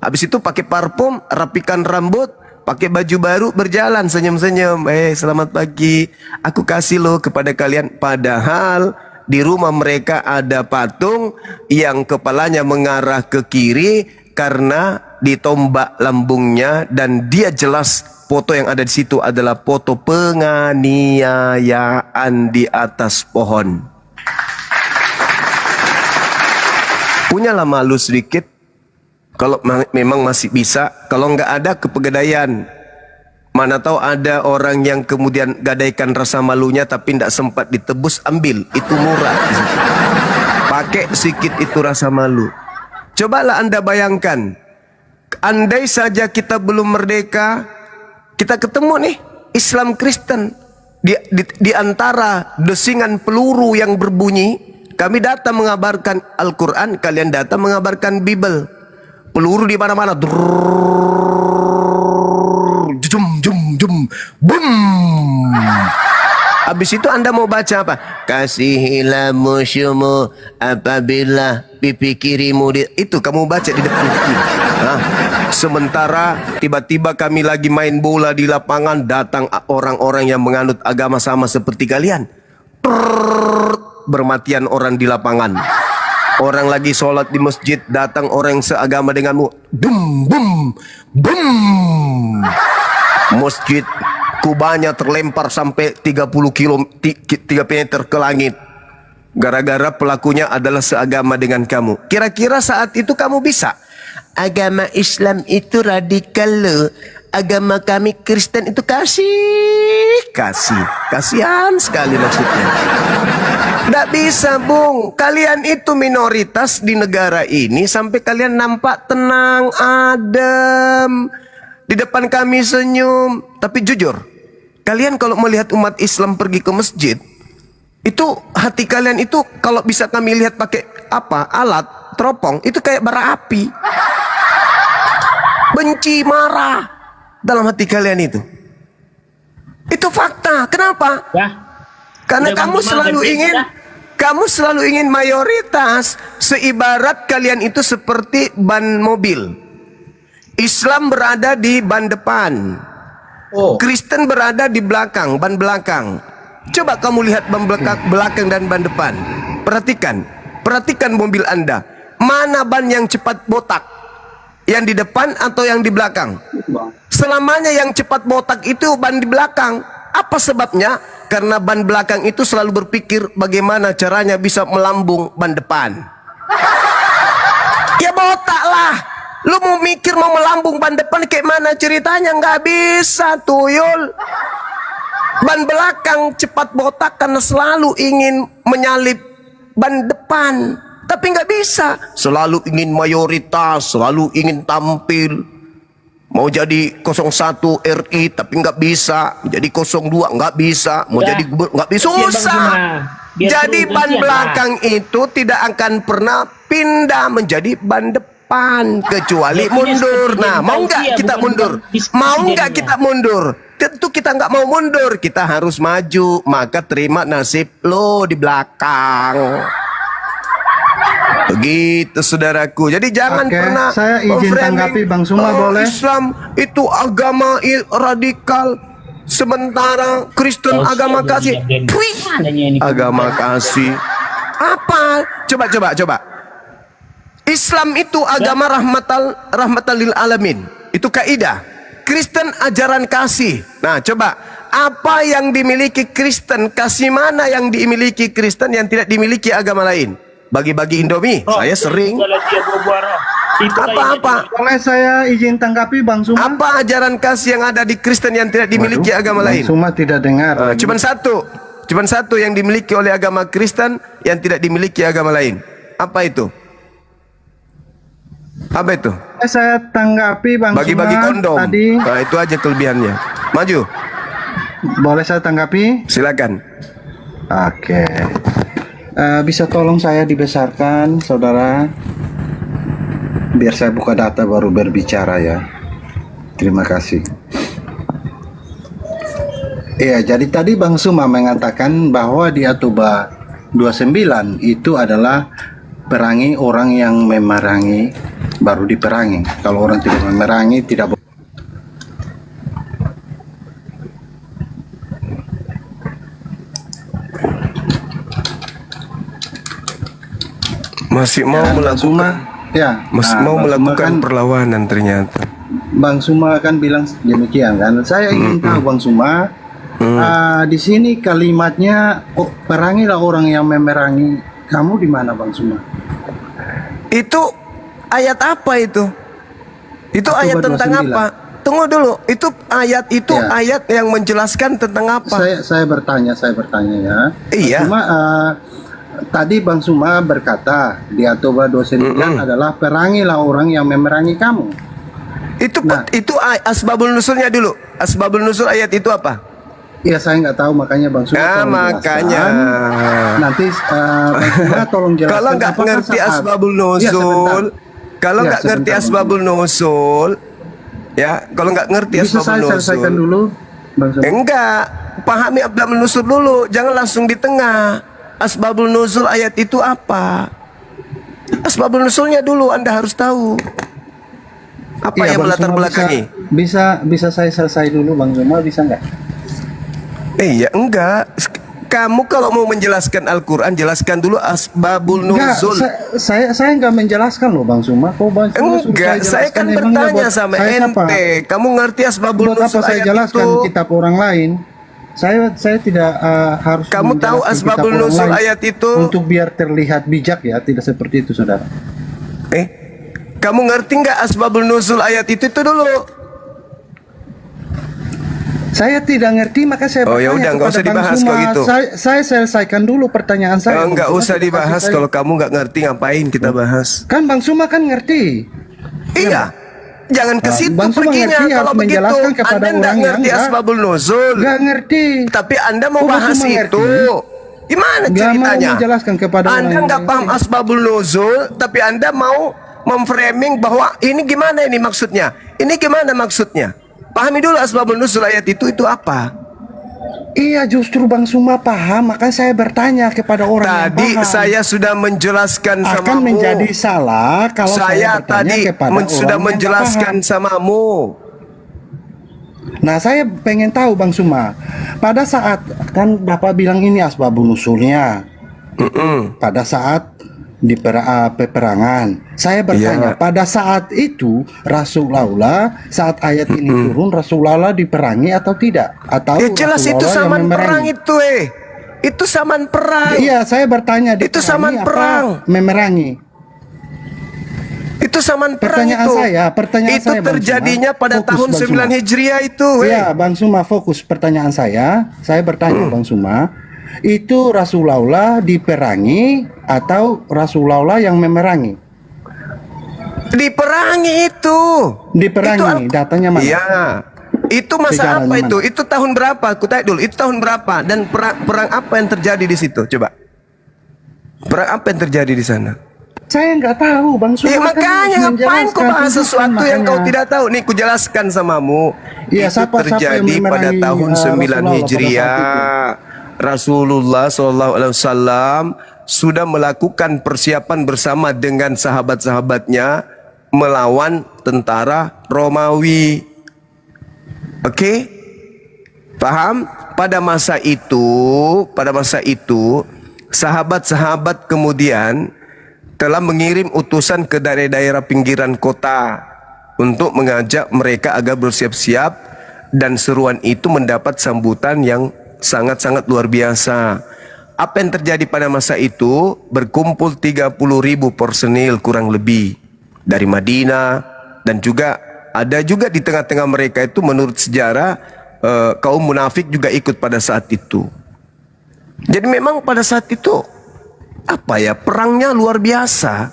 Habis itu pakai parfum, rapikan rambut, pakai baju baru, berjalan senyum-senyum. Selamat pagi, aku kasih loh kepada kalian. Padahal di rumah mereka ada patung yang kepalanya mengarah ke kiri karena ditombak lambungnya, dan dia jelas foto yang ada di situ adalah foto penganiayaan di atas pohon. Punyalah malu sedikit kalau memang masih bisa. Kalau nggak ada kepegadaian. Mana tahu ada orang yang kemudian gadaikan rasa malunya tapi tidak sempat ditebus, ambil. Itu murah. Pakai sedikit itu rasa malu. Cobalah Anda bayangkan, andai saja kita belum merdeka, kita ketemu nih Islam Kristen di antara desingan peluru yang berbunyi. Kami datang mengabarkan Al-Quran, kalian datang mengabarkan Bible. Peluru di mana-mana, jum jum jum, bum. Habis itu Anda mau baca apa? Kasihilah musuhmu apabila pipi kirimu itu kamu baca di depan kiri. Sementara tiba-tiba kami lagi main bola di lapangan, datang orang-orang yang menganut agama sama seperti kalian. Bermatian orang di lapangan. Orang lagi sholat di masjid, datang orang yang seagama denganmu. Bum bum bum. Masjid kubahnya terlempar sampai 30 meter ke langit. Gara-gara pelakunya adalah seagama dengan kamu. Kira-kira saat itu kamu bisa? Agama Islam itu radikal loh. Agama kami Kristen itu kasihan sekali maksudnya. Tidak bisa Bung, kalian itu minoritas di negara ini sampai kalian nampak tenang, adem, di depan kami senyum. Tapi jujur, kalian kalau melihat umat Islam pergi ke masjid, itu hati kalian itu kalau bisa kami lihat pakai alat teropong, itu kayak bara api. Benci, marah dalam hati kalian itu. Itu fakta. Kenapa? Karena kamu selalu ingin mayoritas. Seibarat kalian itu seperti ban mobil. Islam berada di ban depan. Kristen berada di belakang, ban belakang. Coba kamu lihat ban belakang dan ban depan. Perhatikan mobil Anda. Mana ban yang cepat botak? Yang di depan atau yang di belakang? Selamanya yang cepat botak itu ban di belakang. Apa sebabnya? Karena ban belakang itu selalu berpikir bagaimana caranya bisa melambung ban depan. Ya botak lah. Lu mau mikir mau melambung ban depan kayak mana ceritanya? Nggak bisa tuyul. Ban belakang cepat botak karena selalu ingin menyalip ban depan. Tapi nggak bisa. Selalu ingin mayoritas, selalu ingin tampil. Mau jadi 01 RI tapi nggak bisa. Jadi 02 nggak bisa. Mau jadi gubernur nggak bisa. Susah. Jadi ban belakang itu tidak akan pernah pindah menjadi ban depan. Kecuali mundur. Nah, mau nggak kita mundur? Mau nggak kita mundur? Tentu kita nggak mau mundur. Kita harus maju. Maka terima nasib lo di belakang. Begitu saudaraku. Jadi jangan pernah saya izin tanggapi Bang Suma boleh? Islam itu agama radikal, sementara Kristen agama kasih. Agama kasih. Apa? Coba. Islam itu agama rahmatan lil alamin. Itu kaidah. Kristen ajaran kasih. Nah, coba apa yang dimiliki Kristen, kasih mana yang dimiliki Kristen yang tidak dimiliki agama lain? Bagi-bagi Indomie, saya sering. Apa? Boleh saya izin tanggapi Bang Suma? Apa ajaran kasih yang ada di Kristen yang tidak dimiliki agama lain? Bang Suma tidak dengar. Cuman satu yang dimiliki oleh agama Kristen yang tidak dimiliki agama lain. Apa itu? Saya tanggapi Bang Bagi-bagi Suma kondom. tadi. Nah, itu aja kelebihannya. Maju. Boleh saya tanggapi? Silakan. Oke. Bisa tolong saya dibesarkan, saudara? Biar saya buka data baru berbicara ya. Terima kasih. Iya, jadi tadi Bang Suma mengatakan bahwa di Atuba 29 itu adalah perangi orang yang memerangi baru diperangi. Kalau orang tidak memerangi tidak boleh. Masih mau melakukan melakukan perlawanan ternyata. Bang Suma kan bilang demikian kan. Saya ingin tahu Bang Suma, di sini kalimatnya perangilah orang yang memerangi kamu di mana Bang Suma? Itu ayat apa itu? Itu ayat tentang 29. Apa? Tunggu dulu, itu ayat ayat yang menjelaskan tentang apa? Saya bertanya ya. Iya. Cuma tadi Bang Suma berkata di Atuba 29 adalah perangilah orang yang memerangi kamu. Itu asbabul nusulnya dulu. Asbabul nusul ayat itu apa? Ya saya nggak tahu, makanya Bang Suma makanya nanti Bang Suma tolong jelaskan. Kalau nggak ngerti asbabul nusul, kalau nggak ngerti asbabul nusul, ya kalau nggak ngerti asbabul nusul, selesaikan dulu Bang Suma. Enggak, pahami asbabul nusul dulu, jangan langsung di tengah. Asbabul nuzul ayat itu apa? Asbabul nuzulnya dulu Anda harus tahu. Apa yang melatar belakangi? Bisa saya selesai dulu Bang Suma, bisa nggak? Iya, enggak. kamu kalau mau menjelaskan Al-Quran, jelaskan dulu asbabul Enggak, nuzul. saya enggak menjelaskan loh Bang Suma. Kok Bang Suma suruh Enggak, saya jelaskan? kan Emangnya bertanya buat sama saya siapa? ente. Kamu ngerti asbabul Buat apa nuzul saya ayat jelaskan itu? kitab orang lain? Saya tidak harus Kamu tahu menjelaskan asbabul kitab orang nuzul lain ayat itu? untuk biar terlihat bijak ya, tidak seperti itu saudara. Kamu ngerti nggak asbabul nuzul ayat itu dulu? Saya tidak ngerti, maka saya Oh, ya udah, nggak kepada usah Bang dibahas Suma. kalau gitu. Saya selesaikan dulu pertanyaan saya. Nggak Bang Suma usah sudah dibahas kasih saya. kalau kamu nggak ngerti, ngapain kita bahas? Kan Bang Suma kan ngerti. Iya. Jangan ke situ Bang Suma perginya ngerti, kalau harus begitu. menjelaskan kepada Anda nggak orang yang ngerti asbabul nuzul. Nggak ngerti. Tapi Anda mau Kok Bang bahas Suma itu. ngerti? Gimana Nggak ceritanya? mau menjelaskan kepada orang Anda yang nggak paham asbabul nuzul, tapi Anda mau memframing bahwa ini gimana ini maksudnya? Ini gimana maksudnya? Pahami dulu asbabul nuzul ayat itu apa? Iya, justru Bang Suma paham, maka saya bertanya kepada orang yang Tadi paham. saya sudah menjelaskan Akan samamu. menjadi salah kalau saya bertanya tadi kepada orang sudah yang nggak menjelaskan paham. samamu. Nah, saya pengen tahu Bang Suma, pada saat kan Bapak bilang ini asbabun nusulnya, pada saat di peperangan, saya bertanya, pada saat itu Rasulullah saat ayat ini turun, Rasulullah diperangi atau tidak? Atau Ya jelas itu Rasulullah yang saman perang memerangi? itu Itu saman perang. Iya, saya bertanya, Itu diperangi saman apa perang. memerangi? Itu saman perang Pertanyaan itu. pertanyaan Itu saya, Bang terjadinya Suma. pada Fokus, tahun Bang 9 Suma. Hijriah itu. Iya, Bang Suma, fokus pertanyaan saya. Saya bertanya, Bang Suma, itu Rasulullah diperangi atau Rasulullah yang memerangi? Diperangi itu. Diperangi, datanya mana? Iya. Itu masa Sejarahnya apa itu? mana? Itu tahun berapa? Aku tanya dulu, itu tahun berapa? Dan perang apa yang terjadi di situ? Coba. Perang apa yang terjadi di sana? Saya nggak tahu, Bang Suma. Ya kan makanya harus ngapain kau menjelaskan, bahas tunjukkan sesuatu yang kau makanya. tidak tahu? Nih ku jelaskan samamu. Iya, itu siapa yang terjadi pada memerangi, tahun 9 Rasulullah pada Hijriah. Rasulullah SAW sudah melakukan persiapan bersama dengan sahabat-sahabatnya melawan tentara Romawi. Oke? Paham? Pada masa itu sahabat-sahabat kemudian telah mengirim utusan ke daerah-daerah pinggiran kota untuk mengajak mereka agar bersiap-siap, dan seruan itu mendapat sambutan yang sangat-sangat luar biasa. Apa yang terjadi pada masa itu? Berkumpul 30.000 personil kurang lebih dari Madinah, dan juga ada juga di tengah-tengah mereka itu menurut sejarah kaum munafik juga ikut pada saat itu. Jadi memang pada saat itu perangnya luar biasa.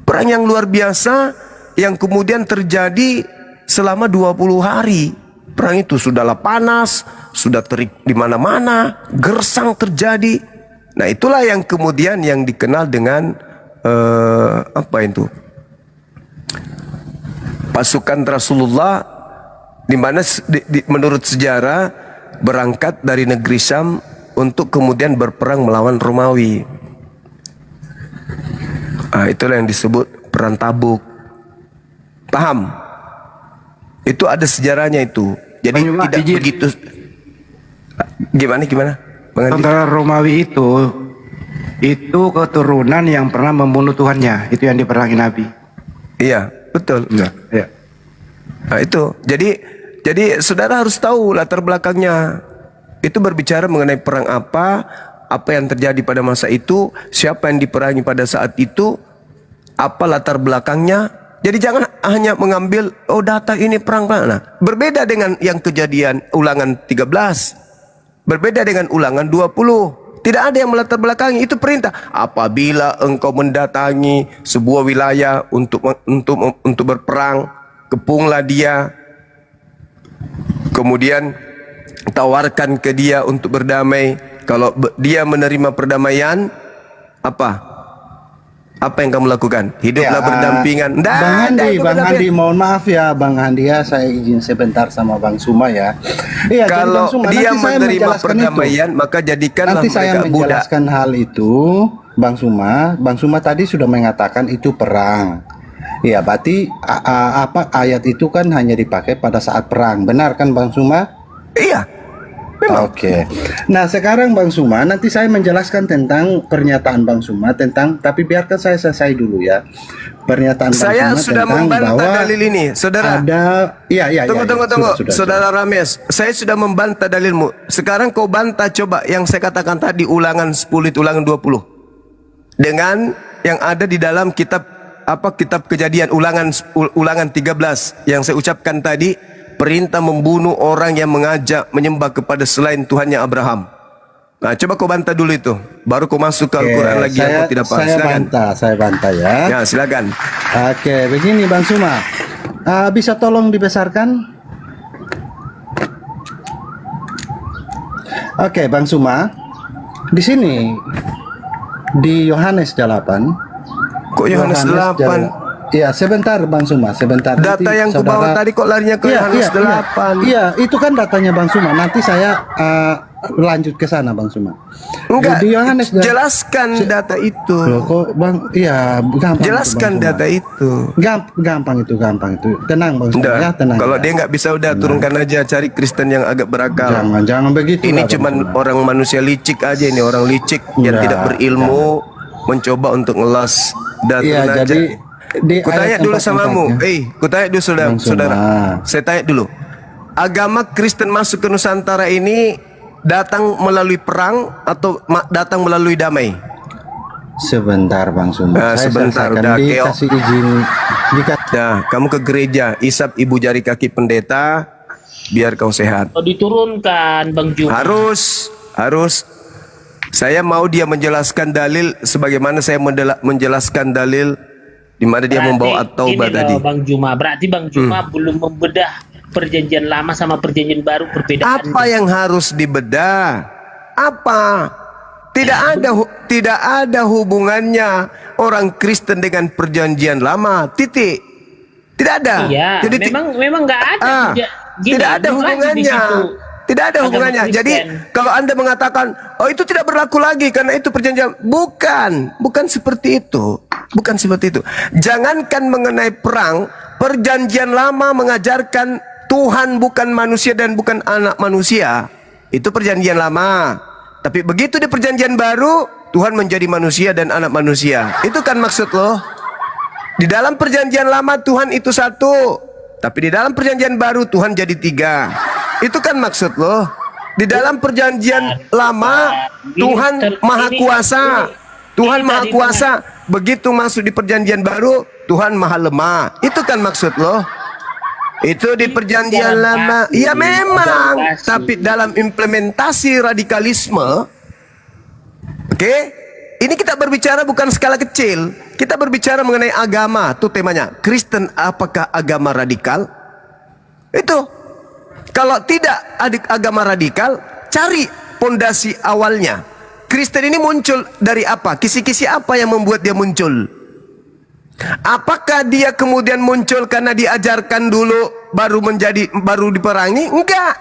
Perang yang luar biasa yang kemudian terjadi selama 20 hari. Perang itu sudahlah panas, sudah terik di mana-mana, gersang terjadi. Nah, itulah yang kemudian yang dikenal dengan pasukan Rasulullah, di mana menurut sejarah berangkat dari negeri Syam untuk kemudian berperang melawan Romawi. Itulah yang disebut perang Tabuk. Paham? Itu ada sejarahnya itu. Jadi tidak begitu. Gimana? Bang Andi? Tentara Romawi itu keturunan yang pernah membunuh Tuhannya. Itu yang diperangi Nabi. Iya, betul. Ya. Nah, itu. Jadi saudara harus tahu latar belakangnya. Itu berbicara mengenai perang apa yang terjadi pada masa itu, siapa yang diperangi pada saat itu, apa latar belakangnya. Jadi jangan hanya mengambil data ini perang. Nah, berbeda dengan yang kejadian ulangan 13. Berbeda dengan ulangan 20. Tidak ada yang melatar belakangi, itu perintah. Apabila engkau mendatangi sebuah wilayah untuk berperang, kepunglah dia. Kemudian tawarkan ke dia untuk berdamai. Kalau dia menerima perdamaian, apa yang kamu lakukan? Hiduplah berdampingan. Bang Andi, mohon maaf ya Bang Andi ya, saya izin sebentar sama Bang Suma ya. Iya, kalau Bang Suma, dia nanti saya menerima menjelaskan perdamaian, maka jadikanlah nanti saya mereka budak. menjelaskan hal itu, Bang Suma. Bang Suma tadi sudah mengatakan itu perang. Ya, berarti ayat itu kan hanya dipakai pada saat perang. Benar kan Bang Suma? Iya. Oke. Nah, sekarang Bang Suma, nanti saya menjelaskan tentang pernyataan Bang Suma tentang, tapi biarkan saya selesai dulu ya. Pernyataan Bang Saya Suma sudah tentang membantah bahwa dalil ini, saudara. ada, Tunggu. Sudah. Saudara Rames, saya sudah membantah dalilmu. Sekarang kau bantah coba yang saya katakan tadi, ulangan 10 itu ulangan 20. Dengan yang ada di dalam kitab kitab Kejadian ulangan 13 yang saya ucapkan tadi, perintah membunuh orang yang mengajak menyembah kepada selain Tuhannya Abraham. Nah, coba kau bantah dulu itu, baru kau masuk ke Al-Quran lagi yang kau tidak paham. Saya bantah ya. Ya, silakan. Oke, begini Bang Suma, bisa tolong dibesarkan? Oke, Bang Suma, di sini di Yohanes 8. Kok Yohanes 8? Iya, sebentar Bang Suma, sebentar. Data Nanti yang ku bawa tadi kok larinya ke Yohanes 8? Iya, itu kan datanya Bang Suma. Nanti saya lanjut ke sana Bang Suma. Enggak, Di Yohanes jelaskan data itu. Loh, kok Bang, iya gampang. Jelaskan itu, Bang Suma. data itu. Gampang itu. Tenang Bang Suma ya, tenang. Kalau dia nggak bisa udah turunkan aja, cari Kristen yang agak berakal. Jangan begitu. Ini cuman orang manusia licik aja, ini orang licik yang tidak berilmu, mencoba untuk ngelas data aja. Jadi Kutanya dulu samamu, kutanya dulu saudara. Saya tanya dulu, agama Kristen masuk ke Nusantara ini datang melalui perang atau datang melalui damai? Sebentar Bang Suma. Sebentar, udah dikasih izin. Nah, kamu ke gereja, isap ibu jari kaki pendeta, biar kau sehat. Diturunkan Bang Juma. Harus. Saya mau dia menjelaskan dalil sebagaimana saya menjelaskan dalil di mana dia membawa at-taubah tadi. Bang Juma, berarti Bang Juma belum membedah perjanjian lama sama perjanjian baru, perbedaan. Apa yang harus dibedah? Apa? Tidak ada hubungannya orang Kristen dengan perjanjian lama. Titik. Tidak ada. Iya, jadi memang nggak ada. Tidak ada hubungannya. Tidak ada hubungannya. Jadi kalau Anda mengatakan, oh itu tidak berlaku lagi karena itu perjanjian, bukan seperti itu. Bukan seperti itu. Jangankan mengenai perang, perjanjian lama mengajarkan Tuhan bukan manusia dan bukan anak manusia. Itu perjanjian lama. Tapi begitu di perjanjian baru, Tuhan menjadi manusia dan anak manusia. Itu kan maksud loh. Di dalam perjanjian lama Tuhan itu satu, tapi di dalam perjanjian baru Tuhan jadi tiga. Itu kan maksud loh. Di dalam perjanjian lama Tuhan Maha Kuasa. Tuhan Maha Kuasa. Begitu masuk di perjanjian baru Tuhan Maha Lemah. Itu kan maksud loh. Itu di perjanjian lama. Ya memang. Tapi dalam implementasi radikalisme, oke, ini kita berbicara bukan skala kecil. Kita berbicara mengenai agama. Itu temanya. Kristen apakah agama radikal? Itu. Kalau tidak agama radikal, cari pondasi awalnya. Kristen ini muncul dari apa? Kisi-kisi apa yang membuat dia muncul? Apakah dia kemudian muncul karena diajarkan dulu baru diperangi? Enggak.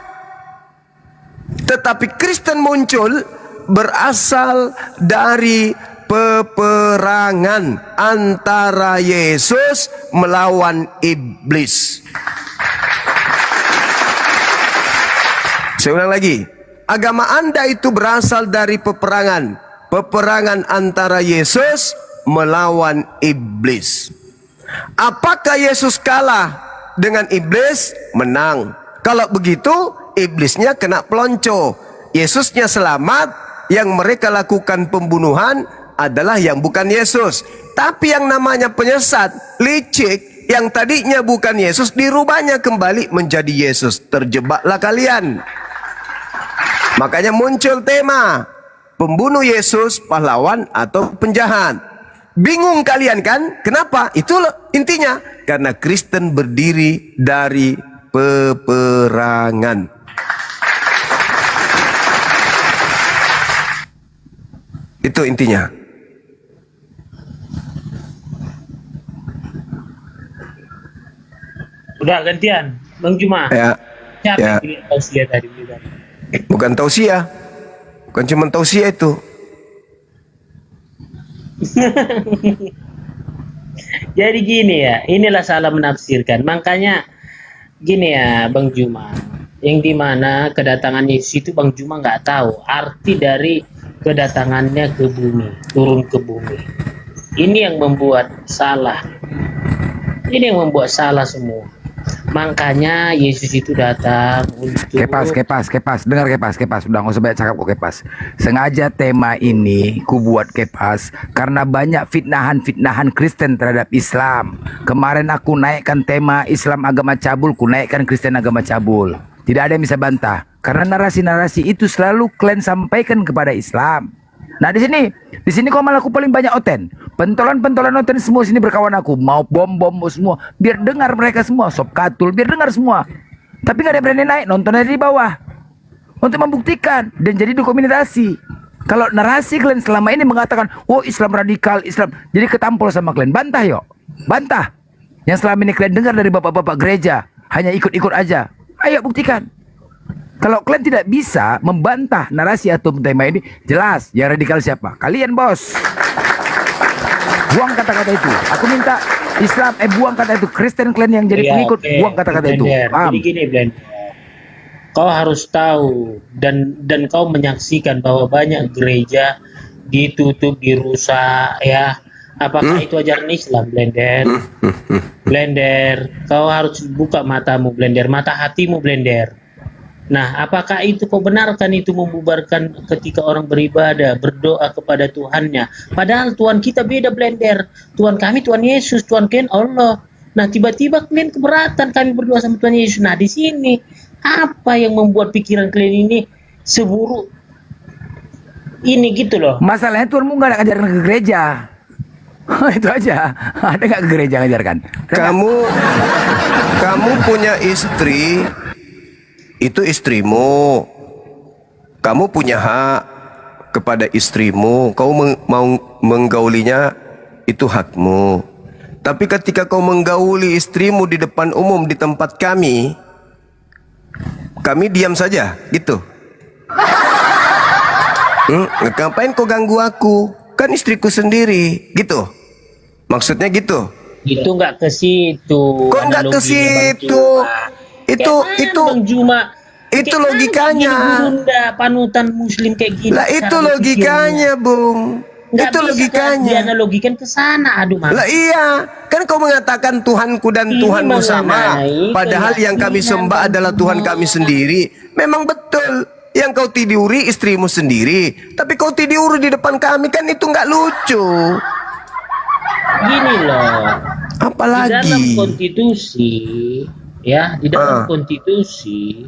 Tetapi Kristen muncul berasal dari peperangan antara Yesus melawan iblis. Saya ulang lagi. Agama Anda itu berasal dari peperangan antara Yesus melawan iblis. Apakah Yesus kalah dengan iblis? Menang. Kalau begitu, iblisnya kena pelonco. Yesusnya selamat, yang mereka lakukan pembunuhan adalah yang bukan Yesus. Tapi yang namanya penyesat, licik, yang tadinya bukan Yesus, dirubahnya kembali menjadi Yesus. Terjebaklah kalian. Makanya muncul tema pembunuh Yesus, pahlawan atau penjahat. Bingung kalian kan? Kenapa? Itu intinya. Karena Kristen berdiri dari peperangan. Itu intinya. Udah gantian, Bang Juma. Ya. Siapa Ya. yang bikin tausiah tadi? Bukan tausiah. Bukan cuma tausiah itu. Jadi gini ya, inilah salah menafsirkan. Makanya gini ya Bang Juma, yang dimana kedatangan Yesus itu Bang Juma nggak tahu arti dari kedatangannya ke bumi, turun ke bumi. Ini yang membuat salah. Ini yang membuat salah semua. Makanya Yesus itu datang untuk Kepas, dengar kepas, udah nggak usah banyak cakap kok kepas. Sengaja tema ini ku buat kepas karena banyak fitnahan Kristen terhadap Islam. Kemarin aku naikkan tema Islam agama cabul, ku naikkan Kristen agama cabul. Tidak ada yang bisa bantah karena narasi-narasi itu selalu kalian sampaikan kepada Islam. Nah di sini kok malah aku paling banyak oten. Pentolan oten semua sini berkawan aku. Mau bom semua. Biar dengar mereka semua. Sob katul, biar dengar semua. Tapi gak ada yang berani naik, nonton dari bawah. Untuk membuktikan dan jadi dokumentasi. Kalau narasi kalian selama ini mengatakan, oh Islam radikal, Islam. Jadi ketampol sama kalian. Bantah yuk. Bantah. Yang selama ini kalian dengar dari bapak-bapak gereja. Hanya ikut-ikut aja. Ayo buktikan. Kalau kalian tidak bisa membantah narasi atau tema ini, jelas yang radikal siapa? Kalian bos. Buang kata-kata itu. Aku minta Islam, buang kata itu. Kristen kalian yang jadi pengikut, buang kata-kata itu. Paham? Jadi gini Blender, kau harus tahu dan kau menyaksikan bahwa banyak gereja ditutup, dirusak ya. Apakah itu ajaran Islam, Blender? Blender, kau harus buka matamu, Blender, mata hatimu, Blender. Nah, apakah itu kau benarkan itu membubarkan ketika orang beribadah, berdoa kepada Tuhannya? Padahal Tuhan kita beda, Blender. Tuhan kami Tuhan Yesus, Tuhan kalian Allah. Nah, tiba-tiba kalian keberatan kami berdoa sama Tuhan Yesus. Nah, di sini apa yang membuat pikiran kalian ini seburuk ini gitu loh? Masalahnya Tuhanmu nggak ada ajaran ke gereja. Itu aja. Ada nggak ke gereja ngajarkan? Kamu punya istri, itu istrimu. Kamu punya hak kepada istrimu. Kau mau menggaulinya, itu hakmu. Tapi ketika kau menggauli istrimu di depan umum di tempat kami diam saja, gitu. Ngapain kau ganggu aku? Kan istriku sendiri, gitu. Maksudnya gitu. Itu nggak ke situ. Kok nggak ke situ? Itu logikanya. Bunda panutan muslim kayak gini. Lah itu logikanya, Bung. Nggak itu bisa logikanya. Dianalogikan ke sana, aduh mas. Lah iya, kan kau mengatakan Tuhanku dan Ini Tuhanmu sama. mengenai Padahal yang kami sembah adalah Tuhan kami sendiri. Memang betul. Yang kau tiduri istrimu sendiri, tapi kau tidur di depan kami, kan itu nggak lucu. Gini loh. Apalagi di dalam konstitusi, ya, di dalam konstitusi,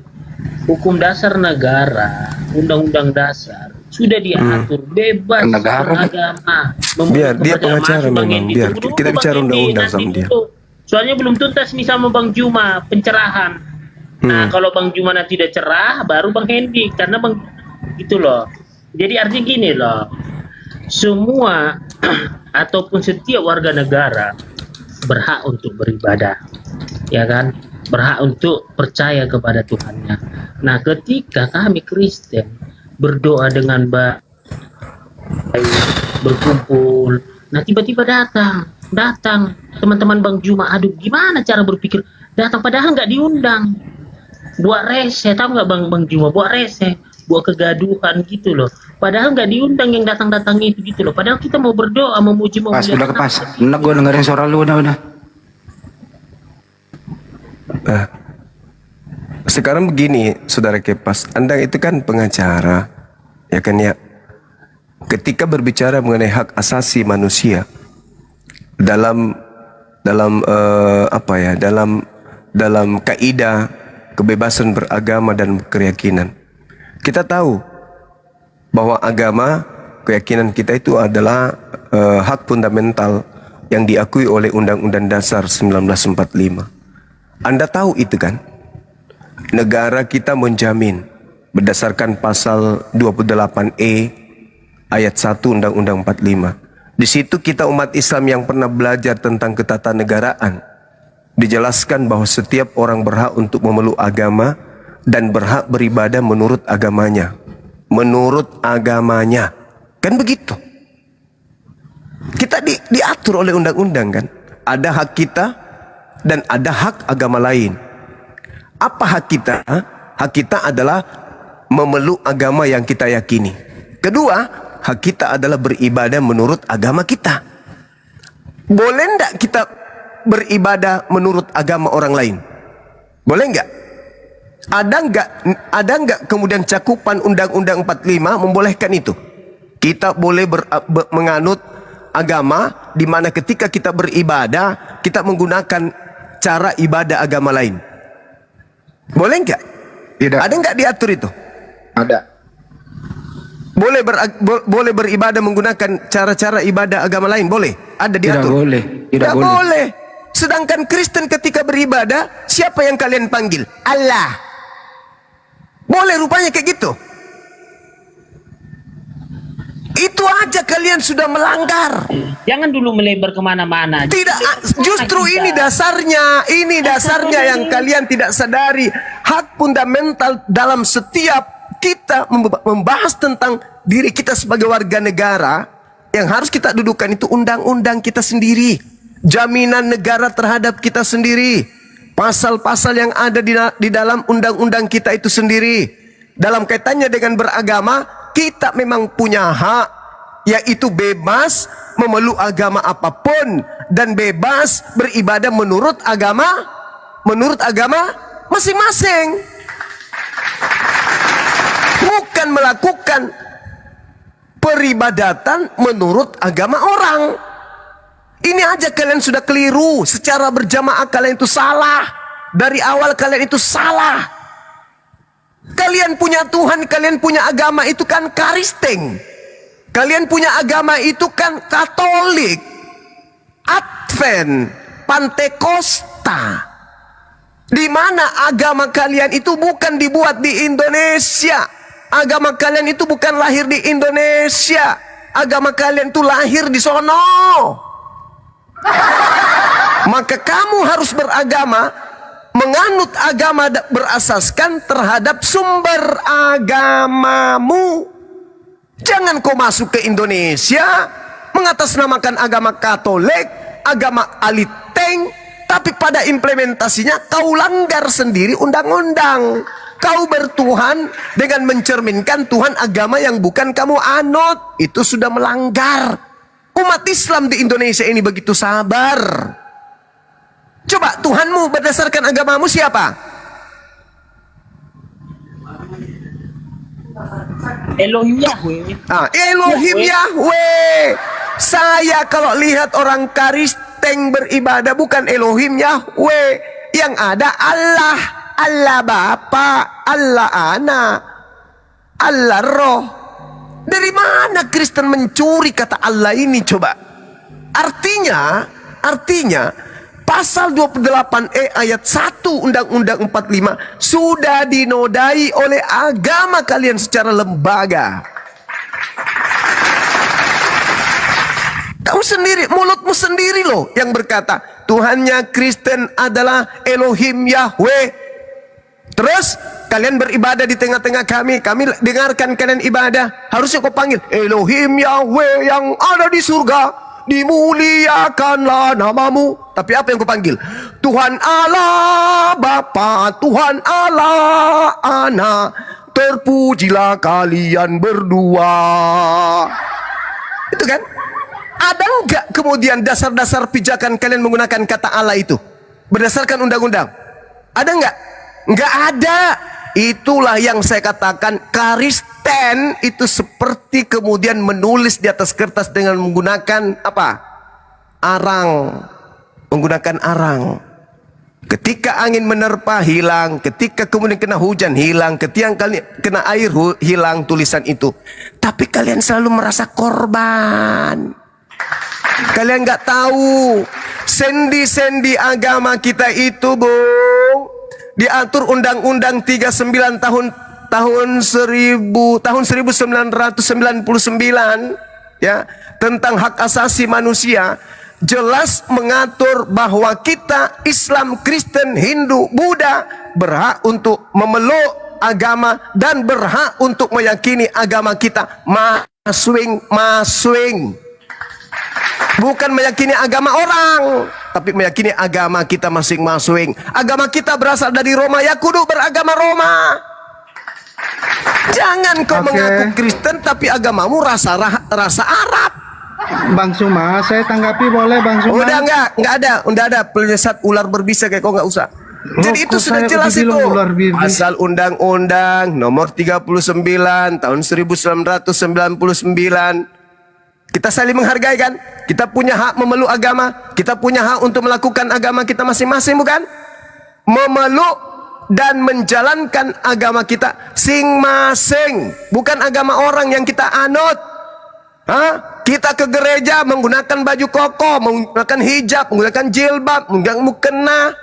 hukum dasar negara, undang-undang dasar sudah diatur bebas beragama. Biar dia pengacara memang, biar kita bicara undang-undang sama dia. Soalnya belum tuntas nih sama Bang Juma pencerahan. Nah, kalau Bang Juma nanti tidak cerah, baru Bang Hendi, karena Bang itu loh. Jadi artinya gini loh, semua ataupun setiap warga negara berhak untuk beribadah, ya kan? Berhak untuk percaya kepada Tuhannya. Nah, ketika kami Kristen berdoa dengan baik, berkumpul, nah tiba-tiba datang teman-teman Bang Juma, aduh gimana cara berpikir, datang padahal nggak diundang. Buat rese, tahu nggak Bang Juma, buat rese, buat kegaduhan gitu loh. Padahal nggak diundang yang datang itu gitu loh. Padahal kita mau berdoa, memuji, mau Pas, udah kepas. Enak gue dengerin suara lu, udah. Sekarang begini, saudara Kepas, Anda itu kan pengacara, ya kan ya. Ketika berbicara mengenai hak asasi manusia dalam kaidah kebebasan beragama dan keyakinan, kita tahu bahwa agama, keyakinan kita itu adalah hak fundamental yang diakui oleh Undang-Undang Dasar 1945. Anda tahu itu kan? Negara kita menjamin berdasarkan pasal 28E ayat 1 Undang-Undang 45. Di situ kita umat Islam yang pernah belajar tentang ketatanegaraan, dijelaskan bahwa setiap orang berhak untuk memeluk agama dan berhak beribadah menurut agamanya. Menurut agamanya. Kan begitu. Kita diatur oleh undang-undang kan. Ada hak kita dan ada hak agama lain. Apa hak kita? hak kita adalah memeluk agama yang kita yakini. Kedua, hak kita adalah beribadah menurut agama kita. Boleh enggak kita beribadah menurut agama orang lain? Boleh enggak? Ada enggak kemudian cakupan Undang-Undang 45 membolehkan itu? Kita boleh menganut agama di mana ketika kita beribadah, kita menggunakan cara ibadah agama lain. Boleh enggak? Tidak. Ada enggak diatur itu? Ada. Boleh beribadah menggunakan cara-cara ibadah agama lain? Boleh? Ada diatur? Tidak boleh. Tidak boleh. Sedangkan Kristen ketika beribadah, siapa yang kalian panggil? Allah. Boleh rupanya kayak gitu. Itu aja kalian sudah melanggar. Jangan dulu melebar kemana-mana. Tidak, justru ini dasarnya yang kalian tidak sadari. Hak fundamental dalam setiap kita membahas tentang diri kita sebagai warga negara, yang harus kita dudukan itu undang-undang kita sendiri, jaminan negara terhadap kita sendiri, pasal-pasal yang ada di dalam undang-undang kita itu sendiri. Dalam kaitannya dengan beragama, kita memang punya hak, yaitu bebas memeluk agama apapun dan bebas beribadah menurut agama masing-masing. Bukan melakukan peribadatan menurut agama orang. Ini aja kalian sudah keliru. Secara berjamaah kalian itu salah. Dari awal kalian itu salah. Kalian punya Tuhan, kalian punya agama itu kan Kristen. Kalian punya agama itu kan Katolik, Advent, Pantekosta. Di mana agama kalian itu bukan dibuat di Indonesia. Agama kalian itu bukan lahir di Indonesia. Agama kalian itu lahir di sono. Maka kamu harus beragama, menganut agama berasaskan terhadap sumber agamamu. Jangan kau masuk ke Indonesia mengatasnamakan agama Katolik, agama Aliteng, tapi pada implementasinya kau langgar sendiri undang-undang. Kau bertuhan dengan mencerminkan Tuhan agama yang bukan kamu anut. Itu sudah melanggar. Umat Islam di Indonesia ini begitu sabar. Coba Tuhanmu berdasarkan agamamu siapa? Elohim Yahweh. Elohim Yahweh. Saya kalau lihat orang Kristen beribadah bukan Elohim Yahweh. Yang ada Allah. Allah Bapa, Allah Anak, Allah Roh. Dari mana Kristen mencuri kata Allah ini coba? Artinya pasal 28E ayat 1 Undang-Undang 45 sudah dinodai oleh agama kalian secara lembaga. Kamu sendiri, mulutmu sendiri loh yang berkata Tuhannya Kristen adalah Elohim Yahweh. Terus kalian beribadah di tengah-tengah kami dengarkan kalian ibadah. Harusnya kau panggil Elohim Yahweh yang ada di surga, dimuliakanlah namamu. Tapi apa yang kau panggil? Tuhan Allah Bapa, Tuhan Allah Anak, terpujilah kalian berdua. Itu kan? Ada enggak kemudian dasar-dasar pijakan kalian menggunakan kata Allah itu berdasarkan undang-undang? Ada enggak? Enggak ada. Itulah yang saya katakan Kristen itu seperti kemudian menulis di atas kertas dengan menggunakan apa? Arang. Menggunakan arang. Ketika angin menerpa hilang, ketika kemudian kena hujan hilang, ketika kena air hilang tulisan itu. Tapi kalian selalu merasa korban. Kalian nggak tahu sendi-sendi agama kita itu, Bung, diatur Undang-Undang 39 tahun 1999 ya, tentang hak asasi manusia, jelas mengatur bahwa kita Islam, Kristen, Hindu, Buddha berhak untuk memeluk agama dan berhak untuk meyakini agama kita masing-masing. Bukan meyakini agama orang, tapi meyakini agama kita masing-masing. Agama kita berasal dari Roma, ya kudu beragama Roma. Jangan kau mengaku Kristen tapi agamamu rasa Arab. Bang Suma, saya tanggapi boleh Bang Suma? Udah ada penyesat ular berbisa kayak kau nggak usah. Jadi itu sudah jelas itu. Asal Undang-Undang Nomor 39 Tahun 1999. Kita saling menghargai kan? Kita punya hak memeluk agama, kita punya hak untuk melakukan agama kita masing-masing, bukan? Memeluk dan menjalankan agama kita masing-masing, bukan agama orang yang kita anut. Kita ke gereja menggunakan baju koko, menggunakan hijab, menggunakan jilbab, menggunakan mukena.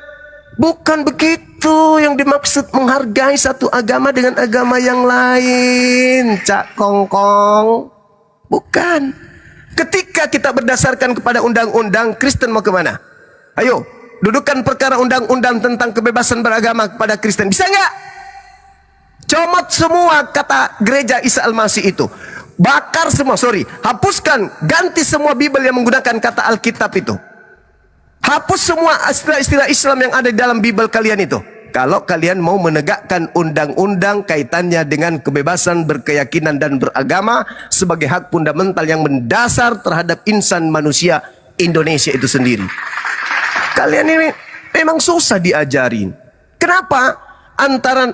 Bukan begitu yang dimaksud menghargai satu agama dengan agama yang lain, Cak Kongkong. Bukan. Ketika kita berdasarkan kepada undang-undang, Kristen mau kemana? Ayo, dudukan perkara undang-undang tentang kebebasan beragama kepada Kristen. Bisa nggak? Comot semua kata gereja Isa Al-Masih itu. Bakar semua, hapuskan, ganti semua Bible yang menggunakan kata Alkitab itu. Hapus semua istilah-istilah Islam yang ada di dalam Bible kalian itu. Kalau kalian mau menegakkan undang-undang kaitannya dengan kebebasan berkeyakinan dan beragama sebagai hak fundamental yang mendasar terhadap insan manusia Indonesia itu sendiri. Kalian ini memang susah diajarin. Kenapa? Antara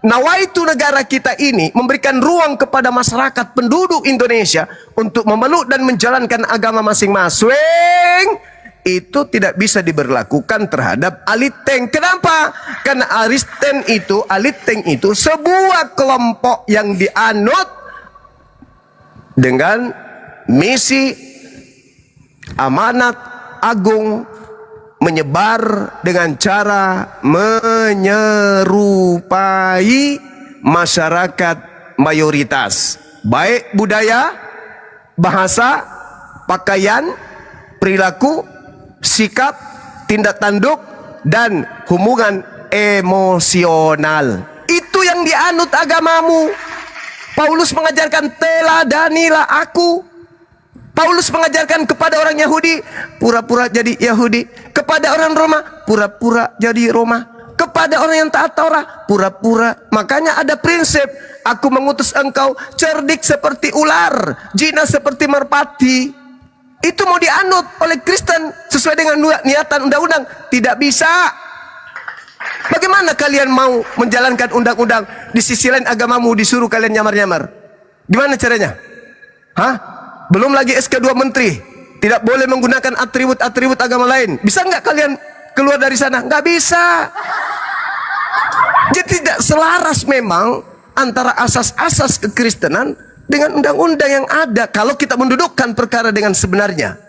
nawaitu negara kita ini memberikan ruang kepada masyarakat penduduk Indonesia untuk memeluk dan menjalankan agama masing-masing, itu tidak bisa diberlakukan terhadap Aliteng. Kenapa? Karena Aliteng itu sebuah kelompok yang dianut dengan misi amanat agung menyebar dengan cara menyerupai masyarakat mayoritas, baik budaya, bahasa, pakaian, perilaku, sikap, tindak tanduk, dan hubungan emosional. Itu yang dianut agamamu. Paulus mengajarkan teladanilah aku. Paulus mengajarkan kepada orang Yahudi, pura-pura jadi Yahudi. Kepada orang Roma, pura-pura jadi Roma. Kepada orang yang taat Taurat, pura-pura. Makanya ada prinsip, aku mengutus engkau cerdik seperti ular, jinak seperti merpati. Itu mau dianut oleh Kristen sesuai dengan niatan undang-undang. Tidak bisa. Bagaimana kalian mau menjalankan undang-undang, di sisi lain agamamu disuruh kalian nyamar-nyamar? Gimana caranya? Belum lagi SK2 Menteri, tidak boleh menggunakan atribut-atribut agama lain. Bisa nggak kalian keluar dari sana? Nggak bisa. Jadi tidak selaras memang antara asas-asas kekristenan dengan undang-undang yang ada kalau kita mendudukkan perkara dengan sebenarnya.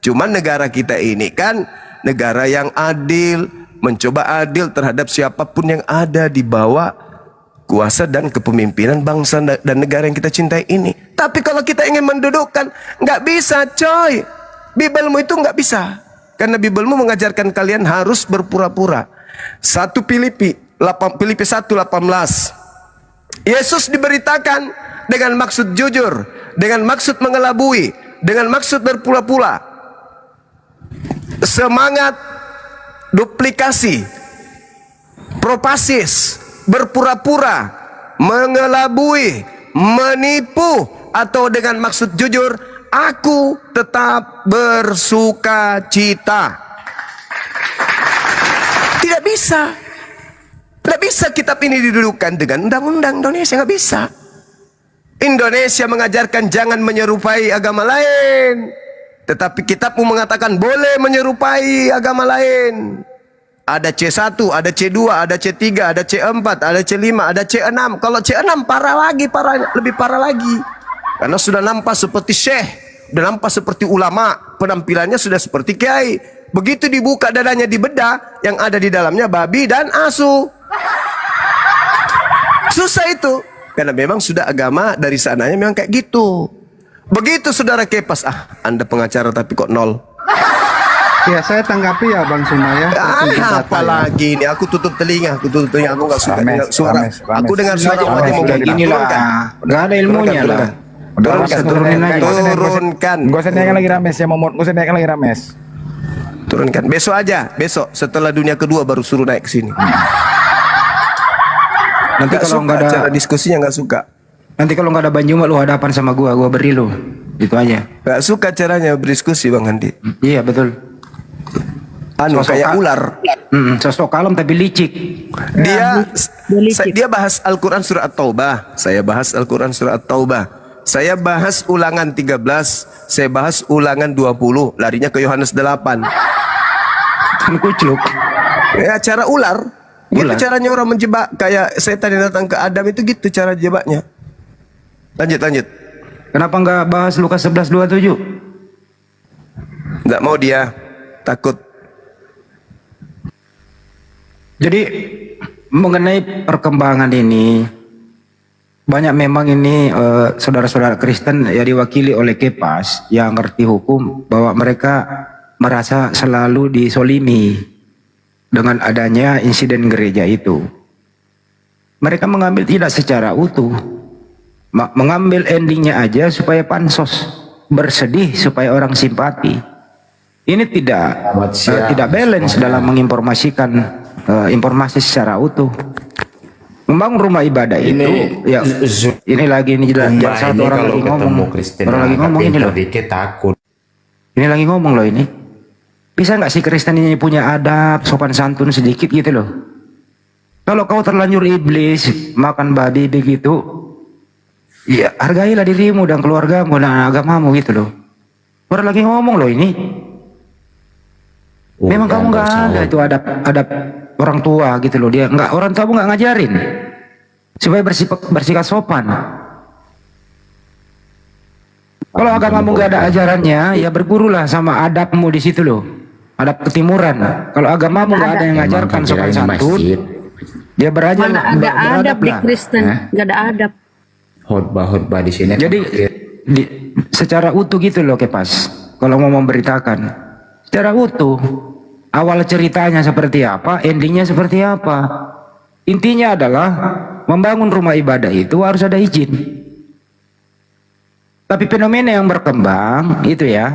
Cuman negara kita ini kan negara yang adil, mencoba adil terhadap siapapun yang ada di bawah kuasa dan kepemimpinan bangsa dan negara yang kita cintai ini. Tapi kalau kita ingin mendudukkan, nggak bisa coy. Biblemu itu nggak bisa. Karena Biblemu mengajarkan kalian harus berpura-pura. 1 Filipi 1:18. Yesus diberitakan dengan maksud jujur, dengan maksud mengelabui, dengan maksud berpula-pula. Semangat duplikasi, propasis, berpura-pura, mengelabui, menipu, atau dengan maksud jujur, aku tetap bersuka cita. Tidak bisa. Tidak bisa kitab ini didudukan dengan undang-undang Indonesia, nggak bisa. Indonesia mengajarkan jangan menyerupai agama lain, tetapi kitabmu mengatakan boleh menyerupai agama lain. Ada C1, ada C2, ada C3, ada C4, ada C5, ada C6. Kalau C6 lebih parah lagi. Karena sudah nampak seperti syekh, sudah nampak seperti ulama, penampilannya sudah seperti kiai. Begitu dibuka dadanya, dibedah, yang ada di dalamnya babi dan asu. Susah itu. Karena memang sudah agama dari sananya memang kayak gitu. Begitu saudara Kepas, Anda pengacara tapi kok nol. Ya, saya tanggapi ya Bang Suma ya. Apalagi ini aku tutup telinga, aku nggak suka dengar suara. Aku dengar suara mati mau kayak gini lah. Gak ada ilmunya lah. Turunkan. Gak usah naikkan lagi Rames ya, Momot. Gak usah naikkan lagi Rames. Turunkan. Besok aja. Besok setelah dunia kedua baru suruh naik ke sini. Nanti Nggak kalau suka, nggak ada cara diskusinya nggak suka. nanti kalau nggak ada Banjuma lu hadapan sama gua beri lu. Itu aja. Nggak suka caranya berdiskusi Bang Andi. Iya betul. Kayak ular. Sosok kalem tapi licik. Dia bahas Al-Quran surat At-Taubah. Saya bahas Al-Quran surat At-Taubah. Saya bahas ulangan 13. Saya bahas ulangan 20. Larinya ke Yohanes 8. Kan kucluk. Ya cara ular. Gitu caranya orang menjebak. Kayak setan yang datang ke Adam itu gitu cara jebaknya. Lanjut. Kenapa nggak bahas Lukas 11:27? Nggak mau dia. Takut. Jadi mengenai perkembangan ini banyak memang ini saudara-saudara Kristen ya diwakili oleh Kepas yang ngerti hukum bahwa mereka merasa selalu disolimi dengan adanya insiden gereja itu. Mereka mengambil tidak secara utuh, mengambil endingnya aja supaya pansos, bersedih supaya orang simpati. Ini tidak balance dalam menginformasikan informasi secara utuh. Membangun rumah ibadah itu ya ini lagi ini satu orang lagi ngomong ini loh. Ini lagi ngomong loh ini. Bisa nggak sih Kristen ini punya adab, sopan santun sedikit gitu loh. Kalau kau terlanjur iblis, makan babi begitu, ya hargailah dirimu dan keluargamu dan agamamu gitu loh. Orang lagi ngomong loh ini. Memang kamu nggak ada itu adab orang tua gitu loh. Dia nggak, orang tua nggak ngajarin supaya bersikap sopan. Kalau agamamu nggak ada ajarannya, ya bergurulah sama adabmu di situ loh. Adab ketimuran. Kalau agamamu nggak ada yang ngajarkan sopan santun, dia berajar. Mana ada adab di Kristen? Nggak ada adab. Khotbah di sini. Jadi secara utuh gitu loh Kepas. Kalau mau memberitakan secara utuh, awal ceritanya seperti apa, endingnya seperti apa. Intinya adalah membangun rumah ibadah itu harus ada izin. Tapi fenomena yang berkembang itu ya,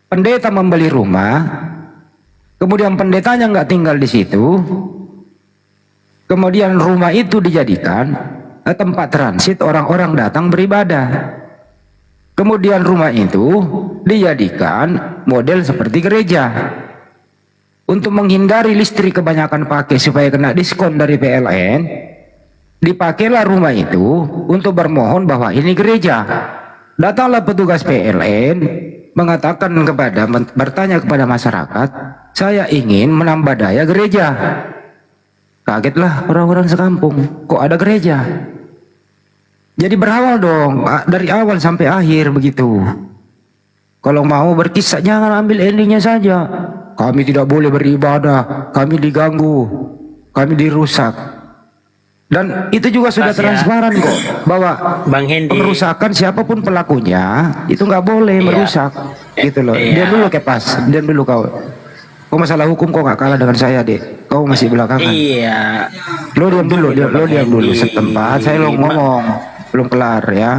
pendeta membeli rumah, kemudian pendetanya nggak tinggal di situ, kemudian rumah itu dijadikan tempat transit orang-orang datang beribadah. Kemudian rumah itu dijadikan model seperti gereja. Untuk menghindari listrik kebanyakan pakai supaya kena diskon dari PLN, dipakailah rumah itu untuk bermohon bahwa ini gereja. Datanglah petugas PLN mengatakan bertanya kepada masyarakat, saya ingin menambah daya gereja. Kagetlah orang-orang sekampung, kok ada gereja? Jadi berawal dong, dari awal sampai akhir begitu. Kalau mau berkisah jangan ambil endingnya saja. Kami tidak boleh beribadah, kami diganggu, kami dirusak. Dan itu juga sudah transparan kok, bahwa perusakan siapapun pelakunya itu nggak boleh merusak, gitu loh. Diam dulu Kepas, diam dulu kau. Kau masalah hukum kau nggak kalah dengan saya deh. Kau masih belakangan. Iya. Lo diam dulu setempat. Saya lo ngomong belum kelar ya.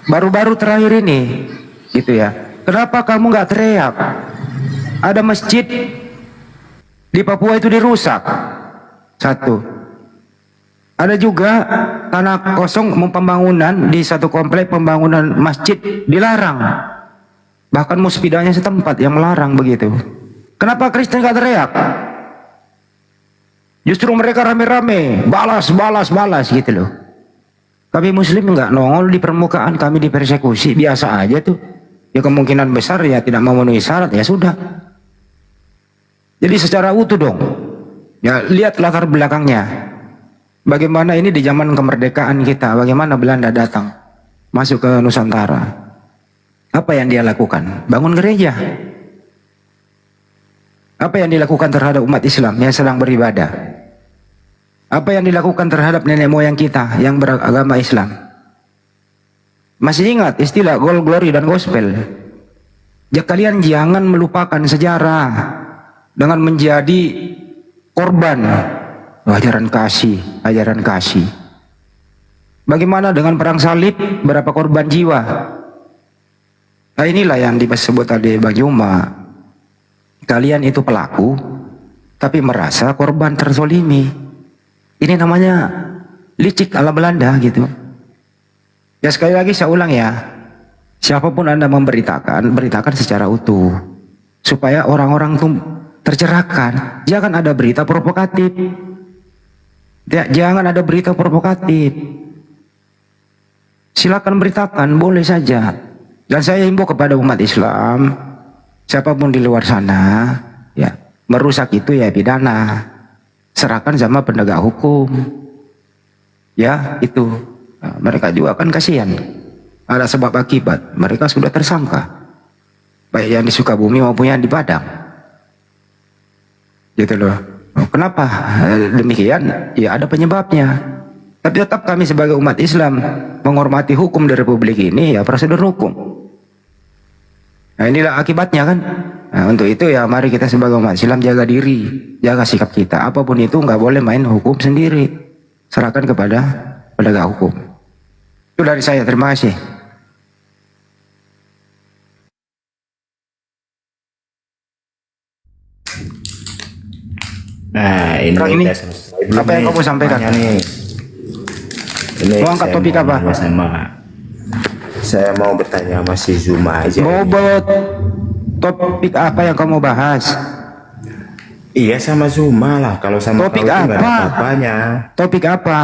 Baru-baru terakhir ini, gitu ya. Kenapa kamu nggak teriak? Ada masjid di Papua itu dirusak. Satu. Ada juga tanah kosong pembangunan di satu komplek pembangunan masjid dilarang. Bahkan muspidanya setempat yang melarang begitu. Kenapa Kristen gak teriak? Justru mereka rame-rame balas gitu loh. Kami Muslim nggak nongol di permukaan, kami dipersekusi biasa aja tuh. Ya kemungkinan besar ya tidak memenuhi syarat ya sudah. Jadi secara utuh dong. Ya lihat latar belakangnya. Bagaimana ini di zaman kemerdekaan kita, bagaimana Belanda datang masuk ke Nusantara. Apa yang dia lakukan? Bangun gereja. Apa yang dilakukan terhadap umat Islam yang sedang beribadah? Apa yang dilakukan terhadap nenek moyang kita yang beragama Islam? Masih ingat istilah gold, glory, dan gospel? Ya kalian jangan melupakan sejarah dengan menjadi korban ajaran kasih. Bagaimana dengan perang salib? Berapa korban jiwa? Nah, inilah yang disebut tadi Bang Juma. Kalian itu pelaku, tapi merasa korban terzolimi. Ini namanya licik ala Belanda gitu. Ya sekali lagi saya ulang ya, siapapun Anda memberitakan, beritakan secara utuh. Supaya orang-orang itu tercerahkan. Jangan ada berita provokatif. Jangan ada berita provokatif. Silakan beritakan, boleh saja. Dan saya himbau kepada umat Islam, siapapun di luar sana, ya merusak itu ya pidana. Serahkan sama penegak hukum. Ya itu. Nah, mereka juga kan kasihan. Ada sebab akibat. Mereka sudah tersangka. Baik yang di Sukabumi maupun yang di Padang. Gitu loh. Kenapa demikian? Ya ada penyebabnya. Tapi tetap kami sebagai umat Islam menghormati hukum di Republik ini, ya prosedur hukum. Nah inilah akibatnya kan. Nah, untuk itu ya mari kita sebagai umat Islam jaga diri, jaga sikap kita. Apapun itu nggak boleh main hukum sendiri. Serahkan kepada penegak hukum. Itu dari saya, terima kasih. Nah, ini Ini apa yang kamu sampaikan? Ini Mau angkat saya topik mau apa? nanya saya mau bertanya sama si Zuma aja. Mau bawa topik apa yang kamu bahas? Iya sama Zuma lah. Kalau sama Topik kau itu nggak ada apa? apa-apanya. Topik apa?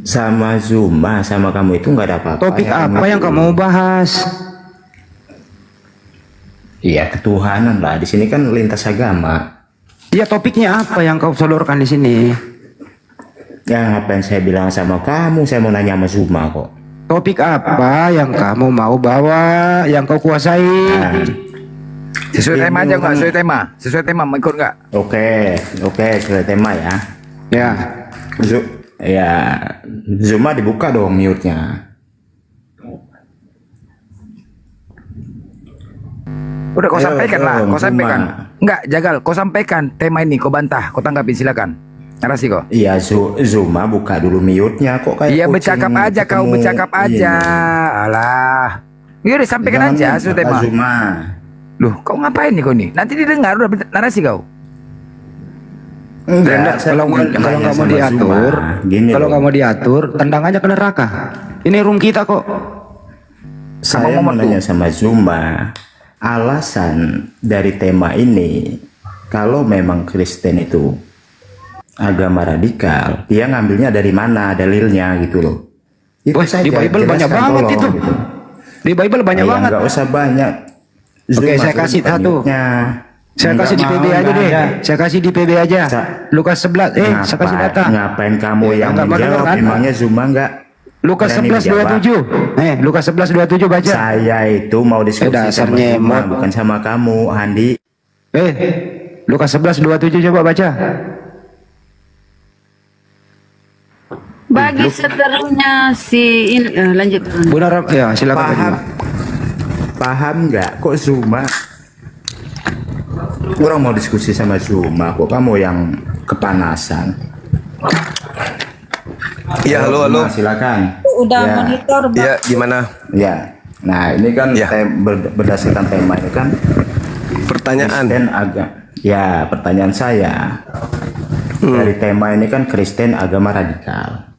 Sama Zuma, sama kamu itu nggak ada apa-apa. Topik apa yang kamu bahas? Iya ketuhanan lah. Di sini kan lintas agama. Iya topiknya apa yang kau sodorkan di sini? Ya apa yang saya bilang sama kamu? Saya mau nanya sama Zuma kok. Topik apa yang kamu mau bawa, yang kau kuasai? Nah, Sesuai tema aja nggak? Sesuai tema? Sesuai tema ikut nggak? Oke, sesuai tema ya. Ya. Ya, Zuma dibuka dong mute-nya. Udah kau Ayo, sampaikan lah, dong, kau sampaikan. Zuma. Enggak, Jagal, kau sampaikan tema ini, kau bantah, kau tanggapin silakan. Narasi kau. Iya, Zuma buka dulu mute-nya kok kayak Iya kucing bercakap aja kau, ketemu. bercakap aja. Iya. Alah. Yaudah sampaikan Jangan aja sesuai tema. Zuma. Loh, kau ngapain nih kau nih? Nanti didengar udah narasi kau. Enggak, saya kalau nanya nggak mau sama diatur, Zuma. Gini kalau loh. nggak mau diatur, tendang aja ke neraka. Ini room kita kok. Saya mau nanya sama Zuma, alasan dari tema ini, kalau memang Kristen itu agama radikal, dia ngambilnya dari mana dalilnya gitu loh. Itu Wah, di Bible banyak jelaskan banget tolong, itu. gitu. Di Bible banyak Ya, banget. nggak usah banyak. Oke, saya suruh kasih buka satu. mute-nya. Saya Nggak kasih di mau, PB aja nggak deh. ada. Saya kasih di PB aja. Lukas 11. Saya kasih data. Ngapain kamu yang Nggak mau menjawab? denger kan? Emangnya Zuma nggak Lukas berani 11:27. Lukas 11:27 baca. Saya itu mau diskusi dasar sama Zuma, nyemot. bukan sama kamu, Andi. Lukas 11:27 coba baca. Bagi seterusnya si ini, lanjut. Benar ya, silakan. Paham nggak? Kok Zuma? Kurang mau diskusi sama Zuma, kok kamu yang kepanasan? Ya, halo. Zuma, silakan. Udah Ya. monitor, Bang. Ya, gimana? Ya, nah ini kan berdasarkan tema ini kan Pertanyaan. Kristen ya, pertanyaan saya dari tema ini kan Kristen agama radikal.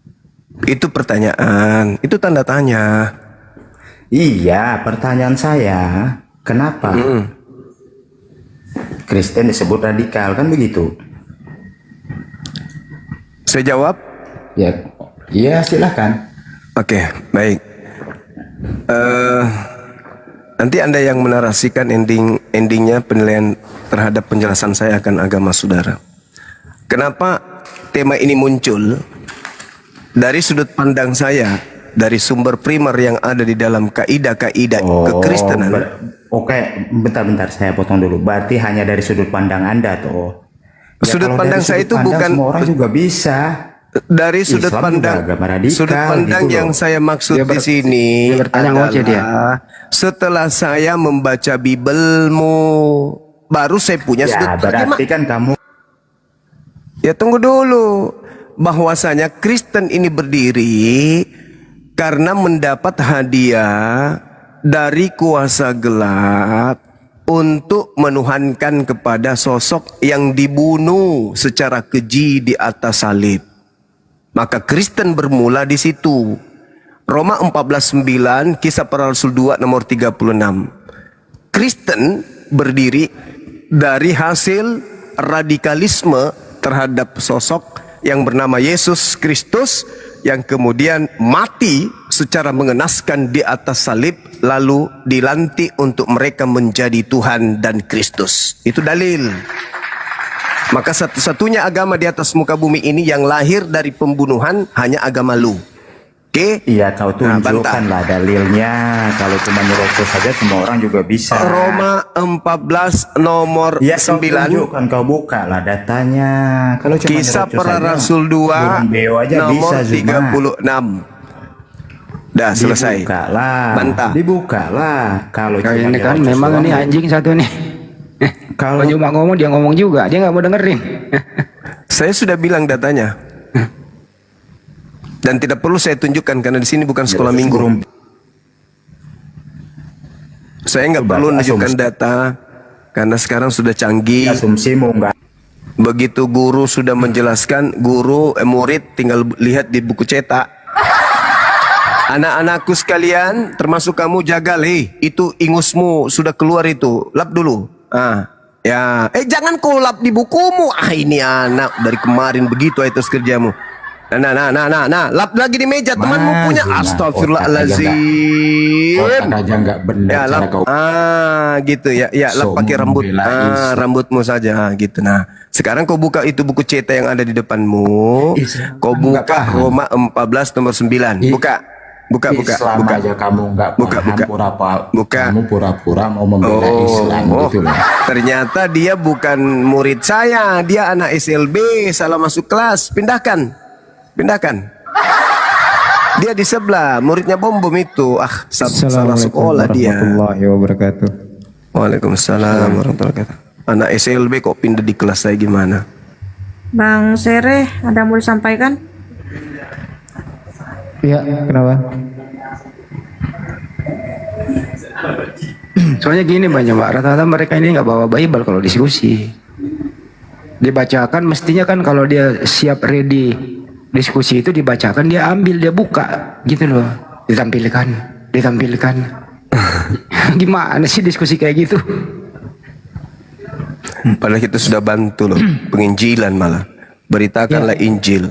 Itu pertanyaan, itu tanda tanya. Iya, pertanyaan saya, kenapa Kristen disebut radikal, kan begitu? Saya jawab? Ya, iya silakan. Oke, baik. Nanti Anda yang menarasikan endingnya penilaian terhadap penjelasan saya akan agama saudara. Kenapa tema ini muncul? Dari sudut pandang saya, dari sumber primer yang ada di dalam kaidah-kaidah kekristenan. Oke, bentar saya potong dulu. Berarti hanya dari sudut pandang Anda tuh. Ya, Sudut kalau pandang dari saya sudut itu pandang bukan semua orang juga bisa. Dari sudut Islam pandang juga agama radikal, sudut pandang gitu yang loh. saya maksud Dia di sini bertanya ngoceh dia. adalah setelah saya membaca Biblemu baru saya punya Ya, sudut pandang. berarti kan kamu Ya tunggu dulu. bahwasanya Kristen ini berdiri karena mendapat hadiah dari kuasa gelap untuk menuhankan kepada sosok yang dibunuh secara keji di atas salib. Maka Kristen bermula di situ. Roma 14:9, Kisah Para Rasul 2 nomor 36. Kristen berdiri dari hasil radikalisme terhadap sosok yang bernama Yesus Kristus yang kemudian mati secara mengenaskan di atas salib lalu dilantik untuk mereka menjadi Tuhan dan Kristus. Itu dalil. Maka satu-satunya agama di atas muka bumi ini yang lahir dari pembunuhan hanya agama lu. Oke? Iya, kau tunjukkanlah dalilnya. Kalau cuma nyerocos saja semua orang juga bisa. Roma 14 nomor Ya, kau 9. tunjukkan, kau buka lah datanya. Kalau cuma Kisah nyerocos Para saja, Rasul 2 Burung beo aja nomor bisa, Zuma. 36. Dah selesai. Dibukalah. Bantah. Dibukalah. Kalau cuma ini kan nyerocos memang doang, ini anjing satu nih. Kalau cuma ngomong dia ngomong juga, dia nggak mau dengerin. Saya sudah bilang datanya. Dan tidak perlu saya tunjukkan karena di sini bukan sekolah minggu. Saya nggak perlu menunjukkan data karena sekarang sudah canggih. Asumsimu enggak. Begitu guru sudah menjelaskan, murid tinggal lihat di buku cetak. Anak-anakku sekalian, termasuk kamu jaga itu ingusmu sudah keluar itu, lap dulu. Ya, jangan kau lap di bukumu. Ini anak dari kemarin begitu itu kerjamu. Nah, lap lagi di meja temanmu punya. Astagfirullahaladzim. Otak aja nggak benar Ya, cara lap, kau. gitu ya. Ya, lap pakai rambut. Rambutmu saja gitu. Nah, sekarang kau buka itu buku cetak yang ada di depanmu. Kau buka Roma 14 nomor 9. Buka. Islam aja kamu nggak paham, kamu pura-pura mau membela Islam gitu loh. Ternyata dia bukan murid saya, dia anak SLB, salah masuk kelas. Pindahkan. Dia di sebelah, muridnya bom itu. Salah sekolah dia. Warahmatullahi wabarakatuh. Waalaikumsalam warahmatullahi wabarakatuh. Anak SLB kok pindah di kelas saya gimana? Bang Sere, ada mau disampaikan? Iya, kenapa? Soalnya gini banyak Pak, rata-rata mereka ini nggak bawa Bible kalau diskusi. Dibacakan mestinya kan kalau dia siap ready diskusi itu dibacakan, dia ambil, dia buka gitu loh. Ditampilkan. Gimana sih diskusi kayak gitu? Padahal kita sudah bantu loh, penginjilan malah. Beritakanlah Injil.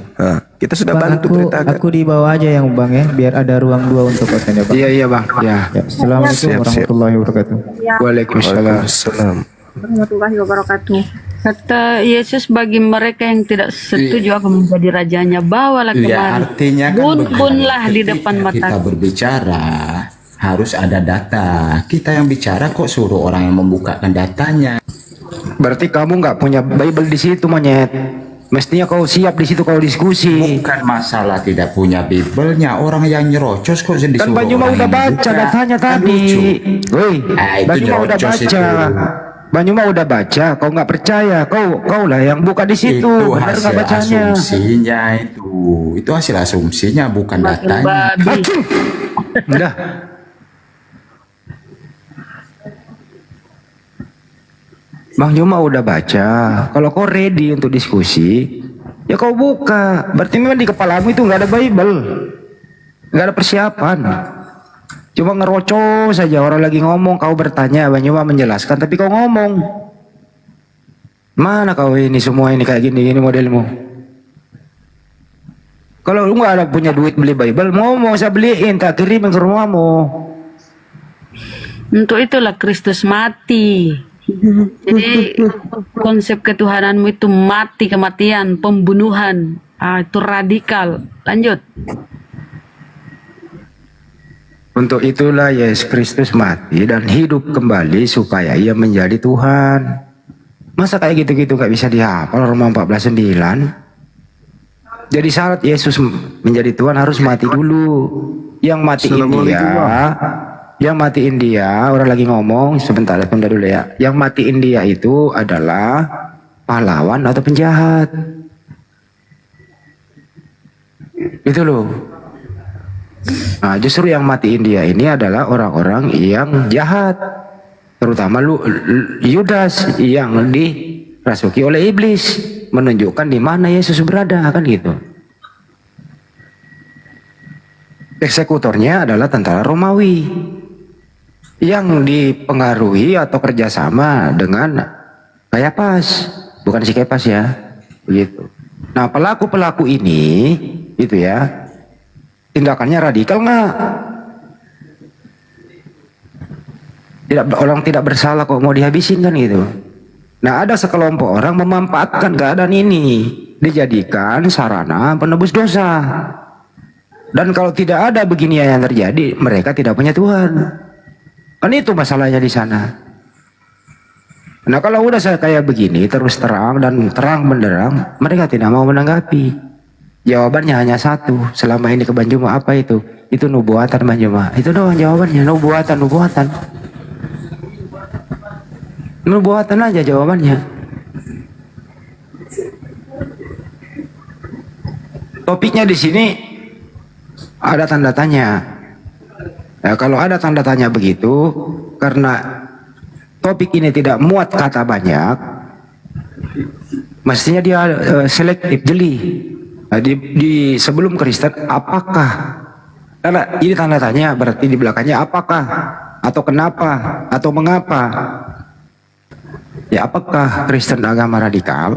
Kita sudah bantu beritakan. Aku di bawah aja yang Bang ya, biar ada ruang dua untuk bertanya Bang. Iya Bang. Ya. Assalamualaikum warahmatullahi wabarakatuh. Waalaikumsalam warahmatullahi wabarakatuh. Kata Yesus, bagi mereka yang tidak setuju aku menjadi rajanya, bawalah kemari. Ya, artinya kan Bun-bunlah di depan mata. Kita berbicara harus ada data. Kita yang bicara kok suruh orang yang membukakan datanya. Berarti kamu nggak punya Bible di situ monyet. Mestinya kau siap di situ kalau diskusi. Bukan masalah tidak punya Bible-nya, orang yang nyerocos kok jadi kan Banyu mah udah baca datanya tadi. Woi, Banyu mah udah baca. Banyu mah udah baca, kau nggak percaya, kau lah yang buka di situ. Itu Benar hasil nggak bacanya? asumsinya itu hasil asumsinya bukan datanya. Udah. Bang Juma udah baca. Kalau kau ready untuk diskusi, ya kau buka. Berarti memang di kepalamu itu nggak ada Bible, nggak ada persiapan. Cuma ngerocos saja, orang lagi ngomong, kau bertanya, Bang Juma menjelaskan, tapi kau ngomong. Mana kau ini semua ini kayak gini modelmu? Kalau lu nggak ada punya duit beli Bible, ngomong saya beliin, tak kirimin ke rumahmu. Untuk itulah Kristus mati. Jadi konsep ketuhananmu itu mati, kematian, pembunuhan, itu radikal. Lanjut. Untuk itulah Yesus Kristus mati dan hidup kembali supaya ia menjadi Tuhan. Masa kayak gitu-gitu gak bisa dihafal Roma 14:9? Jadi syarat Yesus menjadi Tuhan harus mati dulu. Yang matiin dia, orang lagi ngomong, sebentar tunda dulu ya. Yang matiin dia itu adalah pahlawan atau penjahat. Itu loh. Nah, justru yang matiin dia ini adalah orang-orang yang jahat, terutama Yudas yang dirasuki oleh iblis, menunjukkan di mana Yesus berada, kan gitu. Eksekutornya adalah tentara Romawi yang dipengaruhi atau kerjasama dengan Kayapas, bukan si Kepas ya, begitu. Nah, pelaku-pelaku ini, itu ya, tindakannya radikal nggak? Orang tidak bersalah kok mau dihabisin kan gitu. Nah, ada sekelompok orang memanfaatkan keadaan ini, dijadikan sarana penebus dosa. Dan kalau tidak ada begini yang terjadi, mereka tidak punya Tuhan. Kan itu masalahnya di sana. Nah, kalau udah saya kayak begini terus terang dan terang benderang, mereka tidak mau menanggapi. Jawabannya hanya satu. Selama ini ke Banjuma apa itu? Itu nubuatan Banjuma. Itu doang jawabannya, nubuatan. Nubuatan aja jawabannya. Topiknya di sini ada tanda tanya. Nah, kalau ada tanda tanya begitu, karena topik ini tidak muat kata banyak, mestinya dia selektif, jeli. Nah, di sebelum Kristen apakah? Karena ini tanda tanya, berarti di belakangnya apakah, atau kenapa, atau mengapa? Ya, apakah Kristen agama radikal?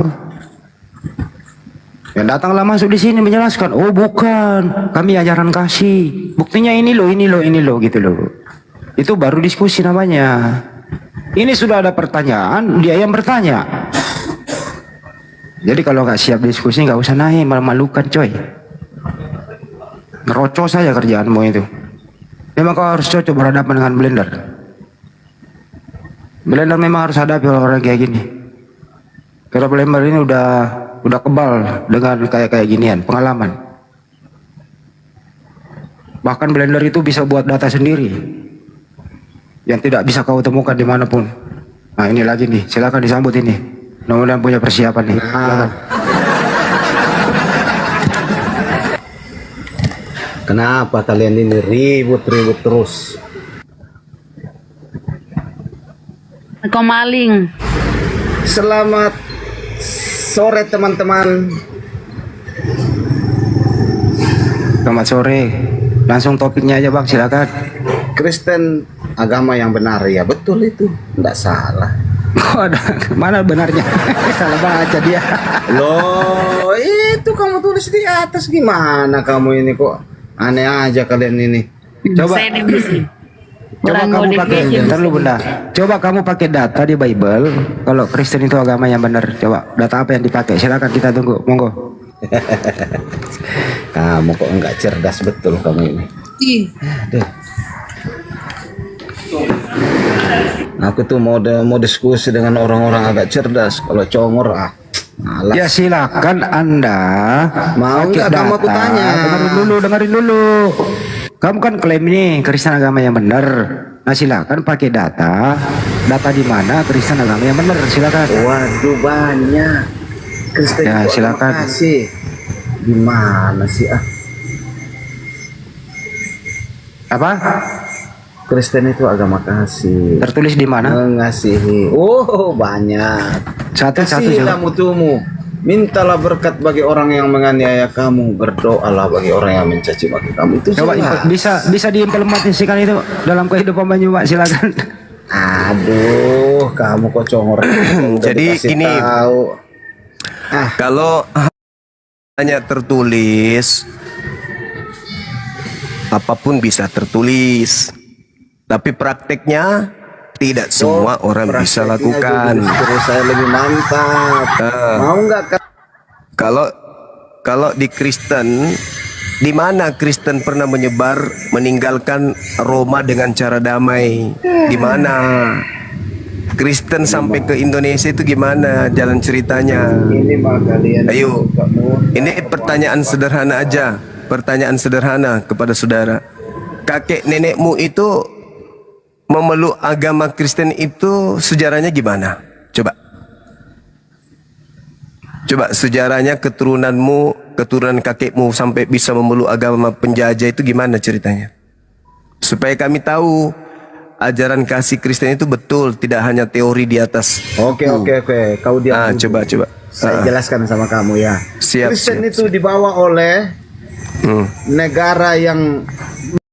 Ya, datanglah masuk di sini menjelaskan, oh bukan, kami ajaran kasih, buktinya ini loh, gitu loh. Itu baru diskusi namanya. Ini sudah ada pertanyaan, dia yang bertanya. Jadi kalau nggak siap diskusi nggak usah naik, malu-malukan coy. Ngerocos saja kerjaanmu itu. Memang kau harus cocok berhadapan dengan blender. Blender memang harus hadapi orang-orang kayak gini. Karena blender ini udah kebal dengan kayak ginian, pengalaman. Bahkan blender itu bisa buat data sendiri yang tidak bisa kau temukan dimanapun. Nah, ini lagi nih, silakan disambut ini. Mudah-mudahan punya persiapan nih. Silakan. Kenapa kalian ini ribut-ribut terus? Kau maling. Selamat sore teman-teman. Selamat sore. Langsung topiknya aja Bang, silakan. Kristen agama yang benar, ya betul itu, tidak salah. Oh, ada mana benarnya? Salah baca dia. Loh, itu kamu tulis di atas, gimana kamu ini kok aneh aja kalian ini. Coba kamu pakai benda. Coba kamu pakai data di Bible. Kalau Kristen itu agama yang benar, coba data apa yang dipakai? Silakan kita tunggu, monggo. Kamu kok enggak cerdas betul kamu ini. Aduh. Aku tuh mau diskusi dengan orang-orang agak cerdas. Kalau congor malas. Ya silakan Anda. Mau nggak kamu aku tanya? Dengerin dulu. Kamu kan klaim ini Kristen agama yang benar. Nah, silakan pakai data. Data di mana Kristen agama yang benar? Silakan. Waduh, banyak. Kristen ya, silakan. Gimana sih Apa? Kristen itu agama kasih. Tertulis di mana? Mengasihi. Oh, banyak. Kasihlah mutumu. Mintalah berkat bagi orang yang menganiaya kamu. Berdoalah bagi orang yang mencaci maki kamu. Itu coba bisa diimplementasikan itu dalam kehidupan Banjuma, silakan. Aduh, kamu kok congor. Jadi ini kalau hanya tertulis, apapun bisa tertulis. Tapi prakteknya tidak semua orang bisa lakukan. Terus saya lebih mantap. Mau nggak? Kalau di Kristen, di mana Kristen pernah menyebar meninggalkan Roma dengan cara damai? Di mana? Kristen sampai ke Indonesia itu gimana jalan ceritanya? Ini mah kalian. Ayo, ini pertanyaan sederhana aja. Pertanyaan sederhana kepada saudara. Kakek nenekmu itu memeluk agama Kristen itu sejarahnya gimana? Coba Coba sejarahnya keturunan kakekmu sampai bisa memeluk agama penjajah itu gimana ceritanya? Supaya kami tahu ajaran kasih Kristen itu betul, tidak hanya teori di atas. Oke. Kau diam dulu. Coba. Saya jelaskan sama kamu ya. Siap, Kristen siap, itu dibawa oleh negara yang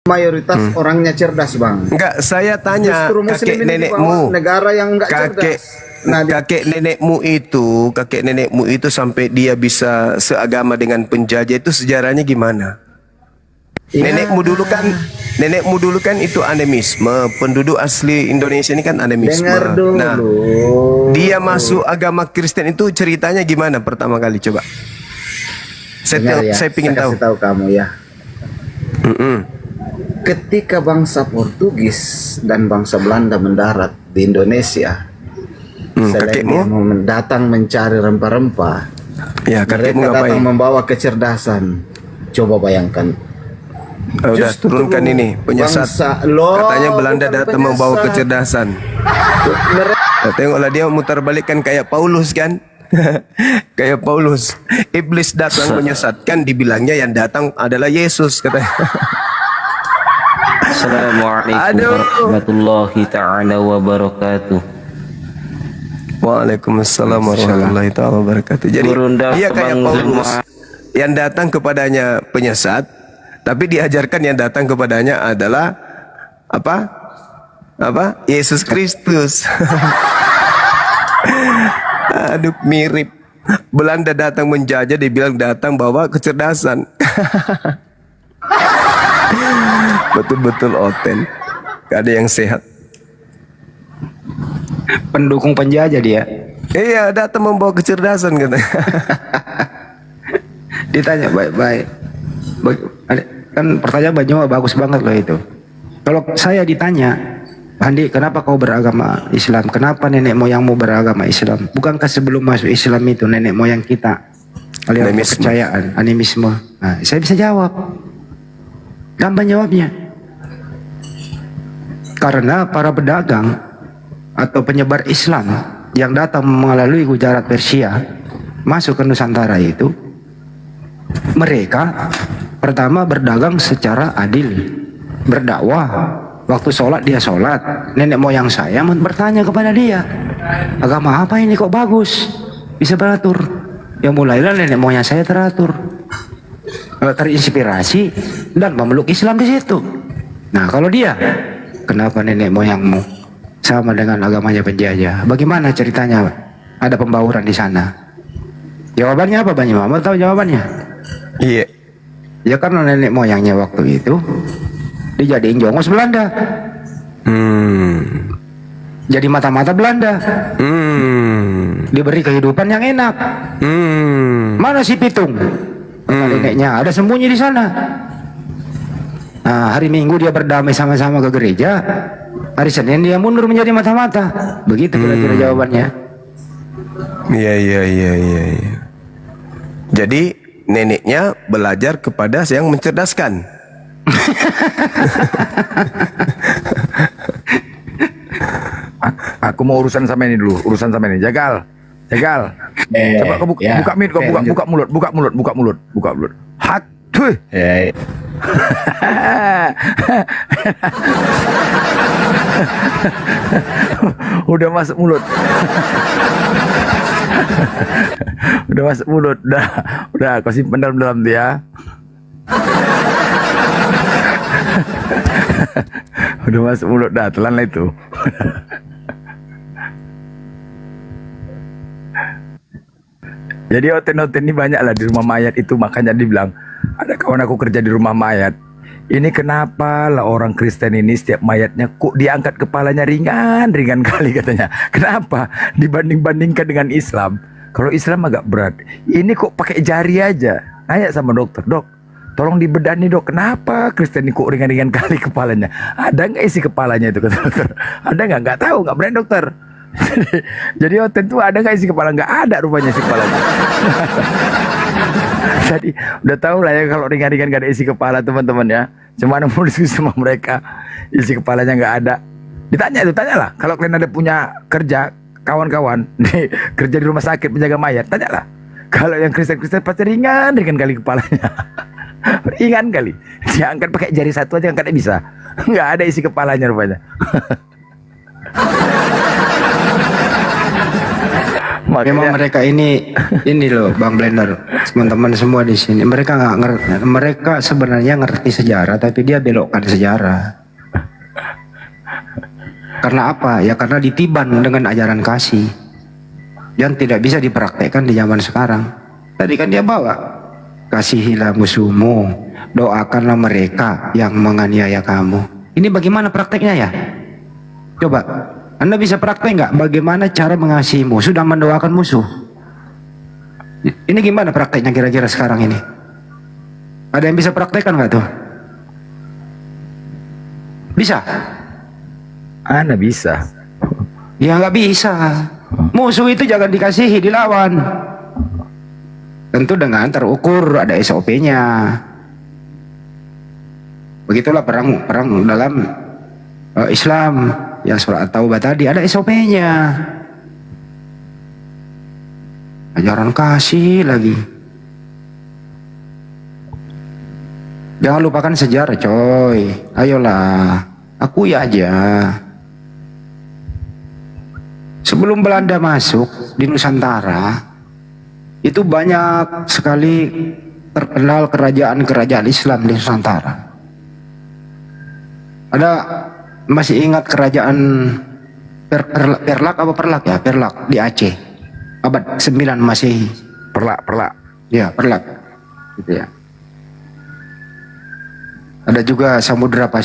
mayoritas orangnya cerdas, Bang. Enggak, saya tanya Justru Muslim kakek ini nenekmu. dibawa negara yang enggak cerdas. Kakek nenekmu itu sampai dia bisa seagama dengan penjajah itu sejarahnya gimana? Nenekmu dulu kan itu animisme. Penduduk asli Indonesia ini kan animisme. Dengar dulu. Nah, dia masuk agama Kristen itu ceritanya gimana pertama kali coba? Dengar ya, Saya ingin tahu. kasih tahu kamu ya. Ketika bangsa Portugis dan bangsa Belanda mendarat di Indonesia, selain dia datang mencari rempah-rempah, ya, mereka datang membawa kecerdasan. Coba bayangkan. Udah turunkan ini penyesat. Katanya Belanda datang membawa kecerdasan. Tengoklah dia mutar balikkan kayak Paulus kan. Kayak Paulus. Iblis datang menyesatkan, dibilangnya yang datang adalah Yesus katanya. Assalamualaikum warahmatullahi ta'ala wabarakatuh. Waalaikumsalam warahmatullahi ta'ala wabarakatuh. Jadi dia kayak Paulus yang datang kepadanya penyesat, tapi diajarkan yang datang kepadanya adalah apa? Yesus Kristus. Aduh, mirip. Belanda datang menjajah, dibilang datang bawa kecerdasan. Betul-betul oten. Gak ada yang sehat. Pendukung penjajah dia. Iya, datang membawa kecerdasan katanya. Ditanya baik-baik. Kan pertanyaan Banyo bagus banget loh itu. Kalau saya ditanya, Andi, kenapa kau beragama Islam? Kenapa nenek moyangmu beragama Islam? Bukankah sebelum masuk Islam itu nenek moyang kita aliran kepercayaan, animisme? Nah, saya bisa jawab. Gampang jawabnya. Karena para pedagang atau penyebar Islam yang datang melalui Gujarat, Persia masuk ke Nusantara itu, mereka pertama berdagang secara adil, berdakwah. Waktu sholat dia sholat. Nenek moyang saya bertanya kepada dia, agama apa ini kok bagus, bisa beratur. Ya mulailah nenek moyang saya teratur, terinspirasi dan memeluk Islam di situ. Nah kalau dia, kenapa nenek moyangmu sama dengan agamanya penjajah? Bagaimana ceritanya? Ada pembauran di sana. Jawabannya apa, Banyak Mama tahu jawabannya? Iya. Ya karena nenek moyangnya waktu itu dijadiin jongos Belanda. Jadi mata-mata Belanda. Diberi kehidupan yang enak. Mana si pitung? Neneknya ada sembunyi di sana. Nah, hari Minggu dia berdamai sama-sama ke gereja. Hari Senin dia mundur menjadi mata-mata. Begitu kira-kira jawabannya. Iya. Jadi neneknya belajar kepada yang mencerdaskan. Aku mau urusan sama ini dulu, Jagal. Coba kau buka mic, buka mulut. Hatuh. Udah masuk mulut. Udah kau simpan dalam dia. Udah masuk mulut dah, telan lah itu. Jadi oten-oten ini banyak lah di rumah mayat itu, makanya dibilang ada kawan aku kerja di rumah mayat. Ini kenapa lah orang Kristen ini setiap mayatnya kok diangkat kepalanya ringan kali katanya. Kenapa? Dibanding-bandingkan dengan Islam. Kalau Islam agak berat. Ini kok pakai jari aja. Nanya sama dokter, dok, tolong dibedah nih dok, kenapa Kristen ini kok ringan-ringan kali kepalanya? Ada nggak isi kepalanya itu, kata dokter? Ada nggak? Nggak tahu, nggak berani dokter. Jadi oten tuh ada nggak isi kepala? Nggak ada rupanya isi kepalanya. Jadi udah tahu lah ya kalau ringan-ringan nggak ada isi kepala teman-teman ya. Cuman mau diskusi sama mereka, isi kepalanya nggak ada. Tanyalah. Kalau kalian ada punya kerja kawan-kawan kerja di rumah sakit penjaga mayat, tanyalah. Kalau yang Kristen-Kristen pasti ringan kali kepalanya. Ringan kali. Dia angkat pakai jari satu aja angkatnya bisa. Nggak ada isi kepalanya rupanya. Memang mereka ini loh Bang Blender, teman-teman semua di sini. Mereka nggak ngerti, mereka sebenarnya ngerti sejarah, tapi dia belokkan sejarah. Karena apa? Ya karena ditiban dengan ajaran kasih yang tidak bisa dipraktekkan di zaman sekarang. Tadi kan dia bawa, kasihilah musuhmu, doakanlah mereka yang menganiaya kamu. Ini bagaimana prakteknya ya? Coba, Anda bisa praktek nggak bagaimana cara mengasihi musuh dan mendoakan musuh? Ini gimana prakteknya kira-kira sekarang ini? Ada yang bisa praktekkan nggak tuh? Bisa? Anda bisa. Ya nggak bisa. Musuh itu jangan dikasihi, dilawan. Tentu dengan terukur, ada SOP-nya. Begitulah perang dalam Islam. Yang surat Taubah tadi ada SOP-nya. Ajaran kasih lagi. Jangan lupakan sejarah coy. Ayolah, akui aja. Sebelum Belanda masuk di Nusantara, itu banyak sekali terkenal kerajaan-kerajaan Islam di Nusantara. Ada, masih ingat kerajaan Perlak apa Perlak ya? Perlak di Aceh. Abad 9 Masehi. Perlak. Ya, Perlak. Gitu ya. Ada juga Samudra apa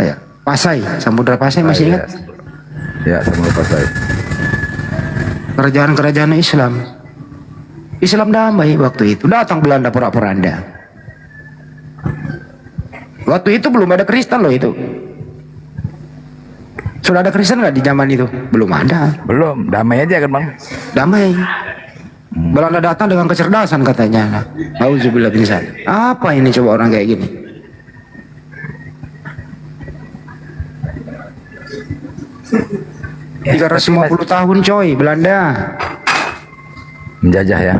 ya? Pasai, Samudra Pasai masih ingat? Ya, Samudra Pasai. Kerajaan-kerajaan Islam damai waktu itu. Datang Belanda porak-poranda. Waktu itu belum ada Kristen loh itu. Sudah ada Kristen nggak di zaman itu? Belum ada. Belum, damai aja kan Bang? Damai. Belanda datang dengan kecerdasan katanya. Auzubillah bin Sa'id. Apa ini coba orang kayak gini? Ya, 350 tahun coy Belanda. Menjajah ya?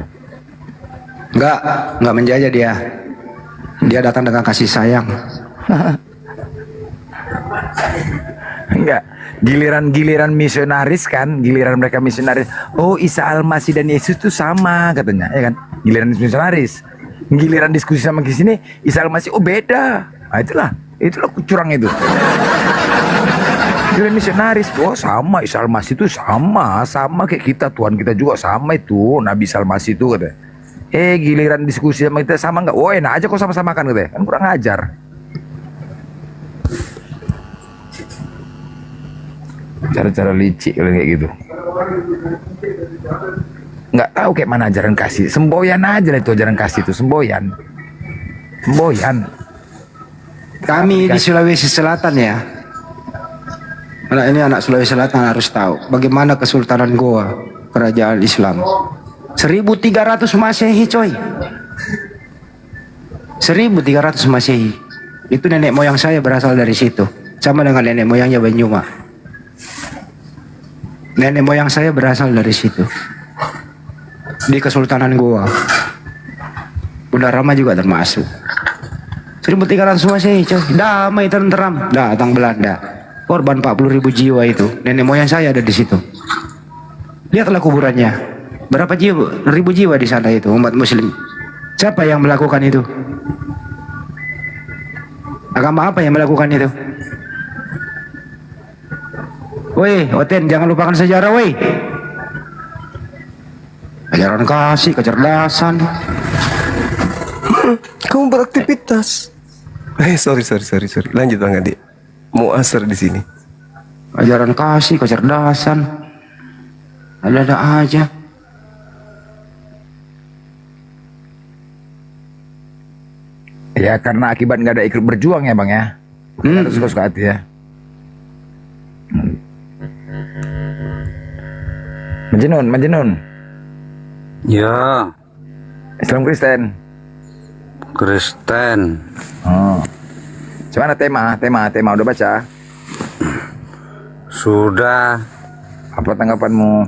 Enggak menjajah dia. Dia datang dengan kasih sayang. Enggak, giliran misionaris kan, giliran mereka misionaris. Oh, Isa Al-Masih dan Yesus itu sama katanya, ya kan? Giliran misionaris. Giliran diskusi sama di sini, Isa Al-Masih oh beda. Nah, itulah curang itu. Giliran misionaris, oh sama Isa Al-Masih itu sama kayak kita, Tuhan kita juga sama itu, Nabi Isa Al-Masih itu katanya. Giliran diskusi sama kita sama nggak? Oh enak aja kok sama-samakan katanya, kan kurang ajar. Cara-cara licik kalau kayak gitu. Nggak tahu kayak mana ajaran kasih. Semboyan aja lah itu ajaran kasih itu, semboyan. Kami di Sulawesi Selatan ya. Anak Sulawesi Selatan harus tahu bagaimana Kesultanan Goa, kerajaan Islam. 1300 Masehi coy. 1300 Masehi. Itu nenek moyang saya berasal dari situ. Sama dengan nenek moyangnya Banyuma. Nenek moyang saya berasal dari situ. Di Kesultanan Goa. Bunda Rama juga termasuk. 1300 Masehi coy. Damai tenteram. Datang Belanda. Korban 40.000 jiwa itu. Nenek moyang saya ada di situ. Lihatlah kuburannya. Berapa ribu jiwa di sana itu umat Muslim. Siapa yang melakukan itu? Agama apa yang melakukan itu? Woi, Oten, jangan lupakan sejarah, woi. Ajaran kasih, kecerdasan. Kamu beraktivitas. Sorry. Lanjut Bang Adi. Mau asar di sini. Ajaran kasih, kecerdasan. Ada aja. Ya karena akibat nggak ada ikut berjuang ya Bang ya. Harus suka hati ya. Majnun. Ya. Islam Kristen. Oh. Gimana tema udah baca? Sudah. Apa tanggapanmu?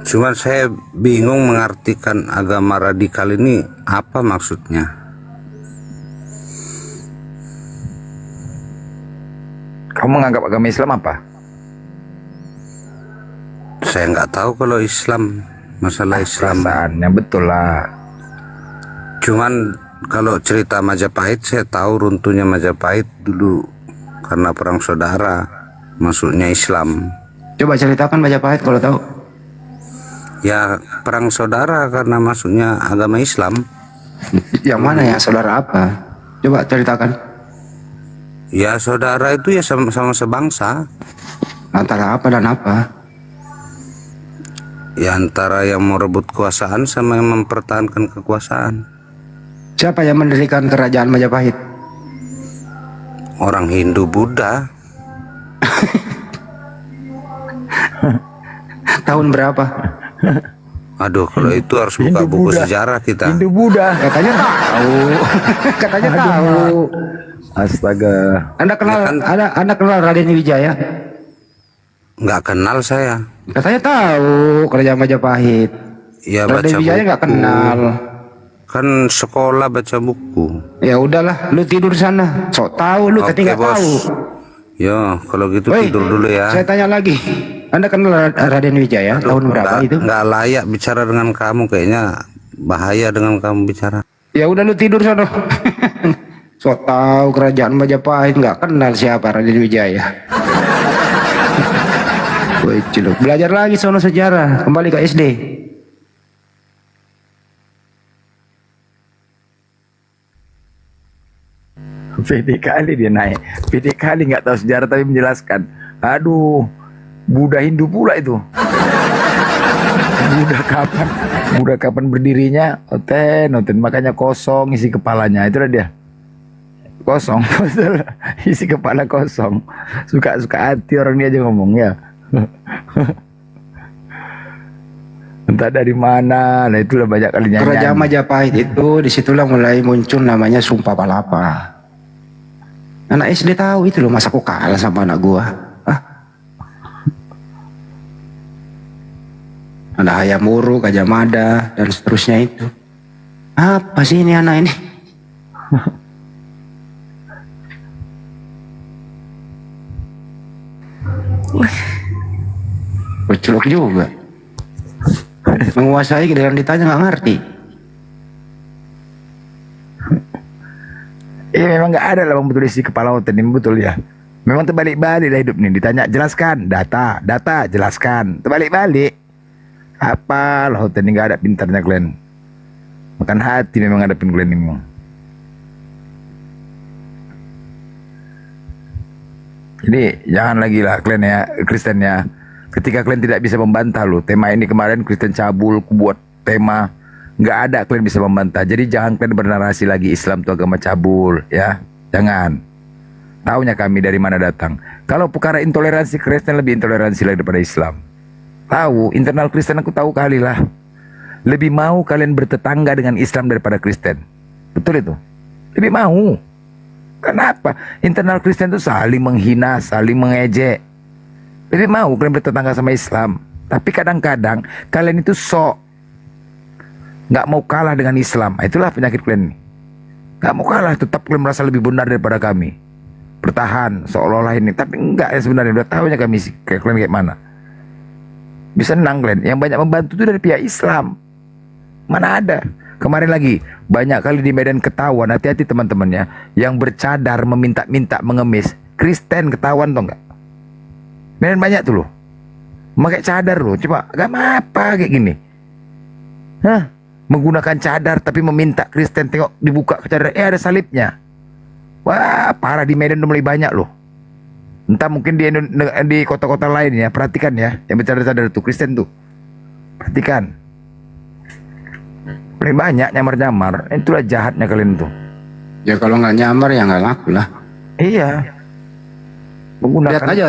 Cuman saya bingung mengartikan agama radikal ini apa maksudnya. Kamu menganggap agama Islam apa? Saya nggak tahu kalau Islam, masalah Islam. Perasaannya betul lah. Cuman kalau cerita Majapahit, saya tahu runtuhnya Majapahit dulu karena perang saudara, masuknya Islam. Coba ceritakan Majapahit kalau tahu. Ya perang saudara karena masuknya agama Islam. Yang mana ya, saudara apa? Coba ceritakan. Ya saudara itu ya sama-sama sebangsa. Antara apa dan apa? Ya antara yang mau rebut kekuasaan sama yang mempertahankan kekuasaan. Siapa yang mendirikan kerajaan Majapahit? Orang Hindu Buddha. Tahun berapa? Aduh, kalau itu harus buka buku sejarah kita. Hindu Buddha. Katanya tahu. Katanya tahu. Astaga. Anda kenal Anda kenal Raden Wijaya? Nggak kenal saya. Katanya tahu kerajaan Majapahit. Ya Raden baca Wijaya buku. nggak kenal. Kan sekolah baca buku. Ya udahlah, lu tidur sana. Sok tahu lu, tapi nggak Bos. tahu. Ya, kalau gitu Woi, tidur dulu ya. Saya tanya lagi. Anda kenal Raden Wijaya tahun berapa itu? Nggak layak bicara dengan kamu, kayaknya bahaya dengan kamu bicara. Ya udah lu tidur sana. Sok tahu kerajaan Majapahit, nggak kenal siapa Raden Wijaya. Woi, ciluk. Belajar lagi sono sejarah, kembali ke SD. PD kali dia naik. PD kali nggak tahu sejarah tapi menjelaskan. Aduh, Buddha Hindu pula itu. Buddha kapan berdirinya? Oten, makanya kosong isi kepalanya. Itulah dia. Kosong, betul. Isi kepala kosong. Suka hati orang dia aja ngomong ya. Entah dari mana. Nah itulah banyak kali nyanyi. Kerajaan Majapahit itu disitulah mulai muncul namanya Sumpah Palapa. Anak SD tahu itu loh, masa aku kalah sama anak gua. Ada Hayam Wuruk, Gajah Mada, dan seterusnya itu. Apa sih ini anak ini? Berceluk juga. Menguasai dengan ditanya nggak ngerti. Memang nggak ada lah bang betul isi kepala oten ini betul ya. Memang terbalik-balik lah hidup nih. Ditanya jelaskan, data jelaskan. Terbalik-balik. Apa lah oten ini nggak ada pintarnya kalian. Makan hati memang ngadepin kalian ini memang. Jadi jangan lagi lah kalian ya Kristen ya. Ketika kalian tidak bisa membantah loh. Tema ini kemarin Kristen cabul, ku buat tema. Nggak ada kalian bisa membantah. Jadi jangan kalian bernarasi lagi Islam itu agama cabul ya. Jangan. Taunya kami dari mana datang. Kalau perkara intoleransi, Kristen lebih intoleransi lagi daripada Islam. Tahu, internal Kristen aku tahu kali lah. Lebih mau kalian bertetangga dengan Islam daripada Kristen. Betul itu. Lebih mau. Kenapa? Internal Kristen itu saling menghina, saling mengejek. Lebih mau kalian bertetangga sama Islam. Tapi kadang-kadang kalian itu sok nggak mau kalah dengan Islam. Itulah penyakit kalian. Nggak mau kalah, tetap kalian merasa lebih benar daripada kami. Bertahan seolah-olah ini, tapi enggak ya sebenarnya. Udah tahunya kami sih kalian kayak mana. Bisa senang kalian. Yang banyak membantu itu dari pihak Islam. Mana ada. Kemarin lagi banyak kali di Medan ketahuan. Hati-hati teman-temannya. Yang bercadar meminta-minta mengemis. Kristen ketahuan tuh enggak. Medan banyak tuh loh. Pakai cadar loh. Coba agama apa kayak gini? Hah? Menggunakan cadar tapi meminta Kristen tengok dibuka cadar. Ada salibnya. Wah parah di Medan udah mulai banyak loh. Entah mungkin di kota-kota lain ya. Perhatikan ya. Yang bercadar-cadar itu Kristen tuh. Perhatikan. Paling banyak nyamar-nyamar. Itulah jahatnya kalian tuh. Ya kalau nggak nyamar ya nggak laku lah. Iya. Menggunakan Lihat aja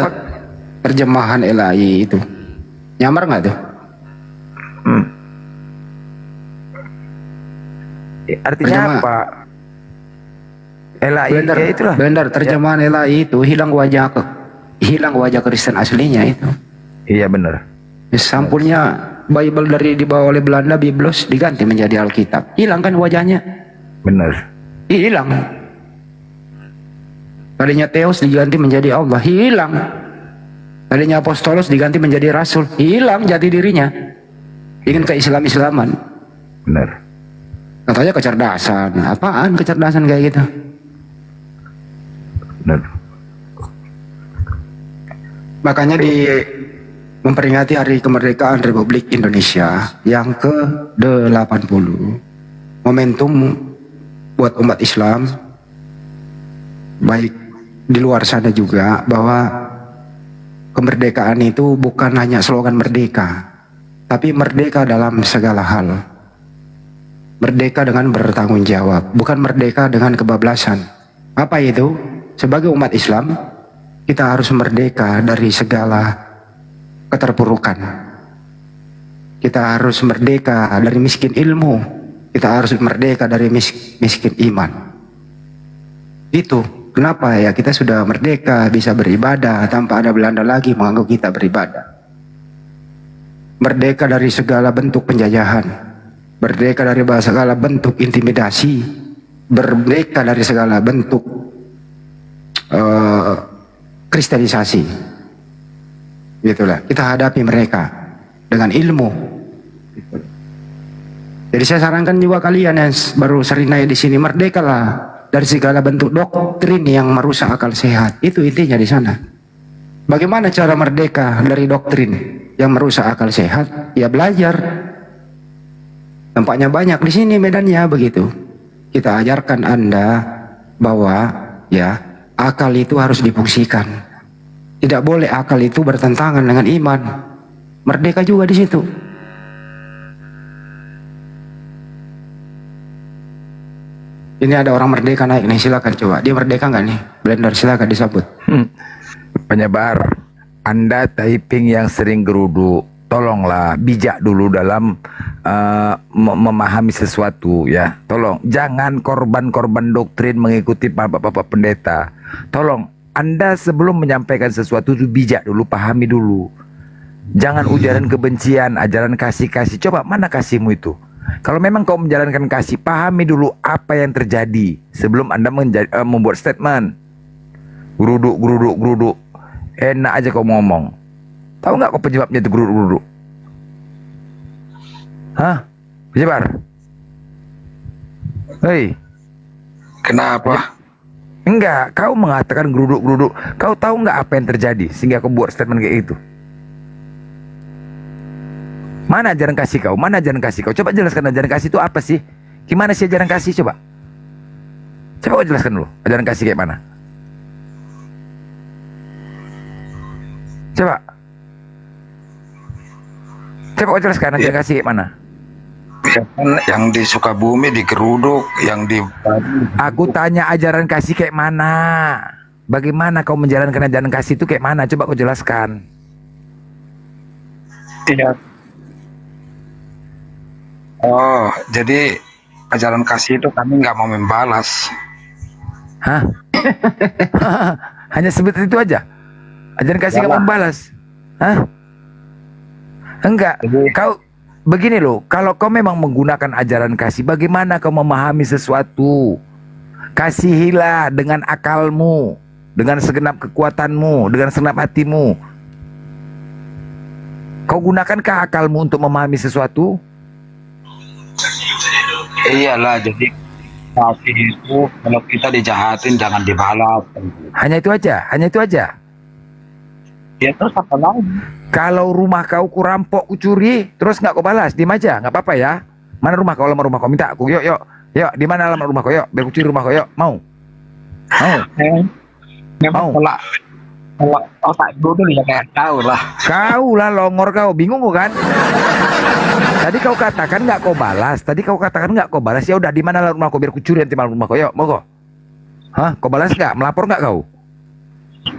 terjemahan LAI itu. Nyamar nggak tuh? Artinya apa? LAI Blender, ya itulah. Blender terjemahan LAI itu hilang wajah Kristen aslinya itu. Iya benar. Sampulnya Bible dari dibawa oleh Belanda, Biblos diganti menjadi Alkitab. Hilang kan wajahnya? Benar. Hilang. Tadinya Theos diganti menjadi Allah, hilang. Tadinya Apostolos diganti menjadi Rasul, hilang jati dirinya. Ingin ke Islam-Islaman. Benar. Katanya kecerdasan. Apaan kecerdasan kayak gitu? Benar. Makanya memperingati Hari Kemerdekaan Republik Indonesia yang ke-80, momentum buat umat Islam, baik di luar sana juga, bahwa kemerdekaan itu bukan hanya slogan merdeka, tapi merdeka dalam segala hal. Merdeka dengan bertanggung jawab, bukan merdeka dengan kebablasan. Apa itu? Sebagai umat Islam, kita harus merdeka dari segala keterpurukan. Kita harus merdeka dari miskin ilmu. Kita harus merdeka dari miskin iman. Itu kenapa ya kita sudah merdeka, bisa beribadah tanpa ada Belanda lagi mengganggu kita beribadah. Merdeka dari segala bentuk penjajahan. Merdeka dari segala bentuk intimidasi. Merdeka dari segala bentuk kristenisasi. Gitulah, kita hadapi mereka dengan ilmu. Jadi saya sarankan juga kalian yang baru sering naik di sini, merdekalah dari segala bentuk doktrin yang merusak akal sehat. Itu intinya di sana. Bagaimana cara merdeka dari doktrin yang merusak akal sehat? Ya belajar. Tampaknya banyak di sini medannya begitu. Kita ajarkan Anda bahwa ya akal itu harus difungsikan. Tidak boleh akal itu bertentangan dengan iman. Merdeka juga di situ. Ini ada orang merdeka naik nih, silakan coba. Dia merdeka nggak nih? Blender, silakan disambut. Penyebar, Anda typing yang sering geruduk, tolonglah bijak dulu dalam memahami sesuatu ya. Tolong jangan korban-korban doktrin mengikuti bapak-bapak pendeta. Tolong Anda sebelum menyampaikan sesuatu itu bijak dulu, pahami dulu. Jangan ujaran kebencian, ajaran kasih-kasih. Coba mana kasihmu itu? Kalau memang kau menjalankan kasih, pahami dulu apa yang terjadi sebelum Anda membuat statement. Geruduk. Enak aja kau ngomong. Tahu nggak kau penyebabnya itu geruduk? Hah? Penyebar? Hei. Kenapa? Enggak, kau mengatakan geruduk. Kau tahu nggak apa yang terjadi sehingga kau buat statement kayak itu? Mana ajaran kasih kau? Mana ajaran kasih kau? Coba jelaskan ajaran kasih itu apa sih? Gimana sih ajaran kasih? Coba kau jelaskan dulu. Ajaran kasih kayak mana? Coba kau jelaskan ajaran kasih kayak mana? Yang di Sukabumi digeruduk, yang di... Aku tanya ajaran kasih kayak mana? Bagaimana kau menjalankan ajaran kasih itu kayak mana? Coba kau jelaskan. Tidak. Oh, jadi ajaran kasih itu kami nggak mau membalas. Hah? Hanya sebut itu aja? Ajaran kasih nggak mau membalas? Hah? Enggak. Kau begini loh, kalau kau memang menggunakan ajaran kasih, bagaimana kau memahami sesuatu? Kasihilah dengan akalmu, dengan segenap kekuatanmu, dengan segenap hatimu. Kau gunakanlah akalmu untuk memahami sesuatu? Iyalah, jadi kasih itu kalau kita dijahatin jangan dibalas. Hanya itu aja, hanya itu aja. Ya terus apa lagi? Kalau rumah kau kurampok, kucuri, terus nggak kau balas, diem aja, nggak apa-apa ya. Mana rumah kau? Alamat rumah kau, minta aku. Yuk, di mana alamat rumah kau? Yuk, biar kucuri rumah kau. Yuk, mau? Mau? Kalau otak dulu ya kayak kau lah. Kau lah longor kau, bingung kau kan? Tadi kau katakan nggak kau balas. Ya udah, di mana alamat rumah kau biar kucuri nanti malam rumah kau. Yuk, mau kau? Hah? Kau balas nggak? Melapor nggak kau?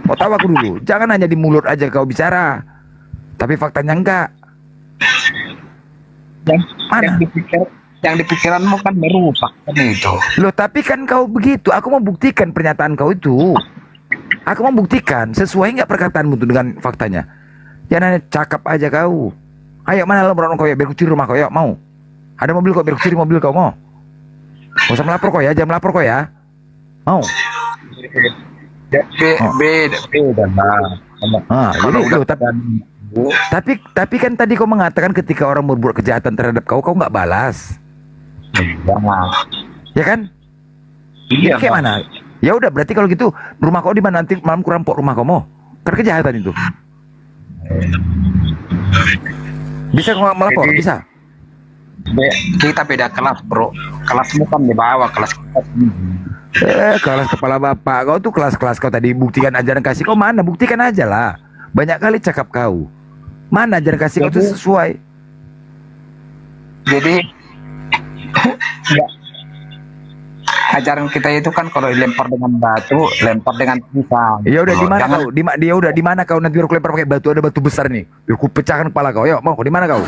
Kau tahu aku dulu. Jangan hanya di mulut aja kau bicara, tapi faktanya enggak. Yang di pikiranmu kan merusak kan itu. Loh, tapi kan kau begitu. Aku mau buktikan pernyataan kau itu. Aku mau buktikan sesuai nggak perkataanmu itu dengan faktanya. Jangan hanya cakap aja kau. Ayo, mana laporan kau ya, biar ku curi rumah kau ya, mau? Ada mobil kau, biar ku curi mobil kau, mau? Gak usah melapor kau ya, jangan melapor kau ya. Mau? Beda lah. Jadi loh, tapi kan tadi kau mengatakan ketika orang berbuat kejahatan terhadap kau nggak balas. Ya kan? Iya. Kayak mana? Ya udah, berarti kalau gitu rumah kau di mana, nanti malam ku rampok rumah kau, mau? Kan kejahatan itu. Bisa kau melapor? Bisa. Kita beda kelas, bro. Kelasmu kan di bawah kelas kita. Kelas kepala bapak kau tuh kelas-kelas kau tadi buktikan ajaran kasih kau mana? Buktikan aja lah. Banyak kali cakap kau. Mana ajaran kasih kau tuh sesuai? Jadi ajaran kita itu kan kalau dilempar dengan batu, lempar dengan pisang. Ya udah, di mana kau? Dia udah di mana kau? Nanti biar aku lempar pakai batu, ada batu besar nih. Biar aku pecahkan kepala kau. Yuk, mau kau di mana kau?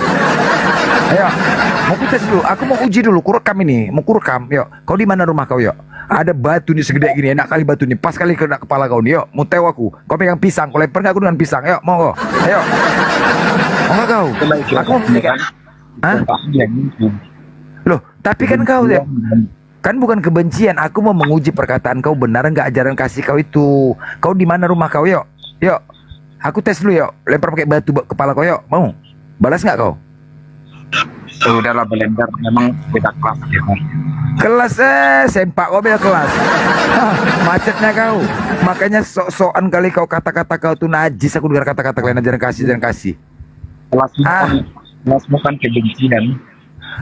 Ayo, mau ku tes dulu. Aku mau uji dulu, kurekam ini. Mau kurekam. Yuk, kau di mana rumah kau? Yuk. Ada batu nih segede gini, enak kali batu nih. Pas kali kena kepala kau nih. Yuk, mau tewa aku. Kau pegang pisang, kau lempar aku dengan pisang. Yuk, mau kau? Ayo. Mau nggak kau? Aku mau pegang. Hah? Loh, tapi kan kau ya. Kan bukan kebencian, aku mau menguji perkataan kau benar nggak ajaran kasih kau itu. Kau di mana rumah kau? Yuk, yuk. Aku tes dulu yuk. Lempar pakai batu kepala kau yuk. Mau? Balas nggak kau? Udahlah, belender, memang beda kelas gitu. Kelas sempak kau beda kelas. Macetnya kau. Makanya sok-sokan kali kau kata-kata kau tuh najis. Aku dengar kata-kata kalian ajaran kasih. Kelasmu kan kebencian.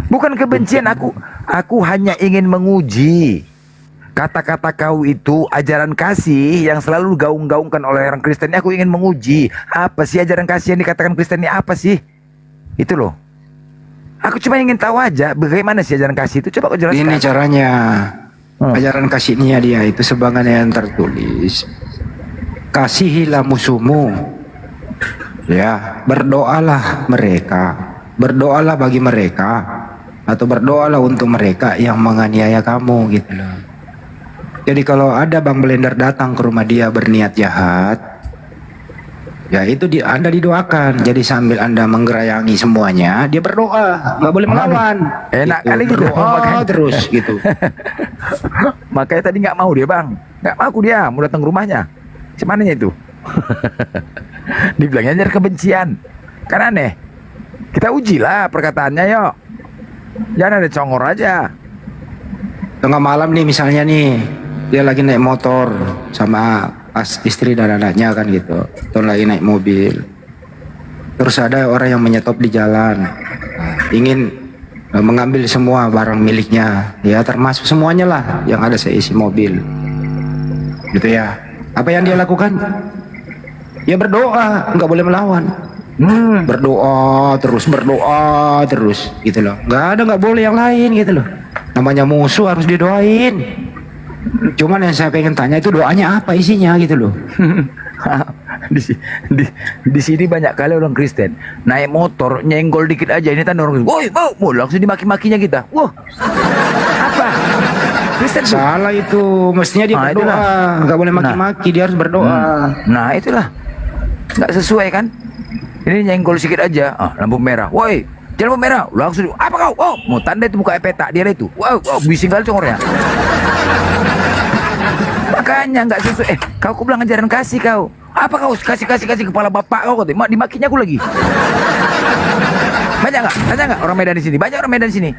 Bukan kebencian, aku hanya ingin menguji kata-kata kau itu ajaran kasih yang selalu gaung-gaungkan oleh orang Kristen. Aku ingin menguji apa sih ajaran kasih yang dikatakan Kristen ini, apa sih itu loh. Aku cuma ingin tahu aja bagaimana sih ajaran kasih itu. Coba kau jelaskan. Ini caranya. Ajaran kasihnya dia itu sebagaimana yang tertulis. Kasihilah musuhmu. Ya, berdoalah mereka. Berdoalah bagi mereka, atau berdoalah untuk mereka yang menganiaya kamu gitu loh. Jadi kalau ada Bang Blender datang ke rumah dia berniat jahat, ya itu Anda didoakan. Jadi sambil Anda menggerayangi semuanya, dia berdoa, nggak boleh melawan. Enak gitu. kali gitu. Berdoa terus gitu. Makanya tadi nggak mau dia, Bang. Nggak mau dia mau datang ke rumahnya. Semananya itu. Dibilangnya ajar kebencian. Kan aneh. Kita ujilah perkataannya yuk. Jangan ada congor aja. Tengah malam nih misalnya nih, dia lagi naik motor sama istri dan anaknya kan gitu. Atau lagi naik mobil. Terus ada orang yang menyetop di jalan. Ingin mengambil semua barang miliknya. Ya termasuk semuanya lah yang ada seisi mobil. Gitu ya. Apa yang dia lakukan? Ya berdoa, nggak boleh melawan. Berdoa terus gitu loh. Nggak boleh yang lain gitu loh. Namanya musuh harus didoain. Cuman yang saya pengen tanya itu doanya apa isinya gitu loh. di sini banyak kali orang Kristen naik motor nyenggol dikit aja ini tanda orang, woi mau langsung dimaki-makinya kita. Wah, apa? Kristen salah itu, mestinya dia berdoa, nggak boleh maki-maki, dia harus berdoa. Nah itulah nggak sesuai kan. Ini nyenggol sedikit aja, lampu merah, woi jangan lampu merah, langsung apa kau? Oh mau tanda itu muka peta dia itu, wow bising kali congornya. Makanya nggak sesuai. Kau bilang ajaran kasih kau. Apa kau kasih kepala bapak kau? Dimakinya aku lagi. Banyak nggak orang Medan di sini? Banyak orang Medan di sini.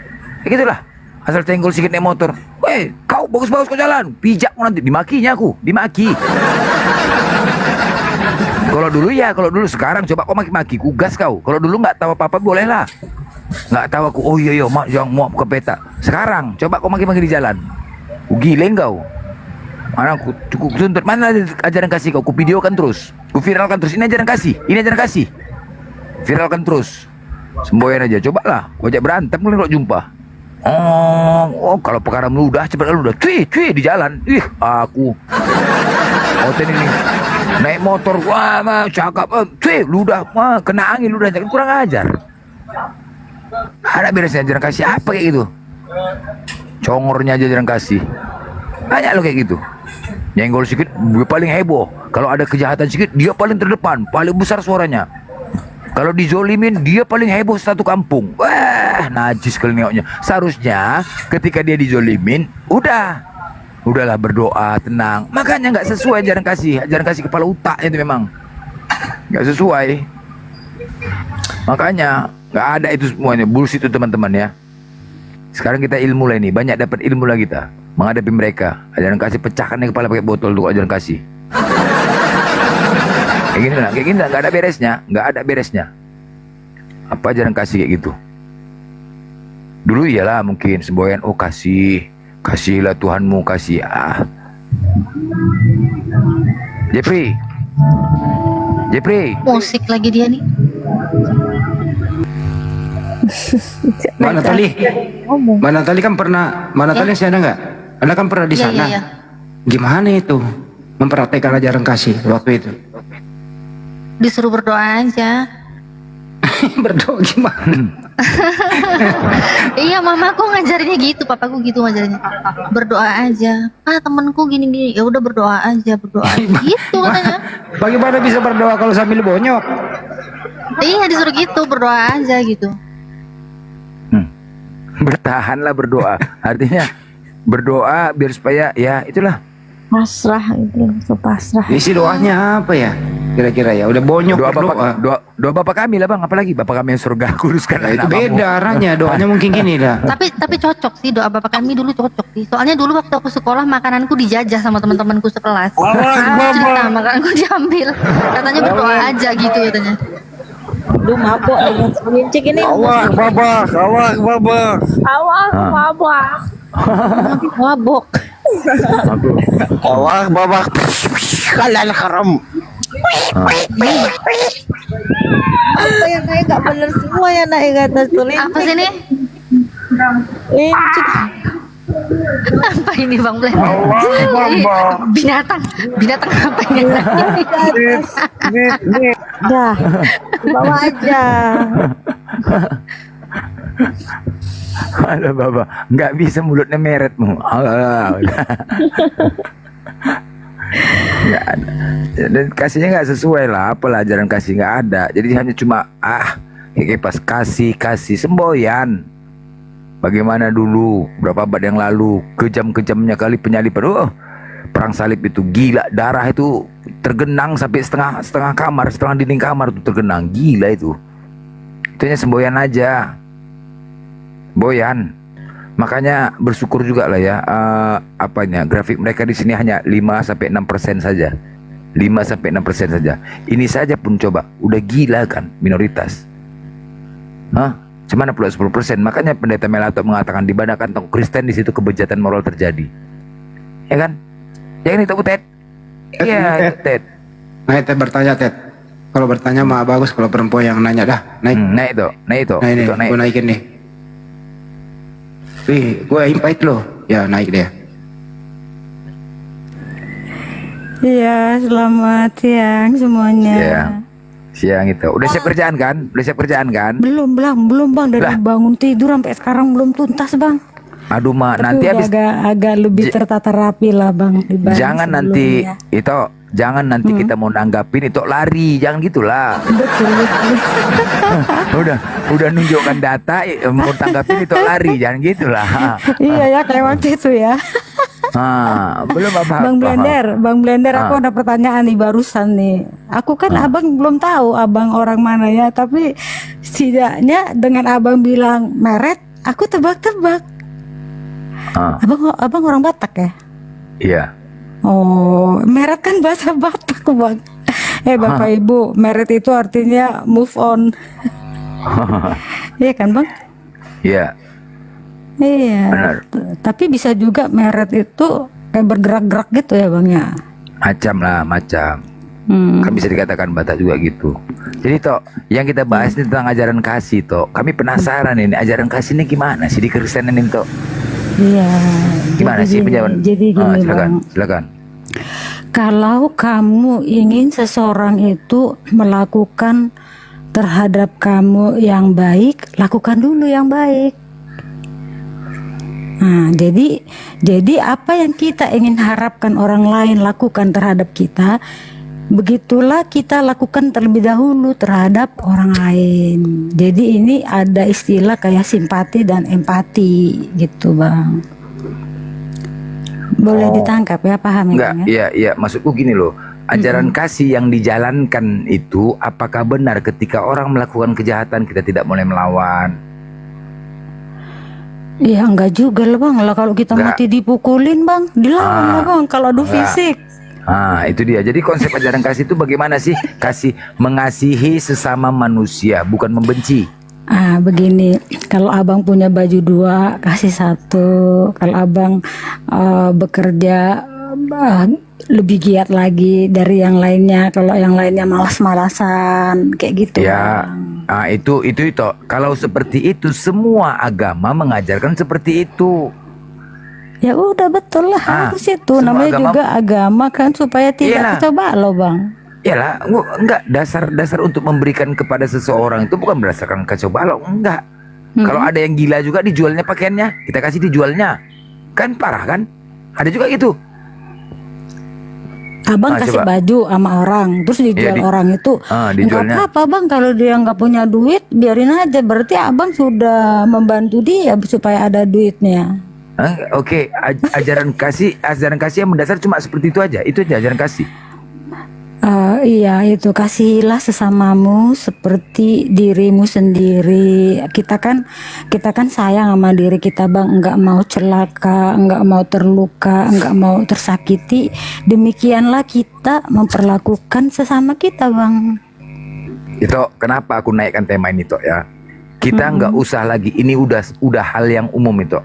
Ya gitulah. Asal tenggol sedikit naik motor. Weh, kau bagus-bagus kau jalan. Pijak nanti dimakinya aku, dimaki. Kalau dulu sekarang coba kau maki-maki, ku gas kau. Kalau dulu nggak tahu apa-apa boleh lah. Nggak tahu aku. Oh iya mak jangan mau ke peta. Sekarang coba kau maki-maki di jalan. Ku gileng kau. Mana aku tuntut, mana ajaran kasih kau? Ku videokan terus, ku viralkan terus. Ini ajaran kasih, viralkan terus. Semboyan aja, cobalah. Kau ajak berantem kalau jumpa. Oh kalau perkara meludah cepat ludah. Cuy di jalan. Aku. Ini naik motor, wah cakap, cuy ludah, kena angin ludah, jangan kurang ajar. Ada beresnya ajaran kasih apa kayak gitu? Congornya ajaran kasih. Banyak lo kayak gitu. Nyenggol sedikit dia paling heboh. Kalau ada kejahatan sedikit dia paling terdepan, paling besar suaranya. Kalau dizolimin dia paling heboh satu kampung. Wah, najis kali nengoknya. Seharusnya ketika dia dizolimin, udahlah berdoa, tenang. Makanya nggak sesuai ajaran kasih kepala otak itu memang nggak sesuai. Makanya nggak ada itu semuanya, bullshit itu teman-teman ya. Sekarang kita ilmu lah ini, banyak dapat ilmu lah kita menghadapi mereka. Ajaran kasih pecahkan kepala pakai botol untuk ajaran kasih. Kayak gini lah, nggak ada beresnya. Apa ajaran kasih kayak gitu? Dulu iyalah mungkin semboyan, oh kasihlah Tuhanmu, kasih. Jeffrey, Musik lagi dia nih. Mbak Natali kan pernah, Mbak Natali masih ada nggak? Anda kan pernah di Iya, sana. iya. Gimana itu mempraktekkan ajaran kasih waktu itu? Disuruh berdoa aja. Berdoa gimana? Iya, mamaku ngajarinnya gitu, papaku gitu ngajarinnya. Berdoa aja. Temanku gini-gini, ya udah berdoa aja. Gitu katanya. Bagaimana bisa berdoa kalau sambil bonyok? Iya, disuruh gitu, berdoa aja gitu. Bertahanlah berdoa. Artinya berdoa biar supaya ya itulah. Pasrah itu, pasrah. Isi doanya apa ya? Kira-kira ya, udah bonyok Doa Bapak kami lah Bang, apalagi Bapak kami yang surga, kuduskan itu anak beda kamu. arahnya, doanya mungkin gini dah. Tapi cocok sih doa bapak kami dulu, cocok sih. Soalnya dulu waktu aku sekolah makananku dijajah sama teman-temanku sekelas. Cerita makananku diambil. Katanya berdoa aja gitu katanya. Lu mabok dengan selincik ini. Awak babak. Mabok. Awak babak. Halal haram. Apa yang naik gak bener semua ya naik atas tuh lincik. Apa sih ini? Lincik. Apa ini Bang Blen? Binatang apa ini? Dah, bawa aja. Ada Bapak, nggak bisa mulutnya meretmu. Nggak ada. Dan kasihnya nggak sesuai lah, apalah ajaran kasih nggak ada. Jadi hanya cuma kayak pas kasih semboyan. Bagaimana dulu berapa abad yang lalu kejam-kejamnya kali penyalipan. Perang salib itu gila, darah itu tergenang sampai setengah kamar, setengah dinding kamar itu tergenang, gila itu. Itu hanya semboyan aja. Boyan. Makanya bersyukur juga lah ya, grafik mereka di sini hanya 5-6% saja. 5-6% saja. Ini saja pun coba udah gila kan, minoritas. Cuma 10%. Makanya pendeta Melato mengatakan di mana kantong Kristen di situ kebejatan moral terjadi. Ya kan? Yang ini tahu Ted? Iya, Ted. Nah, Ted bertanya, Ted. Kalau bertanya mah bagus, kalau perempuan yang nanya dah. Naik. Naik itu. Nah, ini gue naikin nih. Wih, gue invite lo. Ya, naik deh. Iya, selamat siang semuanya. Iya. Siang itu. Udah siap kerjaan kan? Belum Bang, dari bangun tidur sampai sekarang belum tuntas Bang. Aduh Mak, Tapi nanti udah habis agak lebih tertata rapi lah Bang. jangan nanti kita mau nanggapin itu lari, jangan gitulah. udah nunjukkan data mau tanggapin itu lari, jangan gitulah. Iya ya, kayak waktu itu ya. Belum apa-apa. Bang Blender, aku ada pertanyaan nih barusan nih. Aku kan abang belum tahu abang orang mana ya, tapi setidaknya dengan abang bilang Meret, aku tebak-tebak. Abang orang Batak ya? Iya. Oh, Meret kan bahasa Batak Bang. Bapak Ibu, Meret itu artinya move on. Iya kan Bang? Iya. Iya. Benar. Tapi bisa juga Meret itu kayak bergerak-gerak gitu ya Bang ya? Macam. Kan bisa dikatakan Batak juga gitu. Jadi Tok, yang kita bahas ini tentang ajaran kasih Tok. Kami penasaran ini ajaran kasih ini gimana sih di Kristenan ini Tok? Iya. Gimana sih penjelasan? Jadi gini silakan. Kalau kamu ingin seseorang itu melakukan terhadap kamu yang baik, lakukan dulu yang baik. Nah, jadi apa yang kita ingin harapkan orang lain lakukan terhadap kita, begitulah kita lakukan terlebih dahulu terhadap orang lain. Jadi ini ada istilah kayak simpati dan empati gitu Bang. Boleh ditangkap ya, paham Enggak, ya? iya, maksudku gini loh. Ajaran kasih yang dijalankan itu apakah benar ketika orang melakukan kejahatan kita tidak boleh melawan? Iya enggak juga lah Bang. Lah kalau kita Enggak. mati dipukulin Bang, dilawan lah Bang kalau adu Enggak. fisik. Itu dia. Jadi konsep ajaran kasih itu bagaimana sih? Kasih, mengasihi sesama manusia, bukan membenci. Begini, kalau abang punya baju 2, kasih 1. Kalau abang bekerja lebih giat lagi dari yang lainnya. Kalau yang lainnya malas-malasan, kayak gitu. Ya, itu. Kalau seperti itu, semua agama mengajarkan seperti itu. Ya udah betul lah, harus itu. Namanya agama- juga agama kan supaya tidak Iyalah. coba loh Bang. Yalah, enggak, dasar untuk memberikan kepada seseorang itu bukan berdasarkan kacau balau, enggak. Kalau ada yang gila juga dijualnya pakaiannya, kita kasih dijualnya. Kan parah kan? Ada juga gitu. Abang kasih coba. baju sama orang, terus dijual orang itu. Enggak dijualnya. apa-apa Bang, kalau dia nggak punya duit, biarin aja. Berarti abang sudah membantu dia supaya ada duitnya. Oke, ajaran kasih yang mendasar cuma seperti itu aja. Itu aja ajaran kasih. Iya itu, kasihilah sesamamu seperti dirimu sendiri. Kita kan sayang sama diri kita Bang, nggak mau celaka, nggak mau terluka, nggak mau tersakiti. Demikianlah kita memperlakukan sesama kita Bang. Itu kenapa aku naikkan tema ini Tok ya. Kita nggak usah lagi, ini udah hal yang umum itu.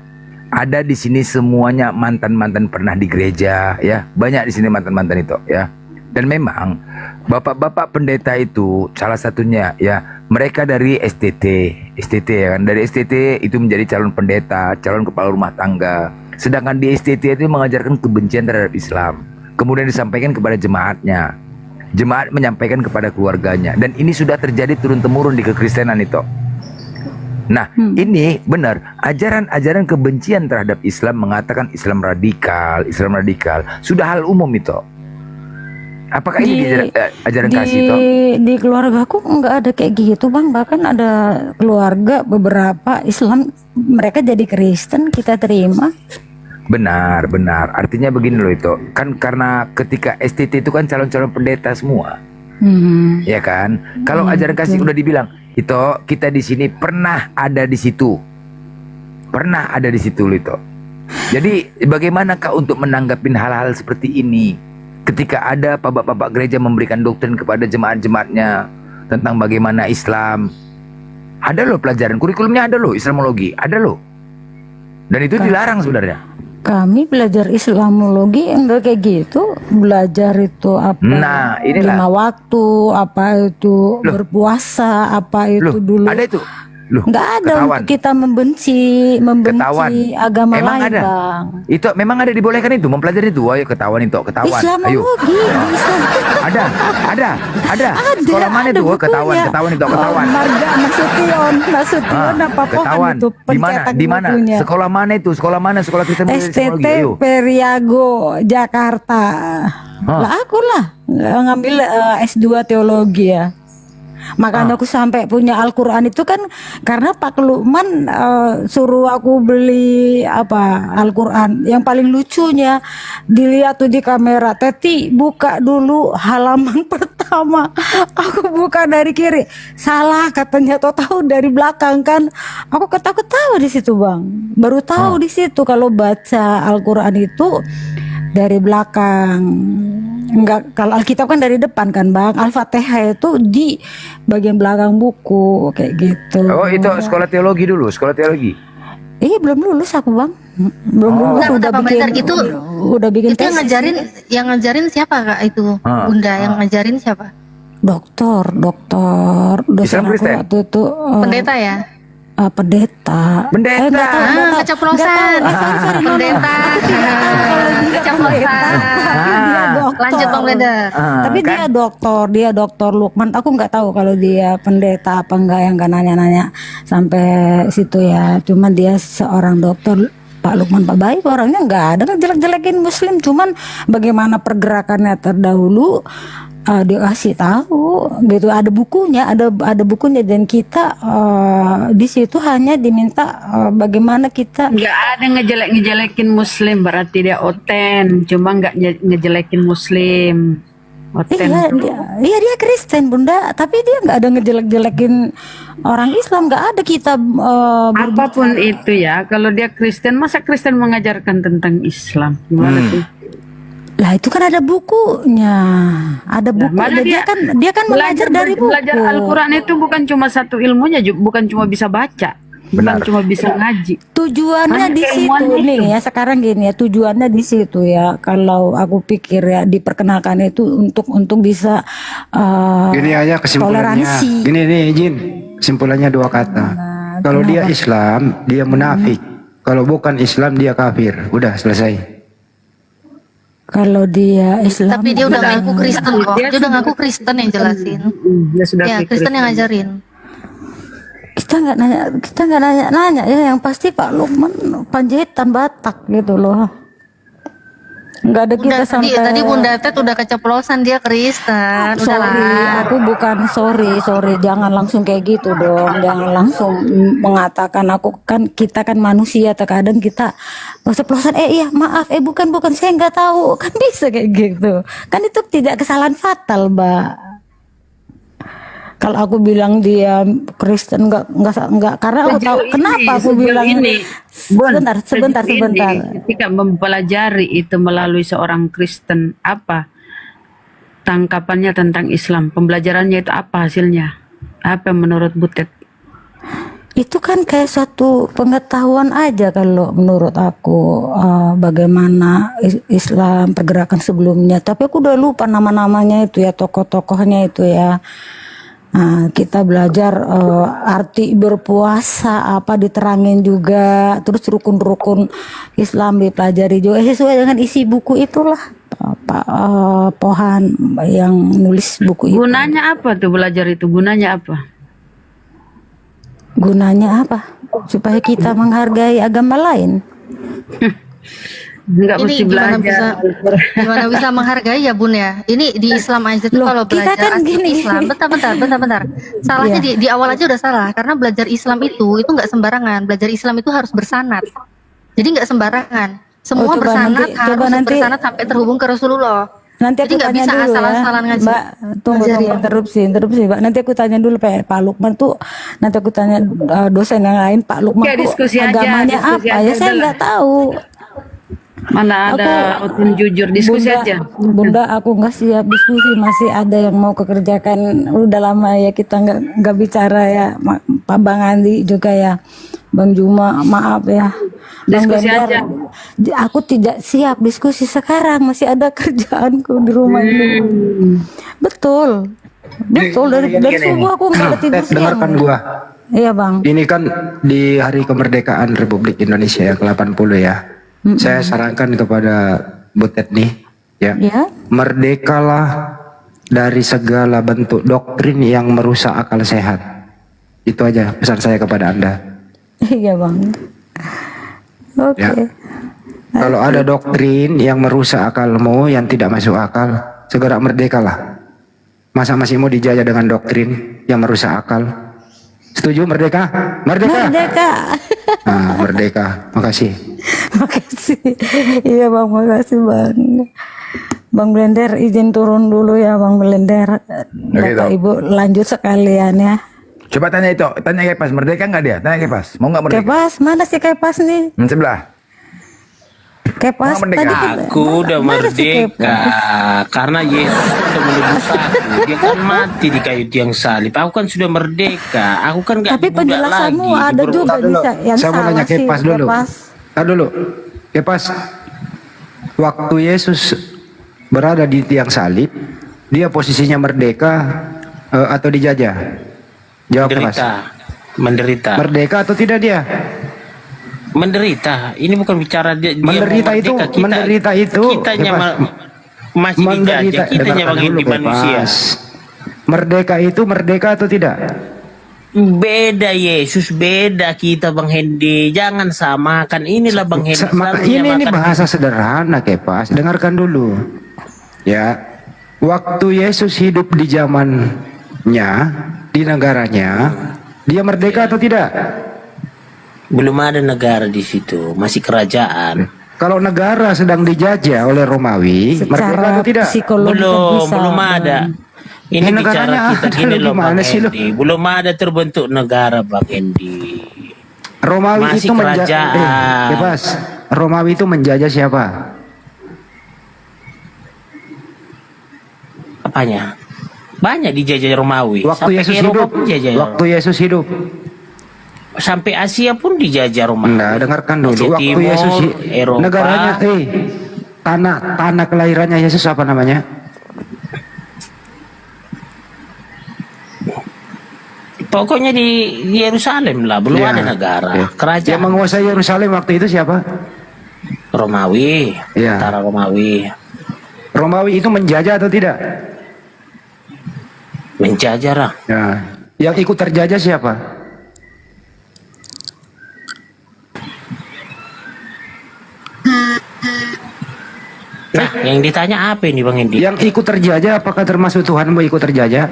Ada di sini semuanya mantan-mantan pernah di gereja ya. Banyak di sini mantan-mantan itu ya. Dan memang bapak-bapak pendeta itu salah satunya ya, mereka dari STT ya kan. Dari STT itu menjadi calon pendeta, calon kepala rumah tangga. Sedangkan di STT itu mengajarkan kebencian terhadap Islam. Kemudian disampaikan kepada jemaatnya. Jemaat menyampaikan kepada keluarganya. Dan ini sudah terjadi turun-temurun di kekristenan itu. Nah, ini benar, ajaran-ajaran kebencian terhadap Islam mengatakan Islam radikal. Sudah hal umum itu. Apakah ini ajaran kasih itu? Di keluargaku nggak ada kayak gitu Bang. Bahkan ada keluarga beberapa Islam, mereka jadi Kristen, kita terima. Benar. Artinya begini loh itu. Kan karena ketika STT itu kan calon-calon pendeta semua. Ya kan? Kalau ajaran kasih udah dibilang, itu kita di sini pernah ada di situ loh itu. Jadi bagaimanakah untuk menanggapin hal-hal seperti ini? Ketika ada bapak-bapak gereja memberikan doktrin kepada jemaat-jemaatnya tentang bagaimana Islam, ada loh pelajaran kurikulumnya, ada loh Islamologi, ada loh. Dan itu dilarang sebenarnya. Kami belajar Islamologi enggak kayak gitu. Belajar itu apa? Nah, inilah. 5 waktu, apa itu berpuasa, apa itu dulu. Ada itu. Loh, enggak ada ketahuan. untuk kita membenci Ketahuan. agama Emang lain, ada? Bang. Itu memang ada dibolehkan itu mempelajari itu. Ayo ketahuan itu, ketahuan. Ayo. Islamologi, Ada. Sekolah mana itu? Oh, ketahuan itu, ketahuan. Marga Nasution apa Ketahuan. itu Di mana? bukunya. Sekolah mana itu? Sekolah mana? Sekolah Kristen Islamologi. STT Ayo. Periago Jakarta. Lah aku lah ngambil S2 teologi ya. Makanya aku sampai punya Al-Quran itu kan karena Pak Lukman suruh aku beli Al-Quran. Yang paling lucunya dilihat tuh di kamera, Teti buka dulu halaman pertama. Aku buka dari kiri, salah katanya, tahu dari belakang kan. Aku ketawa di situ Bang. Baru tahu di situ kalau baca Al-Quran itu dari belakang. Enggak, kalau Alkitab kan dari depan kan Bang. Al-Fatihah itu di bagian belakang buku kayak gitu. Oh, itu sekolah teologi dulu, sekolah teologi. Belum lulus aku Bang. Belum lulus, Bentar, Pak Pendeta, udah bikin itu yang ngajarin siapa Kak itu? Bunda yang ngajarin siapa? Dokter dosen aku Kristen? waktu itu Pendeta ya? Pendeta. Keceplosan. Pendeta. Keceplosan. Lanjut Bang Pendeta. Tapi dia dokter Lukman. Aku nggak tahu kalau dia pendeta apa enggak, yang nggak nanya-nanya sampai situ ya. Cuman dia seorang dokter. Pak Lukman Pak baik orangnya, nggak ada jelek-jelekin Muslim. Cuman bagaimana pergerakannya terdahulu dia kasih tahu gitu, ada bukunya, ada bukunya, dan kita di situ hanya diminta bagaimana kita. Nggak ada ngejelek-ngejelekin Muslim, berarti dia oten, cuma nggak ngejelekin Muslim. Oten. Dia Kristen Bunda, tapi dia nggak ada ngejelek-jelekin orang Islam, nggak ada kita. Apapun itu ya, kalau dia Kristen, masa Kristen mengajarkan tentang Islam? Gimana sih? Lah itu kan ada bukunya, ada buku. Dia kan belajar dari buku. Belajar Al-Quran itu bukan cuma satu ilmunya, bukan cuma bisa baca, bukan cuma bisa ngaji. Tujuannya di situ nih ya, sekarang gini ya, tujuannya di situ ya. Kalau aku pikir ya, diperkenalkan itu untuk bisa Gini aja kesimpulannya. toleransi. Gini nih izin, kesimpulannya 2 kata. Kalau dia Islam, dia munafik. Kalau bukan Islam, dia kafir. Udah selesai. Kalau dia Islam, Tapi dia udah ngaku Kristen kok. Dia udah ngaku Kristen yang jelasin. Dia sudah Ya, Kristen yang ngajarin. kita nggak nanya ya, yang pasti Pak Lukman Panjaitan Batak gitu loh. Nggak ada kita sampai. Tadi Bunda Tet udah keceplosan, dia Kristen. Sorry, aku bukan sorry, jangan langsung kayak gitu dong, jangan langsung mengatakan kita kan manusia, terkadang kita keceplosan, iya maaf, bukan saya nggak tahu, kan bisa kayak gitu, kan itu tidak kesalahan fatal, Mbak. Kalau aku bilang dia Kristen enggak, karena aku tahu kenapa aku bilang ini. Sebentar. Ketika mempelajari itu melalui seorang Kristen, apa tangkapannya tentang Islam? Pembelajarannya itu apa hasilnya? Apa menurut Butet? Itu kan kayak satu pengetahuan aja kalau menurut aku, bagaimana Islam pergerakan sebelumnya. Tapi aku udah lupa nama-namanya itu ya, tokoh-tokohnya itu ya. Nah, kita belajar arti berpuasa apa diterangin juga, terus rukun-rukun Islam dipelajari juga sesuai dengan isi buku itulah. Pak Pohan yang nulis buku itu. Gunanya apa tuh belajar itu? Gunanya apa? Gunanya apa? Supaya kita menghargai agama lain. Enggak mesti belajar. Gimana bisa menghargai ya Bun ya? Ini di Islam aja tuh kalau belajar kan gini. Islam. Bentar. Salahnya di awal aja udah salah, karena belajar Islam itu nggak sembarangan. Belajar Islam itu harus bersanad. Jadi nggak sembarangan. Semua bersanad, harus bersanad sampai terhubung ke Rasulullah. Nanti aku Jadi nggak tanya bisa dulu asal-asalan ya, ngaji. Mbak. Tunggu interupsi Mbak. Nanti aku tanya dulu Pak Lukman tuh. Nanti aku tanya dosen yang lain, Pak Lukman tuh agamanya apa? Ya saya nggak tahu. Mana ada oten jujur, diskusi aja. Bunda, aku nggak siap diskusi, masih ada yang mau kekerjakan. Udah lama ya kita nggak bicara ya, Pak Bang Andi juga ya, Bang Juma, maaf ya. Diskusi aja. Aku tidak siap diskusi sekarang, masih ada kerjaanku di rumah ini. Betul dari subuh aku nggak ada tidur siang. Dengarkan gua. Iya Bang. Ini kan di hari kemerdekaan Republik Indonesia yang ke-80 ya. Saya sarankan kepada Butet nih ya. Merdekalah dari segala bentuk doktrin yang merusak akal sehat. Itu aja pesan saya kepada Anda. Iya Bang. Oke. Ya. Kalau ada doktrin yang merusak akalmu, yang tidak masuk akal, segera merdekalah. Masa masih mau dijajah dengan doktrin yang merusak akal? Setuju merdeka? Merdeka. Nah, merdeka. Makasih. Makasih. Iya Bang, makasih Bang. Bang Blender izin turun dulu ya Bang Blender. Bapak Ibu lanjut sekalian ya. Coba tanya Kepas, merdeka nggak dia? Tanya Kepas, mau nggak merdeka? Kepas, mana sih Kepas nih? Sebelah. Kepas tadi Aku udah merdeka karena Yesus sudah menebus aku. Dia kan mati di kayu tiang salib. Aku kan sudah merdeka. Aku kan gak tapi penjelasanmu ada juga bisa yang saya mau salah nanya sih. Kepas dulu. Kepas. Waktu Yesus berada di tiang salib, dia posisinya merdeka atau dijajah? Jawab Kepas. Menderita. Merdeka atau tidak dia? Menderita. Ini bukan bicara dia menderita itu kita, menderita itu kitanya masih dijajah, kitanya bagi manusia. Merdeka itu merdeka atau tidak? Beda Yesus, beda kita Bang Hendi. Jangan samakan. Inilah Bang Hendi. Ini bahasa sederhana Kepas. Dengarkan dulu. Ya. Waktu Yesus hidup di zamannya, di negaranya, dia merdeka atau tidak? Belum ada negara di situ, masih kerajaan. Kalau negara sedang dijajah oleh Romawi, merdeka atau tidak? Belum ada. Ini bicara negaranya kita ada, gini loh Bang gimana sih lo? Hendy. Belum ada terbentuk negara Bang Hendy. Romawi Masih itu kerajaan. bebas. Romawi itu menjajah siapa? Apanya? Banyak dijajah Romawi. Waktu Sampai Yesus Eropa hidup. pun dijajah. Waktu Yesus hidup. Sampai Asia pun dijajah Romawi. Enggak, dengarkan dulu. Asia Waktu Timur, Yesus Eropa. negaranya tanah kelahirannya Yesus apa namanya? Pokoknya di Yerusalem lah, belum Ya. ada negara. Ya. Kerajaan Yang menguasai Yerusalem waktu itu siapa? Romawi, Ya. tentara Romawi. Romawi itu menjajah atau tidak? Menjajah lah. Ya. Yang ikut terjajah siapa? Nah, yang ditanya apa ini Bang Hendy? Yang ikut terjajah apakah termasuk Tuhanmu ikut terjajah?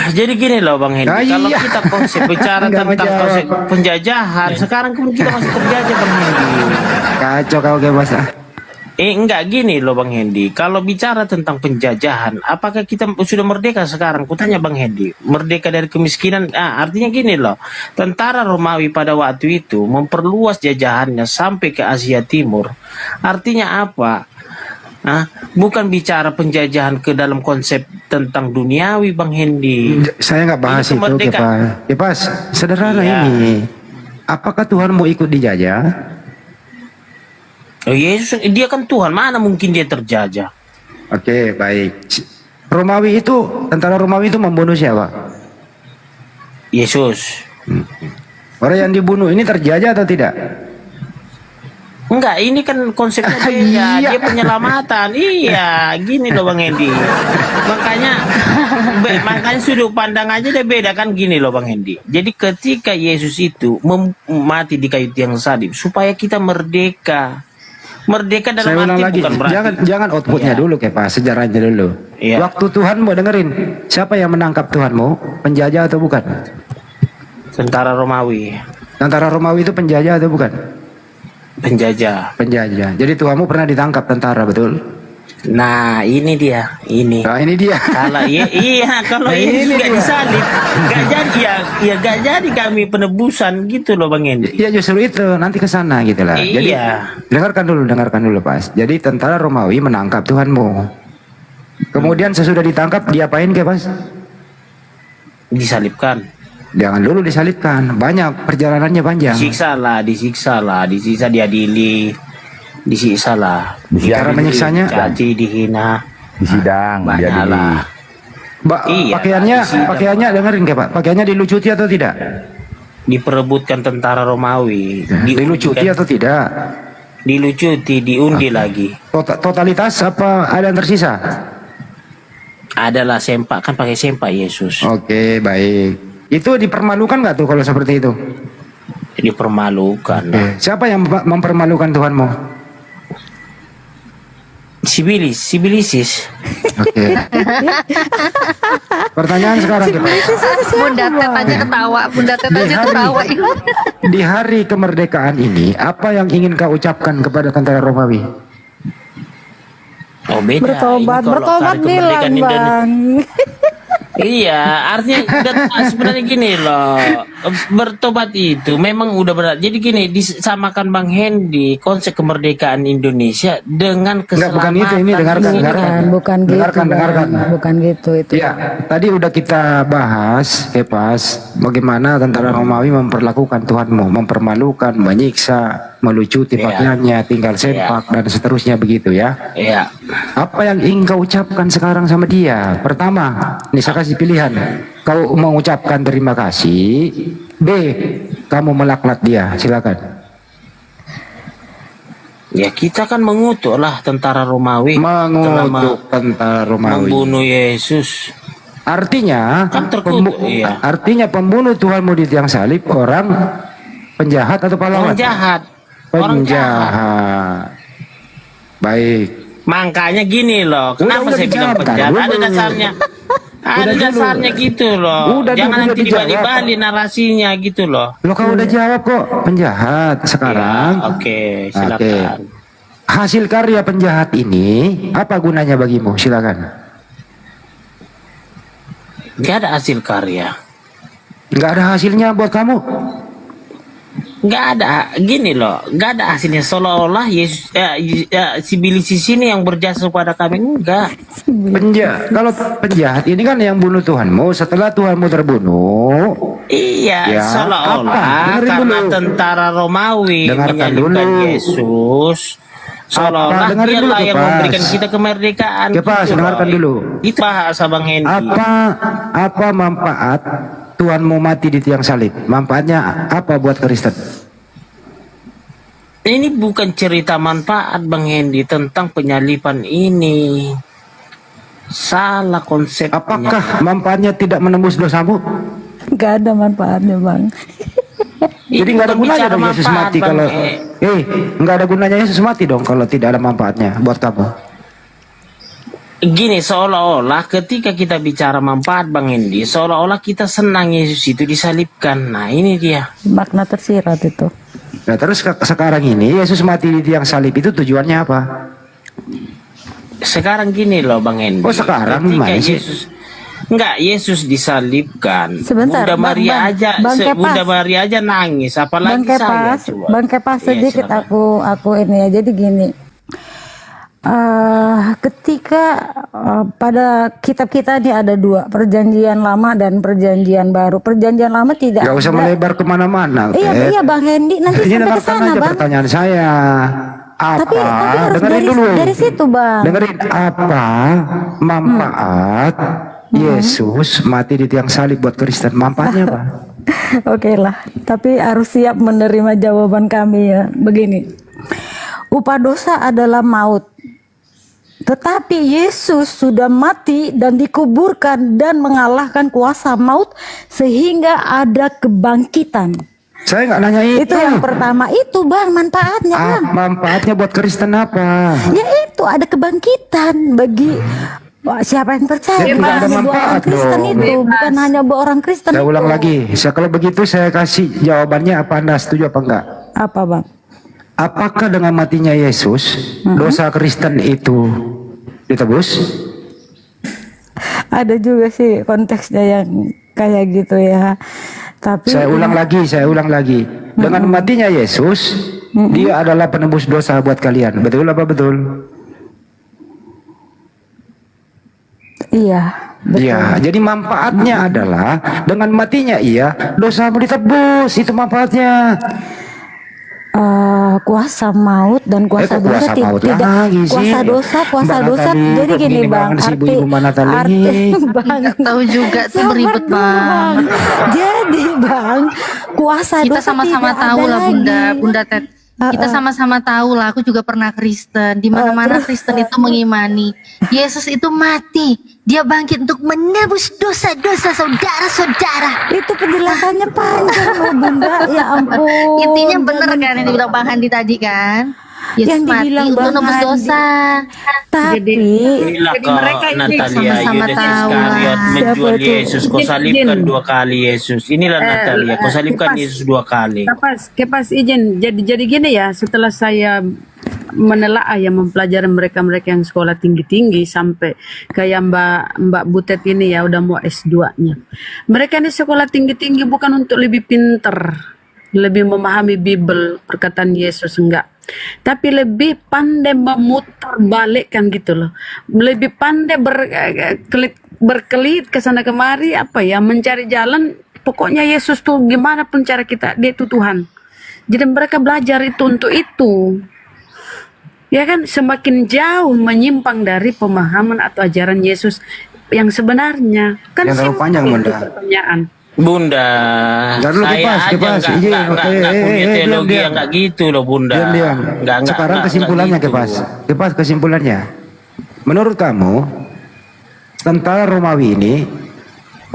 Jadi gini loh Bang Hendy, Ah, kalau iya. kita konsep bicara Nggak tentang menjawab. konsep penjajahan, sekarang kan kita masih terjajah Bang Hendy. Kacau kau ke masa. Enggak gini loh Bang Hendy, kalau bicara tentang penjajahan, apakah kita sudah merdeka sekarang? Kutanya Bang Hendy, merdeka dari kemiskinan? Artinya gini loh, tentara Romawi pada waktu itu memperluas jajahannya sampai ke Asia Timur. Artinya apa? Bukan bicara penjajahan ke dalam konsep tentang duniawi Bang Hendy. Saya nggak bahas Ini itu, kemerdekaan. Kepas. Sederhana Iya. ini. Apakah Tuhan mau ikut dijajah? Oh Yesus, dia kan Tuhan, mana mungkin dia terjajah? Oke, baik. Romawi itu, tentara Romawi itu membunuh siapa? Yesus. Orang yang dibunuh ini terjajah atau tidak? Enggak, ini kan konsepnya beda. Iya. Dia penyelamatan. Iya, gini loh Bang Hendy. Makanya sudut pandang aja dia beda kan, gini loh Bang Hendy. Jadi ketika Yesus itu mati di kayu tiang salib supaya kita merdeka. Merdeka dalam Saya ulang arti lagi, bukan berarti. jangan outputnya Iya. dulu, Kepas, sejarahnya dulu. Iya. Waktu Tuhan mau dengerin, siapa yang menangkap Tuhanmu? Penjajah atau bukan? Tentara Romawi. Tentara Romawi itu penjajah atau bukan? Penjajah. Penjajah. Jadi Tuhanmu pernah ditangkap tentara, betul? Nah, ini dia, ini. Nah, ini dia. Kalau kalau Nah, Yesus ini nggak dia. disalib, nggak jadi nggak jadi kami penebusan gitu loh Bang Hendy. Ya justru itu, nanti ke sana gitu lah. Jadi Iya. dengarkan dulu Pas. Jadi tentara Romawi menangkap Tuhanmu. Kemudian sesudah ditangkap diapain Kepas? Disalibkan. Jangan dulu disalibkan. Banyak perjalanannya panjang. Disiksa diadili, disiksa lah. Cara menyiksanya Caci, dihina, di sidang, banyak diadili. lah. Iya, pakaiannya dengerin Kepas. Pakaiannya dilucuti atau tidak? Diperebutkan tentara Romawi. Dilucuti atau tidak? Dilucuti, diundi lagi. Totalitas apa ada yang tersisa? Adalah sempak, kan pakai sempak Yesus. Oke, baik. Itu dipermalukan nggak tuh kalau seperti itu? Dipermalukan. Siapa yang mempermalukan Tuhanmu? Sibilisis. Oke. Pertanyaan sekarang Bunda Tet aja ketawa, Bunda Tet aja ketawa. Di hari kemerdekaan ini, apa yang ingin kau ucapkan kepada tentara Romawi? Oh beda. Bertobat, Ini kalau bertobat hari bilang kemerdekaan Indonesia- Bang. Iya, artinya sebenarnya gini loh, bertobat itu memang udah berat. Jadi gini, disamakan Bang Hendy konsep kemerdekaan Indonesia dengan keselamatan. Bukan itu, ini dengarkan. Bukan gitu, Dengarkan. Bang. Bukan gitu itu. Ya, tadi udah kita bahas, Kepas, bagaimana tentara Romawi memperlakukan Tuhanmu, mempermalukan, menyiksa, melucuti Iya. pakaiannya, tinggal sempak dan seterusnya begitu ya. Iya. Apa yang ingin kau ucapkan sekarang sama dia? Pertama, ini saya kasih pilihan. Kau mengucapkan terima kasih. B, kamu melaknat dia. Silakan. Ya kita kan mengutuk lah tentara Romawi. Mengutuk tentara Romawi. Membunuh Yesus. Artinya, Kan terkutuk, iya. artinya pembunuh Tuhanmu di tiang salib orang penjahat atau pahlawan? Orang jahat. Penjahat. Baik. Makanya gini loh, kenapa Udah saya bilang dijawab, penjahat? kan? Ada dasarnya. Ada Udah dulu. dasarnya gitu loh. Udah Jangan dulu, nanti udah dijawab. dibalik-balik narasinya gitu loh. Lo kau udah jawab kok, penjahat. Sekarang Oke, silakan. hasil karya penjahat ini apa gunanya bagimu? Silakan. Gak ada hasil karya. Nggak ada hasilnya buat kamu? Gak ada, gini loh, gak ada hasilnya. Seolah-olah Yesus, sibilisasi ini yang berjasa kepada kami. Enggak. Kalau penjahat ini kan yang bunuh Tuhanmu, setelah Tuhanmu terbunuh. Iya, Ya, seolah-olah apa? Dengerin karena dulu. tentara Romawi Dengarkan menyalibkan dulu. Yesus, seolah-olah Dengerin dulu, dialah yang Kepas. memberikan kita kemerdekaan. Kepas, gitu dengarkan loh. dulu. Itu bahasa Bang Hendy. Apa manfaat Tuhanmu mati di tiang salib? Manfaatnya apa buat Kristen? Ini bukan cerita manfaat Bang Hendy tentang penyalipan ini. Salah konsepnya. Apakah manfaatnya tidak menembus dosamu? Nggak ada manfaatnya, Bang. Jadi nggak ada gunanya dong Yesus mati kalau nggak ada gunanya Yesus mati dong kalau tidak ada manfaatnya buat kamu. Gini, seolah-olah ketika kita bicara manfaat Bang Hendy, seolah-olah kita senang Yesus itu disalibkan. Nah ini dia. Makna tersirat itu. Nah terus sekarang ini Yesus mati di tiang salib itu tujuannya apa? Sekarang gini loh Bang Hendy. Oh sekarang ketika gimana sih? Yesus disalibkan. Sebentar, Bunda Maria Bunda Maria aja nangis, apalagi saya. Coba. Bang Kepas Iya, sedikit silakan. aku ini ya. Jadi gini. Ketika pada kitab kita ini ada dua, perjanjian lama dan perjanjian baru. Perjanjian lama tidak Gak usah ada. melebar kemana-mana. Iya Bang Hendy, nanti Ini sampai ke dengarkan sana aja Bang. pertanyaan saya. Tapi harus dengerin dulu. dari situ Bang. Dengerin apa manfaat Yesus mati di tiang salib buat Kristen? Manfaatnya apa? Oke lah, tapi harus siap menerima jawaban kami ya. Begini, upah dosa adalah maut. Tetapi Yesus sudah mati dan dikuburkan dan mengalahkan kuasa maut sehingga ada kebangkitan. Saya nggak nanya itu. Itu yang pertama itu Bang, manfaatnya Bang. Manfaatnya buat Kristen apa? Ya itu ada kebangkitan bagi siapa yang percaya. Ya, Bukan nggak ada hanya buat orang manfaat Kristen dong. itu, bukan hanya buat orang Kristen Saya itu. ulang lagi. Kalau begitu saya kasih jawabannya apa Anda setuju apa enggak? Apa Bang? Apakah dengan matinya Yesus dosa Kristen itu ditebus? Ada juga sih konteksnya yang kayak gitu ya. Tapi Saya ulang lagi. Dengan matinya Yesus, dia adalah penebus dosa buat kalian. Betul apa betul? Iya. Ya, jadi manfaatnya adalah dengan matinya dosamu ditebus. Itu manfaatnya. Kuasa maut dan kuasa dosa kuasa maut tidak lagi sih. kuasa Mbak dosa. Natali, Jadi gini begini Bang, banget sih Ibu Natali. Bang Tahu juga tuh sabar beribet dulu, banget. Jadi Bang, kuasa Kita dosa sama-sama tidak tahu ada lah lagi. Bunda Ted. Kita sama-sama tahu lah. Aku juga pernah Kristen. Di mana-mana Kristen itu mengimani Yesus itu mati. Dia bangkit untuk menebus dosa-dosa saudara-saudara. Itu penjelasannya panjang loh Bunda. Ya ampun. Intinya bener kan yang dibilang Bang Handi tadi kan? Yesus Yang mati dibilang untuk Bang menebus Handi. dosa. Tapi Inilah kau Natalia sama-sama Yudas tahu Iskariot lah. menjual Siapa itu? Yesus. Kau salibkan 2 kali Yesus. Inilah Natalia. Kau salibkan Kepas. Yesus 2 kali. Kepas izin. Jadi gini ya, setelah saya menelaah ya, mempelajari mereka yang sekolah tinggi-tinggi sampai kayak Mbak Butet ini ya udah mau S2-nya. Mereka ini sekolah tinggi-tinggi bukan untuk lebih pinter, lebih memahami Bible, perkataan Yesus, enggak. Tapi lebih pandai memutar balikkan gitu loh. Lebih pandai berkelit ke sana kemari mencari jalan. Pokoknya Yesus tuh gimana pun cara kita, dia itu Tuhan. Jadi mereka belajar itu untuk itu. Ya kan, semakin jauh menyimpang dari pemahaman atau ajaran Yesus yang sebenarnya. Kan Yang terlalu panjang, simpel Bunda. pertanyaan. Bunda, Ntar dulu, saya Kepas, aja Kepas. Izin, nggak punya teologi yang nggak gitu loh Bunda. Diam. Nggak, Sekarang nggak kesimpulannya gitu. Kepas kesimpulannya. Menurut kamu tentara Romawi ini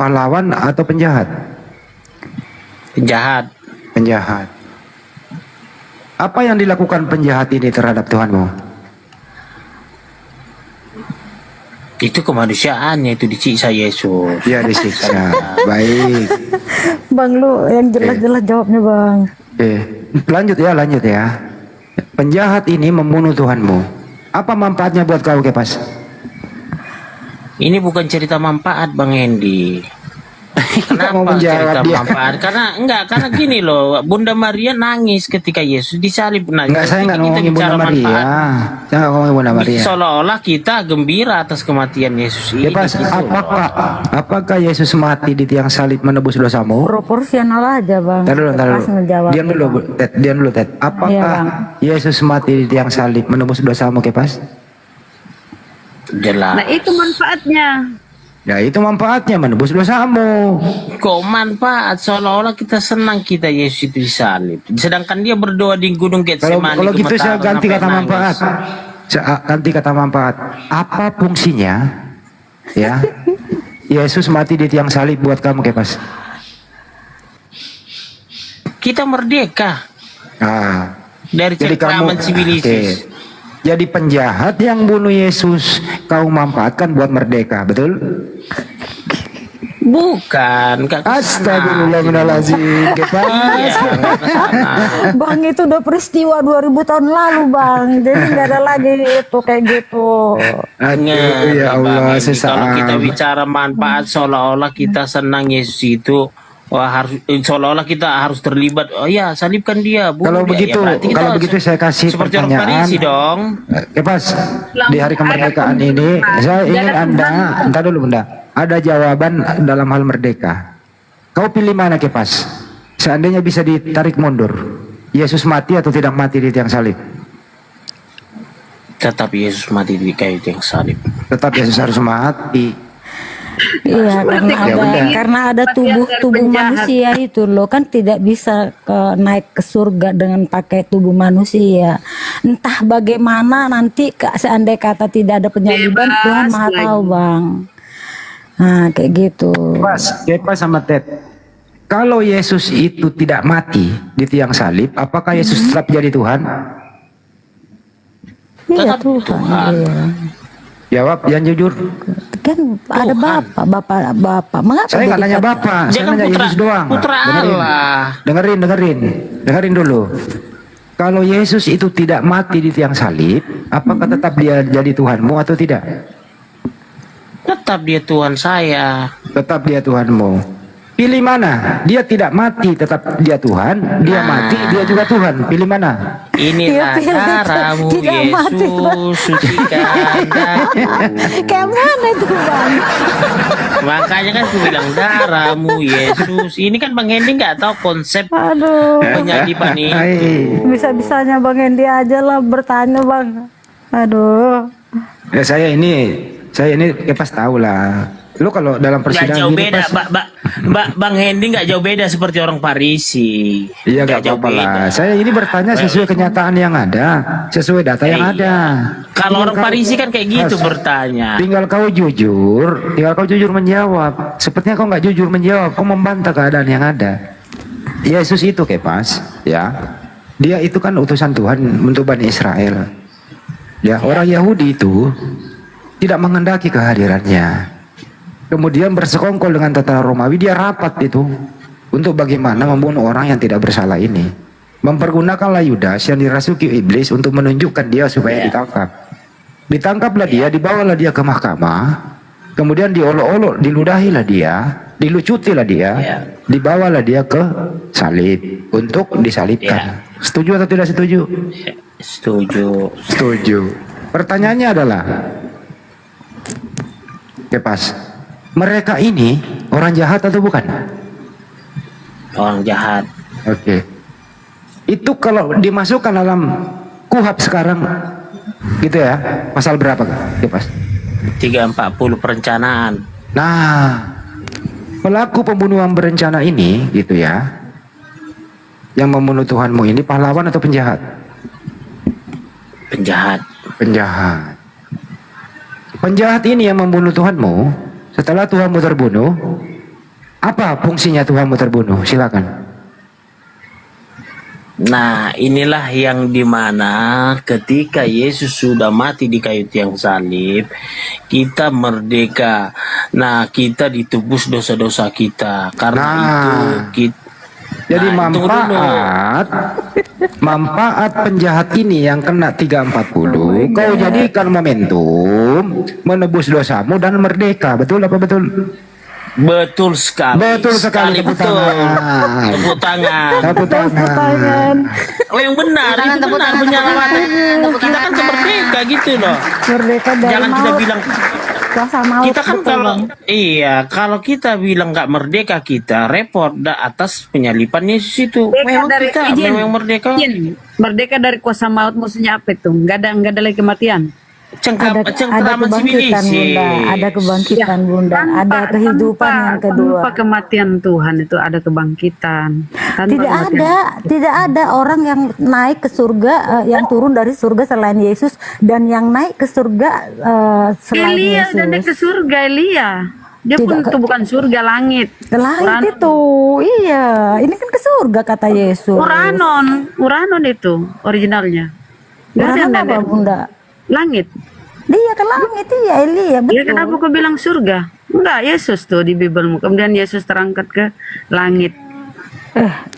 pahlawan atau penjahat? Penjahat. Apa yang dilakukan penjahat ini terhadap Tuhanmu? Itu kemanusiaannya, itu disiksa Yesus. Ya disiksa. Baik. Bang, lu yang jelas-jelas jawabnya, Bang. Lanjut ya. Penjahat ini membunuh Tuhanmu. Apa manfaatnya buat kau, Kepas? Ini bukan cerita manfaat, Bang Hendy. Kenapa cerita manfaat? Karena gini loh, Bunda Maria nangis ketika Yesus disalib. Enggak, saya nggak ngomongin Bunda Maria. Saya nggak ngomongin Bunda Maria. Seolah-olah kita gembira atas kematian Yesus ini. Kepas, gitu apakah Yesus mati di tiang salib menebus dosamu? Proporsional aja, Bang. Pas ngejawab. Diam dulu, Ted. Apakah Yesus mati di tiang salib menebus dosamu, Kepas? Jelas. Nah, itu manfaatnya. Ya, itu manfaatnya menebus dosamu. Kok manfaat? Seolah-olah kita senang kita Yesus itu disalib. Sedangkan dia berdoa di Gunung Getsemani. Kalau gitu saya ganti kata manfaat. Ganti kata manfaat. Apa fungsinya? Ya. Yesus mati di tiang salib buat kamu, Kepas. Kita merdeka dari cengkraman sivilisasi. Jadi penjahat yang bunuh Yesus kau manfaatkan buat merdeka, betul? Bukan, Astagfirullahaladzim. Bang, itu udah peristiwa 2000 tahun lalu, Bang. Jadi nggak ada lagi itu kayak gitu. Ya Allah, kalau kita bicara manfaat, seolah-olah kita senang Yesus itu. Seolah-olah kita harus terlibat. Oh ya, salibkan dia. Kalau begitu saya kasih seperti pertanyaan. orang Farisi dong. Kepas, di hari kemerdekaan ini saya ingin Anda, entar dulu Bunda, ada jawaban dalam hal merdeka. Kau pilih mana, Kepas? Seandainya bisa ditarik mundur, Yesus mati atau tidak mati di tiang salib? Tetap Yesus mati di kayu tiang salib. Tetap Yesus harus mati. Iya, karena ada tubuh manusia itu loh, kan tidak bisa naik ke surga dengan pakai tubuh manusia. Entah bagaimana nanti seandainya kata tidak ada penyaliban, Tuhan Maha tahu, Bang. Nah, kayak gitu. Kepas sama Ted. Kalau Yesus itu tidak mati di tiang salib, apakah Yesus tetap jadi Tuhan? Iya, Tuhan. Iya. Jawab yang jujur. Kan ada bapak. Mengapa saya nggak nanya bapak, saya nanya Yesus doang. Putra Allah. Dengerin dulu. Kalau Yesus itu tidak mati di tiang salib, apakah tetap dia jadi Tuhanmu atau tidak? Tetap dia Tuhan saya. Tetap dia Tuhanmu. Pilih mana? Dia tidak mati, tetap dia Tuhan. Dia mati, dia juga Tuhan. Pilih mana? Inilah darahmu Yesus, sucikan daku. Kayak mana itu, Bang? Makanya kan aku bilang darahmu Yesus. Ini kan Bang Hendy nggak tahu konsep penyaliban ini. Bisa-bisanya Bang Hendy aja lah bertanya, Bang. Aduh. Ya saya ini Kepas tahu lah. Lu kalau dalam persidangan jauh beda, Bang Hendy nggak jauh beda seperti orang Parisi. Iya, nggak apa-apa lah. Saya ini bertanya sesuai kenyataan yang ada, sesuai data yang ada. Kalau orang Parisi kan kayak gitu bertanya. Tinggal kau jujur menjawab. Sepertinya kau nggak jujur menjawab, kau membantah keadaan yang ada. Yesus itu, Kepas, ya. Dia itu kan utusan Tuhan untuk Bani Israel. Ya, orang Yahudi itu tidak menghendaki kehadirannya. Kemudian bersekongkol dengan tentara Romawi, dia rapat itu untuk bagaimana membunuh orang yang tidak bersalah ini. Mempergunakanlah Yudas yang dirasuki iblis untuk menunjukkan dia supaya ditangkap. Ditangkaplah dia, dibawalah dia ke mahkamah, kemudian diolok-olok, diludahilah dia, dilucutilah dia, dibawalah dia ke salib untuk disalibkan. Setuju atau tidak setuju? Setuju. Pertanyaannya adalah, Kepas, mereka ini orang jahat atau bukan? Orang jahat. Oke. Itu kalau dimasukkan dalam KUHP sekarang, gitu ya, pasal berapa, Kepas? 340 perencanaan. Nah, pelaku pembunuhan berencana ini, gitu ya, yang membunuh Tuhanmu ini pahlawan atau penjahat? Penjahat. Penjahat ini yang membunuh Tuhanmu. Setelah Tuhanmu terbunuh, apa fungsinya Tuhanmu terbunuh? Silakan. Nah, inilah yang dimana ketika Yesus sudah mati di kayu tiang salib, kita merdeka. Nah, kita ditebus dosa-dosa kita. Karena itu kita. Jadi manfaat penjahat ini yang kena 340, kau jadikan momentum menebus dosamu dan merdeka. Betul apa betul? Betul sekali. Betul sekali. Tepuk tangan. Tepuk tangan. Tepuk tangan. Oh, yang benar, itu benar penyelamatan. Kita kan merdeka gitu loh. Merdeka dari Jangan kita bilang kuasa maut. kita kan kalau kita bilang nggak merdeka, kita repot atas penyalipan Yesus itu. Memang kita memang merdeka. Merdeka dari kuasa maut maksudnya apa itu? Nggak ada lagi kematian. Ada kebangkitan Bunda, ada kebangkitan Bunda, ada kehidupan yang kedua. Tanpa kematian Tuhan itu ada kebangkitan. Tidak ada orang yang naik ke surga, yang turun dari surga selain Yesus, dan yang naik ke surga selain Elia Yesus. udah naik ke surga, Elia. Dia pun itu bukan surga, langit. Langit itu, iya. Ini kan ke surga kata Yesus. Uranon itu originalnya. Uranon apa Bunda? Langit. Dia ke langit, iya Elia, betul. Ya kenapa kau bilang surga? Enggak, Yesus tuh di Bibelmu. Kemudian Yesus terangkat ke langit.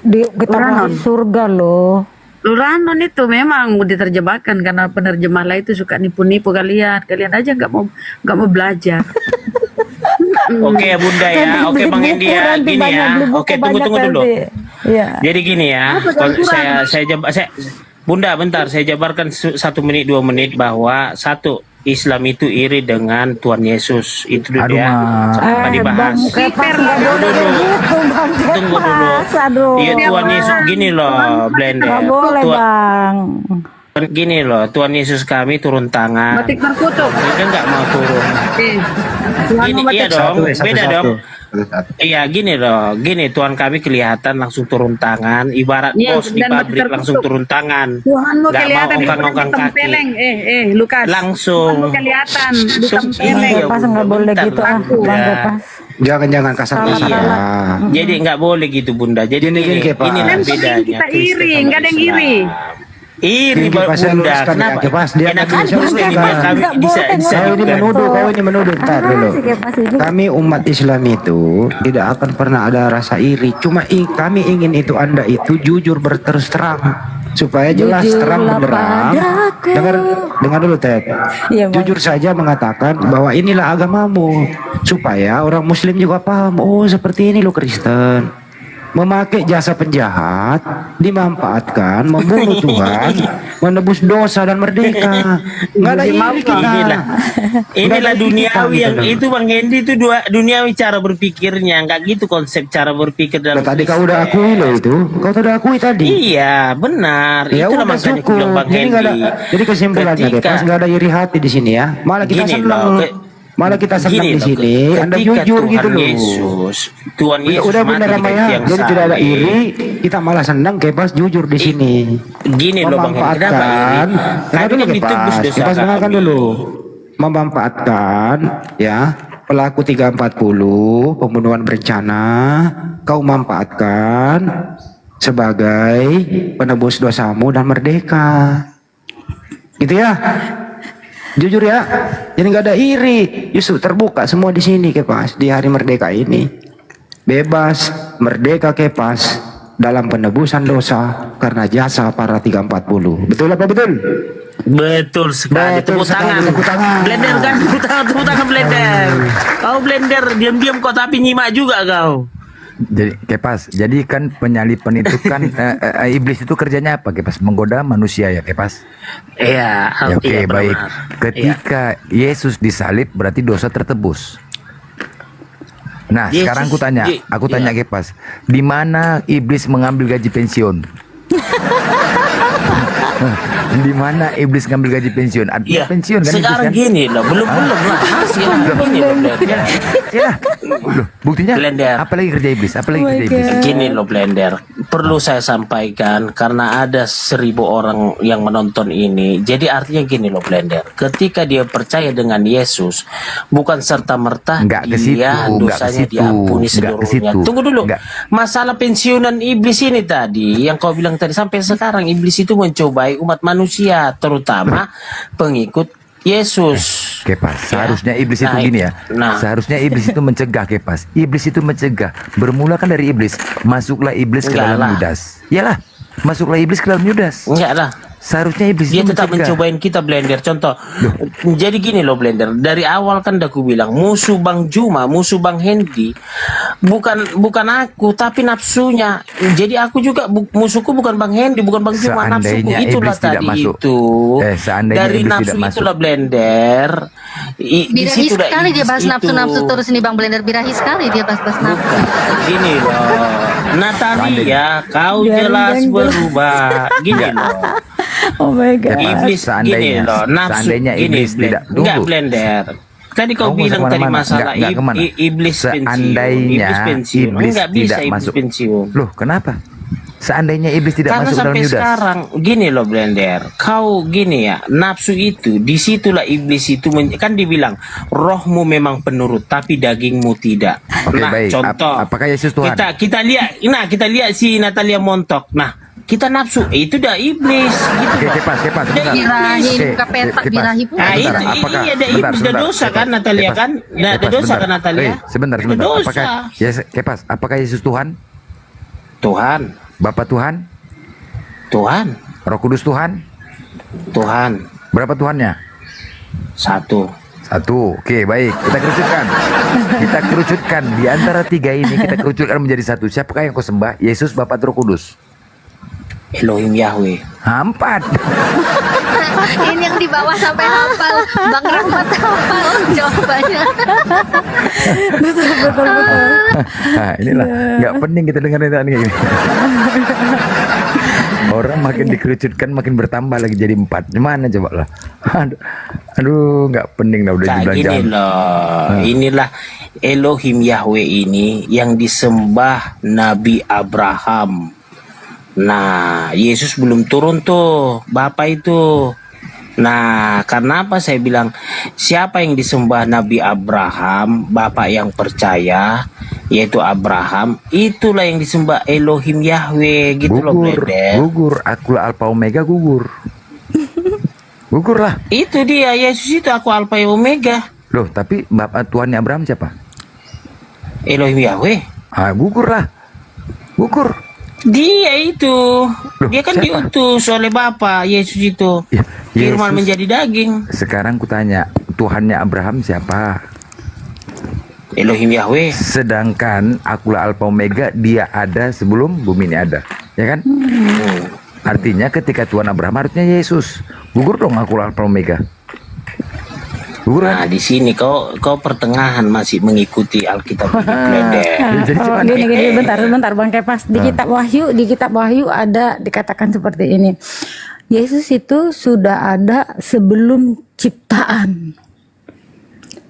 Kita masih surga loh. Uranon itu memang diterjemahkan karena penerjemah lah itu suka nipu-nipu kalian. Kalian aja nggak mau belajar. Oke ya Bunda ya, oke Bang Endi ya, gini ya. Oke, tunggu dulu. Jadi gini ya, Bunda, bentar, saya jabarkan 1 menit 2 menit bahwa satu, Islam itu iri dengan Tuhan Yesus. Itu dulu ya. Sampai dibahas. Tunggu dulu. Iya, Tuhan Yesus gini loh, Blender. Gini loh, Tuhan Yesus kami turun tangan. Batik terkutuk. Dia nggak mau turun. Gini, iya dong, beda dong. Iya gini loh, gini Tuhan kami kelihatan langsung turun tangan, ibarat bos di pabrik langsung turun tangan, nggak mau ongkang-ongkang kaki, Lukas, langsung kelihatan iya, pas nggak boleh gitu Jangan kasar-kasar. Jadi nggak boleh gitu Bunda. Jadi inilah bedanya. Kita iri, nggak ada yang iri. Iri Bunda, kenapa? Enak aja kami bisa kau ini menuduh, tar dulu. Kami umat Islam itu tidak akan pernah ada rasa iri. Cuma kami ingin itu Anda itu jujur berterus terang supaya jelas terang benderang. Dengar dulu Ted. Jujur saja mengatakan bahwa inilah agamamu supaya orang Muslim juga paham. Oh seperti ini lo Kristen. Memakai jasa penjahat, dimanfaatkan, membunuh Tuhan, menebus dosa dan merdeka. Nggak ada iri kita. Inilah duniawi yang itu Bang Hendy itu duniawi cara berpikirnya, nggak gitu konsep cara berpikir dalam. Tadi kau udah akui loh itu, kau sudah akui tadi. Iya benar. Ya Itulah udah makanya cukup. bilang Bang Hendy. Jadi kesimpulannya pas nggak ada iri hati di sini ya, malah kita senang. Malah kita senang di sini. Anda jujur gitu loh. Tuhan Yesus udah benar ya. Jadi tidak ada iri, kita malah senang Kepas jujur di sini. Gini loh Bang Hendy, kenapa iri? Kami kan ditebus dosa. Kepas dengarkan dulu. Memanfaatkan ya pelaku 340 pembunuhan berencana, kau manfaatkan sebagai penebus dosamu dan merdeka. Gitu ya. Jujur ya, jadi nggak ada iri, justru terbuka semua di sini Kepas di hari merdeka ini, bebas merdeka Kepas dalam penebusan dosa karena jasa para 340. Betul apa betul? Betul sekali. Tepuk tangan. Blender kan, tepuk tangan Blender. Kau Blender diam-diam kok tapi nyimak juga kau. Jadi Kepas, jadi kan penyalipan itu kan iblis itu kerjanya apa Kepas? Menggoda manusia ya Kepas? Iya. Ya, Oke, baik. Ketika Yesus disalib berarti dosa tertebus. Nah, Yesus, sekarang aku tanya Kepas, di mana iblis mengambil gaji pensiun? Di mana iblis ngambil gaji pensiun? Artinya Iya, pensiun kan iblis sekarang kan? gini loh, belum lah hasil gini loh Blender. Ya, loh, buktinya Blender. apalagi kerja iblis, apalagi kerja iblis. Gini loh Blender, perlu saya sampaikan karena ada 1000 orang yang menonton ini. Jadi artinya gini loh Blender, ketika dia percaya dengan Yesus, bukan serta merta Nggak ke situ, dia nggak ke dosanya situ, diampuni nggak ke seluruhnya. situ. Tunggu dulu, Nggak. masalah pensiunan iblis ini tadi yang kau bilang tadi, sampai sekarang iblis itu mencobai umat manusia, terutama pengikut Yesus. Kepas, seharusnya iblis itu Nah, gini ya. nah. Seharusnya iblis itu mencegah, Kepas. Iblis itu mencegah. Bermula kan dari iblis. Masuklah iblis ke Enggak dalam lah. Yudas. Iyalah, masuklah iblis ke dalam Yudas. Enggak lah. Seharusnya iblis Dia itu tetap mencegah. mencobain kita Blender. Contoh, jadi gini loh Blender. Dari awal kan udah aku bilang musuh Bang Juma, musuh Bang Hendy, bukan aku, tapi nafsunya. Jadi aku juga musuhku bukan Bang Hendy, bukan Bang Juma, nafsuku. Seandainya Itulah iblis tidak tadi masuk. itu. Seandainya Dari iblis nafsu tidak masuk. itulah Blender. Di Birahi situ sekali dia bahas nafsu-nafsu itu. terus ini Bang Blender. Birahi sekali dia bahas-bahas nafsu. Gini loh, Natalia, kau jelas berubah. Gini loh. Oh my god. Iblis gini loh, nafsu seandainya gini, iblis tidak enggak tunggu. Blender. Tadi kau Kamu bilang nggak tadi kemana-mana. masalah Nggak kemana. iblis pensiun. Seandainya Iblis pensiun. iblis Enggak bisa tidak iblis masuk. pensiun. Loh, kenapa? Seandainya iblis tidak Karena masuk dalam sampai Yudas. sekarang gini loh Blender, kau gini ya, nafsu itu disitulah iblis itu kan dibilang rohmu memang penurut tapi dagingmu tidak. Oke, Nah baik. contoh, Apakah Yesus Tuhan? kita lihat si Natalia montok. Nah kita nafsu, itu udah iblis gitu. Oke, Kepas, sebentar. Birahi Oke, buka petak Kepas. birahi pun. Nah itu Sebentar, apakah- iya ada sebentar, iblis, ada sebentar, dosa Kepas, kan Natalia Kepas, kan? Ada Kepas, dosa kan Natalia? Sebentar. Ada dosa. Apakah Kepas, apakah Yesus Tuhan? Tuhan, Bapa Tuhan? Tuhan, Roh Kudus Tuhan? Tuhan. Berapa Tuhannya? Satu. Oke, baik. Kita kerucutkan. Kita kerucutkan di antara tiga ini, kita kerucutkan menjadi satu. Siapakah yang kau sembah? Yesus, Bapa, Roh Kudus. Elohim Yahweh. 4. Ini yang di bawah sampai hafal. Bang Rahmat hafal jawabannya. Betul. Nah, inilah nggak penting kita dengar itu kayak gini. Orang makin dikerucutkan makin bertambah lagi jadi 4. Gimana coba lah? Aduh, nggak penting lah udah Nah, dibilang gini jangan. loh, inilah Elohim Yahweh ini yang disembah Nabi Abraham. Nah, Yesus belum turun tuh, Bapak itu. Nah, karena apa saya bilang siapa yang disembah Nabi Abraham, Bapak yang percaya, yaitu Abraham, itulah yang disembah Elohim Yahweh gitu loh, Blender. Gugur, akulah Alpha Omega gugur. Gugur lah. Itu dia, Yesus itu aku Alpha Omega. Loh, tapi Bapak Tuhannya Abraham siapa? Elohim Yahweh. Gugur lah. Gugur. Dia itu, dia kan siapa? diutus oleh Bapa Yesus itu. Firman Yesus. menjadi daging. Sekarang kutanya, Tuhannya Abraham siapa? Elohim Yahweh. Sedangkan akulah Alpha Omega, dia ada sebelum bumi ini ada. Ya kan? Artinya ketika Tuhan Abraham harusnya Yesus. Gugur dong akulah Alpha Omega. Gugur kan? Nah, di sini kau pertengahan masih mengikuti Alkitab ini, Blender. Oh, gini, bentar Bang Kepas. Di kitab Wahyu ada dikatakan seperti ini. Yesus itu sudah ada sebelum ciptaan.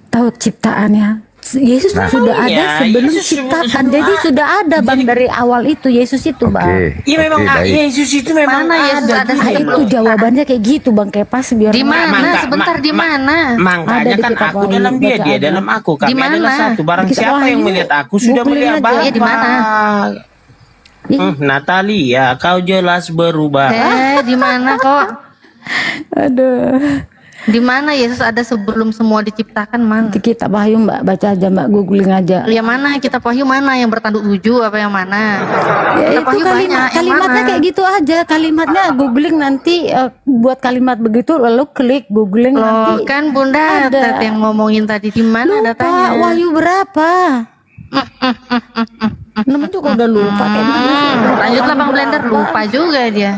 Tahu ciptaannya? Yesus sudah ada sebelum ciptaan. Jadi sudah ada Bang dari awal itu Yesus itu Bang. Iya memang Yesus itu memang Mana Yesus ada Itu jawabannya kayak gitu Bang Kepas biar Di mana? Sebentar di mana? Makanya kan aku dalam dia, dia dalam aku. Kami Di mana? adalah satu. Barang Kitab siapa yang Wahyu. melihat aku sudah Googling melihat aja. Bapa. Di mana? Natalia, kau jelas berubah. Di mana kok? Aduh. Di mana Yesus ada sebelum semua diciptakan mana? Di kitab Wahyu Mbak, baca aja Mbak, googling aja. Yang mana? Kitab Wahyu mana? Yang bertanduk 7 apa yang mana? Ya, Kitab itu Wahyu banyak. Yang kalimatnya mana? kayak gitu aja. Kalimatnya googling nanti buat kalimat begitu lalu klik googling Loh, nanti. kan Bunda ada. yang ngomongin tadi di mana datanya? Pak, Wahyu berapa? Namanya juga udah lupa kayak mana sih? Lanjutlah Bang Blender, lupa juga dia.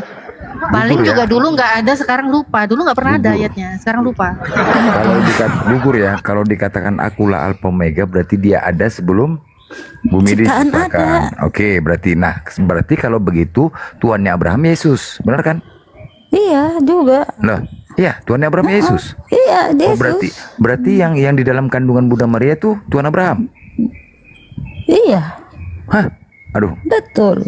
Paling Gugur ya? juga dulu nggak ada, sekarang lupa. Dulu nggak pernah ada ayatnya, sekarang lupa. Kalau gugur ya, kalau dikatakan akulah Alpha Omega berarti dia ada sebelum bumi Ciptaan diciptakan. Oke, berarti berarti kalau begitu Tuhannya Abraham Yesus, benar kan? Iya juga. Lah, iya, Tuhan Abraham Yesus. Iya, Oh, Yesus. berarti yang di dalam kandungan Bunda Maria itu Tuhan Abraham. Iya, Hah? Aduh. betul.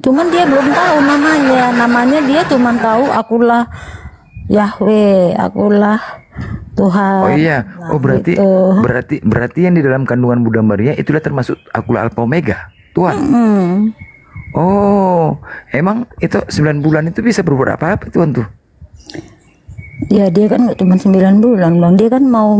Cuman dia belum tahu namanya. Namanya dia cuman tahu akulah Yahweh, akulah Tuhan. Oh iya. Nah, Oh, berarti gitu. berarti yang di dalam kandungan Bunda Maria itulah termasuk akulah Alpha Omega. Tuhan. Mm. Oh, emang itu 9 bulan itu bisa berbuat apa-apa Tuhan tuh? Ya dia kan nggak cuma 9 bulan, Bang. Dia kan mau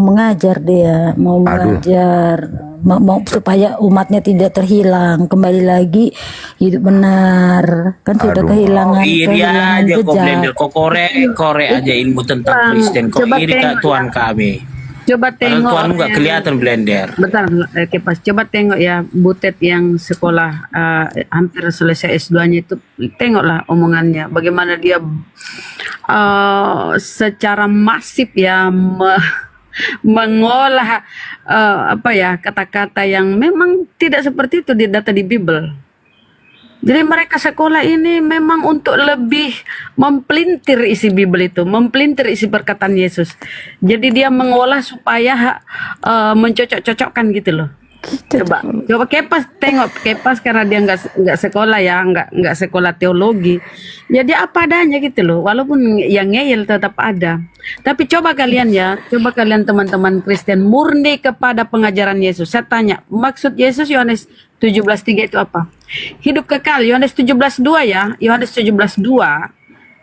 mengajar, dia mau mengajar, mau supaya umatnya tidak terhilang, kembali lagi hidup benar. Kan sudah kehilangan Iri aja kok blender, jejak. kok korek aja ilmu tentang Kristen, kok Coba iri tengok Tuhan ya. kami. Coba Padahal tengok Tuhan nggak yang- kelihatan blender. Bentar, Kepas. Coba tengok ya Butet yang sekolah hampir selesai S2-nya itu, tengoklah omongannya. Bagaimana dia secara masif ya mengolah apa ya kata-kata yang memang tidak seperti itu di data di Bible. Jadi mereka sekolah ini memang untuk lebih mempelintir isi Bible itu, mempelintir isi perkataan Yesus. Jadi dia mengolah supaya mencocok-cocokkan gitu loh. Coba Kepas tengok Kepas karena dia nggak sekolah ya, nggak sekolah teologi. Jadi apa adanya gitu loh. Walaupun yang ngeyel tetap ada. Tapi coba kalian teman-teman Kristen murni kepada pengajaran Yesus. Saya tanya, maksud Yesus Yohanes 17:3 itu apa? Hidup kekal. Yohanes 17:2 ya. Yohanes 17:2.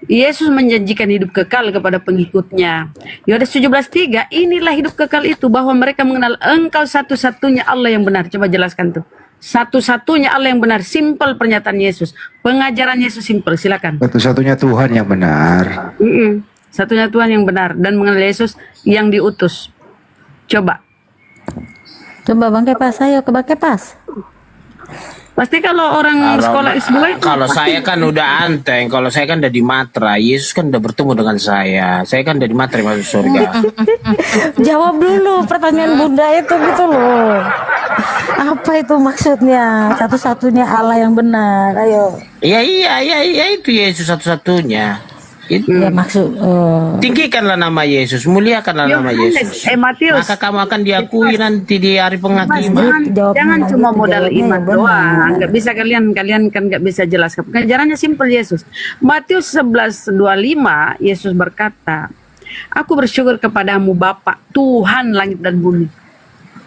Yesus menjanjikan hidup kekal kepada pengikutnya. Yohanes 17:3, inilah hidup kekal itu, bahwa mereka mengenal Engkau satu-satunya Allah yang benar. Coba jelaskan tuh. Satu-satunya Allah yang benar. Simpel pernyataan Yesus. Pengajaran Yesus simpel. Silakan. Satu-satunya Tuhan yang benar. Satunya Tuhan yang benar dan mengenal Yesus yang diutus. Coba. Coba Bang Kepas, ayo ke Bang Kepas. Pasti kalau orang sekolah S2 itu Kalau pasti- saya kan udah anteng, kalau saya kan udah di Matra, Yesus kan udah bertemu dengan saya kan udah di Matra masuk surga. Jawab dulu pertanyaan Bunda itu gitu loh. Apa itu maksudnya? Satu-satunya Allah yang benar. Ayo. Iya itu Yesus satu-satunya. Itu. Ya maksud Tinggikanlah nama Yesus, muliakanlah nama Yesus. Matius. Maka kamu akan diakui nanti di hari penghakiman. Jangan cuma modal jawabnya iman ya benar. doang. Nggak bisa kalian kan nggak bisa jelaskan. Pengajarannya simpel Yesus. Matius 11:25 Yesus berkata, Aku bersyukur kepadamu Bapa, Tuhan langit dan bumi.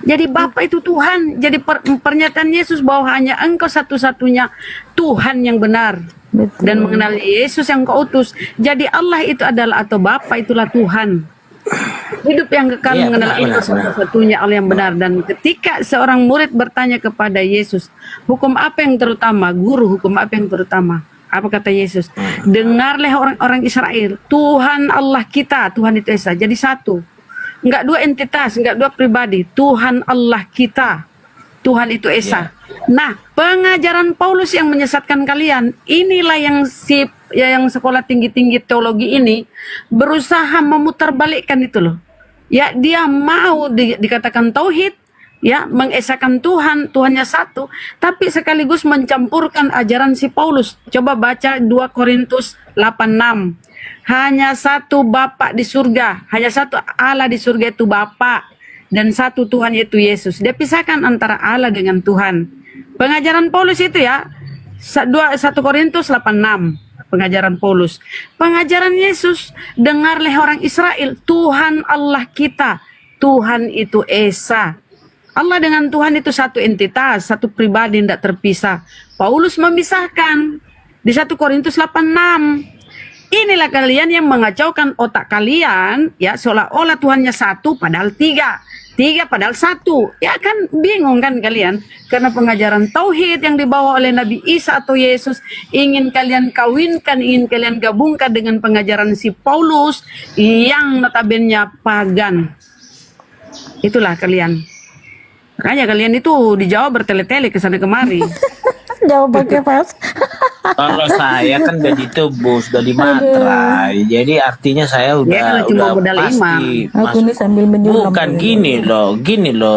Jadi Bapa itu Tuhan. Jadi pernyataan Yesus bahwa hanya Engkau satu-satunya Tuhan yang benar. Dan mengenal Yesus yang kau utus. Jadi Allah itu adalah atau Bapa itulah Tuhan. Hidup yang kekal Iya, mengenal benar, Engkau satu-satunya Allah yang benar. Dan ketika seorang murid bertanya kepada Yesus, hukum apa yang terutama? Guru, hukum apa yang terutama? Apa kata Yesus? Dengarlah orang-orang Israel, Tuhan Allah kita, Tuhan itu Esa. Jadi satu. Enggak dua entitas, enggak dua pribadi. Tuhan Allah kita. Tuhan itu Esa. Nah, pengajaran Paulus yang menyesatkan kalian, inilah yang sekolah tinggi-tinggi teologi ini berusaha memutarbalikkan itu loh. Ya, dia mau dikatakan tauhid, ya, mengesakan Tuhan, Tuhannya satu, tapi sekaligus mencampurkan ajaran si Paulus. Coba baca 2 Korintus 8:6. Hanya satu Bapa di surga, hanya satu Allah di surga itu Bapa, dan satu Tuhan yaitu Yesus. Dia pisahkan antara Allah dengan Tuhan. Pengajaran Paulus itu ya, 1 Korintus 8:6. Pengajaran Paulus. Pengajaran Yesus, dengarlah orang Israel, Tuhan Allah kita, Tuhan itu Esa. Allah dengan Tuhan itu satu entitas, satu pribadi, tidak terpisah. Paulus memisahkan di 1 Korintus 8:6. Inilah kalian yang mengacaukan otak kalian, ya, seolah-olah Tuhannya satu padahal tiga padahal satu. Ya kan bingung kan kalian, karena pengajaran tauhid yang dibawa oleh Nabi Isa atau Yesus ingin kalian kawinkan, ingin kalian gabungkan dengan pengajaran si Paulus yang notabene pagan. Itulah kalian. Makanya kalian itu dijawab bertele-tele ke sana kemari. Jawab pakai pas. Kalau saya kan udah ditebus, udah di Matra, jadi artinya saya udah Ya, kalau cuma modal pasti iman. Aku ini sambil menyulam. Bukan gini loh.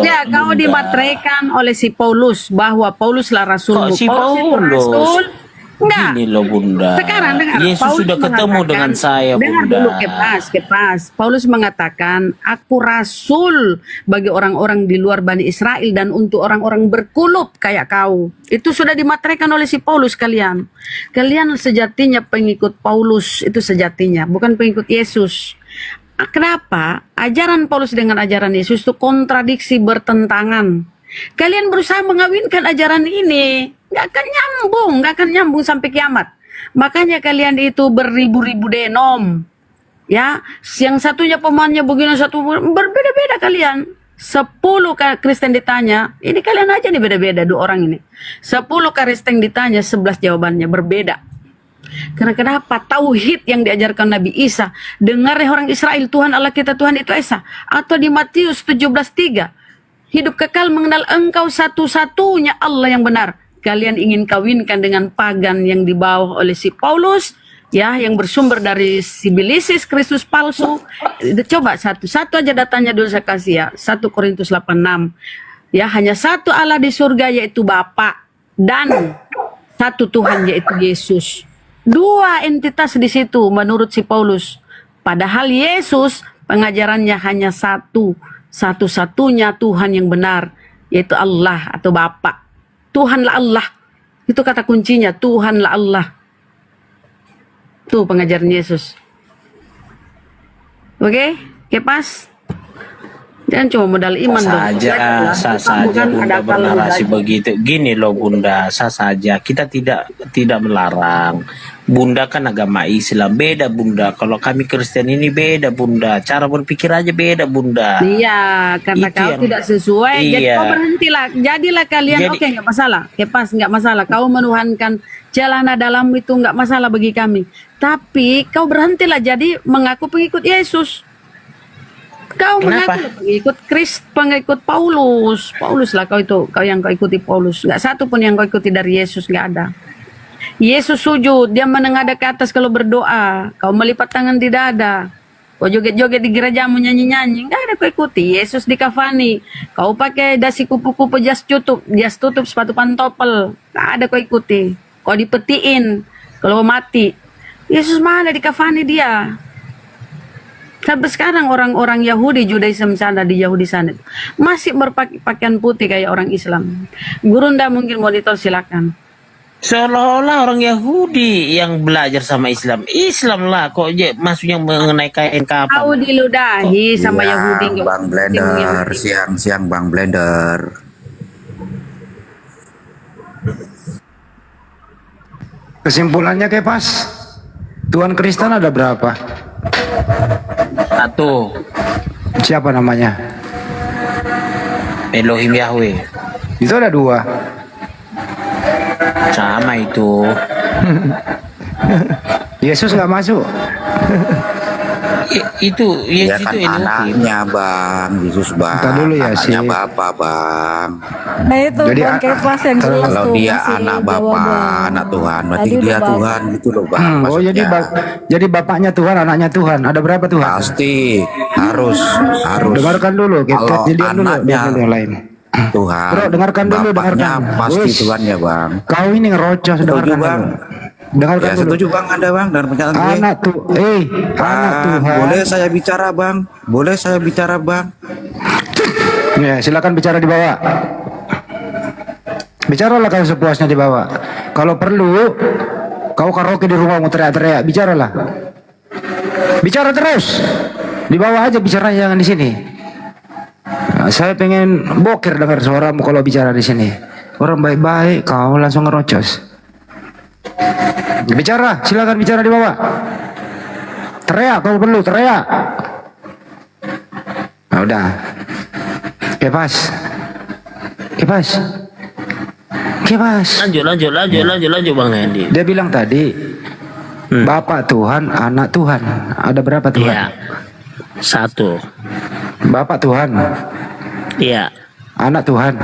Ya, kau Bunda. dimateraikan oleh si Paulus bahwa Pauluslah rasulmu. Kok si Paulus itu Paulus? rasul Enggak. Gini loh Bunda. Sekarang dengar, Yesus Paulus sudah ketemu mengatakan- dengan saya dengar Bunda. dulu Kepas. Paulus mengatakan, aku rasul bagi orang-orang di luar Bani Israel dan untuk orang-orang berkulub kayak kau. Itu sudah dimateraikan oleh si Paulus kalian. Kalian sejatinya pengikut Paulus, itu sejatinya, bukan pengikut Yesus. Kenapa? Ajaran Paulus dengan ajaran Yesus itu kontradiksi, bertentangan. Kalian berusaha mengawinkan ajaran ini, nggak akan nyambung sampai kiamat. Makanya kalian itu beribu-ribu denom, ya. Yang satunya pemahamannya begini, satu berbeda-beda kalian. 10 Kristen ditanya, ini kalian aja nih beda-beda 2 orang ini. 10 Kristen ditanya, 11 jawabannya berbeda. Karena kenapa? Tauhid yang diajarkan Nabi Isa, dengar ya orang Israel, Tuhan Allah kita Tuhan itu Esa. Atau di Matius 17:3, hidup kekal mengenal engkau satu-satunya Allah yang benar. Kalian ingin kawinkan dengan pagan yang dibawa oleh si Paulus, ya, yang bersumber dari sibilisis Kristus palsu. Coba satu-satu aja datanya dulu saya kasih ya. 1 Korintus 8:6. Ya, hanya satu Allah di surga yaitu Bapa, dan satu Tuhan yaitu Yesus. 2 entitas di situ menurut si Paulus. Padahal Yesus pengajarannya hanya satu-satunya Tuhan yang benar, yaitu Allah atau Bapa. Tuhanlah Allah. Itu kata kuncinya, Tuhanlah Allah. Tuh pengajaran Yesus. Oke, Kepas. Jangan cuma modal iman dong. Sah saja Bunda bernarasi begitu. Gini loh Bunda, sah saja. Kita tidak melarang. Bunda kan agama Islam, beda Bunda. Kalau kami Kristen ini beda Bunda. Cara berpikir aja beda Bunda. Iya, karena Itu kau yang- tidak sesuai. Jadi Iya. kau berhentilah. Jadilah kalian, Jadi- oke, nggak masalah. Kepas, nggak masalah. Kau menuhankan celana dalam itu nggak masalah bagi kami. Tapi kau berhentilah jadi mengaku pengikut Yesus. Kau Kenapa? mengaku pengikut Paulus. Paulus lah kau yang kau ikuti Paulus. Nggak satu pun yang kau ikuti dari Yesus, nggak ada. Yesus sujud, dia menengadah ke atas kalau berdoa. Kau melipat tangan di dada. Kau joget-joget di gerejamu nyanyi-nyanyi. Nggak ada kau ikuti. Yesus dikafani. Kau pakai dasi kupu-kupu jas tutup sepatu pantopel. Nggak ada kau ikuti. Kau dipetiin kalau mati. Yesus mana dikafani dia? Sampai sekarang orang-orang Yahudi, Judaism sana, di Yahudi sana masih berpakaian putih kayak orang Islam. Gurunda mungkin monitor silakan. Seolah-olah orang Yahudi yang belajar sama Islam. Islam lah kok maksudnya mengenai kain kapan. Kau diludahi sama Yahudi. nggak Bang penting Blender, Yahudi. siang-siang Bang Blender. Kesimpulannya Kepas, Tuhan Kristen ada berapa? 1. Siapa namanya? Elohim Yahweh. Itu ada 2. Sama itu. Yesus nggak masuk. Itu Ya Yesus kan itu Elohim. anaknya Bang, Yesus Bang. Ntar dulu ya, anaknya Sip. Bapak Bang. Nah itu Jadi, Bang Kepas yang jelas Kalau tuh, dia masih anak jawaban. Bapak, anak Tuhan, berarti Tadi dia udah Tuhan gitu loh Bang. Oh jadi maksudnya. jadi bapaknya Tuhan, anaknya Tuhan. Ada berapa Tuhan? Pasti harus. Dengarkan dulu, Kalau jadi dulu anaknya dulu yang lain. Tuhan, Bro, dengarkan dulu, bapaknya dengarkan. pasti Wes. Tuhan ya Bang. Kau ini ngerocos, Setuju dengarkan Bang. dulu. Dengarkan Ya dulu. setuju Bang, ada Bang dalam pernyataan gue. Anak anak Bang, Tuhan. boleh saya bicara Bang? Boleh saya bicara Bang? Ya, silakan bicara di bawah. Bicaralah kau sepuasnya di bawah. Kalau perlu, kau karaoke di rumahmu teriak-teriak, bicaralah. Bicara terus. Di bawah aja bicara, jangan di sini. Nah, saya pengen boker dengar suaramu kalau bicara di sini. Orang baik-baik, kau langsung ngerocos. Bicara, silakan bicara di bawah. Teriak kalau perlu, teriak. Nah, udah. Kepas. Lanjut Bang Hendy. Dia bilang tadi, Bapak Tuhan, anak Tuhan. Ada berapa Tuhan? Iya. 1. Bapak Tuhan, Iya. anak Tuhan.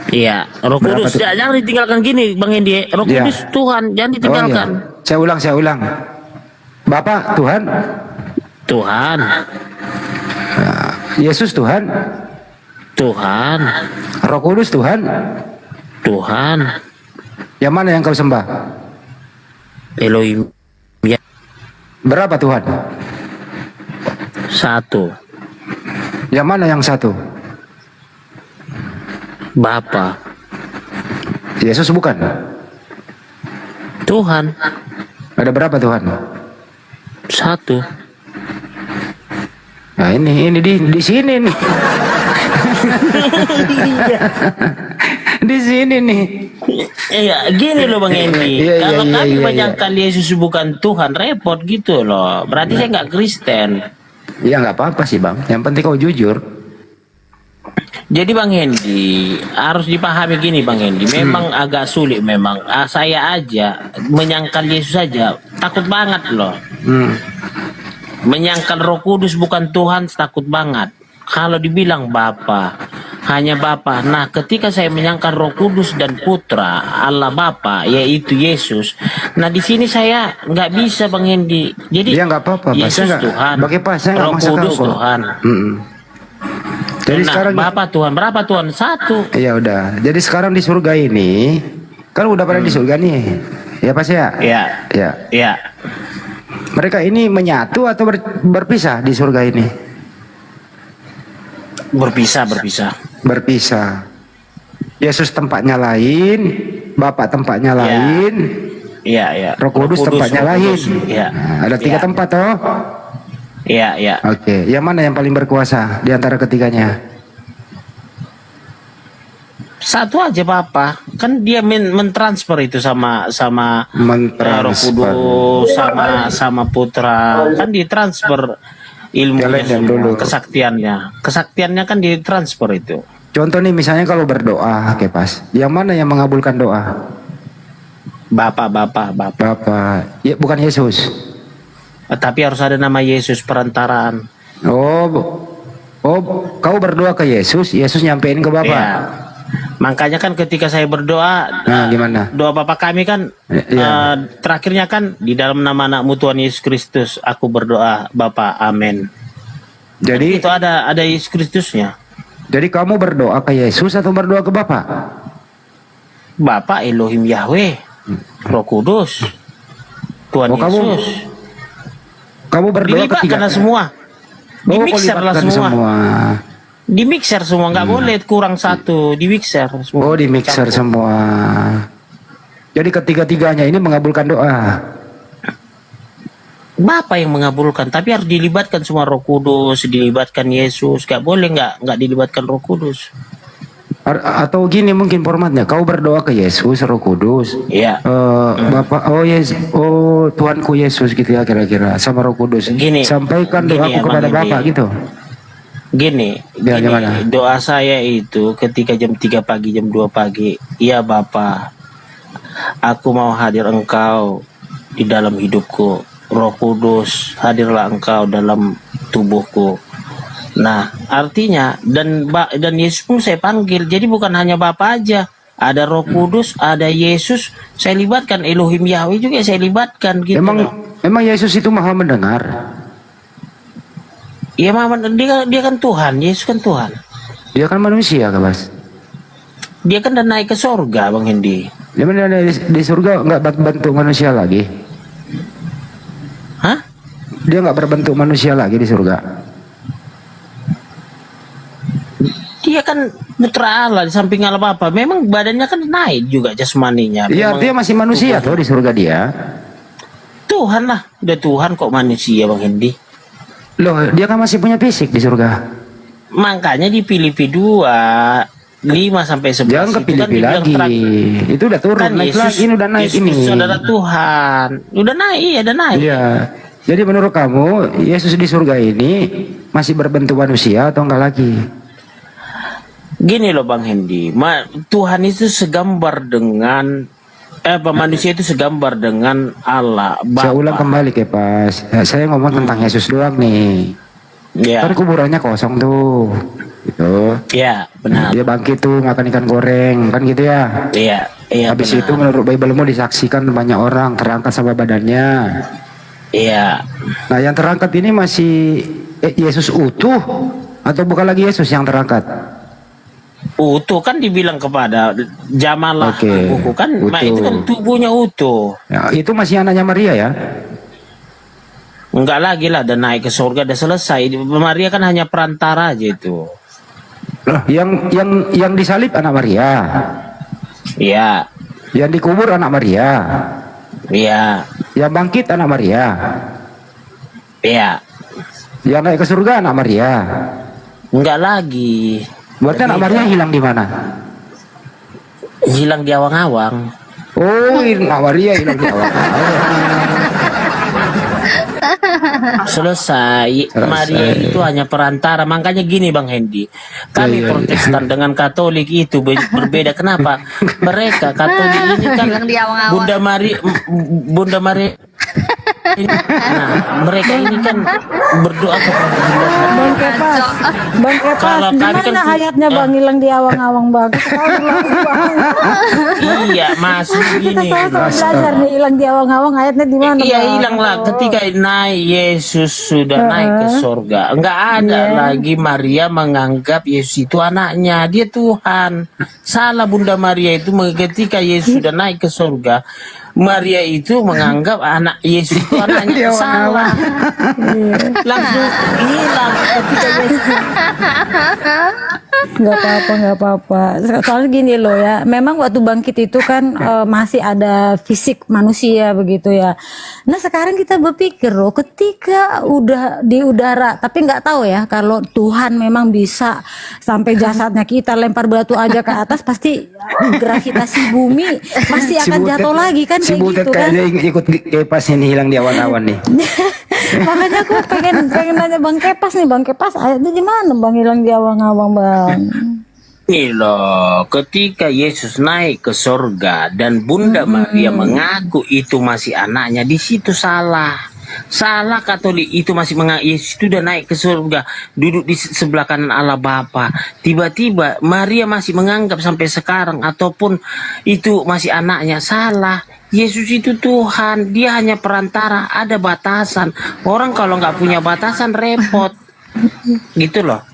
Iya. Roh Berapa Kudus. tuh? Jangan ditinggalkan gini Bang Hendy. Roh Iya. Kudus Tuhan, jangan Oh, ditinggalkan. iya. Saya ulang. Bapak Tuhan, Tuhan. Yesus Tuhan, Tuhan. Roh Kudus Tuhan. Tuhan. Yang mana yang kau sembah? Elohim ya. Berapa Tuhan? Satu. Yang mana yang satu? Bapa. Yesus bukan? Tuhan. Ada berapa Tuhan? Satu. Nah ini di sini nih. Di sini nih. Iya, gini loh Bang Hendy. Kalau kami menyangkal Yesus bukan Tuhan, repot gitu loh. Berarti saya nggak Kristen. Ya nggak apa-apa sih Bang. Yang penting kau jujur. Jadi Bang Hendy harus dipahami gini Bang Hendy. Memang agak sulit memang. Saya aja menyangkal Yesus saja takut banget loh. Menyangkal Roh Kudus bukan Tuhan takut banget. Kalau dibilang Bapa, hanya Bapa. Nah, ketika saya menyangkal Roh Kudus dan Putra Allah Bapa, yaitu Yesus. Nah, di sini saya nggak bisa Bang Hendy. Jadi ya nggak apa-apa. Yesus Tuhan, Roh Kudus Tuhan. Jadi nah, sekarang Bapa Tuhan, berapa Tuhan? Satu. Ya udah. Jadi sekarang di surga ini kan udah pada di surga nih. Ya Pas ya? Iya. Ya. Iya. Mereka ini menyatu atau berpisah di surga ini? Berpisah. Berpisah. Yesus tempatnya lain, Bapa tempatnya lain. Iya. Roh Kudus tempatnya lain. Iya. Nah, ada 3 tempat toh? Iya. Oke, yang mana yang paling berkuasa di antara ketiganya? Satu aja Bapa. Kan dia mentransfer itu sama Roh Kudus sama Putra. Kan ditransfer ilmunya semua, kesaktiannya kan ditransfer itu. Contoh nih misalnya kalau berdoa, Pas, yang mana yang mengabulkan doa? Bapa. Ya, bukan Yesus. Tapi harus ada nama Yesus perantaraan. Oh, kau berdoa ke Yesus, Yesus nyampein ke Bapa. Ya. Makanya kan ketika saya berdoa, gimana? Doa Bapa kami kan terakhirnya kan di dalam nama anakmu Tuhan Yesus Kristus, aku berdoa Bapa, amin. Jadi itu ada Yesus Kristusnya. Jadi kamu berdoa ke Yesus atau berdoa ke Bapa? Bapa Elohim Yahweh, Roh Kudus, Tuhan Yesus. Kamu berdoa karena semua. Dimixer lah semua. Di mixer semua, nggak boleh kurang satu, di mixer semua. Oh, di mixer semua. Jadi ketiga-tiganya ini mengabulkan doa. Bapa yang mengabulkan, tapi harus dilibatkan semua Roh Kudus, dilibatkan Yesus, nggak boleh nggak dilibatkan Roh Kudus. Atau gini mungkin formatnya, kau berdoa ke Yesus, Roh Kudus. Iya. Bapak, Tuhanku Yesus gitu ya kira-kira, sama Roh Kudus. Sampaikan doaku kepada Bapak gitu. Gini, doa saya itu ketika jam 3 pagi, jam 2 pagi, ya Bapa, aku mau hadir Engkau di dalam hidupku, Roh Kudus, hadirlah Engkau dalam tubuhku. Nah, artinya dan Yesus pun saya panggil, jadi bukan hanya Bapa aja, ada Roh Kudus, ada Yesus, saya libatkan Elohim Yahweh juga saya libatkan gitu. Emang Yesus itu maha mendengar? Iya, dia kan Tuhan, Yesus kan Tuhan. Dia kan manusia, Mas. Dia kan udah naik ke surga, Bang Hendy. Dia mana di surga nggak berbentuk manusia lagi? Hah? Dia nggak berbentuk manusia lagi di surga? Dia kan putra Allah di samping Allah Bapa. Memang badannya kan naik juga jasmaninya. Iya, dia masih manusia tuh di surga dia. Tuhan lah, udah Tuhan kok manusia, Bang Hendy. Loh, dia kan masih punya fisik di surga. Makanya di Filipi 2 5 sampai 11 jangan ke Filipi kan lagi. Itu udah turun, kan naik Yesus, lagi, ini udah naik Yesus, ini. Saudara Tuhan, udah naik, udah naik. Iya. Jadi menurut kamu Yesus di surga ini masih berbentuk manusia atau enggak lagi? Gini loh Bang Hendy, Tuhan itu segambar dengan manusia itu segambar dengan Allah Bapa. Saya ulang kembali Pas. Saya ngomong tentang Yesus doang nih. Iya. Kan kuburannya kosong tuh. Gitu. Iya, benar. Dia bangkit tuh makan ikan goreng, kan gitu ya? Iya, Habis benar. itu menurut Bible-mu disaksikan banyak orang terangkat sama badannya. Iya. Nah, yang terangkat ini masih Yesus utuh atau bukan lagi Yesus yang terangkat? Utuh kan dibilang kepada jamalah tubuhku kan, itu kan tubuhnya utuh. Ya, itu masih anaknya Maria ya? Enggak lagi lah, dan naik ke surga, udah selesai. Maria kan hanya perantara aja itu. Loh, yang disalib anak Maria. Iya. Yang dikubur anak Maria. Iya. Yang bangkit anak Maria. Iya. Yang naik ke surga anak Maria. Enggak lagi. Berarti anak Maria hilang di mana? Hilang di awang-awang. Oh, anak Maria hilang di awang-awang. Selesai. Maria itu hanya perantara. Makanya gini Bang Hendy, kami Protestan dengan Katolik itu berbeda. Kenapa? Mereka Katolik ini kan Bunda Maria nah, mereka ini kan berdoa kepada Bang Kepas, kalau kami gimana kan ayatnya Bang hilang di awang-awang Bang? iya masih gini Kita belajar nih hilang di awang-awang ayatnya di mana? iya hilang lah ketika naik Yesus sudah naik ke surga, enggak ada lagi Maria menganggap Yesus itu anaknya, dia Tuhan. Salah Bunda Maria itu ketika Yesus sudah naik ke surga, Maria itu menganggap anak Yesus itu anaknya. Salah. Langsung hilang ketika Yesus. Nggak apa-apa. Soalnya gini loh ya, memang waktu bangkit itu kan masih ada fisik manusia begitu ya. Nah sekarang kita berpikir loh, ketika udah di udara, tapi nggak tahu ya kalau Tuhan memang bisa sampai jasadnya kita lempar batu aja ke atas, pasti gravitasi bumi pasti akan jatuh lagi kan Si kayak Butet gitu kan. kayaknya ikut Kepas ini hilang di awan-awan nih. Makanya aku pengen nanya Bang Kepas nih, Bang Kepas ayatnya di mana Bang hilang di awang-awang Bang? Ini loh, ketika Yesus naik ke surga dan Bunda Maria mengaku itu masih anaknya, di situ salah. Salah Katolik itu masih mengaku Yesus itu udah naik ke surga, duduk di sebelah kanan Allah Bapa. Tiba-tiba Maria masih menganggap sampai sekarang ataupun itu masih anaknya. Salah. Yesus itu Tuhan, dia hanya perantara, ada batasan. Orang kalau nggak punya batasan repot. Gitu loh.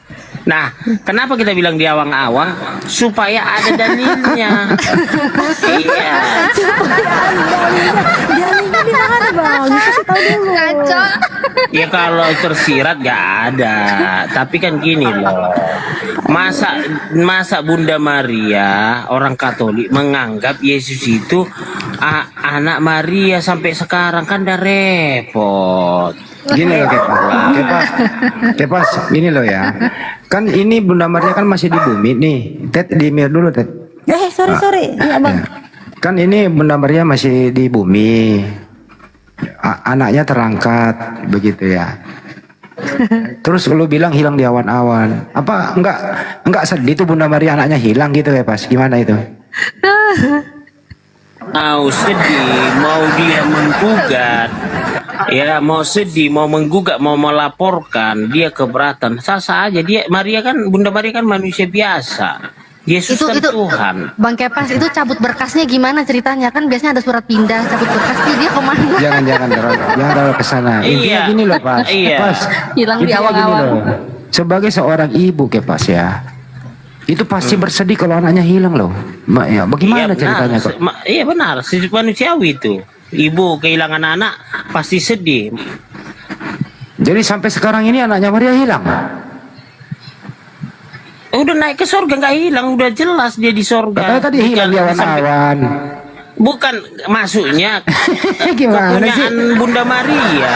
Nah, kenapa kita bilang di awang-awang? Supaya ada dalilnya. Iya. Dalilnya di mana Bang? Kasih tahu dulu. Kacau. Ya kalau tersirat gak ada. Tapi kan gini loh. Masa Bunda Maria, orang Katolik menganggap Yesus itu anak Maria sampai sekarang, kan udah repot. Gini loh Kepas, gini loh ya. Kan ini Bunda Maria kan masih di bumi nih. Ted di mir dulu Ted. Sorry. Ya Bang. Kan ini Bunda Maria masih di bumi. Anaknya terangkat begitu ya. Terus lu bilang hilang di awan-awan. Apa enggak sedih tuh Bunda Maria anaknya hilang gitu ya Pas? Gimana itu? Mau sedih, mau dia menggugat, ya mau sedih, mau menggugat, mau melaporkan, dia keberatan, sah-sah aja. Dia Maria kan, Bunda Maria kan manusia biasa. Yesus kan Tuhan. Bang Kepas itu cabut berkasnya gimana ceritanya? Kan biasanya ada surat pindah, cabut berkas itu dia kemana? Jangan terlalu ke sana. Intinya gini loh Pas. Pas. Hilang di Intinya gini awang-awang. loh. Sebagai seorang ibu Kepas ya, itu pasti bersedih kalau anaknya hilang loh. Ya, bagaimana ceritanya kok? Iya benar, manusiawi itu. Ibu kehilangan anak pasti sedih. Jadi sampai sekarang ini anaknya Maria hilang. Udah naik ke surga nggak hilang, udah jelas dia di surga. Katanya tadi hilang di awan-awan. Bukan masuknya Gimana kepunyaan Bunda Maria.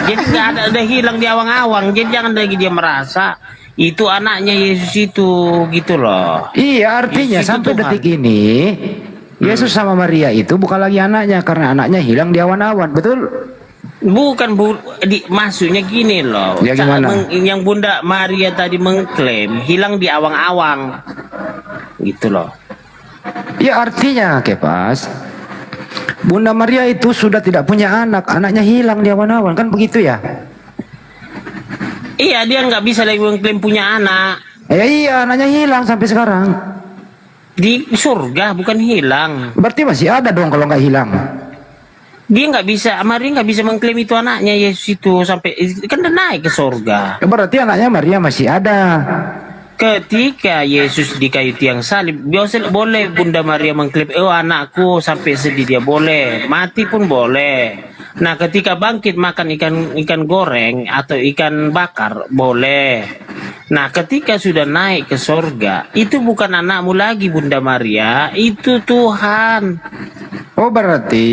Jadi nggak ada hilang di awang-awang. Jadi jangan lagi dia merasa itu anaknya Yesus itu, gitu loh. Iya, artinya Yesus sampai Tuhan. detik ini Yesus sama Maria itu bukan lagi anaknya karena anaknya hilang di awan-awan, betul? Bukan maksudnya gini loh. Ya, gimana? Yang Bunda Maria tadi mengklaim hilang di awang-awang, gitu loh. Ya artinya Kepas, Bunda Maria itu sudah tidak punya anak, anaknya hilang di awan-awan, kan begitu ya? Iya, dia nggak bisa lagi mengklaim punya anak. Iya, anaknya hilang sampai sekarang. Di surga, bukan hilang. Berarti masih ada dong kalau nggak hilang. Dia nggak bisa, Maria nggak bisa mengklaim itu anaknya Yesus itu sampai kan udah naik ke surga. Berarti anaknya Maria masih ada. Ketika Yesus di kayu tiang salib, biasa boleh Bunda Maria mengklaim, oh anakku sampai sedih, dia boleh, mati pun boleh. Nah, ketika bangkit makan ikan goreng atau ikan bakar boleh. Nah, ketika sudah naik ke sorga, itu bukan anakmu lagi Bunda Maria, itu Tuhan. Oh berarti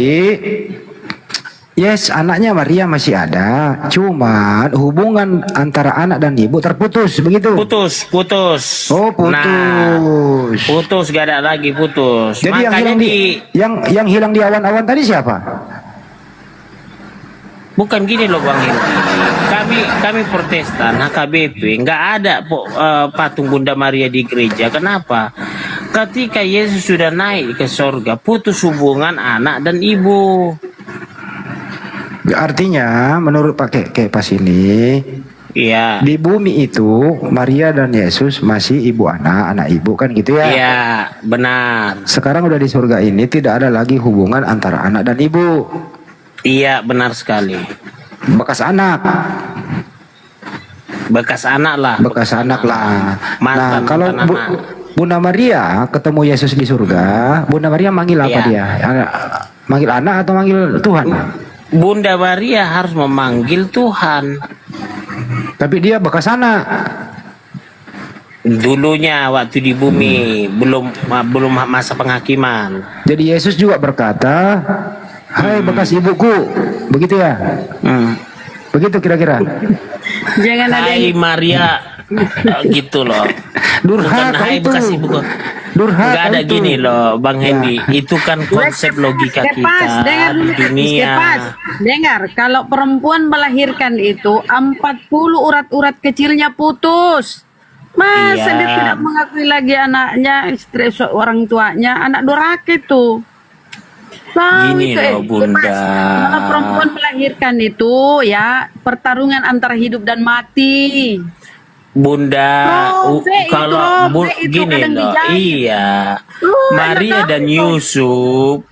yes, anaknya Maria masih ada, cuman hubungan antara anak dan ibu terputus, begitu? Putus. Oh, putus. Nah, putus, gak ada lagi, putus. Jadi yang hilang di awan-awan tadi siapa? Bukan gini loh Bang Hendy. Kami Protestan, HKBP, nggak ada patung Bunda Maria di gereja. Kenapa? Ketika Yesus sudah naik ke sorga, putus hubungan anak dan ibu. Artinya menurut Pak Kepas ini, iya, di bumi itu Maria dan Yesus masih ibu anak ibu, kan gitu ya? Iya, benar. Sekarang udah di surga ini tidak ada lagi hubungan antara anak dan ibu. Iya, benar sekali. Bekas anak lah. Nah, kalau Bunda Maria ketemu Yesus di surga, Bunda Maria manggil apa dia? Manggil anak atau manggil Tuhan? Bunda Maria harus memanggil Tuhan. Tapi dia bekas anak. Dulunya waktu di bumi, belum masa penghakiman. Jadi Yesus juga berkata, hai bekas ibuku, begitu ya? Begitu kira-kira. Jangan ada hai Maria, gitu loh. Bukan hai bekas ibuku. Nggak ada gini loh Bang Hendy, itu kan konsep logika kita di dunia. Dengar, kalau perempuan melahirkan itu 40 urat-urat kecilnya putus. Masa dia tidak mengakui lagi anaknya, istri orang tuanya, anak durhaka itu. Gini loh Bunda. Kalau perempuan melahirkan itu ya pertarungan antara hidup dan mati. Bunda, kalau gini loh, iya, Maria dan Yusuf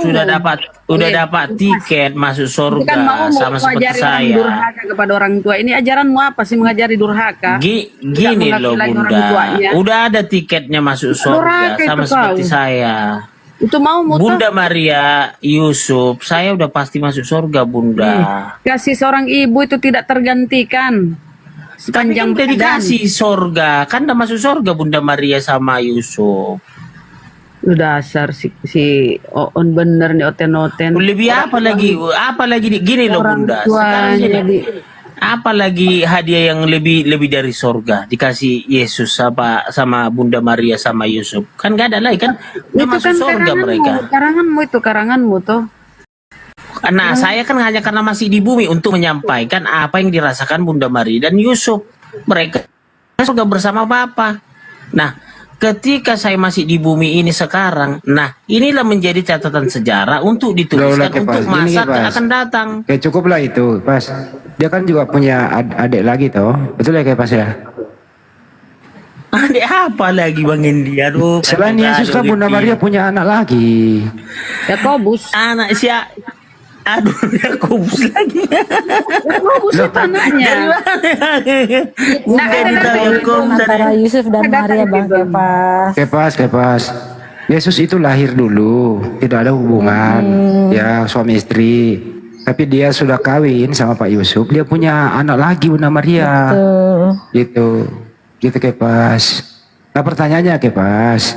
sudah dapat tiket masuk surga sama seperti saya. Durhaka kepada orang tua. Ini ajaranmu apa sih mengajari durhaka? Gini loh Bunda, udah ada tiketnya masuk surga sama seperti saya. Itu mau Bunda Maria, Yusuf, saya udah pasti masuk surga Bunda. Kasih seorang ibu itu tidak tergantikan. Sepanjang udah dikasih surga, kan udah masuk surga Bunda Maria sama Yusuf. Dasar si on bener nih oten-oten. Lebih apa lagi gini loh Bunda. Sekarang jadi apa lagi hadiah yang lebih dari surga dikasih Yesus sama Bunda Maria sama Yusuf? Kan gak ada lagi kan? Udah Itu masuk kan surga mereka. Karanganmu tuh. Nah, saya kan hanya karena masih di bumi untuk menyampaikan apa yang dirasakan Bunda Maria dan Yusuf. Mereka surga bersama Bapa. Nah, ketika saya masih di bumi ini sekarang, nah inilah menjadi catatan sejarah untuk dituliskan untuk masa yang akan datang. Kayak cukup lah itu, Pas. Dia kan juga punya adik lagi toh, betul ya kayak Pas ya? Adik apa lagi Bang Hendy? Aduh. Selain Yesus kan Bunda Maria punya anak lagi. Yakobus. Anak siapa? Aduh, Yakobus lagi. Yakobus itu anaknya. Antara Yusuf dan Maria, Bang Kepas. Yesus itu lahir dulu, tidak ada hubungan ya suami istri. Tapi dia sudah kawin sama Pak Yusuf, dia punya anak lagi Bunda Maria. Gitu Kepas. Nah pertanyaannya Kepas,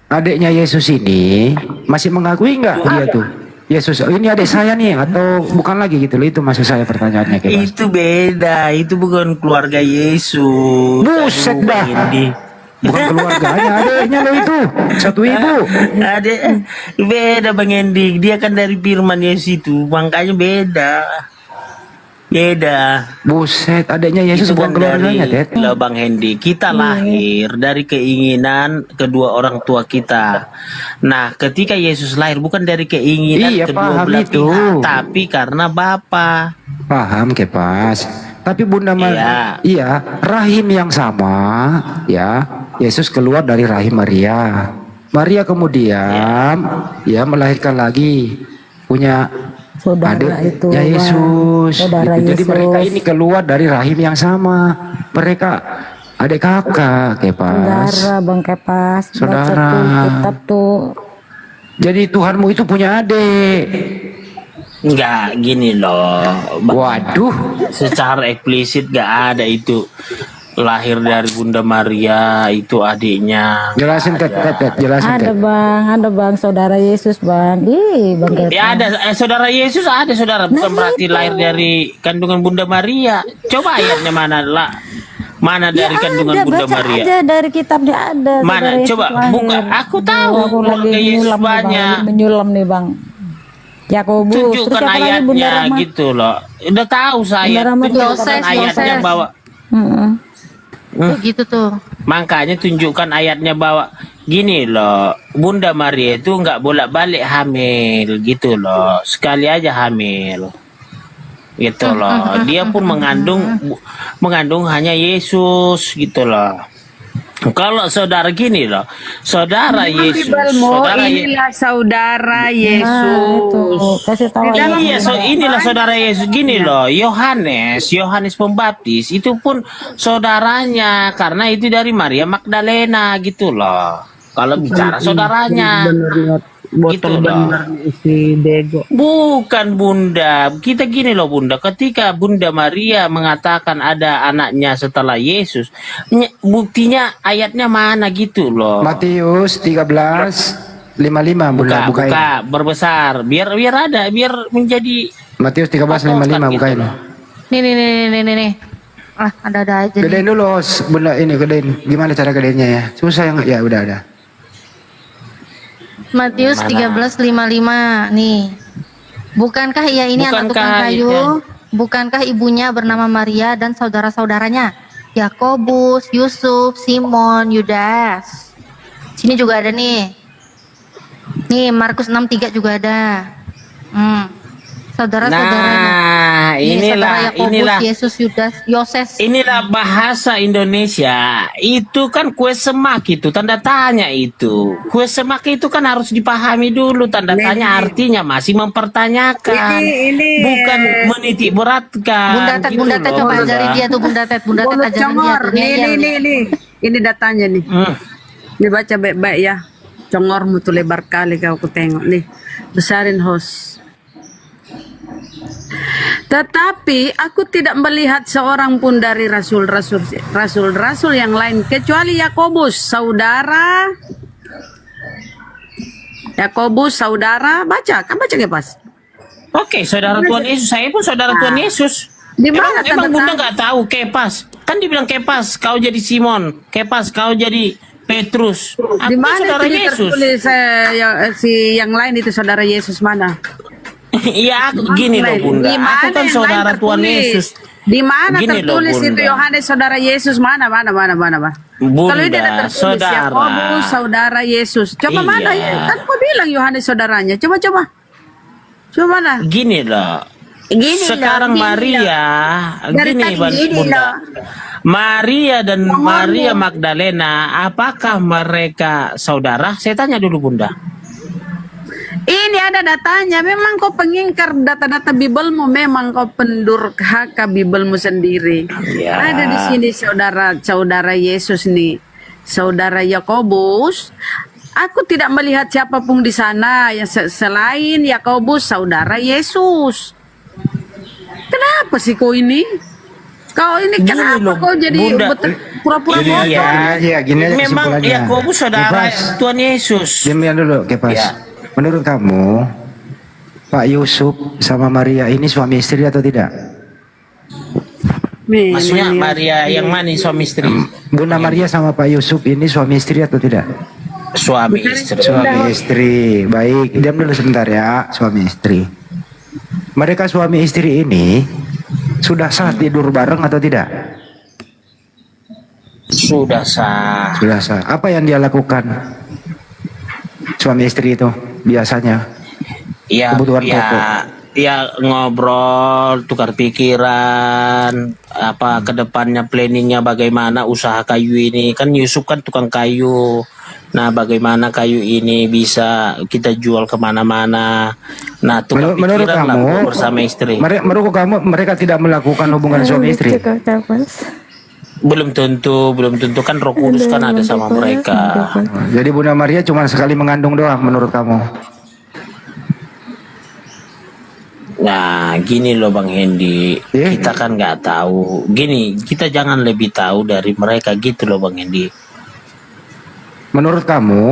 adiknya Yesus ini masih mengakui nggak dia tuh? Yesus, ini adik saya nih atau bukan lagi gitu loh, itu maksud saya pertanyaannya Kepas. Itu beda, itu bukan keluarga Yesus. Buset dah. Bukan keluarganya, adiknya loh itu, satu ibu. Adik beda Bang Hendy, dia kan dari firman Yesus itu, makanya beda. Buset, adiknya Yesus bukan keluarganya, Ted. Loh Bang Hendy, kita lahir dari keinginan kedua orang tua kita. Nah, ketika Yesus lahir bukan dari keinginan kedua belah pihak, tapi karena Bapa. Paham Kepas. Tapi Bunda Maria, iya, rahim yang sama, ya. Yesus keluar dari rahim Maria. Maria kemudian ya melahirkan lagi, punya saudara itu ya Yesus. saudara Jadi Yesus. mereka ini keluar dari rahim yang sama. Mereka Adik kakak Kepas. Saudara Bang Kepas. Saudara. Baca tuh kitab tuh. Jadi Tuhanmu itu punya adik. Enggak, gini loh. Waduh. Secara eksplisit gak ada itu. Lahir dari Bunda Maria, itu adiknya. Jelasin jelasin Ada bang, saudara Yesus bang. Ih Bang Kepas. Ya ada, saudara Yesus ada saudara. Bukan berarti lahir dari kandungan Bunda Maria. Coba ayatnya mana lah. Mana dari kandungan Bunda baca Maria? aja dari kitabnya ada. Mana? saudara Yesus Coba lahir. buka. Aku tahu Aku lagi keluarga Yesus menyulam nih, Bang. banyak. Lagi menyulam nih bang. Yakobus. Tunjukkan Terus siapa lagi Bunda ayatnya Rahma? gitu loh. Udah tahu saya. Bunda Rahma tuh Tunjukkan Yoses, ayatnya Yoses. bahwa Tuh gitu tuh. makanya tunjukkan ayatnya bahwa gini loh, Bunda Maria itu nggak bolak-balik hamil gitu loh. Sekali aja hamil. Gitu loh. Dia pun mengandung hanya Yesus gitu loh. Kalau saudara gini loh, saudara Yesus, saudara inilah saudara Yesus. Kasih tahu. Iya, inilah saudara Yesus gini loh. Yohanes Pembaptis itu pun saudaranya karena itu dari Maria Magdalena gitu loh. Kalau bicara saudaranya. Botol Gitu loh. bener isi dego. Bukan Bunda, kita gini loh Bunda, ketika Bunda Maria mengatakan ada anaknya setelah Yesus, buktinya ayatnya mana gitu loh. Matius 13:55 Bunda, bukain. Buka berbesar, biar ada, biar menjadi Matius 13:55 bukain. Nih. Ah, ada aja. nih. Gedein dulu, Bunda, ini gedein. Gimana cara gedeinnya ya? Susah yang ya udah ada. Matius 13:55 nih. Bukankah ia ini anak tukang kayu? Bukankah ibunya bernama Maria dan saudara-saudaranya? Yakobus, Yusuf, Simon, Yudas. Sini juga ada nih. Nih Markus 6:3 juga ada. Saudara-saudaranya. Nah, Nih, saudara Yakobus, inilah Yesus, Yudas, Yoses. Inilah bahasa Indonesia. Itu kan kue semak itu, tanda tanya itu. Kue semak itu kan harus dipahami dulu, tanda tanya artinya masih mempertanyakan. Bukan menitik beratkan. Bunda Tet coba ajari dia tuh Bunda Tet ajarin dia tuh. Nih. Ini datanya nih. Nih baca baik-baik ya. Congormu tuh lebar kali kau aku tengok nih. Besarin host. Tetapi aku tidak melihat seorang pun dari rasul-rasul yang lain kecuali Yakobus, saudara. Baca Kepas. Oke, saudara Tuhan Yesus. Saya pun saudara Tuhan Yesus. Di mana Emang Bunda nggak tahu Kepas? Kan dibilang Kepas, kau jadi Simon. Kepas, kau jadi Petrus. Di Aku mana saudara itu Yesus. tertulis si yang lain itu saudara Yesus mana? Iya, aku gini loh Bunda. Di mana Aku kan yang saudara lain Tuhan tertulis? Yesus. Di mana Gini loh, tertulis itu Bunda. Yohanes saudara Yesus mana? Bunda, Kalau ini ada tertulis saudara. Yakobus saudara Yesus. Coba Iya. mana ya? Kan kau bilang Yohanes saudaranya. Coba. Coba mana? Gini loh. Sekarang Maria, Dari gini tadi gini Bunda. loh. Maria dan Maria Magdalena, apakah mereka saudara? Saya tanya dulu Bunda. Ini ada datanya. Memang kau pengingkar data-data Bibelmu. Memang kau pendurhaka Bibelmu sendiri. Ya. Ada di sini saudara Yesus nih, saudara Yakobus. Aku tidak melihat siapapun di sana yang selain Yakobus, saudara Yesus. Kenapa sih kau ini? Kau ini Gini kenapa loh, kau jadi Bunda. pura-pura bodoh? Gini aja Memang kesimpulannya. Yakobus saudara Kepas. Tuhan Yesus. Diam dulu, Kepas. Ya. Menurut kamu, Pak Yusuf sama Maria ini suami istri atau tidak? Maksudnya Maria yang mana suami istri? Bunda Maria sama Pak Yusuf ini suami istri atau tidak? Suami istri. Suami istri. Baik, diam dulu sebentar ya, suami istri. Mereka suami istri ini sudah sah tidur bareng atau tidak? Sudah sah. Sudah sah. Apa yang dia lakukan? Suami istri itu biasanya Ya, kebutuhan pokok. ya ngobrol, tukar pikiran, apa kedepannya planningnya bagaimana usaha kayu ini. Kan Yusuf kan tukang kayu. Nah, bagaimana kayu ini bisa kita jual kemana-mana. Nah, tukar Menurut pikiran lah kamu, bersama istri. menurut kamu mereka tidak melakukan hubungan suami istri? Belum tentu kan Roh Kudus kan ada sama mereka. Jadi Bunda Maria cuma sekali mengandung doang menurut kamu? Nah, gini loh Bang Hendi, kita kan nggak tahu. Gini, kita jangan lebih tahu dari mereka gitu loh Bang Hendi. Menurut kamu,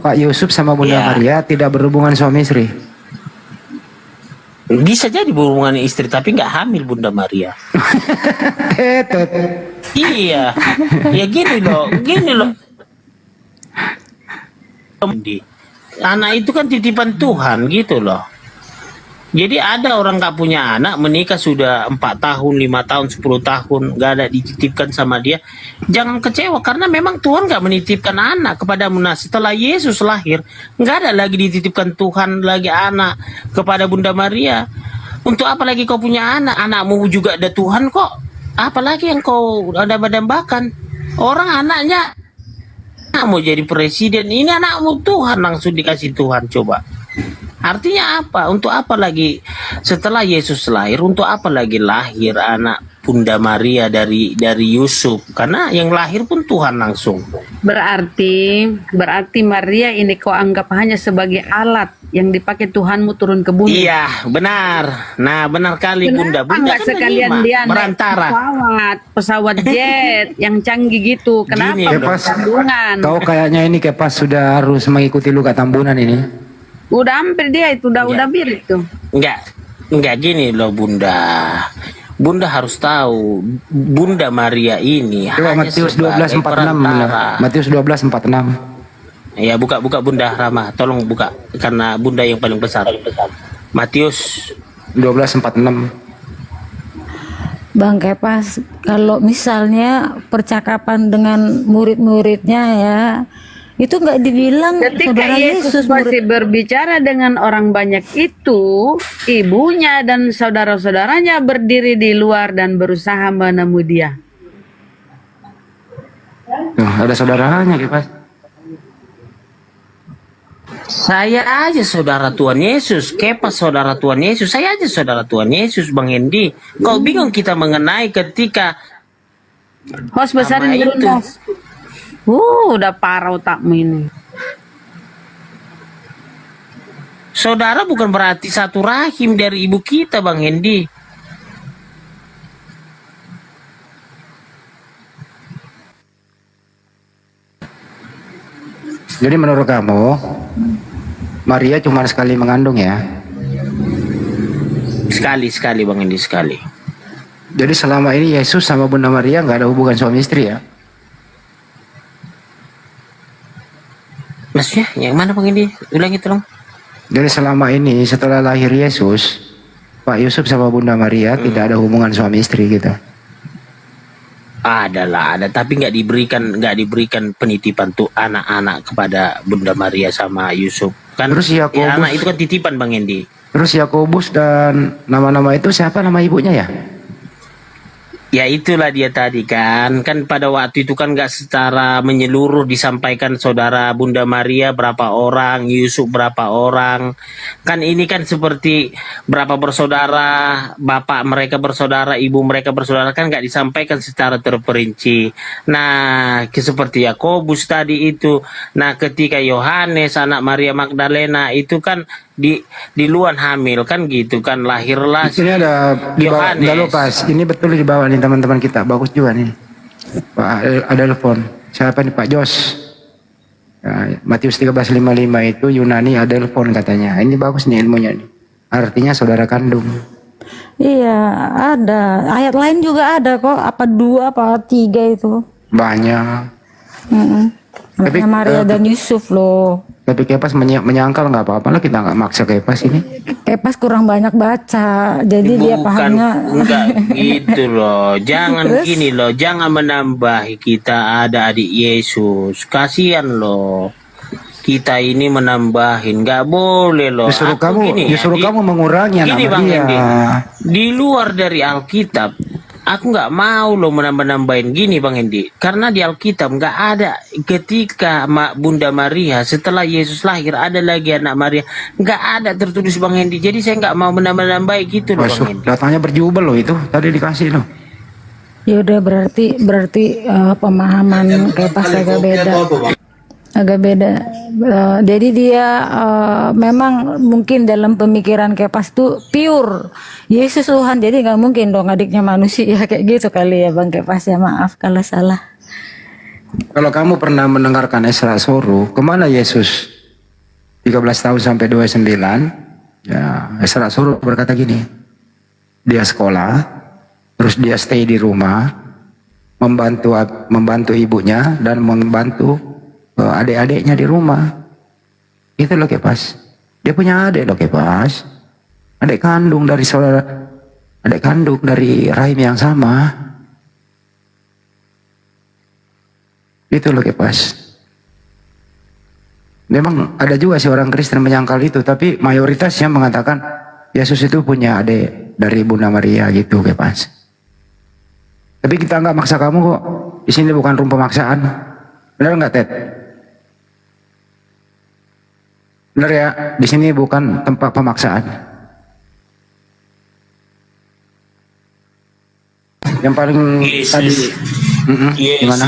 Pak Yusuf sama Bunda Maria tidak berhubungan suami istri? Bisa jadi berhubungan istri, tapi nggak hamil Bunda Maria. Iya, ya gini loh. Anak itu kan titipan Tuhan gitu loh. Jadi ada orang nggak punya anak, menikah sudah 4 tahun, 5 tahun, 10 tahun, nggak ada dititipkan sama dia. Jangan kecewa, karena memang Tuhan nggak menitipkan anak kepadamu. Nah, setelah Yesus lahir, nggak ada lagi dititipkan Tuhan lagi anak kepada Bunda Maria. Untuk apa lagi kau punya anak? Anakmu juga ada Tuhan kok. Apalagi yang kau dambakan? Orang anaknya mau jadi presiden, ini anakmu Tuhan, langsung dikasih Tuhan. Coba. Artinya apa? Untuk apa lagi setelah Yesus lahir? Untuk apa lagi lahir anak Bunda Maria dari Yusuf? Karena yang lahir pun Tuhan langsung. Berarti Maria ini kau anggap hanya sebagai alat yang dipakai Tuhanmu turun ke bumi. Iya, benar. Nah, benar kali Bunda. Bunda Enggak kan sekalian menerima, dia naik berantara. pesawat jet yang canggih gitu. Kenapa? Kepas, Tambungan. kau kayaknya ini Kepas sudah harus mengikuti luka tambunan ini. Udah hampir dia itu, udah mirip tuh. Enggak gini loh Bunda. Bunda harus tahu Bunda Maria ini hanya Matius sebagai 12:46. perantara. Matius 12:46. Ya, buka Bunda Rama, tolong buka karena Bunda yang paling besar. Matius 12:46. Bang Kepas, kalau misalnya percakapan dengan murid-muridnya ya, itu nggak dibilang Ketika saudara Yesus masih berbicara dengan orang banyak itu, ibunya dan saudara-saudaranya berdiri di luar dan berusaha menemui dia. Ada saudaranya Kepas. Saya aja saudara Tuhan Yesus, Kepas saudara Tuhan Yesus, saya aja saudara Tuhan Yesus, Bang Hendi. Kau bingung kita mengenai ketika Host besarin itu. dulu, Host. Udah parah otakmu ini. Saudara bukan berarti satu rahim dari ibu kita, Bang Hendi. Jadi menurut kamu Maria cuma sekali mengandung ya? Sekali Bang Hendi, sekali. Jadi selama ini Yesus sama Bunda Maria nggak ada hubungan suami istri ya? Maksudnya yang mana Bang Hendi? Ulangi tolong. Jadi selama ini setelah lahir Yesus, Pak Yusuf sama Bunda Maria tidak ada hubungan suami istri gitu? Ada, tapi nggak diberikan penitipan tuh anak-anak kepada Bunda Maria sama Yusuf. Kan terus Yakobus, ya, anak itu kan titipan Bang Hendi. Terus Yakobus dan nama-nama itu siapa nama ibunya ya? Ya itulah dia tadi kan pada waktu itu kan nggak secara menyeluruh disampaikan saudara Bunda Maria berapa orang, Yusuf berapa orang. Kan ini kan seperti berapa bersaudara, bapak mereka bersaudara, ibu mereka bersaudara, kan nggak disampaikan secara terperinci. Nah, seperti Yakobus tadi itu. Nah, ketika Yohanes anak Maria Magdalena itu kan di luar hamil kan gitu kan, lahirlah ini ada di bawah, Yohanes. lupa, ini betul di bawah nih teman-teman kita, bagus juga nih Pak, ada telepon siapa nih Pak Jos. Nah, Matius 13:55 itu Yunani ada telepon katanya, ini bagus nih ilmunya nih, artinya saudara kandung. Iya, ada ayat lain juga ada kok, apa 2 apa 3 itu Banyak. Anaknya Maria dan Yusuf loh. Tapi Kepas menyangkal nggak apa-apa lah, kita nggak maksa Kepas ini. Kepas kurang banyak baca, jadi dia pahamnya enggak gitu loh. Jangan Terus? gini loh, jangan menambah kita ada adik Yesus. Kasihan loh. Kita ini menambahin, nggak boleh loh. Justru Aku kamu, gini ya, justru kamu mengurangi gini anak Bang Maria. Hendi, di luar dari Alkitab, aku nggak mau loh menambah-nambahin gini Bang Hendi. Karena di Alkitab nggak ada ketika Bunda Maria setelah Yesus lahir ada lagi anak Maria, nggak ada tertulis Bang Hendi. Jadi saya nggak mau menambah-nambahin gitu loh Bang Masuk, Hendi. datanya berjubel loh itu, tadi dikasih loh. Ya udah berarti pemahaman Kepas agak beda. Agak beda. Jadi dia memang mungkin dalam pemikiran Kepas tuh pure Yesus Tuhan. Jadi nggak mungkin dong adiknya manusia kayak gitu kali ya Bang Kepas ya. Maaf kalau salah. Kalau kamu pernah mendengarkan Esra Soru, kemana Yesus 13 tahun sampai 29? Ya, Esra Soru berkata gini, dia sekolah, terus dia stay di rumah, membantu ibunya dan membantu adik-adiknya di rumah. Itu loh Kepas. Dia punya adik loh Kepas. Adik kandung dari rahim yang sama. Itu loh Kepas. Memang ada juga sih orang Kristen menyangkal itu, tapi mayoritasnya mengatakan Yesus itu punya adik dari Bunda Maria gitu Kepas. Tapi kita nggak maksa kamu kok. Di sini bukan room pemaksaan. Benar nggak Ted? Benar ya, di sini bukan tempat pemaksaan. Yang paling tadi gimana?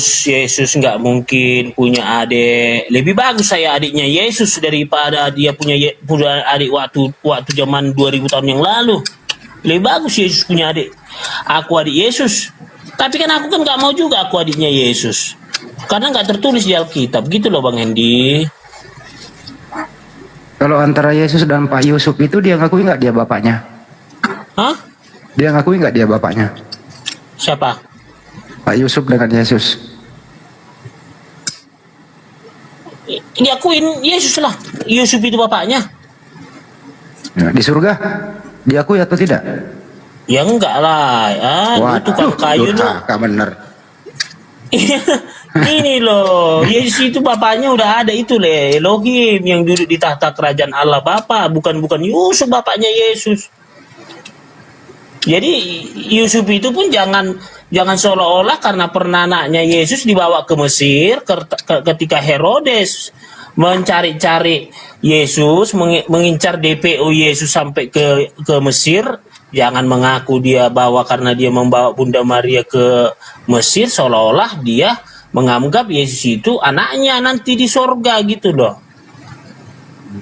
Yesus nggak mungkin punya adik. Lebih bagus saya adiknya Yesus daripada dia punya adik waktu zaman 2000 tahun yang lalu. Lebih bagus Yesus punya adik. Aku adik Yesus. Tapi kan aku kan nggak mau juga aku adiknya Yesus. Karena nggak tertulis di Alkitab. Gitu loh Bang Hendy. Kalau antara Yesus dan Pak Yusuf itu dia ngakui nggak dia bapaknya? Hah? Dia ngakui nggak dia bapaknya? Siapa? Pak Yusuf dengan Yesus. Diakuin Yesus lah. Yusuf itu bapaknya. Ya, di surga diakui atau tidak? Ya enggak lah. Itu tukang kayu tuh. Kak bener. Ini loh, Yesus itu bapaknya udah ada itu Elohim yang duduk di tahta kerajaan Allah Bapa, bukan Yusuf bapaknya Yesus. Jadi Yusuf itu pun jangan seolah-olah karena pernah anaknya Yesus dibawa ke Mesir ketika Herodes mencari-cari Yesus, mengincar DPO Yesus sampai ke Mesir, jangan mengaku dia bawa karena dia membawa Bunda Maria ke Mesir seolah-olah dia menganggap Yesus itu anaknya nanti di sorga gitu loh.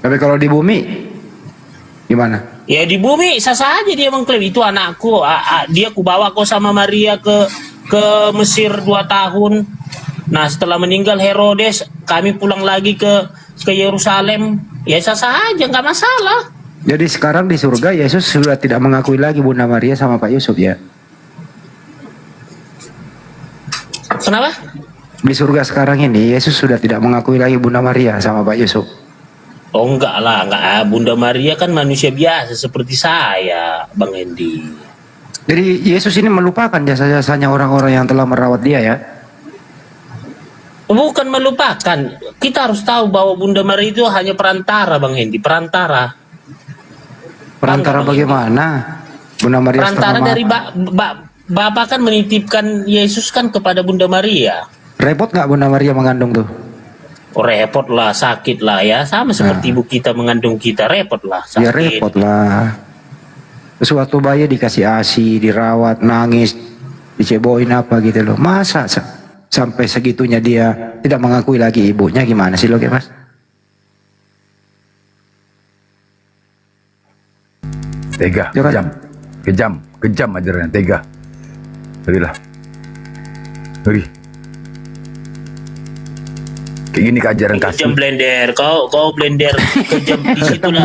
Tapi kalau di bumi gimana? Ya di bumi sah-sah aja dia mengklaim itu anakku. Dia kubawa kok sama Maria ke Mesir 2 tahun. Nah setelah meninggal Herodes kami pulang lagi ke Yerusalem. Ya sah-sah aja nggak masalah. Jadi sekarang di surga Yesus sudah tidak mengakui lagi Bunda Maria sama Pak Yusuf ya? Kenapa? Di surga sekarang ini Yesus sudah tidak mengakui lagi Bunda Maria sama Pak Yusuf. Oh enggak lah, enggak. Bunda Maria kan manusia biasa seperti saya, Bang Hendy. Jadi Yesus ini melupakan jasa-jasanya orang-orang yang telah merawat dia ya? Bukan melupakan. Kita harus tahu bahwa Bunda Maria itu hanya perantara, Bang Hendy. Perantara. Perantara bagaimana? Bunda Maria perantara dari Bapak kan menitipkan Yesus kan kepada Bunda Maria. Repot nggak Bunda Maria mengandung tuh? Oh, repot lah, sakit lah ya. Sama seperti ibu kita mengandung kita, repot lah, sakit. Ya repot lah. Suatu bayi dikasih ASI, dirawat, nangis, diceboin apa gitu loh. Masa sampai segitunya dia tidak mengakui lagi ibunya, gimana sih lo Mas? Tega, kejam ajarannya, tega. Ngerilah. Ngeri. Kayak gini keajaran kasih. Kejam blender, kau blender kejam di situ lah.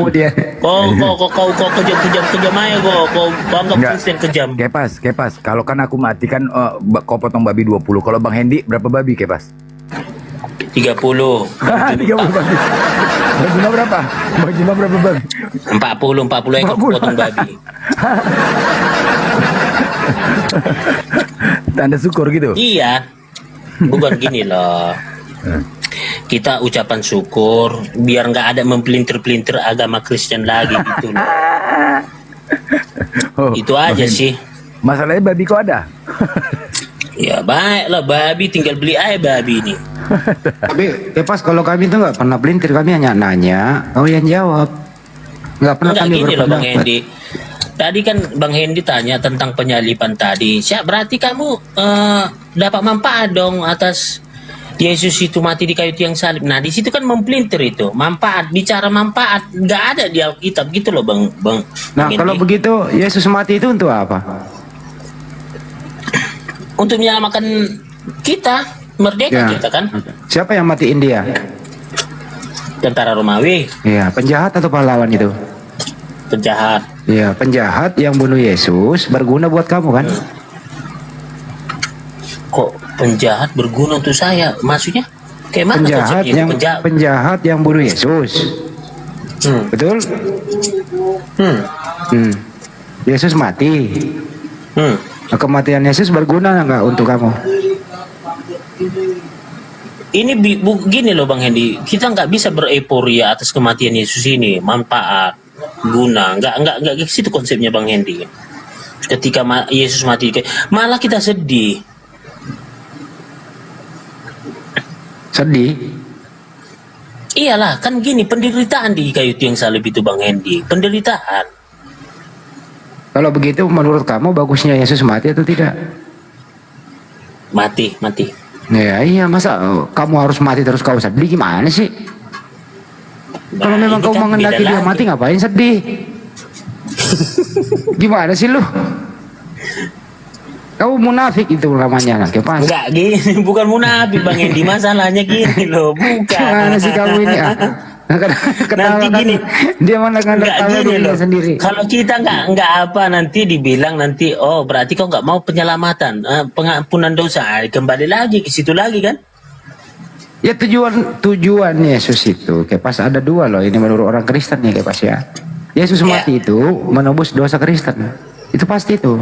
Kau kejam aja kau bangga Kristen kejam. Kepas. Kalau kan aku mati kan kau potong babi 20. Kalau Bang Hendy berapa babi Kepas? 30. 30 babi. Bang Juma berapa? Bang Juma berapa babi? 40 ekor potong babi. Tanda syukur gitu? Iya. Bukan gini loh. Kita ucapan syukur biar nggak ada mempelintir-pelintir agama Kristen lagi gitu loh. Itu aja sih. Masalahnya babi kok ada? Ya baiklah babi, tinggal beli aja babi ini. Tapi Kepas kalau kami tuh nggak pernah pelintir, kami hanya nanya, kau yang jawab. Nggak pernah Enggak kami gini loh Bang berpendapat. Hendy. Tadi kan Bang Hendy tanya tentang penyalipan tadi. Berarti kamu dapat manfaat dong atas Yesus itu mati di kayu tiang salib. Nah, di situ kan mempelintir itu. Manfaat, bicara manfaat nggak ada di Alkitab gitu loh, Bang. Nah, kalau begitu Yesus mati itu untuk apa? Untuk menyelamatkan kita, merdeka kita kan. Siapa yang matiin dia? Tentara Romawi. Iya, penjahat atau pahlawan itu? Penjahat. Iya, penjahat yang bunuh Yesus berguna buat kamu kan? Kok penjahat berguna untuk saya? Maksudnya? Kayak mana Penjahat konsepnya? yang penjahat yang bunuh Yesus. Betul? Yesus mati. Kematian Yesus berguna nggak untuk kamu? Ini gini loh Bang Hendy, kita nggak bisa bereporia atas kematian Yesus ini, manfaat, guna, nggak ke situ konsepnya Bang Hendy. Ketika Yesus mati, malah kita sedih. Sedih? Iyalah, kan gini, penderitaan di kayu tiang salib itu Bang Hendy, penderitaan. Kalau begitu menurut kamu bagusnya Yesus mati atau tidak? Mati. Ya iya, masa kamu harus mati terus kau sedih, gimana sih? Kalau memang kau kan mengendaki beda dia lagi. mati, ngapain sedih? Gimana sih lu? Kau munafik itu namanya, Kepas. Enggak gini, bukan munafik Bang Hendy, masalahnya gini loh, bukan. Gimana sih kamu ini? Nanti gini, dia mana nggak gini loh. sendiri. Kalau kita nggak apa nanti dibilang nanti, oh berarti kau nggak mau penyelamatan, pengampunan dosa, kembali lagi ke situ lagi kan? Ya tujuan Yesus itu, Kepas, ada dua loh. Ini menurut orang Kristen nih, Kepas ya. Yesus mati itu menebus dosa Kristen. Itu pasti itu.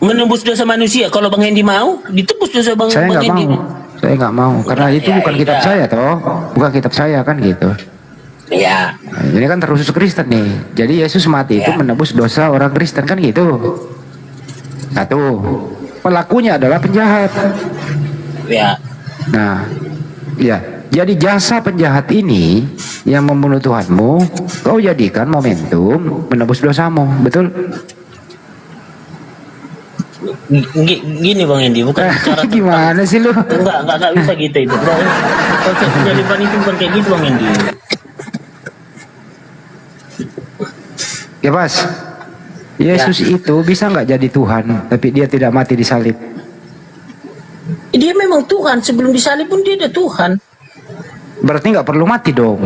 Menembus dosa manusia. Kalau Bang Hendy mau, ditebus dosa Bang Saya nggak Hendy. mau. Saya nggak mau karena itu bukan kitab saya toh, bukan kitab saya kan gitu. Ya. Nah, ini kan terkhusus Kristen nih. Jadi Yesus mati itu menebus dosa orang Kristen kan gitu. Satu, pelakunya adalah penjahat. Ya. Nah, ya. Jadi jasa penjahat ini yang membunuh Tuhanmu, kau jadikan momentum menebus dosamu, betul? Gini Bang Hendy, bukan cara gimana sih lu? Enggak bisa gitu itu. Konsep penyalipan itu bukan kayak gitu Bang Hendy. Ya Pas, Yesus itu bisa nggak jadi Tuhan, tapi dia tidak mati di salib. Dia memang Tuhan, sebelum disalib pun dia ada Tuhan. Berarti nggak perlu mati dong.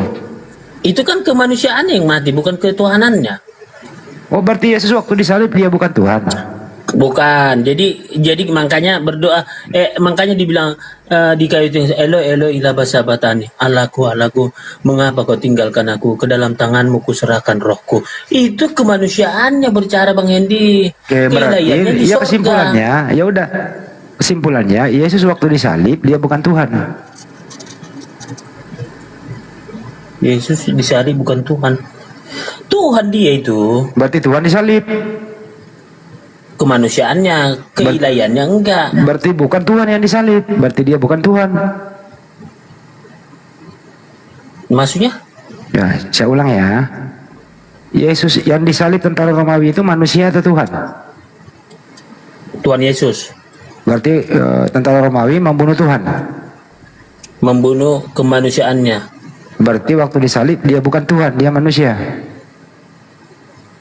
Itu kan kemanusiaannya yang mati, bukan ketuhanannya. Oh berarti Yesus waktu disalib dia bukan Tuhan? Bukan. Jadi makanya berdoa, makanya dibilang di kayu itu, Eloi ila basabatani, Allahku, mengapa kau tinggalkan aku? Ke dalam tanganmu kuserahkan rohku. Itu kemanusiaannya bercara Bang Hendy. Oke, berarti ya kesimpulannya, ya udah. Kesimpulannya, Yesus waktu disalib dia bukan Tuhan. Yesus disalib bukan Tuhan. Tuhan dia itu. Berarti Tuhan disalib. Kemanusiaannya, keilahiannya enggak. Berarti bukan Tuhan yang disalib. Berarti dia bukan Tuhan. Maksudnya? Ya, saya ulang ya. Yesus yang disalib tentara Romawi itu manusia atau Tuhan? Tuhan Yesus. Berarti tentara Romawi membunuh Tuhan. Membunuh kemanusiaannya. Berarti waktu disalib dia bukan Tuhan, dia manusia.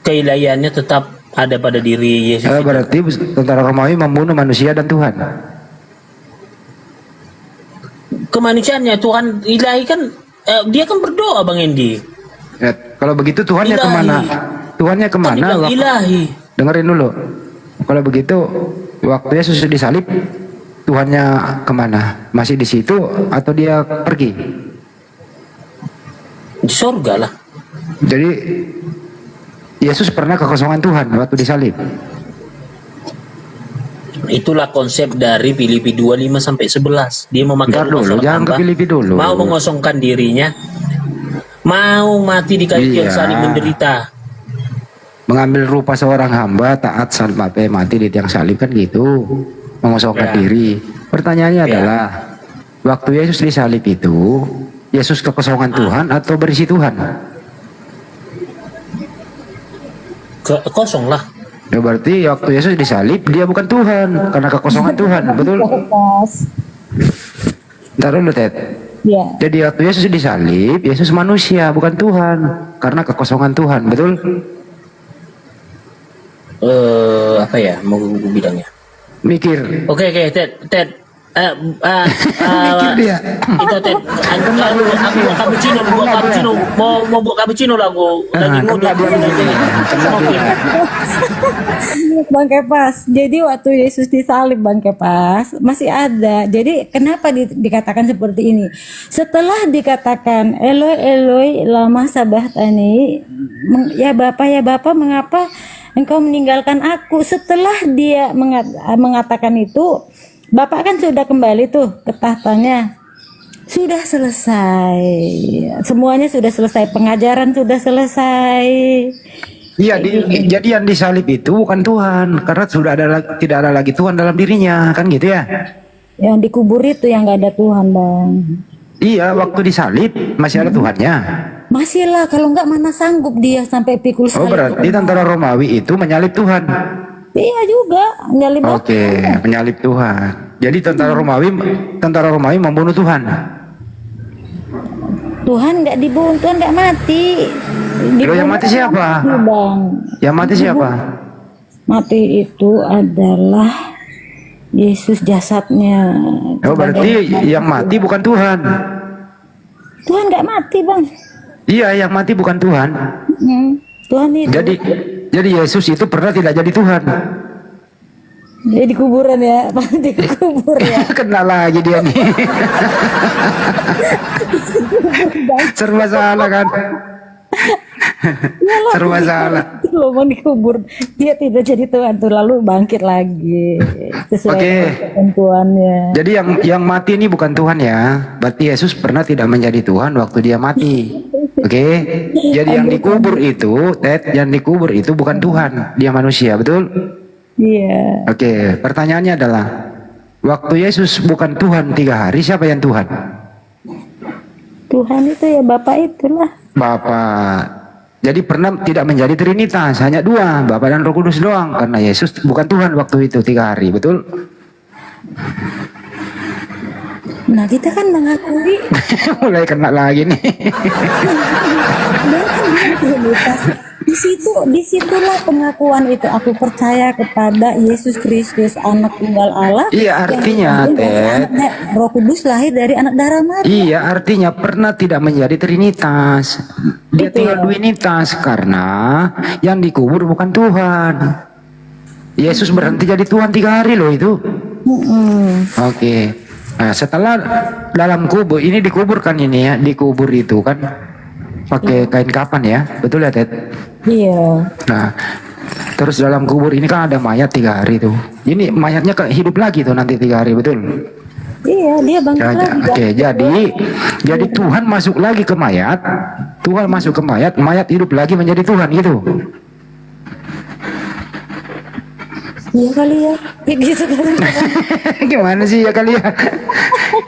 Keilahiannya tetap ada pada diri Yesus. Berarti tentara Romawi membunuh manusia dan Tuhan. Kemanusiaannya Tuhan ilahi kan, dia kan berdoa Bang Hendy. Ya, kalau begitu Tuhannya Ilahi. kemana? Tuhannya kemana? Kan ilahi. Dengerin dulu. Kalau begitu waktu Yesus disalib Tuhannya kemana? Masih di situ atau dia pergi? Di surga lah. Jadi Yesus pernah kekosongan Tuhan waktu disalib. Itulah konsep dari Filipi 25 sampai 11. Dia memakai Bentar dulu, jangan ke Filipi dulu. Mau mengosongkan dirinya, mau mati di kayu tiang salib menderita. Mengambil rupa seorang hamba taat sampai mati di tiang salib kan gitu. Mengosongkan diri. Pertanyaannya adalah waktu Yesus disalib itu Yesus kekosongan Tuhan atau berisi Tuhan? Kosong lah. Ya berarti waktu Yesus disalib dia bukan Tuhan karena kekosongan Tuhan, betul? Ntar dulu Ted. Ya. Jadi waktu Yesus disalib, Yesus manusia bukan Tuhan karena kekosongan Tuhan, betul? Apa ya mau gue bilangnya? Mikir. Oke, Ted. Mikir dia. Itu Ted. Aku buat cappuccino, mau buat cappuccino lah aku. Lagi mau Bang Kepas, jadi waktu Yesus disalib Bang Kepas masih ada. Jadi kenapa dikatakan seperti ini? Setelah dikatakan Eloi Eloi lama sabachthani, ya Bapa mengapa engkau meninggalkan aku? Setelah dia mengatakan itu, Bapak kan sudah kembali tuh ke tahtanya. Sudah selesai. Semuanya sudah selesai, pengajaran sudah selesai. Iya, jadi yang disalib itu bukan Tuhan karena sudah tidak ada lagi Tuhan dalam dirinya, kan gitu ya? Yang dikubur itu yang nggak ada Tuhan, Bang. Iya, waktu disalib masih ada Tuhannya. Masih lah, kalau nggak mana sanggup dia sampai pikul salib. Oh, berarti tentara Romawi itu menyalib Tuhan. Iya juga, nyalib. Oke, menyalib Tuhan. Jadi tentara Romawi membunuh Tuhan. Tuhan nggak dibunuh, Tuhan nggak mati. Loh, yang mati siapa? Bang. Yang mati siapa? Mati itu adalah Yesus jasadnya. Oh, berarti yang mati bukan Tuhan. Tuhan nggak mati, Bang. Iya, yang mati bukan Tuhan. Tuhan itu. Jadi Yesus itu pernah tidak jadi Tuhan. Dia di kuburan ya, di kubur ya. Kena lagi dia nih. Serba salah kan? Serba salah. Loh, mau dikubur, dia tidak jadi Tuhan tuh, lalu bangkit lagi sesuai ketentuannya. Jadi yang mati ini bukan Tuhan ya. Berarti Yesus pernah tidak menjadi Tuhan waktu dia mati. Oke. Jadi yang dikubur itu, yang dikubur itu bukan Tuhan, dia manusia, betul? Iya. Oke, pertanyaannya adalah waktu Yesus bukan Tuhan 3 hari, siapa yang Tuhan? Tuhan itu ya Bapak itulah. Bapak. Jadi pernah tidak menjadi Trinitas, hanya 2, Bapa dan Roh Kudus doang, karena Yesus bukan Tuhan waktu itu 3 hari, betul? Nah, kita kan mengakui. Mulai kena lagi nih. Disitulah pengakuan itu, aku percaya kepada Yesus Kristus anak tunggal Allah. Iya, artinya Roh Kudus lahir dari anak darah Maria. Iya, artinya pernah tidak menjadi Trinitas. Dia tinggal Duinitas karena yang dikubur bukan Tuhan. Yesus berhenti jadi Tuhan 3 hari loh itu. Oke. Nah, setelah dalam kubur ini dikuburkan ini ya, dikubur itu kan pakai kain kapan ya, betul ya Ted? Iya. Nah, terus dalam kubur ini kan ada mayat 3 hari tuh. Ini mayatnya hidup lagi tuh nanti 3 hari, betul? Iya, dia bangkit lagi. Oke, jadi Tuhan masuk lagi ke mayat, Tuhan masuk ke mayat, mayat hidup lagi menjadi Tuhan gitu. Iya kali ya, gitu kali. Gimana sih ya kali ya?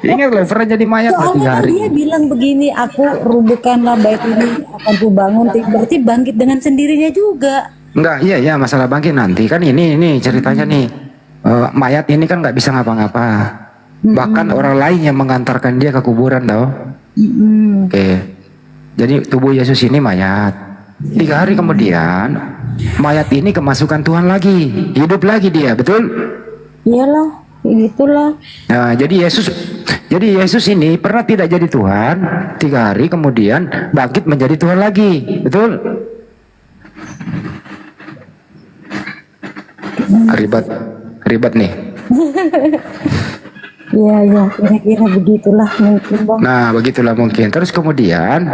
Ingat loh, pernah jadi mayat 3 hari. Dia bilang begini, aku rubuhkanlah bait ini, akan ku bangun. Berarti bangkit dengan sendirinya juga. Enggak, iya masalah bangkit nanti kan ini ceritanya nih. Mayat ini kan nggak bisa ngapa-ngapa. Bahkan orang lain yang mengantarkan dia ke kuburan tau. Oke. Jadi tubuh Yesus ini mayat. 3 hari kemudian mayat ini kemasukan Tuhan lagi, hidup lagi dia, betul? Iyalah, gitulah. Nah, jadi Yesus ini pernah tidak jadi Tuhan 3 hari kemudian bangkit menjadi Tuhan lagi, betul? Ribet nih. Iya, kira-kira begitulah mungkin, Bang. Nah, begitulah mungkin. Terus kemudian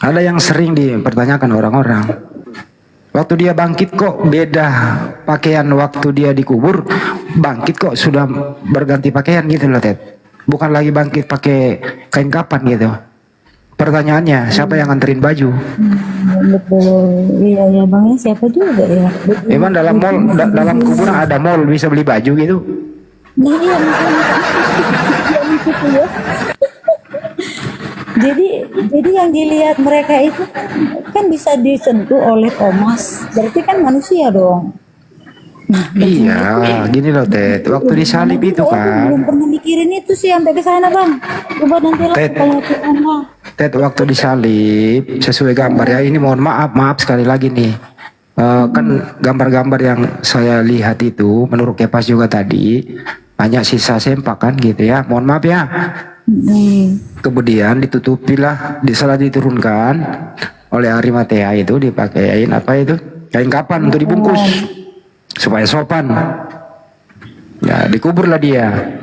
ada yang sering dipertanyakan orang-orang. Waktu dia bangkit kok beda pakaian waktu dia dikubur, bangkit kok sudah berganti pakaian gitu loh, Ted. Bukan lagi bangkit pakai kain kapan gitu. Pertanyaannya, siapa yang nganterin baju? Betul. Iya, Bang, siapa juga ya? Emang dalam kuburan ada mall bisa beli baju gitu? Nah, iya, Jadi yang dilihat mereka itu kan bisa disentuh oleh Thomas. Berarti kan manusia dong. Iya, gini loh Ted, waktu disalib itu kan, Belum pernah mikirin itu sih sampai ke sana bang. Coba nanti lah Ted. tanya Tuhan lah. Ted waktu disalib sesuai gambar ya. Ini mohon maaf sekali lagi nih. Kan gambar-gambar yang saya lihat itu menurut Kepas juga tadi banyak sisa sempak kan gitu ya. Mohon maaf ya. Kemudian ditutupilah, setelah diturunkan oleh Arimatea itu dipakein apa itu kain kapan untuk dibungkus supaya sopan. Ya dikuburlah dia,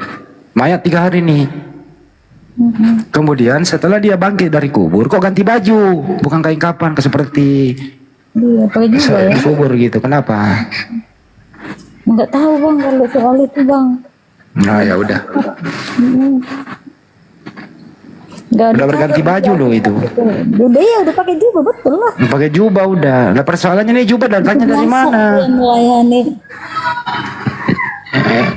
mayat 3 hari nih. Kemudian setelah dia bangkit dari kubur, kok ganti baju, bukan kain kapan seperti Iya, pakai juga ya. dikubur gitu. Kenapa? Enggak tahu bang kalau soal itu bang. Nah ya udah, Nggak udah ada berganti kabar. baju loh itu. Udah ya, udah pakai jubah betul lah. Pakai jubah udah. Nah persoalannya nih jubah datangnya dari Masa mana? dia melayani.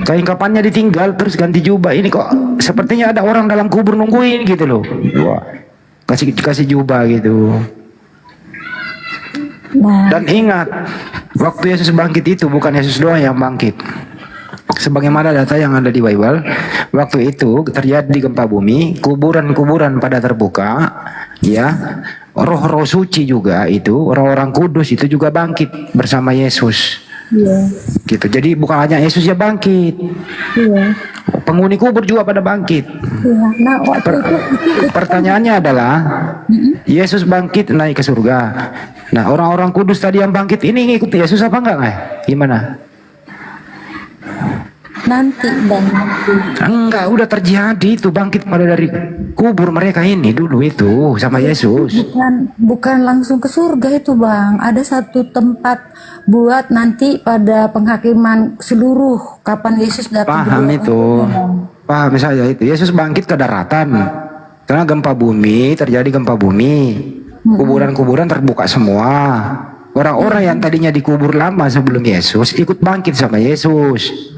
Kain kapannya ditinggal terus ganti jubah. Ini kok sepertinya ada orang dalam kubur nungguin gitu loh. Wah, kasih jubah gitu. Dan ingat, waktu Yesus bangkit itu bukan Yesus doang yang bangkit. Sebagaimana data yang ada di Bible, waktu itu terjadi gempa bumi, kuburan-kuburan pada terbuka, ya. Roh-roh suci juga itu, orang-orang kudus itu juga bangkit bersama Yesus. Iya. Gitu. Jadi bukan hanya Yesus yang bangkit. Iya. Penghuni kubur juga pada bangkit. Iya. Nah, waktu itu Pertanyaannya adalah, Yesus bangkit naik ke surga. Nah, orang-orang kudus tadi yang bangkit ini ngikut Yesus apa enggak? Gimana? nanti bang. Enggak, udah terjadi itu bangkit pada dari kubur mereka ini dulu itu sama Yesus. Bukan langsung ke surga itu bang. Ada satu tempat buat nanti pada penghakiman seluruh kapan Yesus datang. Paham itu. Paham saya itu. Yesus bangkit ke daratan. Karena gempa bumi, terjadi gempa bumi. Kuburan-kuburan terbuka semua. Orang-orang yang tadinya dikubur lama sebelum Yesus ikut bangkit sama Yesus.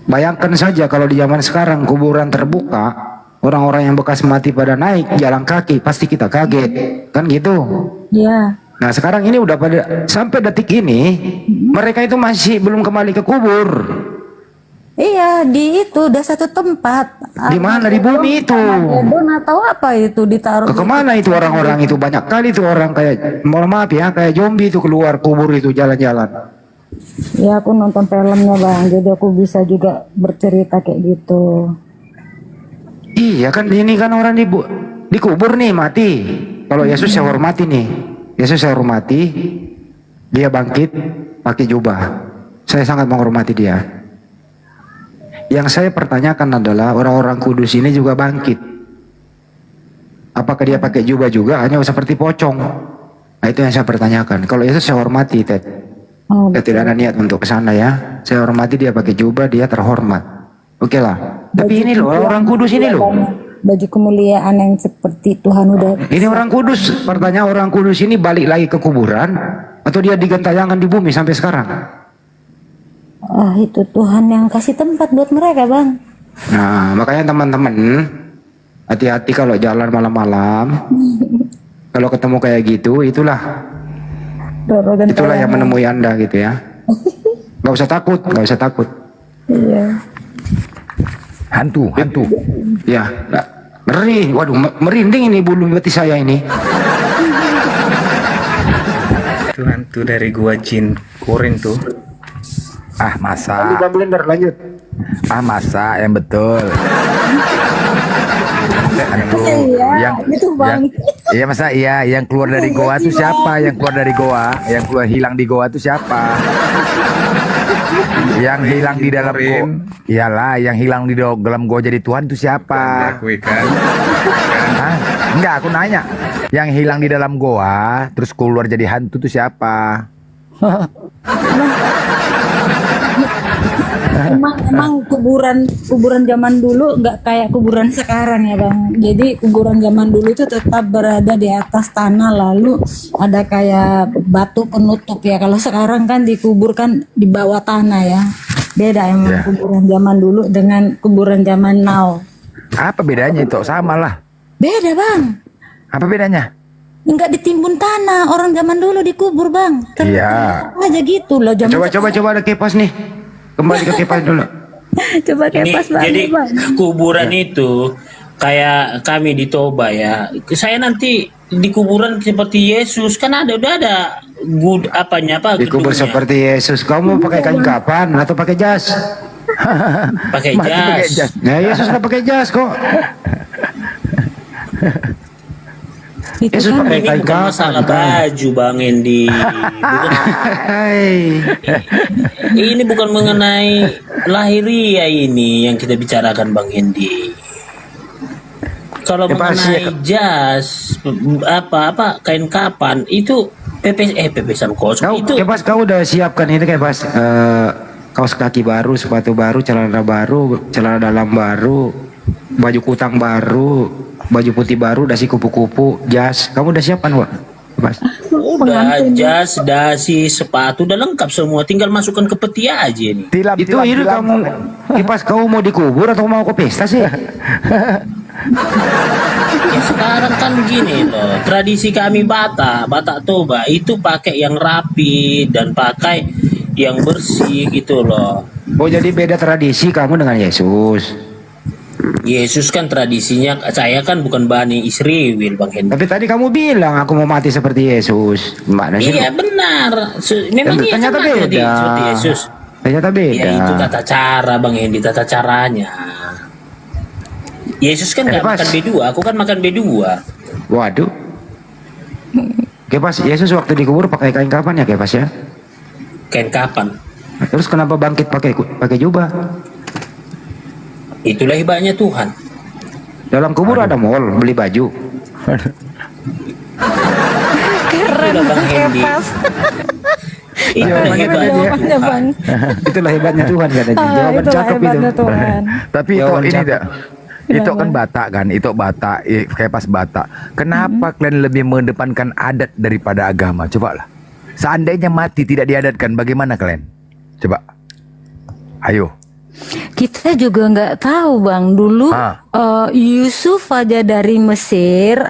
Bayangkan saja kalau di zaman sekarang kuburan terbuka, orang-orang yang bekas mati pada naik jalan kaki, pasti kita kaget, kan gitu? Ya. Nah sekarang ini udah pada sampai detik ini mereka itu masih belum kembali ke kubur. Iya, di itu udah satu tempat. Di mana? Di bumi itu. Don atau apa itu ditaruh? Kemana itu orang-orang itu? Banyak kali itu orang kayak, mohon maaf ya, kayak zombie itu keluar kubur itu jalan-jalan. Ya aku nonton filmnya bang, jadi aku bisa juga bercerita kayak gitu. Iya kan ini kan orang dikubur nih mati. Kalau Yesus saya hormati nih, Yesus saya hormati, dia bangkit pakai jubah. Saya sangat menghormati dia. Yang saya pertanyakan adalah orang-orang kudus ini juga bangkit. Apakah dia pakai jubah juga hanya seperti pocong? Nah itu yang saya pertanyakan. Kalau Yesus saya hormati, Ted. Saya tidak ada niat untuk ke sana ya. Saya hormati dia pakai jubah, dia terhormat. Oke lah. Tapi ini loh orang kudus ini loh. Baju kemuliaan yang seperti Tuhan udah. Ini orang kudus. Pertanyaan orang kudus ini balik lagi ke kuburan atau dia digentayangan di bumi sampai sekarang? Ah itu Tuhan yang kasih tempat buat mereka bang. Nah makanya teman-teman hati-hati kalau jalan malam-malam. Kalau ketemu kayak gitu itulah yang menemui Anda gitu ya. Gak usah takut, gak usah takut. Iya. Hantu. Ya, ngeri. Waduh, merinding ini bulu betis saya ini. Itu hantu dari gua jin Korin tuh. Ah masa? Blender lanjut. Ah masa yang betul. Iya masa iya yang keluar dari goa itu siapa? Yang keluar dari goa, yang keluar hilang di goa itu siapa? Yang hilang di dalam goa. Iyalah, yang hilang di dalam goa jadi Tuhan itu siapa? Hah? Enggak, aku nanya. Yang hilang di dalam goa terus keluar jadi hantu itu siapa? Emang kuburan zaman dulu nggak kayak kuburan sekarang ya bang. Jadi kuburan zaman dulu itu tetap berada di atas tanah, lalu ada kayak batu penutup ya. Kalau sekarang kan dikuburkan di bawah tanah ya. Beda emang kuburan zaman dulu dengan kuburan zaman now. Apa bedanya itu? Sama lah. Beda bang. Apa bedanya? Enggak ditimbun tanah, orang zaman dulu dikubur bang. Iya. Aja gitu loh. Coba ada kipas nih. Kembali ke kipas dulu. Coba kipas bang. Jadi kuburan itu kayak kami di Toba ya. Saya nanti di kuburan seperti Yesus kan udah ada dikubur gedungnya. seperti Yesus. Kamu pakai kain kapan atau pakai jas? Pakai jas. Nah, Yesus nggak pakai jas kok. Yesus kan pakai Ini kain bukan kapan? masalah baju Bang Endi. Ini bukan mengenai lahiriah ini yang kita bicarakan Bang Endi. Kalau mengenai jas kain kapan itu pepesan kosong itu. Kau udah siapkan ini Kepas, kaos kaki baru, sepatu baru, celana dalam baru, baju kutang baru, baju putih baru, dasi kupu-kupu, jas. Kamu udah siapkan, Wak? Udah jas, dasi, sepatu udah lengkap semua, tinggal masukkan ke peti aja ini. Itu kamu Kepas, kau mau dikubur atau mau ke pesta sih? Ya sekarang kan gini loh, tradisi kami Batak Toba itu pakai yang rapi dan pakai yang bersih gitu loh. Oh jadi beda tradisi kamu dengan Yesus. Yesus kan tradisinya, saya kan bukan Bani Israel Bang Hendy. Tapi tadi kamu bilang aku mau mati seperti Yesus. Mana sih? Iya benar, memang iya ternyata kan beda. seperti Yesus. Ternyata beda. Ya itu tata cara Bang Hendy, tata caranya. Yesus kan nggak makan B2, aku kan makan B2. Waduh. Kepas, Yesus waktu dikubur pakai kain kapan ya Kepas ya? Kain kapan? Terus kenapa bangkit pakai jubah? Itulah hebatnya Tuhan. Dalam kubur ada mall beli baju. Itulah Bang Hendy. Itulah hebatnya Bang. Itulah hebatnya Tuhan katanya. Jawaban Itulah cakep itu. hebatnya Tuhan. Tapi itu kan Batak kan, itu Batak, Kepas Batak. Kenapa kalian lebih mengedepankan adat daripada agama? Coba lah. Seandainya mati tidak diadatkan, bagaimana kalian? Coba. Ayo. Kita juga nggak tahu bang. Dulu Yusuf aja dari Mesir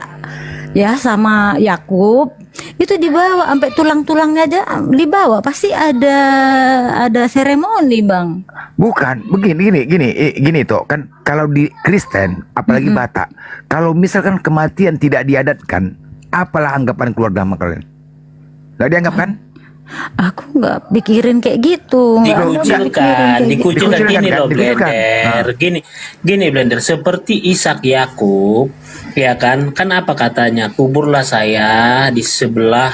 ya sama Yakub itu dibawa sampai tulang-tulangnya aja dibawa, pasti ada seremoni bang. Bukan, gini toh kan kalau di Kristen apalagi Batak, kalau misalkan kematian tidak diadatkan, apalah anggapan keluarga sama kalian? Nggak dianggap kan? Aku nggak pikirin kayak gitu. Dikucilkan gini loh Blender. Gini Blender, seperti Ishak Yakub, ya kan apa katanya, kuburlah saya di sebelah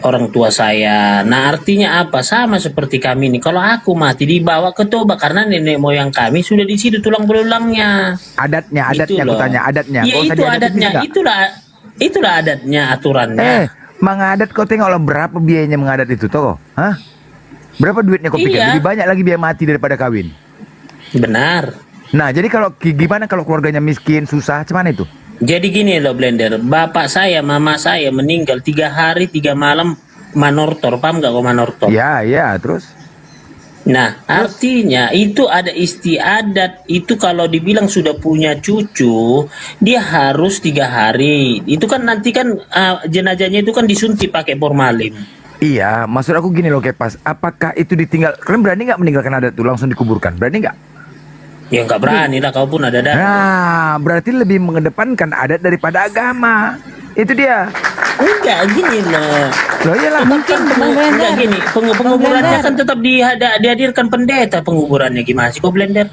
orang tua saya. Nah artinya apa? Sama seperti kami nih. Kalau aku mati dibawa ke Toba karena nenek moyang kami sudah di situ tulang belulangnya. Adatnya aku tanya adatnya. Ya itu adatnya, itulah adatnya, aturannya. Mengadat kau tengoklah berapa biayanya mengadat itu toh? Hah? Berapa duitnya kau pikir? Lebih banyak lagi biaya mati daripada kawin. Benar. Nah, jadi gimana kalau keluarganya miskin, susah, cuman itu? Jadi gini loh Blender, bapak saya, mama saya meninggal 3 hari 3 malam manortor, paham nggak kok manortor? Ya, terus? Nah, artinya itu ada istiadat, itu kalau dibilang sudah punya cucu, dia harus 3 hari. Itu kan nanti kan jenazahnya itu kan disuntik pakai formalin. Iya, maksud aku gini loh Kepas, apakah itu ditinggal, kalian berani nggak meninggalkan adat itu langsung dikuburkan? Berani nggak? Ya nggak berani lah, kau pun ada. Nah, berarti lebih mengedepankan adat daripada agama. Itu dia. Enggak gini loh. Loh iyalah. Mungkin enggak gini, penguburannya kan tetap dihadirkan pendeta penguburannya, gimana sih kok Blender?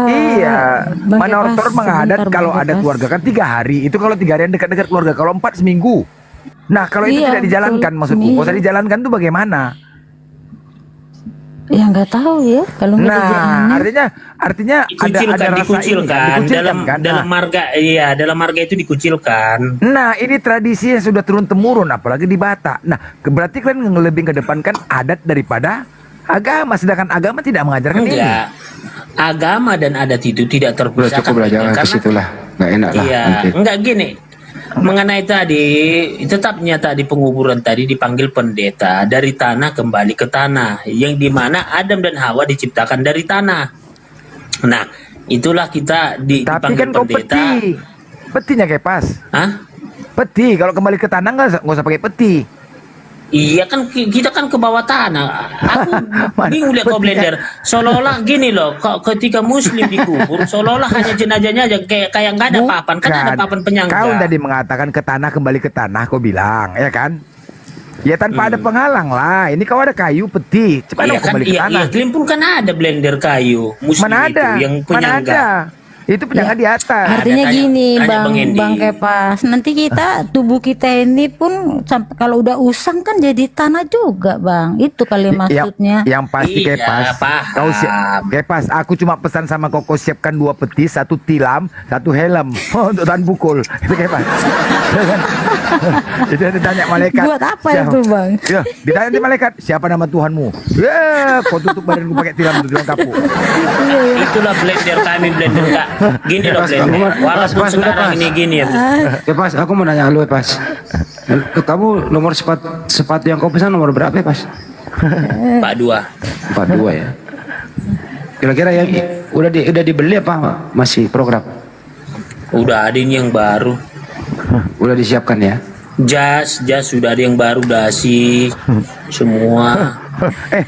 Iya, manortor mengadat kalau ada keluarga kan 3 hari. Itu kalau 3 hari yang dekat-dekat keluarga, kalau 4 seminggu. Nah, kalau itu tidak dijalankan, maksudku, kalau tidak dijalankan tuh bagaimana? Ya nggak tahu ya kalau nggak artinya ada dikucilkan dalam marga, iya dalam marga itu dikucilkan. Nah ini tradisi yang sudah turun temurun apalagi di Batak. Nah berarti kalian lebih kedepankan adat daripada agama, sedangkan agama tidak mengajarkan ini. Agama dan adat itu tidak terpisahkan. Cukup belajar ke situlah, nggak enak lah. Iya, enggak gini. Mengenai tadi, tetapnya tadi penguburan tadi dipanggil pendeta, dari tanah kembali ke tanah, yang dimana Adam dan Hawa diciptakan dari tanah. Nah, itulah kita dipanggil kan pendeta. Petinya Kepas. Hah? Peti, kalau kembali ke tanah nggak usah pakai peti. Iya kan kita kan ke bawah tanah. Aku bingung lihat kau blender. Seolah-olah gini loh, ketika Muslim dikubur, seolah-olah hanya jenazahnya aja kayak nggak ada papan. Kan ada papan penyangga. Kau tadi mengatakan ke tanah, kembali ke tanah, kau bilang, ya kan? Ya tanpa ada penghalang lah. Ini kau ada kayu peti, cepat Iya dong kan, kembali ke tanah. iya, Klim pun kan ada blender kayu Muslim Mana ada? itu yang Mana penyangga. ada? Itu penyangga di atas. Artinya tanya- gini tanya Bang Hendy. Bang Kepas, nanti kita tubuh kita ini pun sampai kalau udah usang kan jadi tanah juga Bang. Itu kali maksudnya. Yang pasti Iya, Kepas, kau Kepas, aku cuma pesan sama kau siapkan 2 peti, 1 tilam, 1 helm untuk tahan pukul. Itu Kepas. Itu ditanya malaikat. Buat apa itu, Bang? Ya, ditanya di malaikat, siapa nama Tuhanmu? Ya, kau tutup badanku pakai tilam kapuk. Itulah blender kami, blender Kak. Gini loh blender. Walaupun Pas, sekarang pas. ini gini ya. Pas, aku mau nanya lu Pas. Kamu nomor sepatu yang kau pesan nomor berapa Pas? 42. 42 ya. Kira-kira yang udah dibeli apa masih program? Udah ada ini yang baru. Udah disiapkan ya? Jas sudah ada yang baru, dasi semua.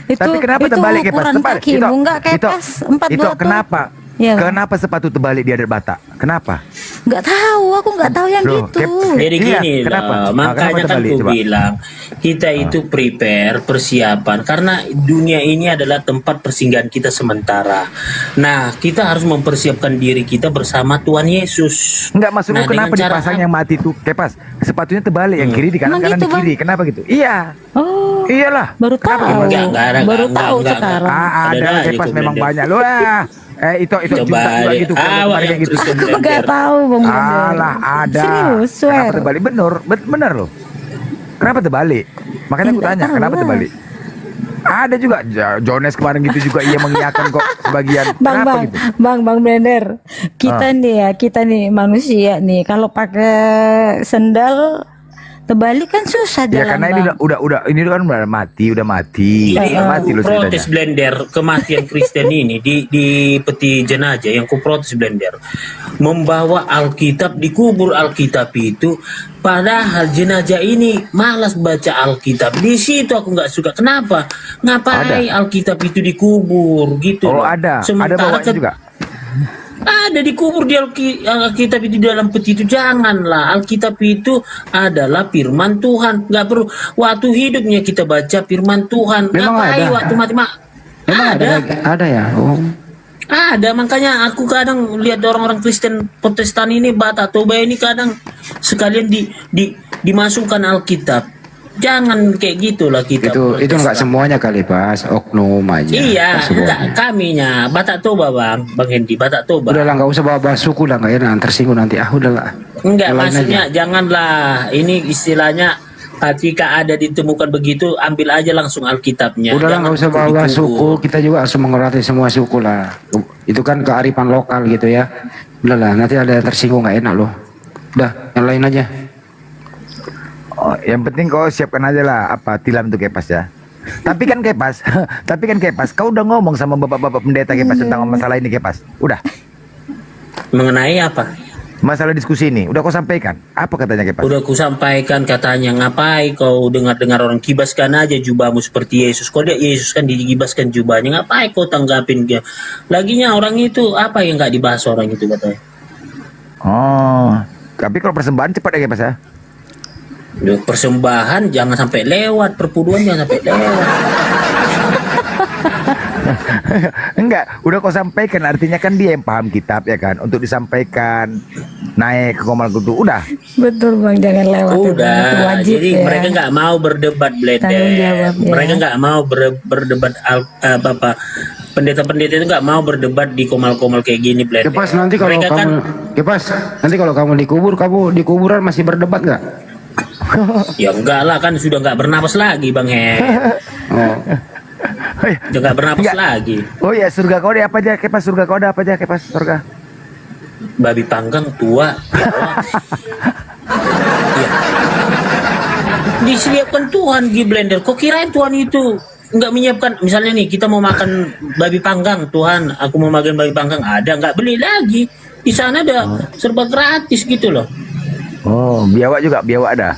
Tapi kenapa terbalik Kepas? ukuran Terbalik. kakimu enggak Kepas? 42 Itu tuh. kenapa? Iya, Bang. Kenapa sepatu terbalik di adat Batak? Kenapa? Nggak tahu, aku nggak tahu yang Loh, gitu. Jadi Iya, gini kenapa? loh, Ah, makanya kenapa kan terbalik, aku coba? bilang kita itu prepare, persiapan karena dunia ini adalah tempat persinggahan kita sementara. Nah, kita harus mempersiapkan diri kita bersama Tuhan Yesus. Enggak, maksudku Nah, kenapa dengan cara dipasang yang mati itu Kepas? Sepatunya terbalik, yang kiri di kanan, Emang kanan gitu, di kiri. Kenapa gitu? Iya. Oh, Iyalah. baru tahu. Baru tahu sekarang. Ada Kepas memang banyak loh. Itu Coba juga gitu. awak yang gitu. terus Aku nggak tahu Bang Blender. Alah, ada. Serius, swear. Kenapa terbalik? Bener loh. Kenapa terbalik? Makanya aku Nggak tanya, tahu kenapa lah. terbalik? Ada juga Jones kemarin gitu juga ia mengiyakan kok sebagian. Kenapa gitu? Bang Blender. Kita nih manusia nih kalau pakai sendal terbalik kan susah Ya jalan, karena ini Bang. udah ini kan udah mati. Jadi Udah mati aku loh ceritanya. protes blender kematian Kristen ini di peti jenazah yang ku protes blender membawa Alkitab, dikubur Alkitab itu, padahal jenazah ini malas baca Alkitab. Di situ aku nggak suka. Kenapa? Ngapain Alkitab itu dikubur gitu? Oh loh. ada Sementara bawahnya kan- juga. Ada dikubur di Alkitab itu, di dalam peti itu. Janganlah, Alkitab itu adalah firman Tuhan. Nggak perlu waktu hidupnya kita baca firman Tuhan. Memang Ngapain ada? waktu mati Memang ada ya? Oh. ada, makanya aku kadang lihat orang-orang Kristen Protestan ini, Batak Toba ini kadang sekalian dimasukkan Alkitab. Jangan kayak gitulah kita. Itu enggak semuanya kali Pas, oknum aja. Iya, Nggak semuanya. enggak kaminya Batak Toba Bang Hendy, Batak Toba. Udahlah nggak usah bawa suku lah, nggak enak tersinggung nanti. Udahlah. Enggak, Yang lain maksudnya aja. janganlah. Ini istilahnya ketika ada ditemukan begitu, ambil aja langsung Alkitabnya. Udahlah nggak usah Jangan bawa dikubur. suku, kita juga harus menghormati semua suku lah. Itu kan kearifan lokal gitu ya. Udahlah, nanti ada yang tersinggung nggak enak loh. Udah, yang lain aja. Oh, yang penting kau siapkan aja lah apa tilam tuh Kepas ya. Tapi kan Kepas, kau udah ngomong sama bapak-bapak pendeta Kepas tentang masalah ini Kepas. Udah. Mengenai apa? Masalah diskusi ini udah kau sampaikan. Apa katanya Kepas? Udah ku sampaikan, katanya ngapain kau dengar-dengar orang kibaskan aja jubahmu seperti Yesus. Kau lihat Yesus kan digibaskan jubahnya, ngapain kau tanggapin dia? Laginya orang itu apa yang nggak dibahas orang itu katanya? Oh, tapi kalau persembahan cepat ya Kepas ya. Duh, persembahan jangan sampai lewat, perpuduan jangan sampai lewat. Enggak, udah kau sampaikan, artinya kan dia yang paham kitab ya kan, untuk disampaikan naik ke Komal Kutu. Udah. Betul Bang, jangan lewat. Itu Udah, wajib jadi ya. mereka nggak mau berdebat Tanggung blender. jawab, ya. Mereka nggak mau berdebat apa pendeta-pendeta itu nggak mau berdebat di komal-komal kayak gini blender. Kepas nanti kalau Mereka kan, nanti kalau kamu dikubur, kamu di kuburan masih berdebat nggak? ya enggak lah, kan sudah nggak bernapas lagi Bang He. Oh. Sudah nggak bernapas lagi. Oh ya, surga kau ada apa aja Kepas? Surga kau ada apa aja Kepas? Surga. Babi panggang tua. Ya. Disediakan Tuhan di blender. Kok kirain Tuhan itu nggak menyiapkan? Misalnya nih kita mau makan babi panggang, Tuhan, aku mau makan babi panggang, ada nggak beli lagi? Di sana ada serba gratis gitu loh. Oh, biawak juga, biawak ada.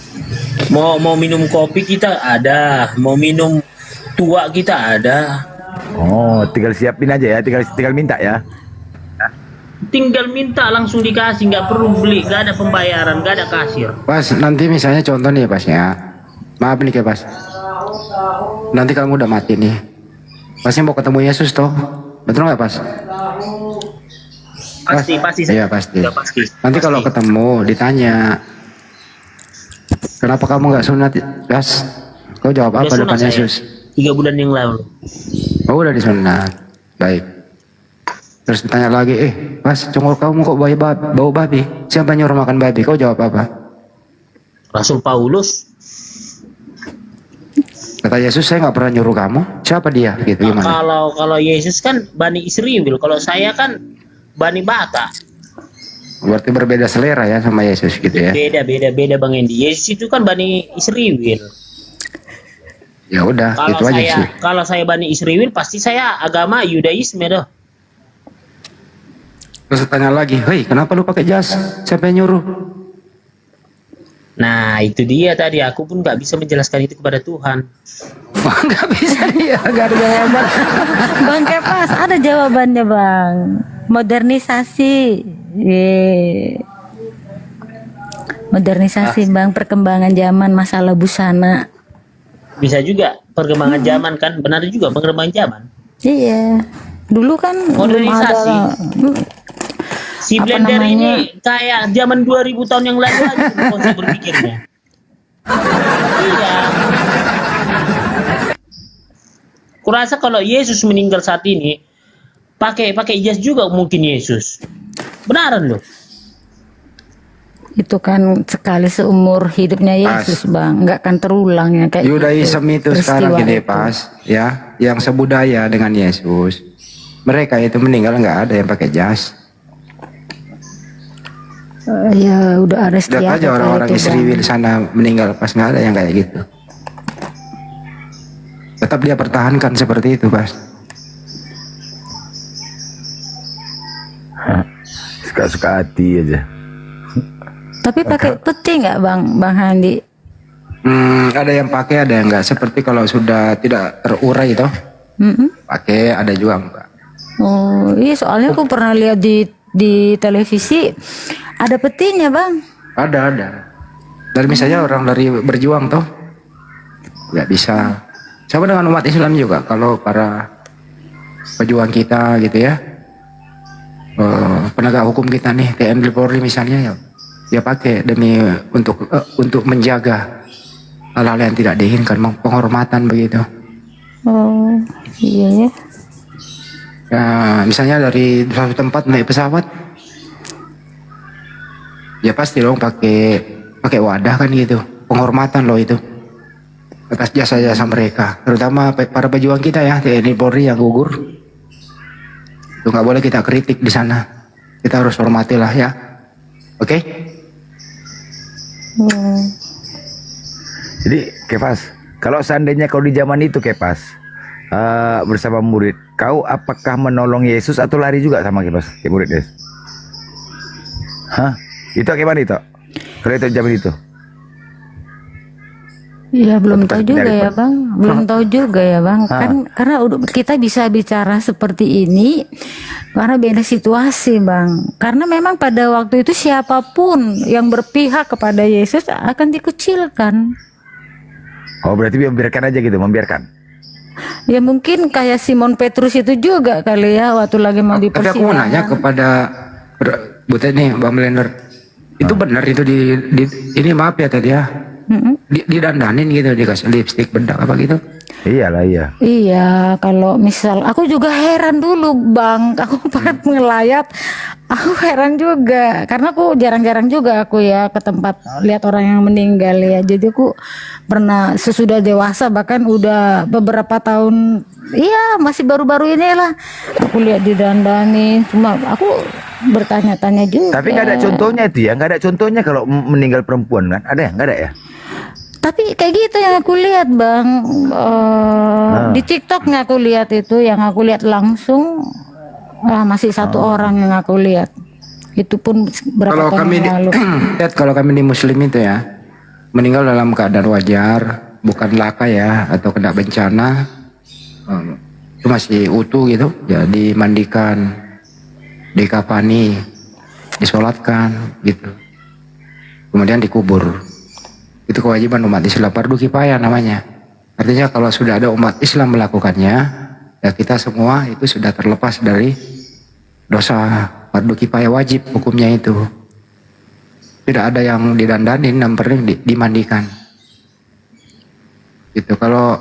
Mau minum kopi kita ada, mau minum tua kita ada. Oh, tinggal siapin aja ya, tinggal minta ya. Tinggal minta langsung dikasih, nggak perlu beli, nggak ada pembayaran, nggak ada kasir. Pas nanti misalnya contoh nih Pas ya. Maaf nih Pas. Nanti kamu udah mati nih. Pasnya mau ketemu Yesus toh. Betul nggak Pas? Pasti. Iya pasti. Ya, pasti. Nanti kalau ketemu ditanya, kenapa kamu nggak sunat Pas? Kau jawab apa Udah depan sunat saya. Yesus? 3 bulan yang lalu. Oh udah disunat. Baik. Terus ditanya lagi, Pas, congol kamu kok bau babi? Siapa nyuruh makan babi? Kau jawab apa? Rasul Paulus. Kata Yesus, saya nggak pernah nyuruh kamu. Siapa dia? Gitu gimana? Kalau Yesus kan Bani Israel, kalau saya kan Bani Bata. Berarti berbeda selera ya sama Yesus gitu ya? Beda Bang Endi. Yesus itu kan Bani Israel. Ya udah, itu aja sih. Kalau saya Bani Israel pasti saya agama Yudaisme doh. Terus tanya lagi, hei kenapa lu pakai jas? Siapa yang nyuruh? Nah itu dia tadi, aku pun nggak bisa menjelaskan itu kepada Tuhan. Nggak bisa dia, nggak ada jawaban. Bang Kepas, ada jawabannya Bang. Modernisasi. Modernisasi Bang, perkembangan zaman, masalah busana. Bisa juga perkembangan zaman kan, benar juga perkembangan zaman. Iya. Dulu kan belum Modernisasi. ada. Si Apa blender namanya? ini kayak zaman 2000 tahun yang lalu aja konsep berpikirnya. Iya. Kurasa kalau Yesus meninggal saat ini pakai jas juga mungkin Yesus. Benaran loh. Itu kan sekali seumur hidupnya Yesus Bang, nggak akan terulang ya kayak Yudaism itu sekarang peristiwa gini itu. Pas, ya, yang sebudaya dengan Yesus. Mereka itu meninggal nggak ada yang pakai jas. Ya udah ada Lihat istiadat aja orang-orang kali itu, Bang. Israel sana meninggal pas nggak ada yang kayak gitu. Tetap dia pertahankan seperti itu Pas. Suka-suka hati aja. Tapi pakai peti nggak Bang Handi? Ada yang pakai, ada yang enggak. Seperti kalau sudah tidak terurai itu, pakai, ada juga enggak. Oh iya, soalnya aku pernah lihat di televisi ada petinya Bang. Ada. Dari misalnya orang dari berjuang toh, nggak bisa. Sama dengan umat Islam juga. Kalau para pejuang kita gitu ya, penegak hukum kita nih, TNI Polri misalnya ya pakai demi untuk menjaga hal-hal yang tidak diinginkan, penghormatan begitu. Oh iya ya. Ya, misalnya dari suatu tempat naik pesawat, ya pasti dong pakai wadah kan gitu, penghormatan loh itu atas jasa-jasa mereka, terutama para pejuang kita ya, TNI Polri yang gugur. Itu nggak boleh kita kritik di sana, kita harus hormati lah ya, oke? Jadi Kepas, kalau seandainya kau di zaman itu Kepas, bersama murid, kau apakah menolong Yesus atau lari juga sama Kepas, kayak murid Yesus? Hah? Itu gimana itu? Kalau itu zaman itu? Iya belum tahu juga ya Bang, belum tahu juga ya Bang. Kan karena kita bisa bicara seperti ini karena beda situasi Bang. Karena memang pada waktu itu siapapun yang berpihak kepada Yesus akan dikucilkan. Oh berarti membiarkan aja gitu, membiarkan. Ya mungkin kayak Simon Petrus itu juga kali ya waktu lagi mau Tapi aku mau nanya dipersidangan. kepada Butet nih, Bang Melender, itu benar itu ini maaf ya tadi ya, didandanin gitu, dikasih lipstick bedak apa gitu? Iyalah iya. Iya, kalau misal aku juga heran dulu Bang, aku pas ngelayat, aku heran juga karena aku jarang-jarang juga aku ya ke tempat lihat orang yang meninggal ya. Jadi aku pernah sesudah dewasa bahkan udah beberapa tahun, iya masih baru-baru ini lah aku lihat didandani. Cuma aku bertanya-tanya juga. Tapi nggak ada contohnya itu ya, nggak ada contohnya kalau meninggal perempuan kan? Ada ya? Nggak ada ya? Tapi kayak gitu yang aku lihat Bang, di TikToknya aku lihat itu, yang aku lihat langsung masih satu orang yang aku lihat Itu pun berapa Kalau tahun kami yang lalu. Ted, kalau kami di Muslim itu ya, meninggal dalam keadaan wajar, bukan laka ya, atau kena bencana, itu masih utuh gitu, ya dimandikan, dikafani, disolatkan gitu, kemudian dikubur. Itu kewajiban umat Islam, fardu kifayah namanya. Artinya kalau sudah ada umat Islam melakukannya, ya kita semua itu sudah terlepas dari dosa. Fardu kifayah wajib hukumnya itu. Tidak ada yang didandanin, yang penting dimandikan. Gitu. Kalau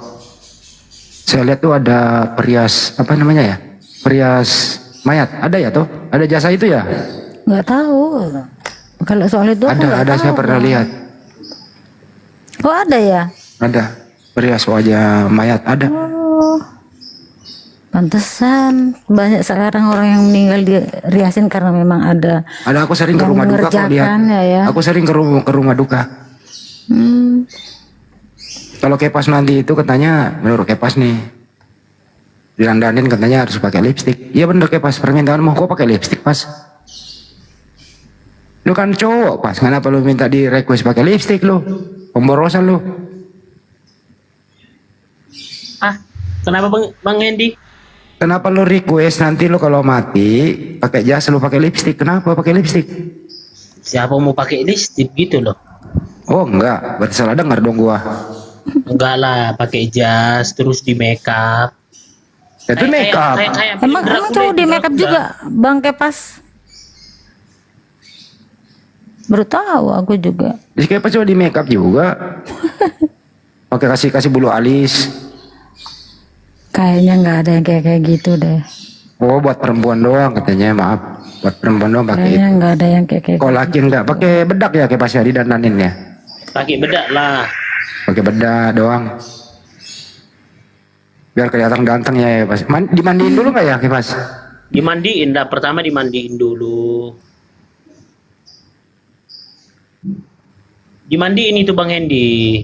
saya lihat tuh ada perias apa namanya ya? Perias mayat. Ada ya tuh? Ada jasa itu ya? Nggak tahu. Kalau soal itu aku nggak Ada tahu. saya pernah lihat. Oh ada ya? Ada perias wajah mayat ada. Oh, pantesan banyak sekarang orang yang meninggal diriasin karena memang ada. Ada, aku sering ke yang rumah duka kok lihat. mengerjakannya ya. Aku sering ke rumah duka. Kalau Kepas nanti itu katanya, menurut Kepas nih, didandanin katanya harus pakai lipstik. Iya bener Kepas, permintaanmu kok pakai lipstik Pas? Lu kan cowok Pas, kenapa lu minta di request pakai lipstik lu? Pemborosan lu. Kenapa Bang Hendy? Kenapa lu request nanti lu kalau mati pakai jas lu pakai lipstik? Kenapa pakai lipstik? Siapa mau pakai lipstik gitu loh? Oh enggak, berarti salah dengar dong gua. Enggak lah, pakai jas terus di make up. Itu make up. Emang cowok di make up juga, Bang Kepas? Baru tahu aku juga. Jadi Kepas coba di make up juga. Pakai kasih bulu alis. Kayaknya nggak ada yang kayak gitu deh. Oh buat perempuan doang katanya, maaf. Buat perempuan doang pakai Kayaknya itu. nggak ada yang kayak Kok laki enggak pakai bedak ya Kepas ya didandanin ya? Pakai bedak lah. Pakai bedak doang. Biar kelihatan ganteng ya Kepas. Dimandiin dulu nggak ya Kepas? Dimandiin dah, pertama dimandiin dulu. Dimandiin itu Bang Hendy.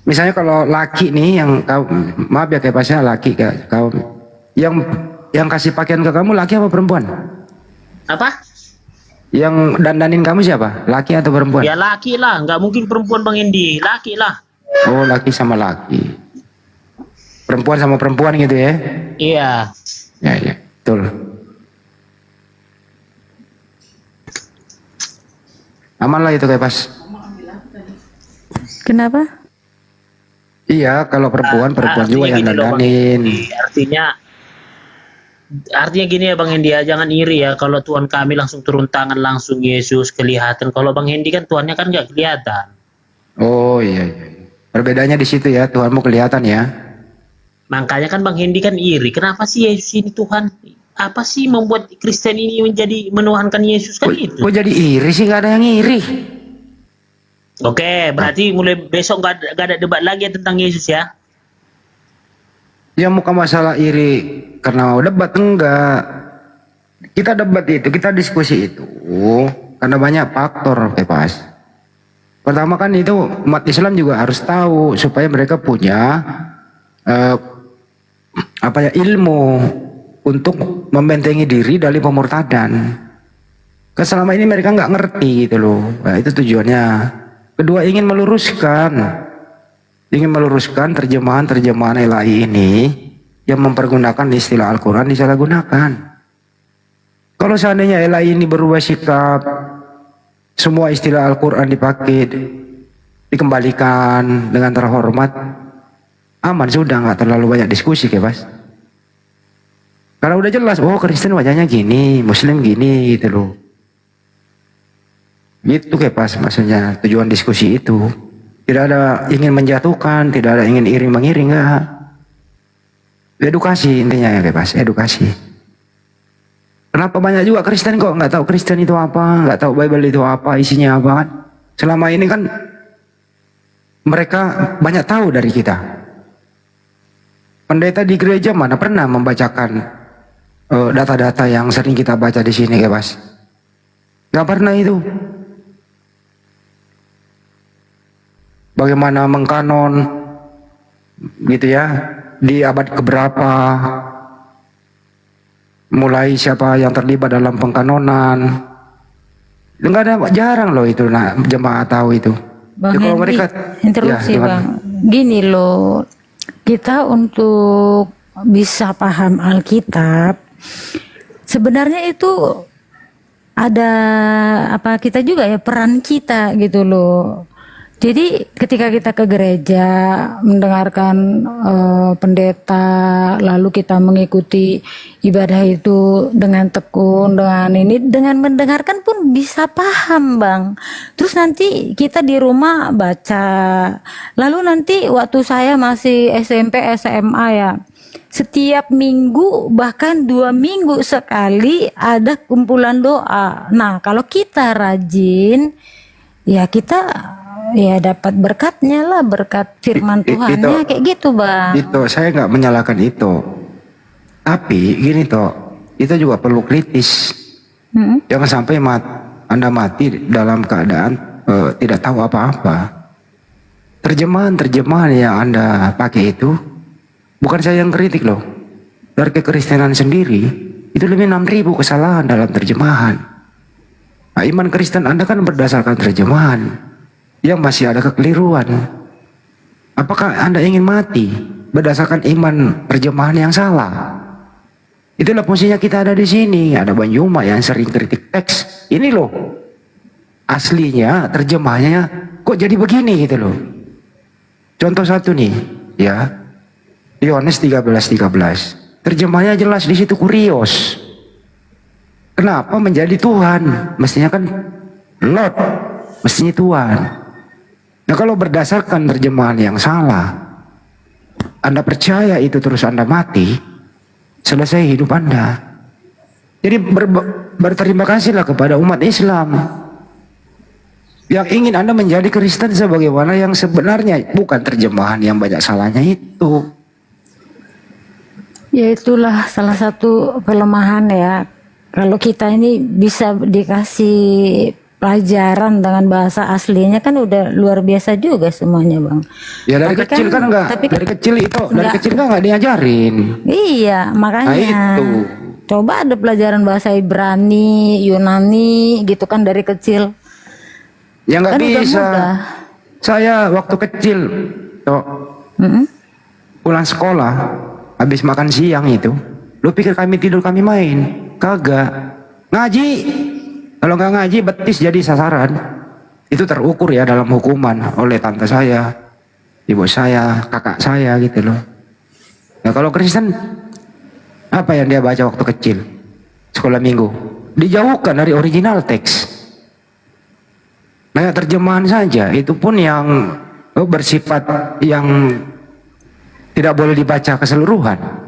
Misalnya kalau laki nih yang kau, maaf ya Kepasnya laki kau yang kasih pakaian ke kamu laki apa perempuan? Apa? Yang dandanin kamu siapa? Laki atau perempuan? Ya laki lah, nggak mungkin perempuan Bang Hendy, laki lah. Oh laki sama laki. Perempuan sama perempuan gitu ya? Iya. Ya betul. Aman lah itu Kepas. Kenapa? Iya, kalau perempuan juga yang gini loh, Bang dandanin. Hendy. Artinya gini ya Bang Hendy ya, jangan iri ya kalau Tuhan kami langsung turun tangan langsung Yesus kelihatan. Kalau Bang Hendy kan Tuhannya kan nggak kelihatan. Oh iya. Perbedaannya di situ ya, Tuhanmu kelihatan ya. Makanya kan Bang Hendy kan iri. Kenapa sih Yesus ini Tuhan? Apa sih membuat Kristen ini menjadi menuhankan Yesus kan itu? Kok jadi iri sih? Gak ada yang iri. Oke, berarti mulai besok gak ada debat lagi ya tentang Yesus ya? Ya muka masalah iri karena mau debat enggak. Kita debat itu, kita diskusi itu karena banyak faktor Kepas. Pertama kan itu umat Islam juga harus tahu supaya mereka punya ilmu untuk membentengi diri dari pemurtadan. Karena selama ini mereka nggak ngerti gitu loh. Nah, itu tujuannya. Kedua ingin meluruskan terjemahan ilahi ini yang mempergunakan istilah Al-Quran disalahgunakan. Kalau seandainya ilahi ini berubah sikap, semua istilah Al-Quran dipakai, dikembalikan dengan terhormat, aman sudah, nggak terlalu banyak diskusi Kepas. Karena udah jelas, oh Kristen wajahnya gini, Muslim gini gitu loh. Gitu Kepas maksudnya tujuan diskusi itu. Tidak ada ingin menjatuhkan, tidak ada ingin iri mengiri, enggak. Edukasi intinya ya Kepas, edukasi. Kenapa banyak juga Kristen kok nggak tahu Kristen itu apa, nggak tahu Bible itu apa, isinya apa kan? Selama ini kan mereka banyak tahu dari kita. Pendeta di gereja mana pernah membacakan data-data yang sering kita baca di sini Kepas? Nggak pernah itu. Bagaimana mengkanon gitu ya di abad keberapa mulai siapa yang terlibat dalam pengkanonan. Enggak ada, jarang loh itu jemaah tahu itu. Bang Ya, kalau Henry, mereka interupsi ya, gimana? Bang. Gini loh, kita untuk bisa paham Alkitab, sebenarnya itu ada apa kita juga ya peran kita gitu loh. Jadi ketika kita ke gereja mendengarkan pendeta, lalu kita mengikuti ibadah itu dengan tekun, dengan mendengarkan pun bisa paham Bang. Terus nanti kita di rumah baca. Lalu nanti waktu saya masih SMP SMA ya, setiap minggu bahkan 2 minggu sekali ada kumpulan doa. Nah kalau kita rajin, ya kita ya dapat berkatnya lah, berkat firman Tuhannya kayak gitu Bang. Itu saya nggak menyalahkan itu, tapi gini toh, itu juga perlu kritis. Jangan sampai Anda mati dalam keadaan tidak tahu apa-apa. Terjemahan yang Anda pakai itu, bukan saya yang kritik loh, dari kekristenan sendiri itu lebih 6.000 kesalahan dalam terjemahan. Nah, iman Kristen Anda kan berdasarkan terjemahan yang masih ada kekeliruan. Apakah Anda ingin mati berdasarkan iman terjemahan yang salah? Itulah fungsinya kita ada di sini. Ada Bang Yuma yang sering kritik teks. Ini loh, aslinya terjemahannya kok jadi begini gitu loh. Contoh satu nih, ya, Yohanes 13:13. Terjemahannya jelas di situ kurios. Kenapa menjadi Tuhan? Mestinya kan Lord, mestinya Tuhan. Nah kalau berdasarkan terjemahan yang salah, Anda percaya itu terus Anda mati, selesai hidup Anda. Jadi berterima kasihlah kepada umat Islam yang ingin Anda menjadi Kristen sebagaimana yang sebenarnya, bukan terjemahan yang banyak salahnya itu. Ya itulah salah satu kelemahan ya. Kalau kita ini bisa dikasih pelajaran dengan bahasa aslinya kan udah luar biasa juga semuanya Bang. Ya dari kecil kan enggak, dari kecil itu, dari kecil kan enggak diajarin. Iya makanya. Nah, itu. Coba ada pelajaran bahasa Ibrani, Yunani gitu kan dari kecil. Ya nggak Kan udah bisa. mudah. Saya waktu kecil, toh, pulang sekolah, habis makan siang itu, lu pikir kami tidur kami main? Kagak. Ngaji. Kalau nggak ngaji betis jadi sasaran. Itu terukur ya dalam hukuman oleh tante saya, ibu saya, kakak saya gitu loh. Nah kalau Kristen, apa yang dia baca waktu kecil? Sekolah minggu. Dijauhkan dari original teks. Nah terjemahan saja, itu pun yang bersifat yang tidak boleh dibaca keseluruhan.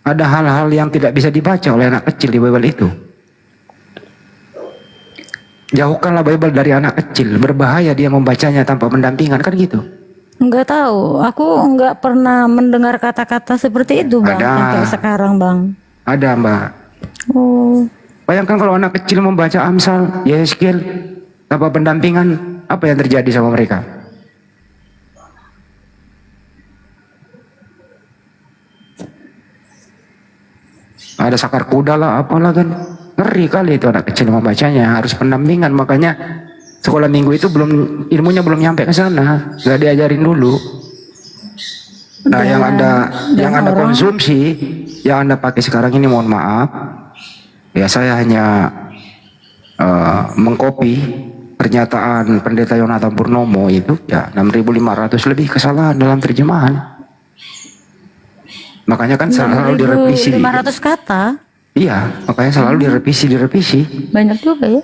Ada hal-hal yang tidak bisa dibaca oleh anak kecil di Bible itu. Jauhkanlah Bible dari anak kecil, berbahaya dia membacanya tanpa pendampingan, kan gitu. Enggak tahu, aku enggak pernah mendengar kata-kata seperti itu Bang. Ada. Sampai sekarang Bang. Ada Mbak. Oh. Bayangkan kalau anak kecil membaca Amsal, Yeskel tanpa pendampingan, apa yang terjadi sama mereka? Ada sakar kuda lah, apalah kan. Ngeri kali itu anak kecil membacanya, harus pendampingan. Makanya sekolah minggu itu ilmunya belum nyampe ke sana, nggak diajarin dulu. Nah, yang Anda konsumsi, yang Anda pakai sekarang ini, mohon maaf, ya saya hanya mengcopy pernyataan Pendeta Yonatan Purnomo itu, ya 6.500 lebih kesalahan dalam terjemahan. Makanya kan selalu direvisi. 500 kata. Iya, makanya selalu direvisi. Banyak juga ya.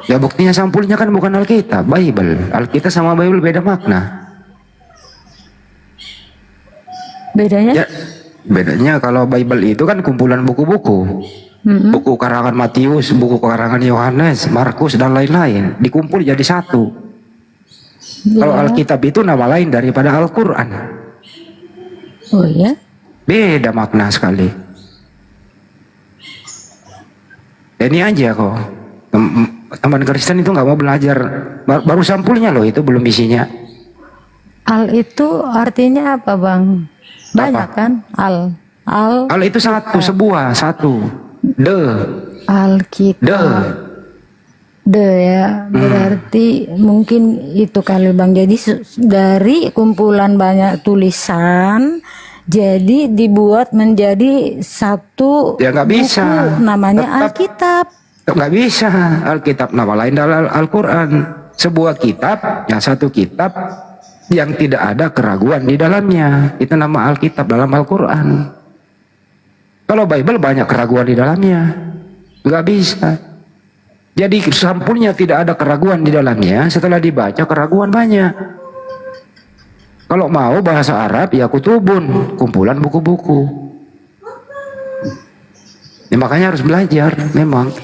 Ya buktinya sampulnya kan bukan Alkitab, Bible. Alkitab sama Bible beda makna. Bedanya? Ya, bedanya kalau Bible itu kan kumpulan buku-buku. Buku karangan Matius, buku karangan Yohanes, Markus dan lain-lain. Dikumpul jadi satu. Kalau Alkitab itu nama lain daripada Al-Quran. Oh ya? Beda makna sekali. Ini aja kok. Teman Kristen itu nggak mau belajar. Baru sampulnya loh, itu belum isinya. Al itu artinya apa Bang? Banyak kan? Al. Al itu satu, sebuah, satu. Alkitab. Ya, berarti mungkin itu kali Bang. Jadi dari kumpulan banyak tulisan, jadi dibuat menjadi satu Ya nggak buku, bisa. namanya Alkitab. Nggak bisa. Alkitab nama lain dalam Al-Quran. Sebuah kitab, ya satu kitab yang tidak ada keraguan di dalamnya. Itu nama Alkitab dalam Al-Quran. Kalau Bible banyak keraguan di dalamnya. Nggak bisa. Jadi sampulnya tidak ada keraguan di dalamnya. Setelah dibaca keraguan banyak. Kalau mau bahasa Arab ya kutubun, kumpulan buku-buku. Ya, makanya harus belajar memang.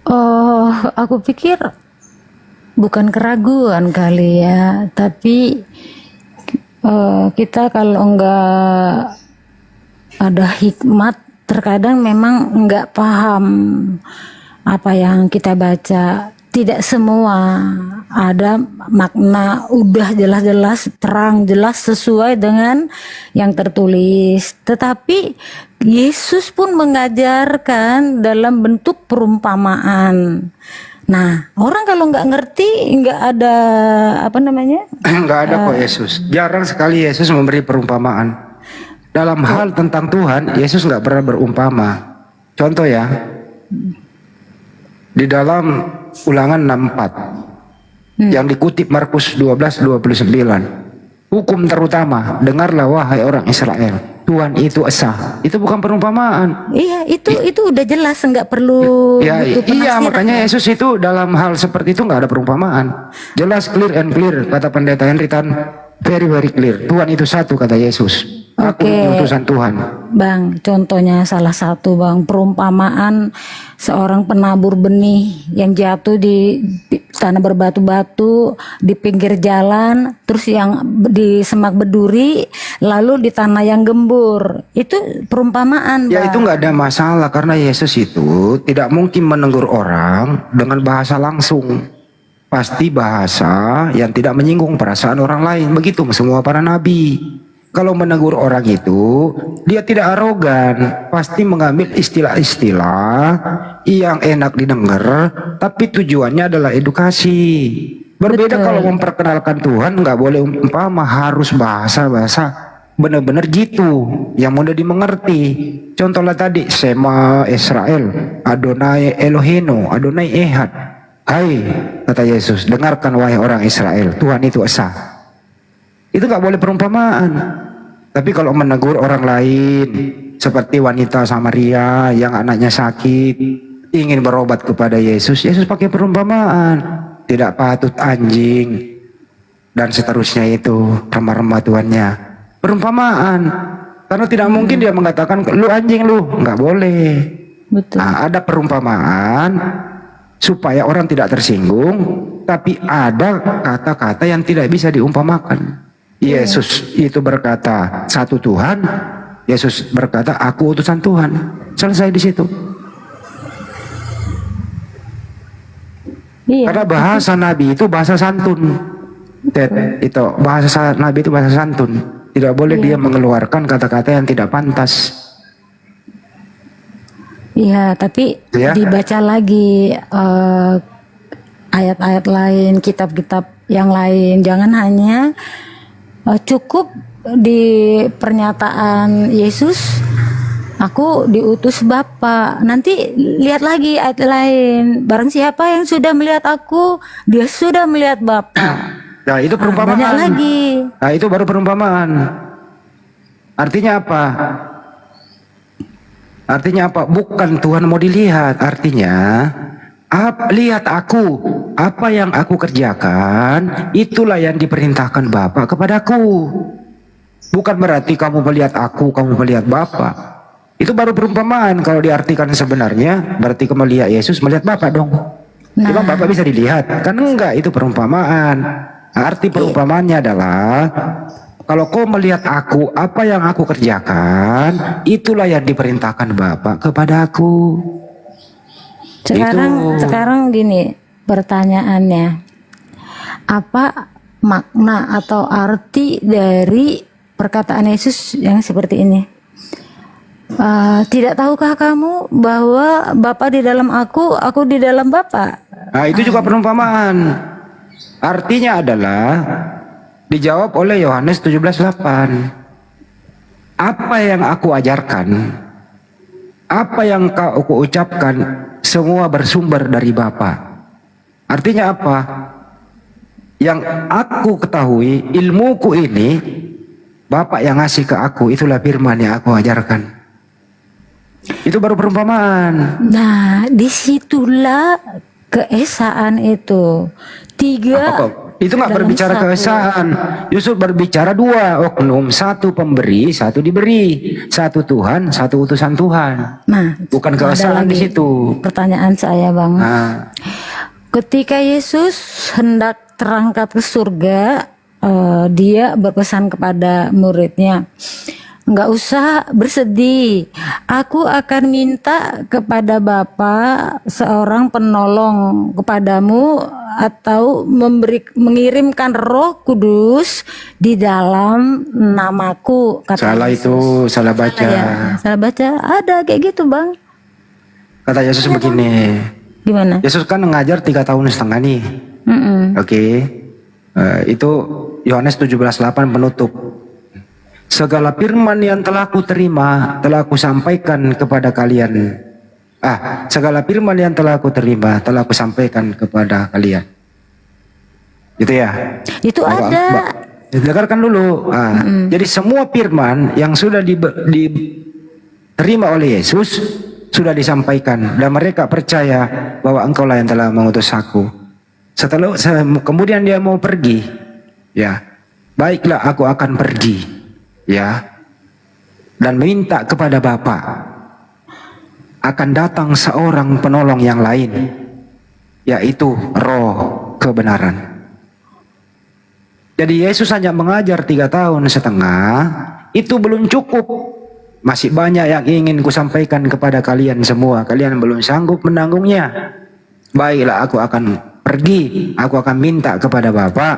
Oh, aku pikir bukan keraguan kali ya, tapi kita kalau enggak ada hikmat, terkadang memang enggak paham apa yang kita baca. Tidak semua ada makna udah jelas-jelas, terang, jelas sesuai dengan yang tertulis. Tetapi Yesus pun mengajarkan dalam bentuk perumpamaan. Nah, orang kalau nggak ngerti, nggak ada apa namanya? Nggak ada kok Yesus. Jarang sekali Yesus memberi perumpamaan. Dalam hal tentang Tuhan, Yesus nggak pernah berumpama. Contoh ya, di dalam Ulangan 64 yang dikutip Markus 12:29, hukum terutama, dengarlah wahai orang Israel, Tuhan itu esa. Itu bukan perumpamaan. Iya, itu udah jelas, nggak perlu Ya, butuh iya, penafsiran. makanya Yesus itu dalam hal seperti itu nggak ada perumpamaan. Jelas, clear and clear, kata pendeta Henry Tan, very very clear. Tuhan itu satu, kata Yesus. Aku utusan Tuhan. Bang, contohnya salah satu Bang, perumpamaan seorang penabur benih yang jatuh di tanah berbatu-batu di pinggir jalan, terus yang di semak berduri, lalu di tanah yang gembur. Itu perumpamaan, Ya Bang. itu nggak ada masalah karena Yesus itu tidak mungkin menegur orang dengan bahasa langsung. Pasti bahasa yang tidak menyinggung perasaan orang lain. Begitu semua para nabi. Kalau menegur orang itu, dia tidak arogan, pasti mengambil istilah-istilah yang enak didengar, tapi tujuannya adalah edukasi. Berbeda kalau memperkenalkan Tuhan, nggak boleh umpama, harus bahasa-bahasa benar-benar gitu, yang mudah dimengerti. Contohnya tadi, Sema Israel, Adonai Elohenu, Adonai Ehad. Hai, kata Yesus, dengarkan wahai orang Israel, Tuhan itu esa. Itu nggak boleh perumpamaan. Tapi kalau menegur orang lain, seperti wanita Samaria yang anaknya sakit, ingin berobat kepada Yesus, Yesus pakai perumpamaan. Tidak patut anjing, dan seterusnya itu, remah-remah tuannya. Perumpamaan. Karena tidak mungkin dia mengatakan, lu anjing lu, nggak boleh. Betul. Nah, ada perumpamaan supaya orang tidak tersinggung, tapi ada kata-kata yang tidak bisa diumpamakan. Yesus itu berkata satu Tuhan, Yesus berkata aku utusan Tuhan. Selesai di situ. Karena bahasa Nabi itu bahasa santun. Itu bahasa Nabi itu bahasa santun. Tidak boleh dia mengeluarkan kata-kata yang tidak pantas. Iya, tapi Ya. dibaca lagi ayat-ayat lain, kitab-kitab yang lain. Jangan hanya cukup di pernyataan Yesus, aku diutus Bapa. Nanti lihat lagi ayat lain. Barang siapa yang sudah melihat aku, dia sudah melihat Bapa. Nah, itu perumpamaan. Banyak lagi. Nah, itu baru perumpamaan. Artinya apa? Artinya apa? Bukan Tuhan mau dilihat. Artinya, lihat aku, apa yang aku kerjakan, itulah yang diperintahkan Bapa kepadaku. Bukan berarti kamu melihat aku, kamu melihat Bapa. Itu baru perumpamaan. Kalau diartikan sebenarnya, berarti kamu melihat Yesus, melihat Bapa dong. Emang Bapa bisa dilihat? Kan enggak, itu perumpamaan. Arti perumpamaannya adalah, kalau kau melihat aku, apa yang aku kerjakan, itulah yang diperintahkan Bapa kepadaku. Sekarang gini pertanyaannya, apa makna atau arti dari perkataan Yesus yang seperti ini. Tidak tahukah kamu bahwa Bapa di dalam aku di dalam Bapa? Nah, itu juga perumpamaan. Artinya adalah dijawab oleh Yohanes 17:8. Apa yang aku ajarkan, apa yang aku ucapkan, semua bersumber dari Bapa. Artinya apa? Yang aku ketahui, ilmuku ini, Bapak yang ngasih ke aku, itulah firman yang aku ajarkan. Itu baru perumpamaan. Nah, disitulah keesaan itu. Tiga. Itu nggak berbicara keesaan. Yusuf berbicara dua oknum, satu pemberi, satu diberi, satu Tuhan, satu utusan Tuhan. Nah, bukan keesaan di situ. Pertanyaan saya, Bang. Nah. Ketika Yesus hendak terangkat ke surga, dia berpesan kepada muridnya, nggak usah bersedih, aku akan minta kepada Bapa seorang penolong kepadamu atau mengirimkan Roh Kudus di dalam namaku. Salah Yesus. itu, salah baca. Salah baca, ada kayak gitu, Bang. Kata Yesus begini. Gimana? Yesus kan ngajar 3 tahun setengah nih. Oke. Itu Yohanes 17:8 penutup. Segala firman yang telah ku terima, telah ku sampaikan kepada kalian. Segala firman yang telah ku terima, telah ku sampaikan kepada kalian. Gitu ya? Itu ada. Dengarkan dulu. Jadi semua firman yang sudah diterima oleh Yesus sudah disampaikan dan mereka percaya bahwa engkaulah yang telah mengutus aku. Kemudian dia mau pergi, ya, baiklah aku akan pergi, ya, dan minta kepada Bapa, akan datang seorang penolong yang lain, yaitu Roh kebenaran. Jadi Yesus hanya mengajar 3 tahun setengah, itu belum cukup. Masih banyak yang ingin kusampaikan kepada kalian semua. Kalian belum sanggup menanggungnya. Baiklah aku akan pergi, aku akan minta kepada Bapa,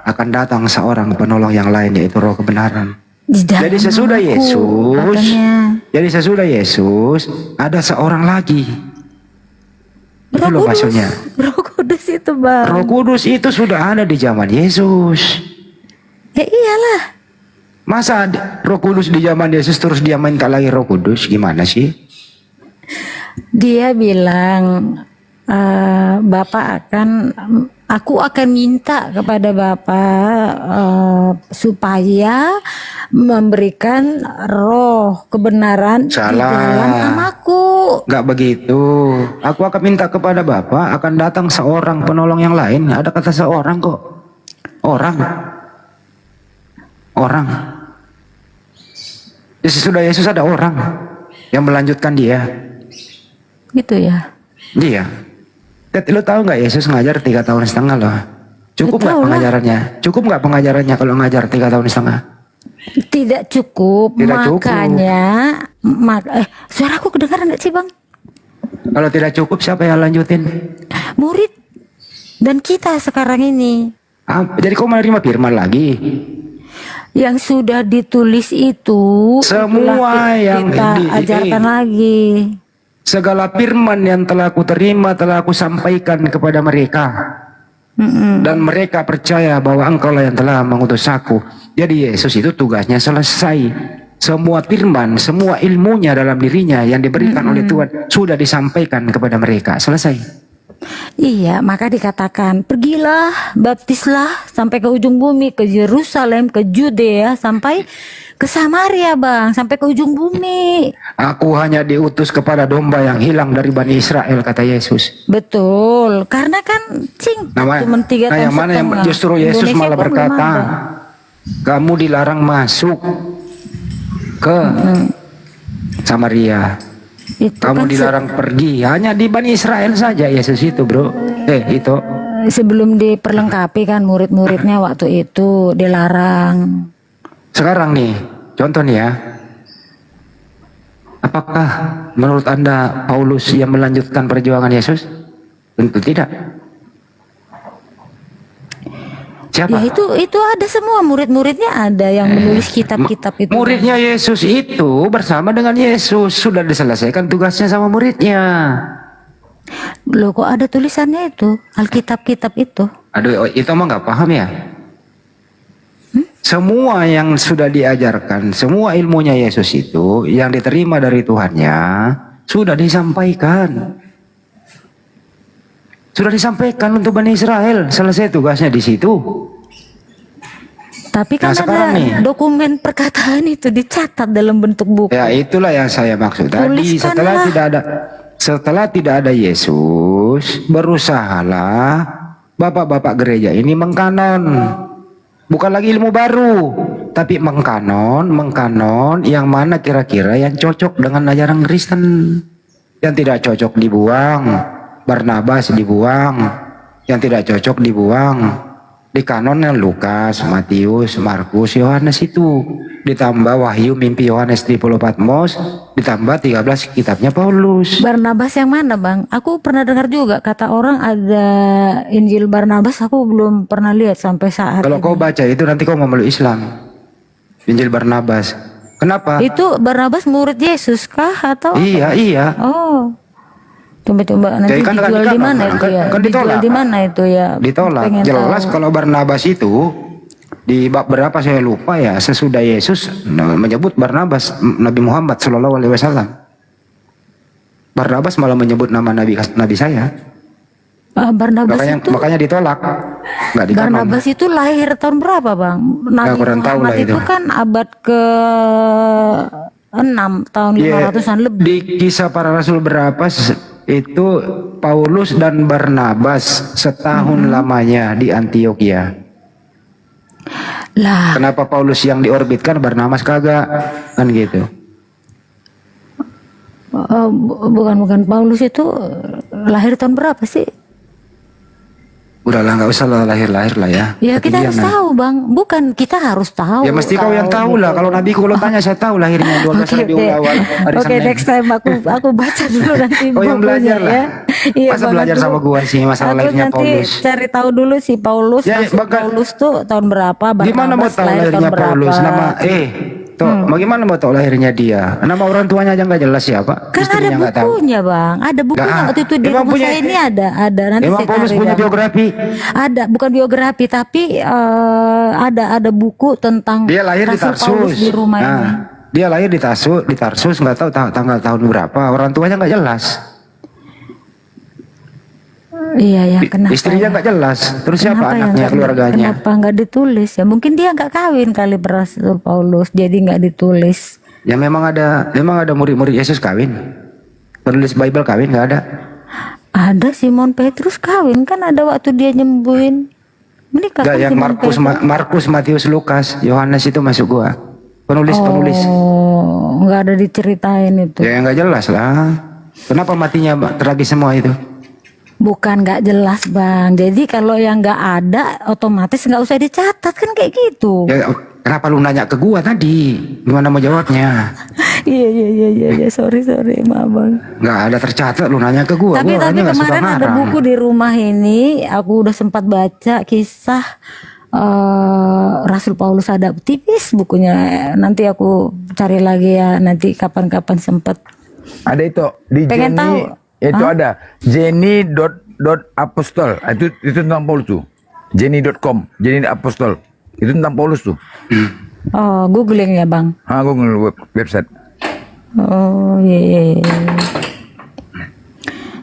akan datang seorang penolong yang lain, yaitu Roh kebenaran. Jadi sesudah Yesus ada seorang lagi. Itu loh maksudnya. Roh Kudus itu, Bang. Roh Kudus itu sudah ada di zaman Yesus. Ya iyalah. Masa Roh Kudus di zaman Yesus terus dia minta lagi Roh Kudus, gimana sih? Dia bilang, aku akan minta kepada Bapa supaya memberikan Roh kebenaran di dalam namaku. Nggak begitu. Aku akan minta kepada Bapa, akan datang seorang penolong yang lain. Ada kata seorang kok. Orang. Sesudah Yesus ada orang yang melanjutkan dia. Gitu ya? Iya. Lo tahu nggak Yesus ngajar 3 tahun setengah loh. Cukup nggak pengajarannya? Cukup nggak pengajarannya kalau ngajar 3 tahun setengah? Tidak cukup. Makanya, suaraku kedengaran nggak sih, Bang? Kalau tidak cukup siapa yang lanjutin? Murid dan kita sekarang ini. Jadi kau menerima firman lagi? Yang sudah ditulis itu semua yang kita ajarkan lagi. Segala firman yang telah ku terima telah ku sampaikan kepada mereka. Dan mereka percaya bahwa engkaulah yang telah mengutus aku. Jadi Yesus itu tugasnya selesai. Semua firman, semua ilmunya dalam dirinya yang diberikan oleh Tuhan sudah disampaikan kepada mereka. Selesai. Iya, maka dikatakan, pergilah, baptislah sampai ke ujung bumi, ke Yerusalem, ke Judea, sampai ke Samaria, Bang, sampai ke ujung bumi. Aku hanya diutus kepada domba yang hilang dari Bani Israel, kata Yesus. Betul, karena kan cuma 3 tahun yang mana yang justru Yesus Indonesia malah berkata, kamu dilarang masuk ke Samaria. Kamu dilarang pergi, hanya di Bani Israel saja Yesus itu, bro. Itu sebelum diperlengkapi kan murid-muridnya waktu itu dilarang. Sekarang nih, contoh nih ya. Apakah menurut Anda Paulus yang melanjutkan perjuangan Yesus? Tentu tidak. Siapa? Ya itu ada semua murid-muridnya ada yang menulis kitab-kitab itu. Muridnya Yesus itu bersama dengan Yesus sudah diselesaikan tugasnya sama muridnya. Loh kok ada tulisannya itu Alkitab-kitab itu? Aduh, itu mah nggak paham ya. Semua yang sudah diajarkan, semua ilmunya Yesus itu yang diterima dari Tuhannya sudah disampaikan. Sudah disampaikan untuk Bani Israel, selesai tugasnya di situ. Tapi kan ada dokumen perkataan itu dicatat dalam bentuk buku. Ya itulah yang saya maksud tadi. Tuliskanlah. Setelah tidak ada Yesus, berusahalah bapak-bapak gereja ini mengkanon. Bukan lagi ilmu baru, tapi mengkanon yang mana kira-kira yang cocok dengan ajaran Kristen. Yang tidak cocok dibuang. Barnabas dibuang, yang tidak cocok dibuang. Di kanonnya Lukas, Matius, Markus, Yohanes itu. Ditambah Wahyu, mimpi Yohanes di Pulau Patmos, ditambah 13 kitabnya Paulus. Barnabas yang mana bang? Aku pernah dengar juga kata orang ada Injil Barnabas, aku belum pernah lihat sampai saat Kalau ini. kau baca itu nanti kau memeluk Islam. Injil Barnabas. Kenapa? Itu Barnabas murid Yesus kah atau? Iya. Oh. Coba-coba nanti Jadi dijual di mana itu ya? Kan Dijual ditolak. di mana itu ya? Ditolak. Pengen Jelas tahu. kalau Barnabas itu di bab berapa saya lupa ya, sesudah Yesus menyebut Barnabas Nabi Muhammad Shallallahu Alaihi Wasallam. Barnabas malah menyebut nama nabi saya. Barnabas makanya ditolak. Nggak dikanon. Barnabas itu lahir tahun berapa bang? Nabi kurang tahu Muhammad lah itu kan abad ke 6 tahun 500-an lebih. Di kisah para rasul berapa itu Paulus dan Barnabas setahun lamanya di Antioquia. Lah, kenapa Paulus yang diorbitkan, Barnabas kagak? Kan gitu. Bukan Paulus itu lahir tahun berapa sih? Udahlah, nggak usah lahir-lahir lah ya. Ya kita harus tahu bang, bukan kita harus tahu. Ya mesti kau yang tahu lah. Kalau Nabi kalau tanya saya tahu lahirnya 12 Rabiul Awal hari Oke, Senin. next time aku baca dulu nanti Oh, yang belajar lah. ya. Iya, Masa Bang, belajar aku- sama gua sih masalah aku lahirnya nanti Paulus. cari tahu dulu sih Paulus. Ya, Rasul Paulus tuh tahun berapa? Gimana mau Barnabas tahu lahir lahirnya tahun Paulus? berapa? Nama bagaimana mau tahu lahirnya dia? Nama orang tuanya aja nggak jelas siapa. Kan ada Istrinya nggak tahu. bukunya bang, ada bukunya Nggak, waktu itu di emang rumah punya- saya ini ada nanti Emang saya Paulus cari, punya Bang. biografi? Ada, bukan biografi tapi ada buku tentang Dia lahir di Rasul Paulus Tarsus. di rumah ini. Dia lahir di Tarsus nggak tahu tanggal tahun berapa. Orang tuanya nggak jelas. Iya ya, kenapa? Istrinya ya? nggak jelas. Terus siapa Kenapa ya anaknya, nggak- keluarganya? Kenapa nggak ditulis ya? Mungkin dia nggak kawin kali Rasul Paulus, jadi nggak ditulis. Ya memang ada murid-murid Yesus kawin. Penulis Bible kawin nggak ada. Ada Simon Petrus kawin kan ada waktu dia nyembuhin. Menikah Nggak kan yang Simon Markus, Petrus. Markus, Matius, Lukas, Yohanes itu masuk gua. Penulis. Oh, nggak ada diceritain itu. Ya nggak jelas lah. Kenapa matinya tragis semua itu? Bukan nggak jelas bang. Jadi kalau yang nggak ada, otomatis nggak usah dicatat kan kayak gitu. Ya, kenapa lu nanya ke gua tadi? Gimana mau jawabnya? Iya. Sorry maaf bang. Nggak ada tercatat, lu nanya ke gua. Tapi Gua orangnya nggak suka kemarin ada ngarang. buku di rumah ini, aku udah sempat baca kisah Rasul Paulus, ada tipis bukunya. Nanti aku cari lagi ya, nanti kapan-kapan sempat. Ada itu di Pengen Jenny, tahu. itu Hah? ada Jenny.apostol. Itu tentang Paulus tuh. Jenny.com, Jenny apostol. Itu tentang Paulus tuh. Oh, googling ya bang. Google website. Oh iya.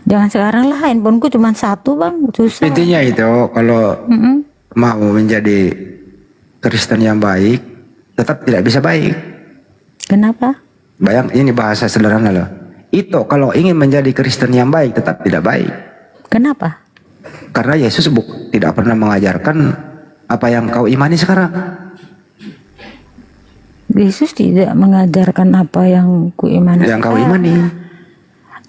Jangan sekarang lah, handphoneku cuma satu bang, susah. Intinya itu kalau mau menjadi Kristen yang baik, tetap tidak bisa baik. Kenapa? Bayang, ini bahasa sederhana loh. Itu kalau ingin menjadi Kristen yang baik, tetap tidak baik. Kenapa? Karena Yesus tidak pernah mengajarkan apa yang kau imani sekarang. Yesus tidak mengajarkan apa yang ku imani. Yang kau imani.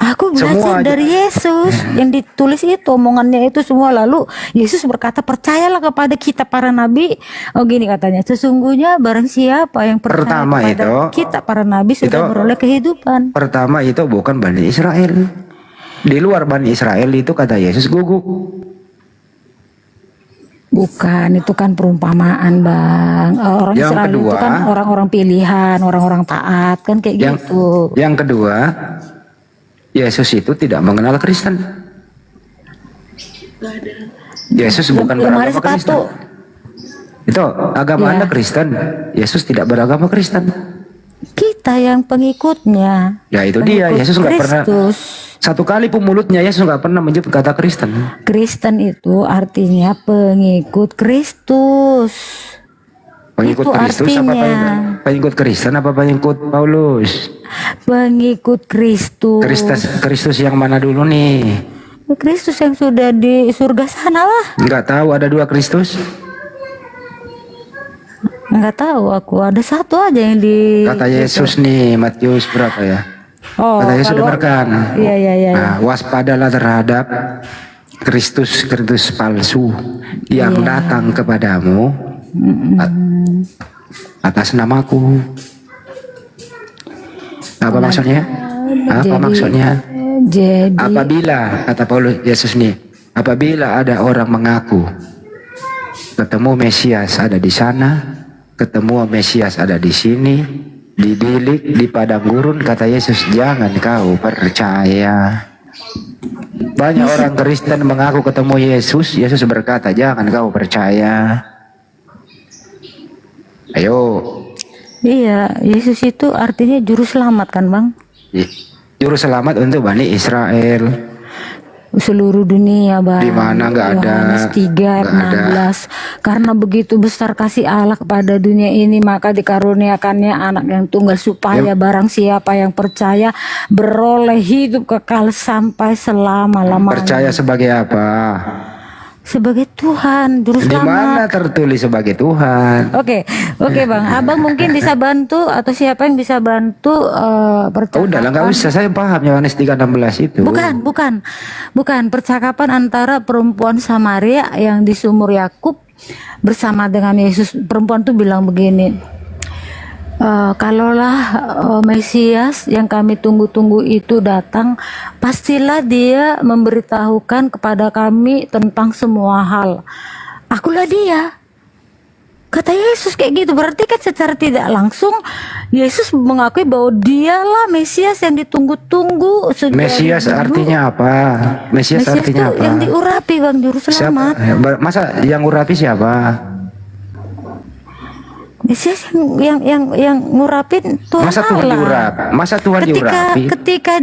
Aku belajar Semua aja. dari Yesus yang ditulis itu, omongannya itu semua. Lalu Yesus berkata, percayalah kepada kita para nabi. Oh gini katanya, sesungguhnya barang siapa yang percaya Pertama kepada itu- kita para nabi sudah itu- beroleh kehidupan. Pertama itu bukan Bani Israel. Di luar Bani Israel itu kata Yesus guguk. Bukan, itu kan perumpamaan, Bang. Orang Yang Israel itu kedua- kan orang-orang pilihan, orang-orang taat, kan kayak gitu. Yang kedua, Yesus itu tidak mengenal Kristen. Yesus bukan Lemari beragama Kristen. sepatu. Itu agama Ya. Anda Kristen. Yesus tidak beragama Kristen. Kita yang pengikutnya. Ya itu dia. Pengikut Yesus nggak pernah. Kristus. Satu kali pun mulutnya Yesus nggak pernah menyebut kata Kristen. Kristen itu artinya pengikut Kristus. Pengikut Itu Kristus apa artinya. pengikut Kristen apa pengikut Paulus? Pengikut Kristus. Kristus yang mana dulu nih? Kristus yang sudah di surga sana lah. Nggak tahu ada dua Kristus. Nggak tahu aku, ada satu aja yang di. Kata Yesus nih Matius berapa ya? Oh, Kata Yesus kalau- dengarkan. Iya. Nah, waspadalah terhadap Kristus palsu yang Iya. datang kepadamu atas namaku. Apa maksudnya? Apa maksudnya? Jadi Apabila kata Paulus Yesus nih, apabila ada orang mengaku ketemu Mesias ada di sana, ketemu Mesias ada di sini, di bilik, di padang gurun, kata Yesus, jangan kau percaya. Banyak orang Kristen mengaku ketemu Yesus, Yesus berkata, jangan kau percaya. Ayo, iya, Yesus itu artinya juru selamat kan, Bang? juru selamat untuk Bani Israel. Seluruh dunia, Bang. Di mana nggak ada, Yohanes 3 ayat nggak ada. 16. Karena begitu besar kasih Allah kepada dunia ini, maka dikaruniakannya anak yang tunggal supaya barang siapa yang percaya beroleh hidup kekal sampai selama-lamanya. Percaya sebagai apa? Sebagai Tuhan, juru Di mana selamat. tertulis sebagai Tuhan? Oke, Bang. Abang mungkin bisa bantu atau siapa yang bisa bantu percakapan. Udah lah, nggak usah, saya paham Yohanes 3:16 itu. Bukan percakapan antara perempuan Samaria yang di sumur Yakub bersama dengan Yesus. Perempuan tuh bilang begini, kalaulah Mesias yang kami tunggu-tunggu itu datang, pastilah dia memberitahukan kepada kami tentang semua hal. Akulah dia. Kata Yesus kayak gitu. Berarti kan secara tidak langsung Yesus mengakui bahwa dialah Mesias yang ditunggu-tunggu. Mesias artinya apa? Mesias artinya itu apa? yang diurapi, Bang, juru selamat. Siapa? Masa yang urapi siapa? Mesias yang ngurapin Tuhan Masa Tuhan Allah. diurapi? Masa Tuhan diurapi? Ketika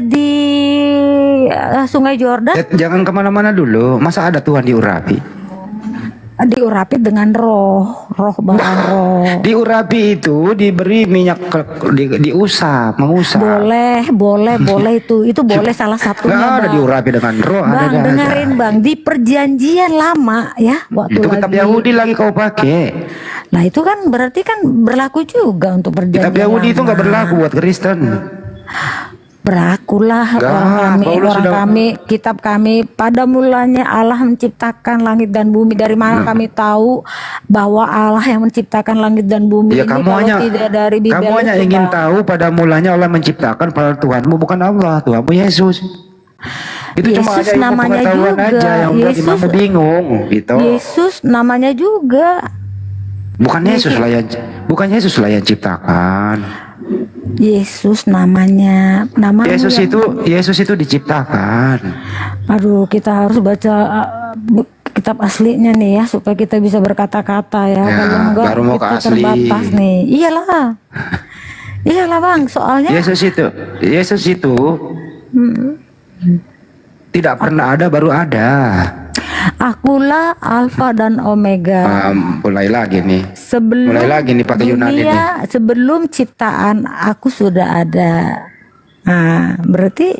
di Sungai Yordan Jangan kemana-mana dulu. Masa ada Tuhan diurapi? diurapi dengan roh Bang, roh. Diurapi itu diberi minyak, diusap, mengusap. Boleh itu boleh salah satunya, Nggak ada Bang. diurapi dengan roh. Bang, ada dengerin Bang, di perjanjian lama ya, waktu Itu kitab lagi. Yahudi lagi kau pakai. Nah itu kan berarti kan berlaku juga untuk perjanjian Kitab Yahudi itu lama. nggak berlaku buat Kristen. Berakulah kitab kami pada mulanya Allah menciptakan langit dan bumi. Dari mana kami tahu bahwa Allah yang menciptakan langit dan bumi Ya, ini kalau tidak dari Bibel kamu hanya itu, ingin Bang. tahu pada mulanya Allah menciptakan, padahal Tuhanmu bukan Allah, Tuhanmu Yesus. Itu cuma Yesus hanya ilmu namanya pengetahuan juga. aja yang buat Yesus- imamu bingung gitu. Yesus namanya juga. Bukan Yesus lah yang ciptakan. Yesus namanya. Yesus itu diciptakan. Aduh, kita harus baca kitab aslinya nih ya supaya kita bisa berkata-kata ya. Kalau enggak baru mau ke kita asli. terbatas nih. Iyalah Bang, soalnya Yesus itu tidak pernah ada, baru ada. akulah Alfa dan Omega. Mulai lagi nih. Mulai lagi nih pakai Yunani nih. Sebelum ciptaan aku sudah ada. Nah, berarti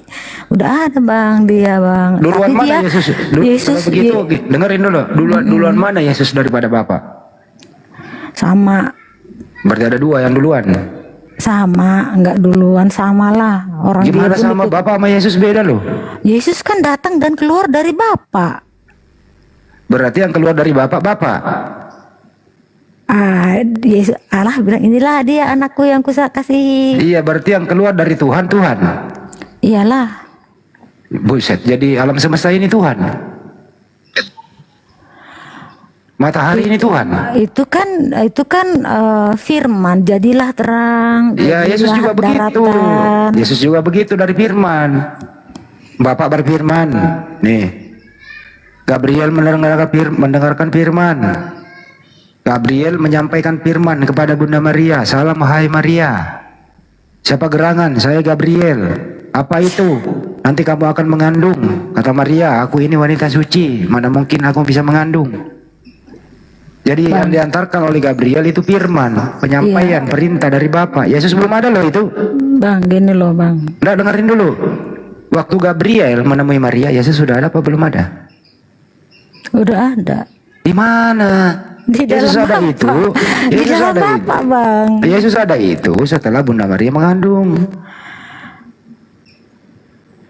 udah ada Bang dia, Bang. Duluan Tapi mana dia, Yesus? Yesus Kalau begitu, dengerin dulu. Duluan mana Yesus daripada Bapa? sama Berarti ada dua yang duluan. enggak duluan, samalah. Orang Gimana dia pun sama ikut- Bapa sama Yesus beda loh? Yesus kan datang dan keluar dari Bapa. Berarti yang keluar dari Bapa. Yesus, Allah bilang inilah dia anakku yang kasih. Iya, berarti yang keluar dari Tuhan. Iyalah. Buset, jadi alam semesta ini Tuhan. Matahari ini Tuhan. Itu kan firman, jadilah terang. Ya, Yesus jadilah juga begitu. daratan. Yesus juga begitu dari firman. Bapak berfirman, nih. Gabriel mendengarkan firman. Gabriel menyampaikan firman kepada Bunda Maria. Salam hai Maria. Siapa gerangan? Saya Gabriel. Apa itu? Nanti kamu akan mengandung. Kata Maria, aku ini wanita suci. Mana mungkin aku bisa mengandung? Jadi yang diantarkan oleh Gabriel itu firman, penyampaian, perintah dari Bapa. Yesus belum ada loh itu. Bang, gini loh bang. Nggak, dengerin dulu. Waktu Gabriel menemui Maria, Yesus sudah ada apa belum ada? Udah ada. Di mana? Di Yesus dalam ada Bapa. itu. Di Yesus dalam ada Bapa, itu. Bang. Yesus ada itu setelah Bunda Maria mengandung.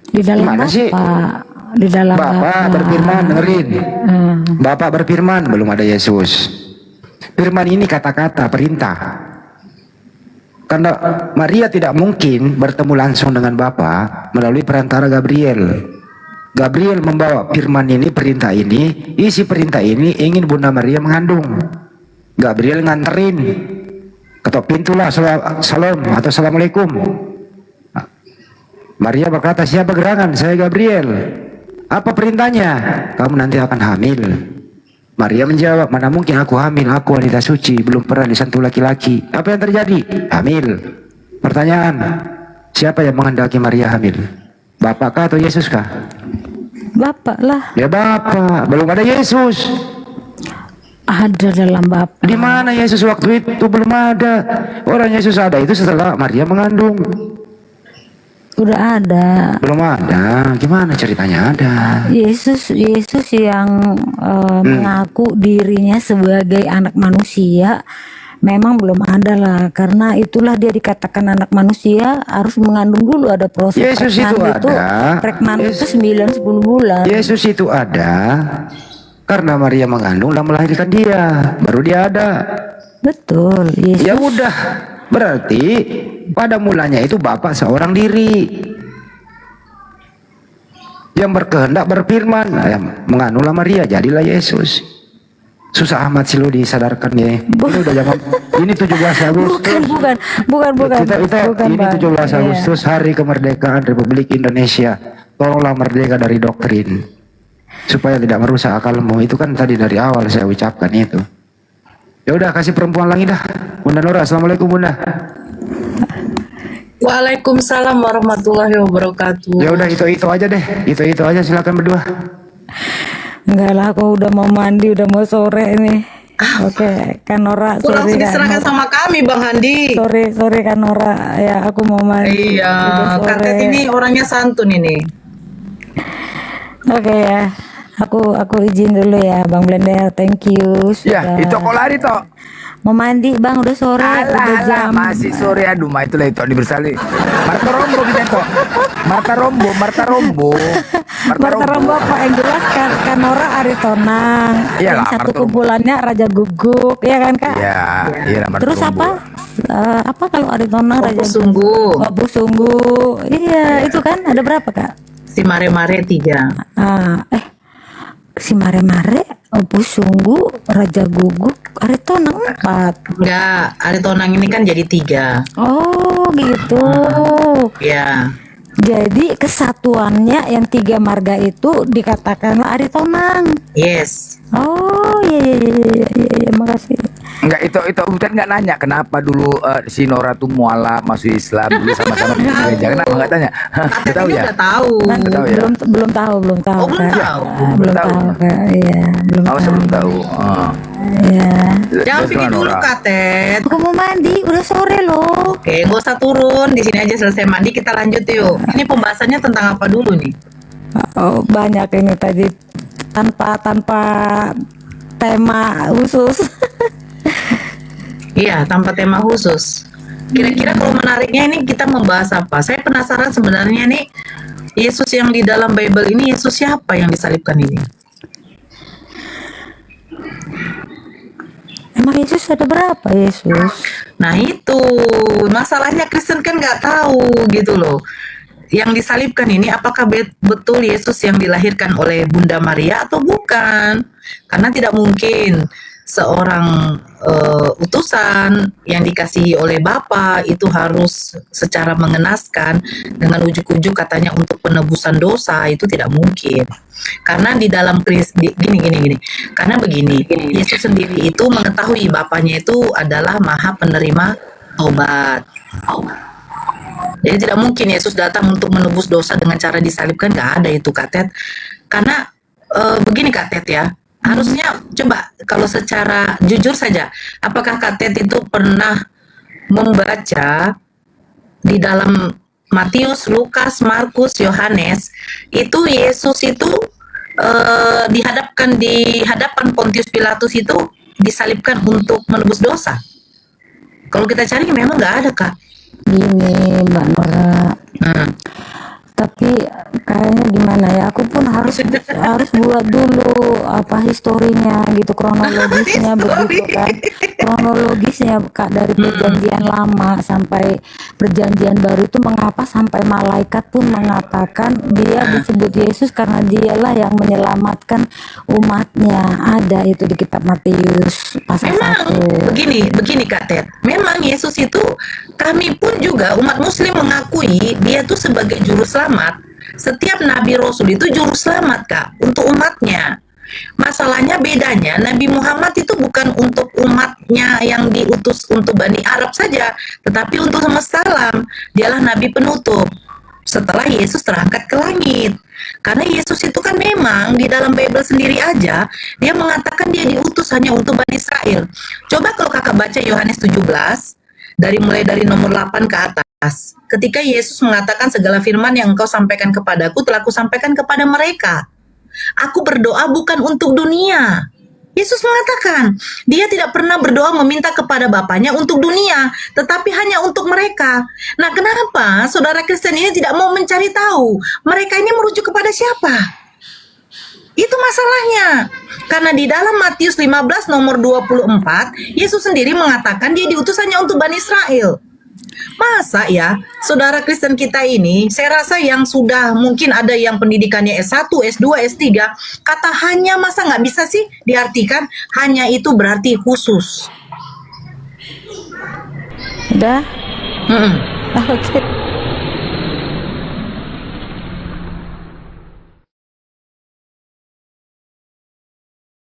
Di dalam Gimana sih? Bapa. Di dalam Bapak berfirman, dengerin. Bapak berfirman, belum ada Yesus. Firman ini kata-kata, perintah. Karena Maria tidak mungkin bertemu langsung dengan Bapa melalui perantara Gabriel. Gabriel membawa firman ini, perintah ini, isi perintah ini ingin Bunda Maria mengandung. Gabriel nganterin, ketok pintu lah, salam atau assalamualaikum. Maria berkata, siapa gerangan? Saya Gabriel. Apa perintahnya? Kamu nanti akan hamil. Maria menjawab, mana mungkin aku hamil, aku wanita suci, belum pernah disentuh laki-laki. Apa yang terjadi? Hamil. Pertanyaan, siapa yang menghendaki Maria hamil? Bapak kah atau Yesus kah? Bapak lah. Ya Bapak, belum ada Yesus. Ada dalam Bapak. Di mana Yesus waktu itu? Belum ada. Orang Yesus ada itu setelah Maria mengandung. Udah ada. Belum ada. Gimana ceritanya ada? Yesus yang mengaku dirinya sebagai anak manusia memang belum ada lah, karena itulah dia dikatakan anak manusia harus mengandung dulu, ada proses. Yesus itu ada. Preknan itu 9-10 bulan. Yesus itu ada karena Maria mengandung dan melahirkan dia, baru dia ada. Betul. Yesus. Ya udah, berarti pada mulanya itu Bapa seorang diri yang berkehendak berfirman, mengandunglah Maria, jadilah Yesus. Susah amat sih lu disadarkan ya. Ini udah zaman, ini 17 Agustus. Bukan. Ini Bang. 17 Agustus, hari kemerdekaan Republik Indonesia. Tolonglah merdeka dari doktrin, supaya tidak merusak akalmu. Itu kan tadi dari awal saya ucapkan itu. Ya udah, kasih perempuan lagi dah. Bunda Nora, assalamualaikum Bunda. Waalaikumsalam warahmatullahi wabarakatuh. Ya udah, itu aja deh. Itu aja, silakan berdua. Enggak lah, aku udah mau mandi, udah mau sore nih. Oke, Kanora, Aku langsung diserahkan sama kami, Bang Handi. Sorry Kanora, ya aku mau mandi. Iya, Katet ini orangnya santun ini. Oke ya, aku izin dulu ya, Bang Blender, thank you. Ya, itu kok lari toh? Mau mandi Bang, udah sore, udah jam. Masih sore, aduh mah itulah itu dibersali. Marta Rombo kita itu. Marta Rombo apa yang jelas kan Kanora Aritonang. Iyalah, Yang satu Marta Rombo. kumpulannya Raja Guguk, ya kan Kak? Iya, Marta Terus Rombo. apa kalau Aritonang Raja Sungguh. Obu Sungguh. Iya, itu kan ada berapa Kak? Si Mare-Mare 3. Si Mare-Mare, Obu Sungguh, Raja Guguk, Aritonang 4. Enggak, Aritonang ini kan jadi 3. Oh gitu. Ya. Jadi kesatuannya yang 3 marga itu dikatakanlah Aritonang. Yes. Oh iya, makasih. Enggak, itu bukan nggak nanya kenapa dulu si Nora tuh mualaf masuk Islam dulu sama-sama di gereja. Kenapa nggak tanya? Udah tahu ya? Udah tahu. Tahu ya? Belum tahu. Belum Kak. tahu. Belum tahu Kak. Iya, belum tahu. Belum tahu. Iya. Jangan pergi dulu, Katet. Aku mau mandi, udah sore loh. Oke, nggak usah turun. Di sini aja selesai mandi, kita lanjut yuk. Ini pembahasannya tentang apa dulu nih? Oh, banyak ini tadi tanpa tema khusus. Iya, tanpa tema khusus. Kira-kira kalau menariknya ini kita membahas apa? Saya penasaran sebenarnya nih, Yesus yang di dalam Bible ini, Yesus siapa yang disalibkan ini? Emang Yesus ada berapa Yesus? Nah itu, masalahnya Kristen kan nggak tahu gitu loh. yang disalibkan ini apakah betul Yesus yang dilahirkan oleh Bunda Maria atau bukan? Karena tidak mungkin seorang utusan yang dikasihi oleh Bapa itu harus secara mengenaskan dengan ujuk-ujuk katanya untuk penebusan dosa, itu tidak mungkin. Karena di dalam gini. Karena begini, Yesus sendiri itu mengetahui Bapaknya itu adalah Maha penerima taubat. Jadi tidak mungkin Yesus datang untuk menebus dosa dengan cara disalibkan, nggak ada itu Kak Tet. Karena begini Kak Tet ya, harusnya coba kalau secara jujur saja, apakah Kak Tet itu pernah membaca di dalam Matius, Lukas, Markus, Yohanes, itu Yesus itu di hadapan Pontius Pilatus itu disalibkan untuk menebus dosa? Kalau kita cari memang nggak ada Kak. Gini Mbak Nora, tapi kayaknya gimana ya, aku pun harus buat dulu apa historinya gitu, kronologisnya begitu kan, kronologisnya Kak, dari perjanjian lama sampai perjanjian baru itu mengapa sampai malaikat pun mengatakan dia disebut Yesus karena dialah yang menyelamatkan umatnya. Ada itu di kitab Matius pasal 1. Begini Kak Ted, memang Yesus itu, kami pun juga umat muslim mengakui dia tuh sebagai juru selamat. Setiap nabi rasul itu juru selamat Kak untuk umatnya. Masalahnya bedanya Nabi Muhammad itu bukan untuk umatnya yang diutus untuk Bani Arab saja, tetapi untuk semesta alam. Dialah nabi penutup setelah Yesus terangkat ke langit. Karena Yesus itu kan memang di dalam Bible sendiri aja dia mengatakan dia diutus hanya untuk Bani Israel. Coba kalau kakak baca Yohanes 17 mulai dari nomor 8 ke atas. Ketika Yesus mengatakan segala firman yang engkau sampaikan kepadaku telah kusampaikan kepada mereka. Aku berdoa bukan untuk dunia. Yesus mengatakan, dia tidak pernah berdoa meminta kepada Bapaknya untuk dunia, tetapi hanya untuk mereka. Nah, kenapa saudara Kristen ini tidak mau mencari tahu? Mereka ini merujuk kepada siapa? Itu masalahnya. Karena di dalam Matius 15 nomor 24, Yesus sendiri mengatakan dia diutus hanya untuk Bani Israel. Masa ya, saudara Kristen kita ini, saya rasa yang sudah mungkin ada yang pendidikannya S1, S2, S3, kata hanya masa nggak bisa sih diartikan hanya itu berarti khusus. Udah? Oke.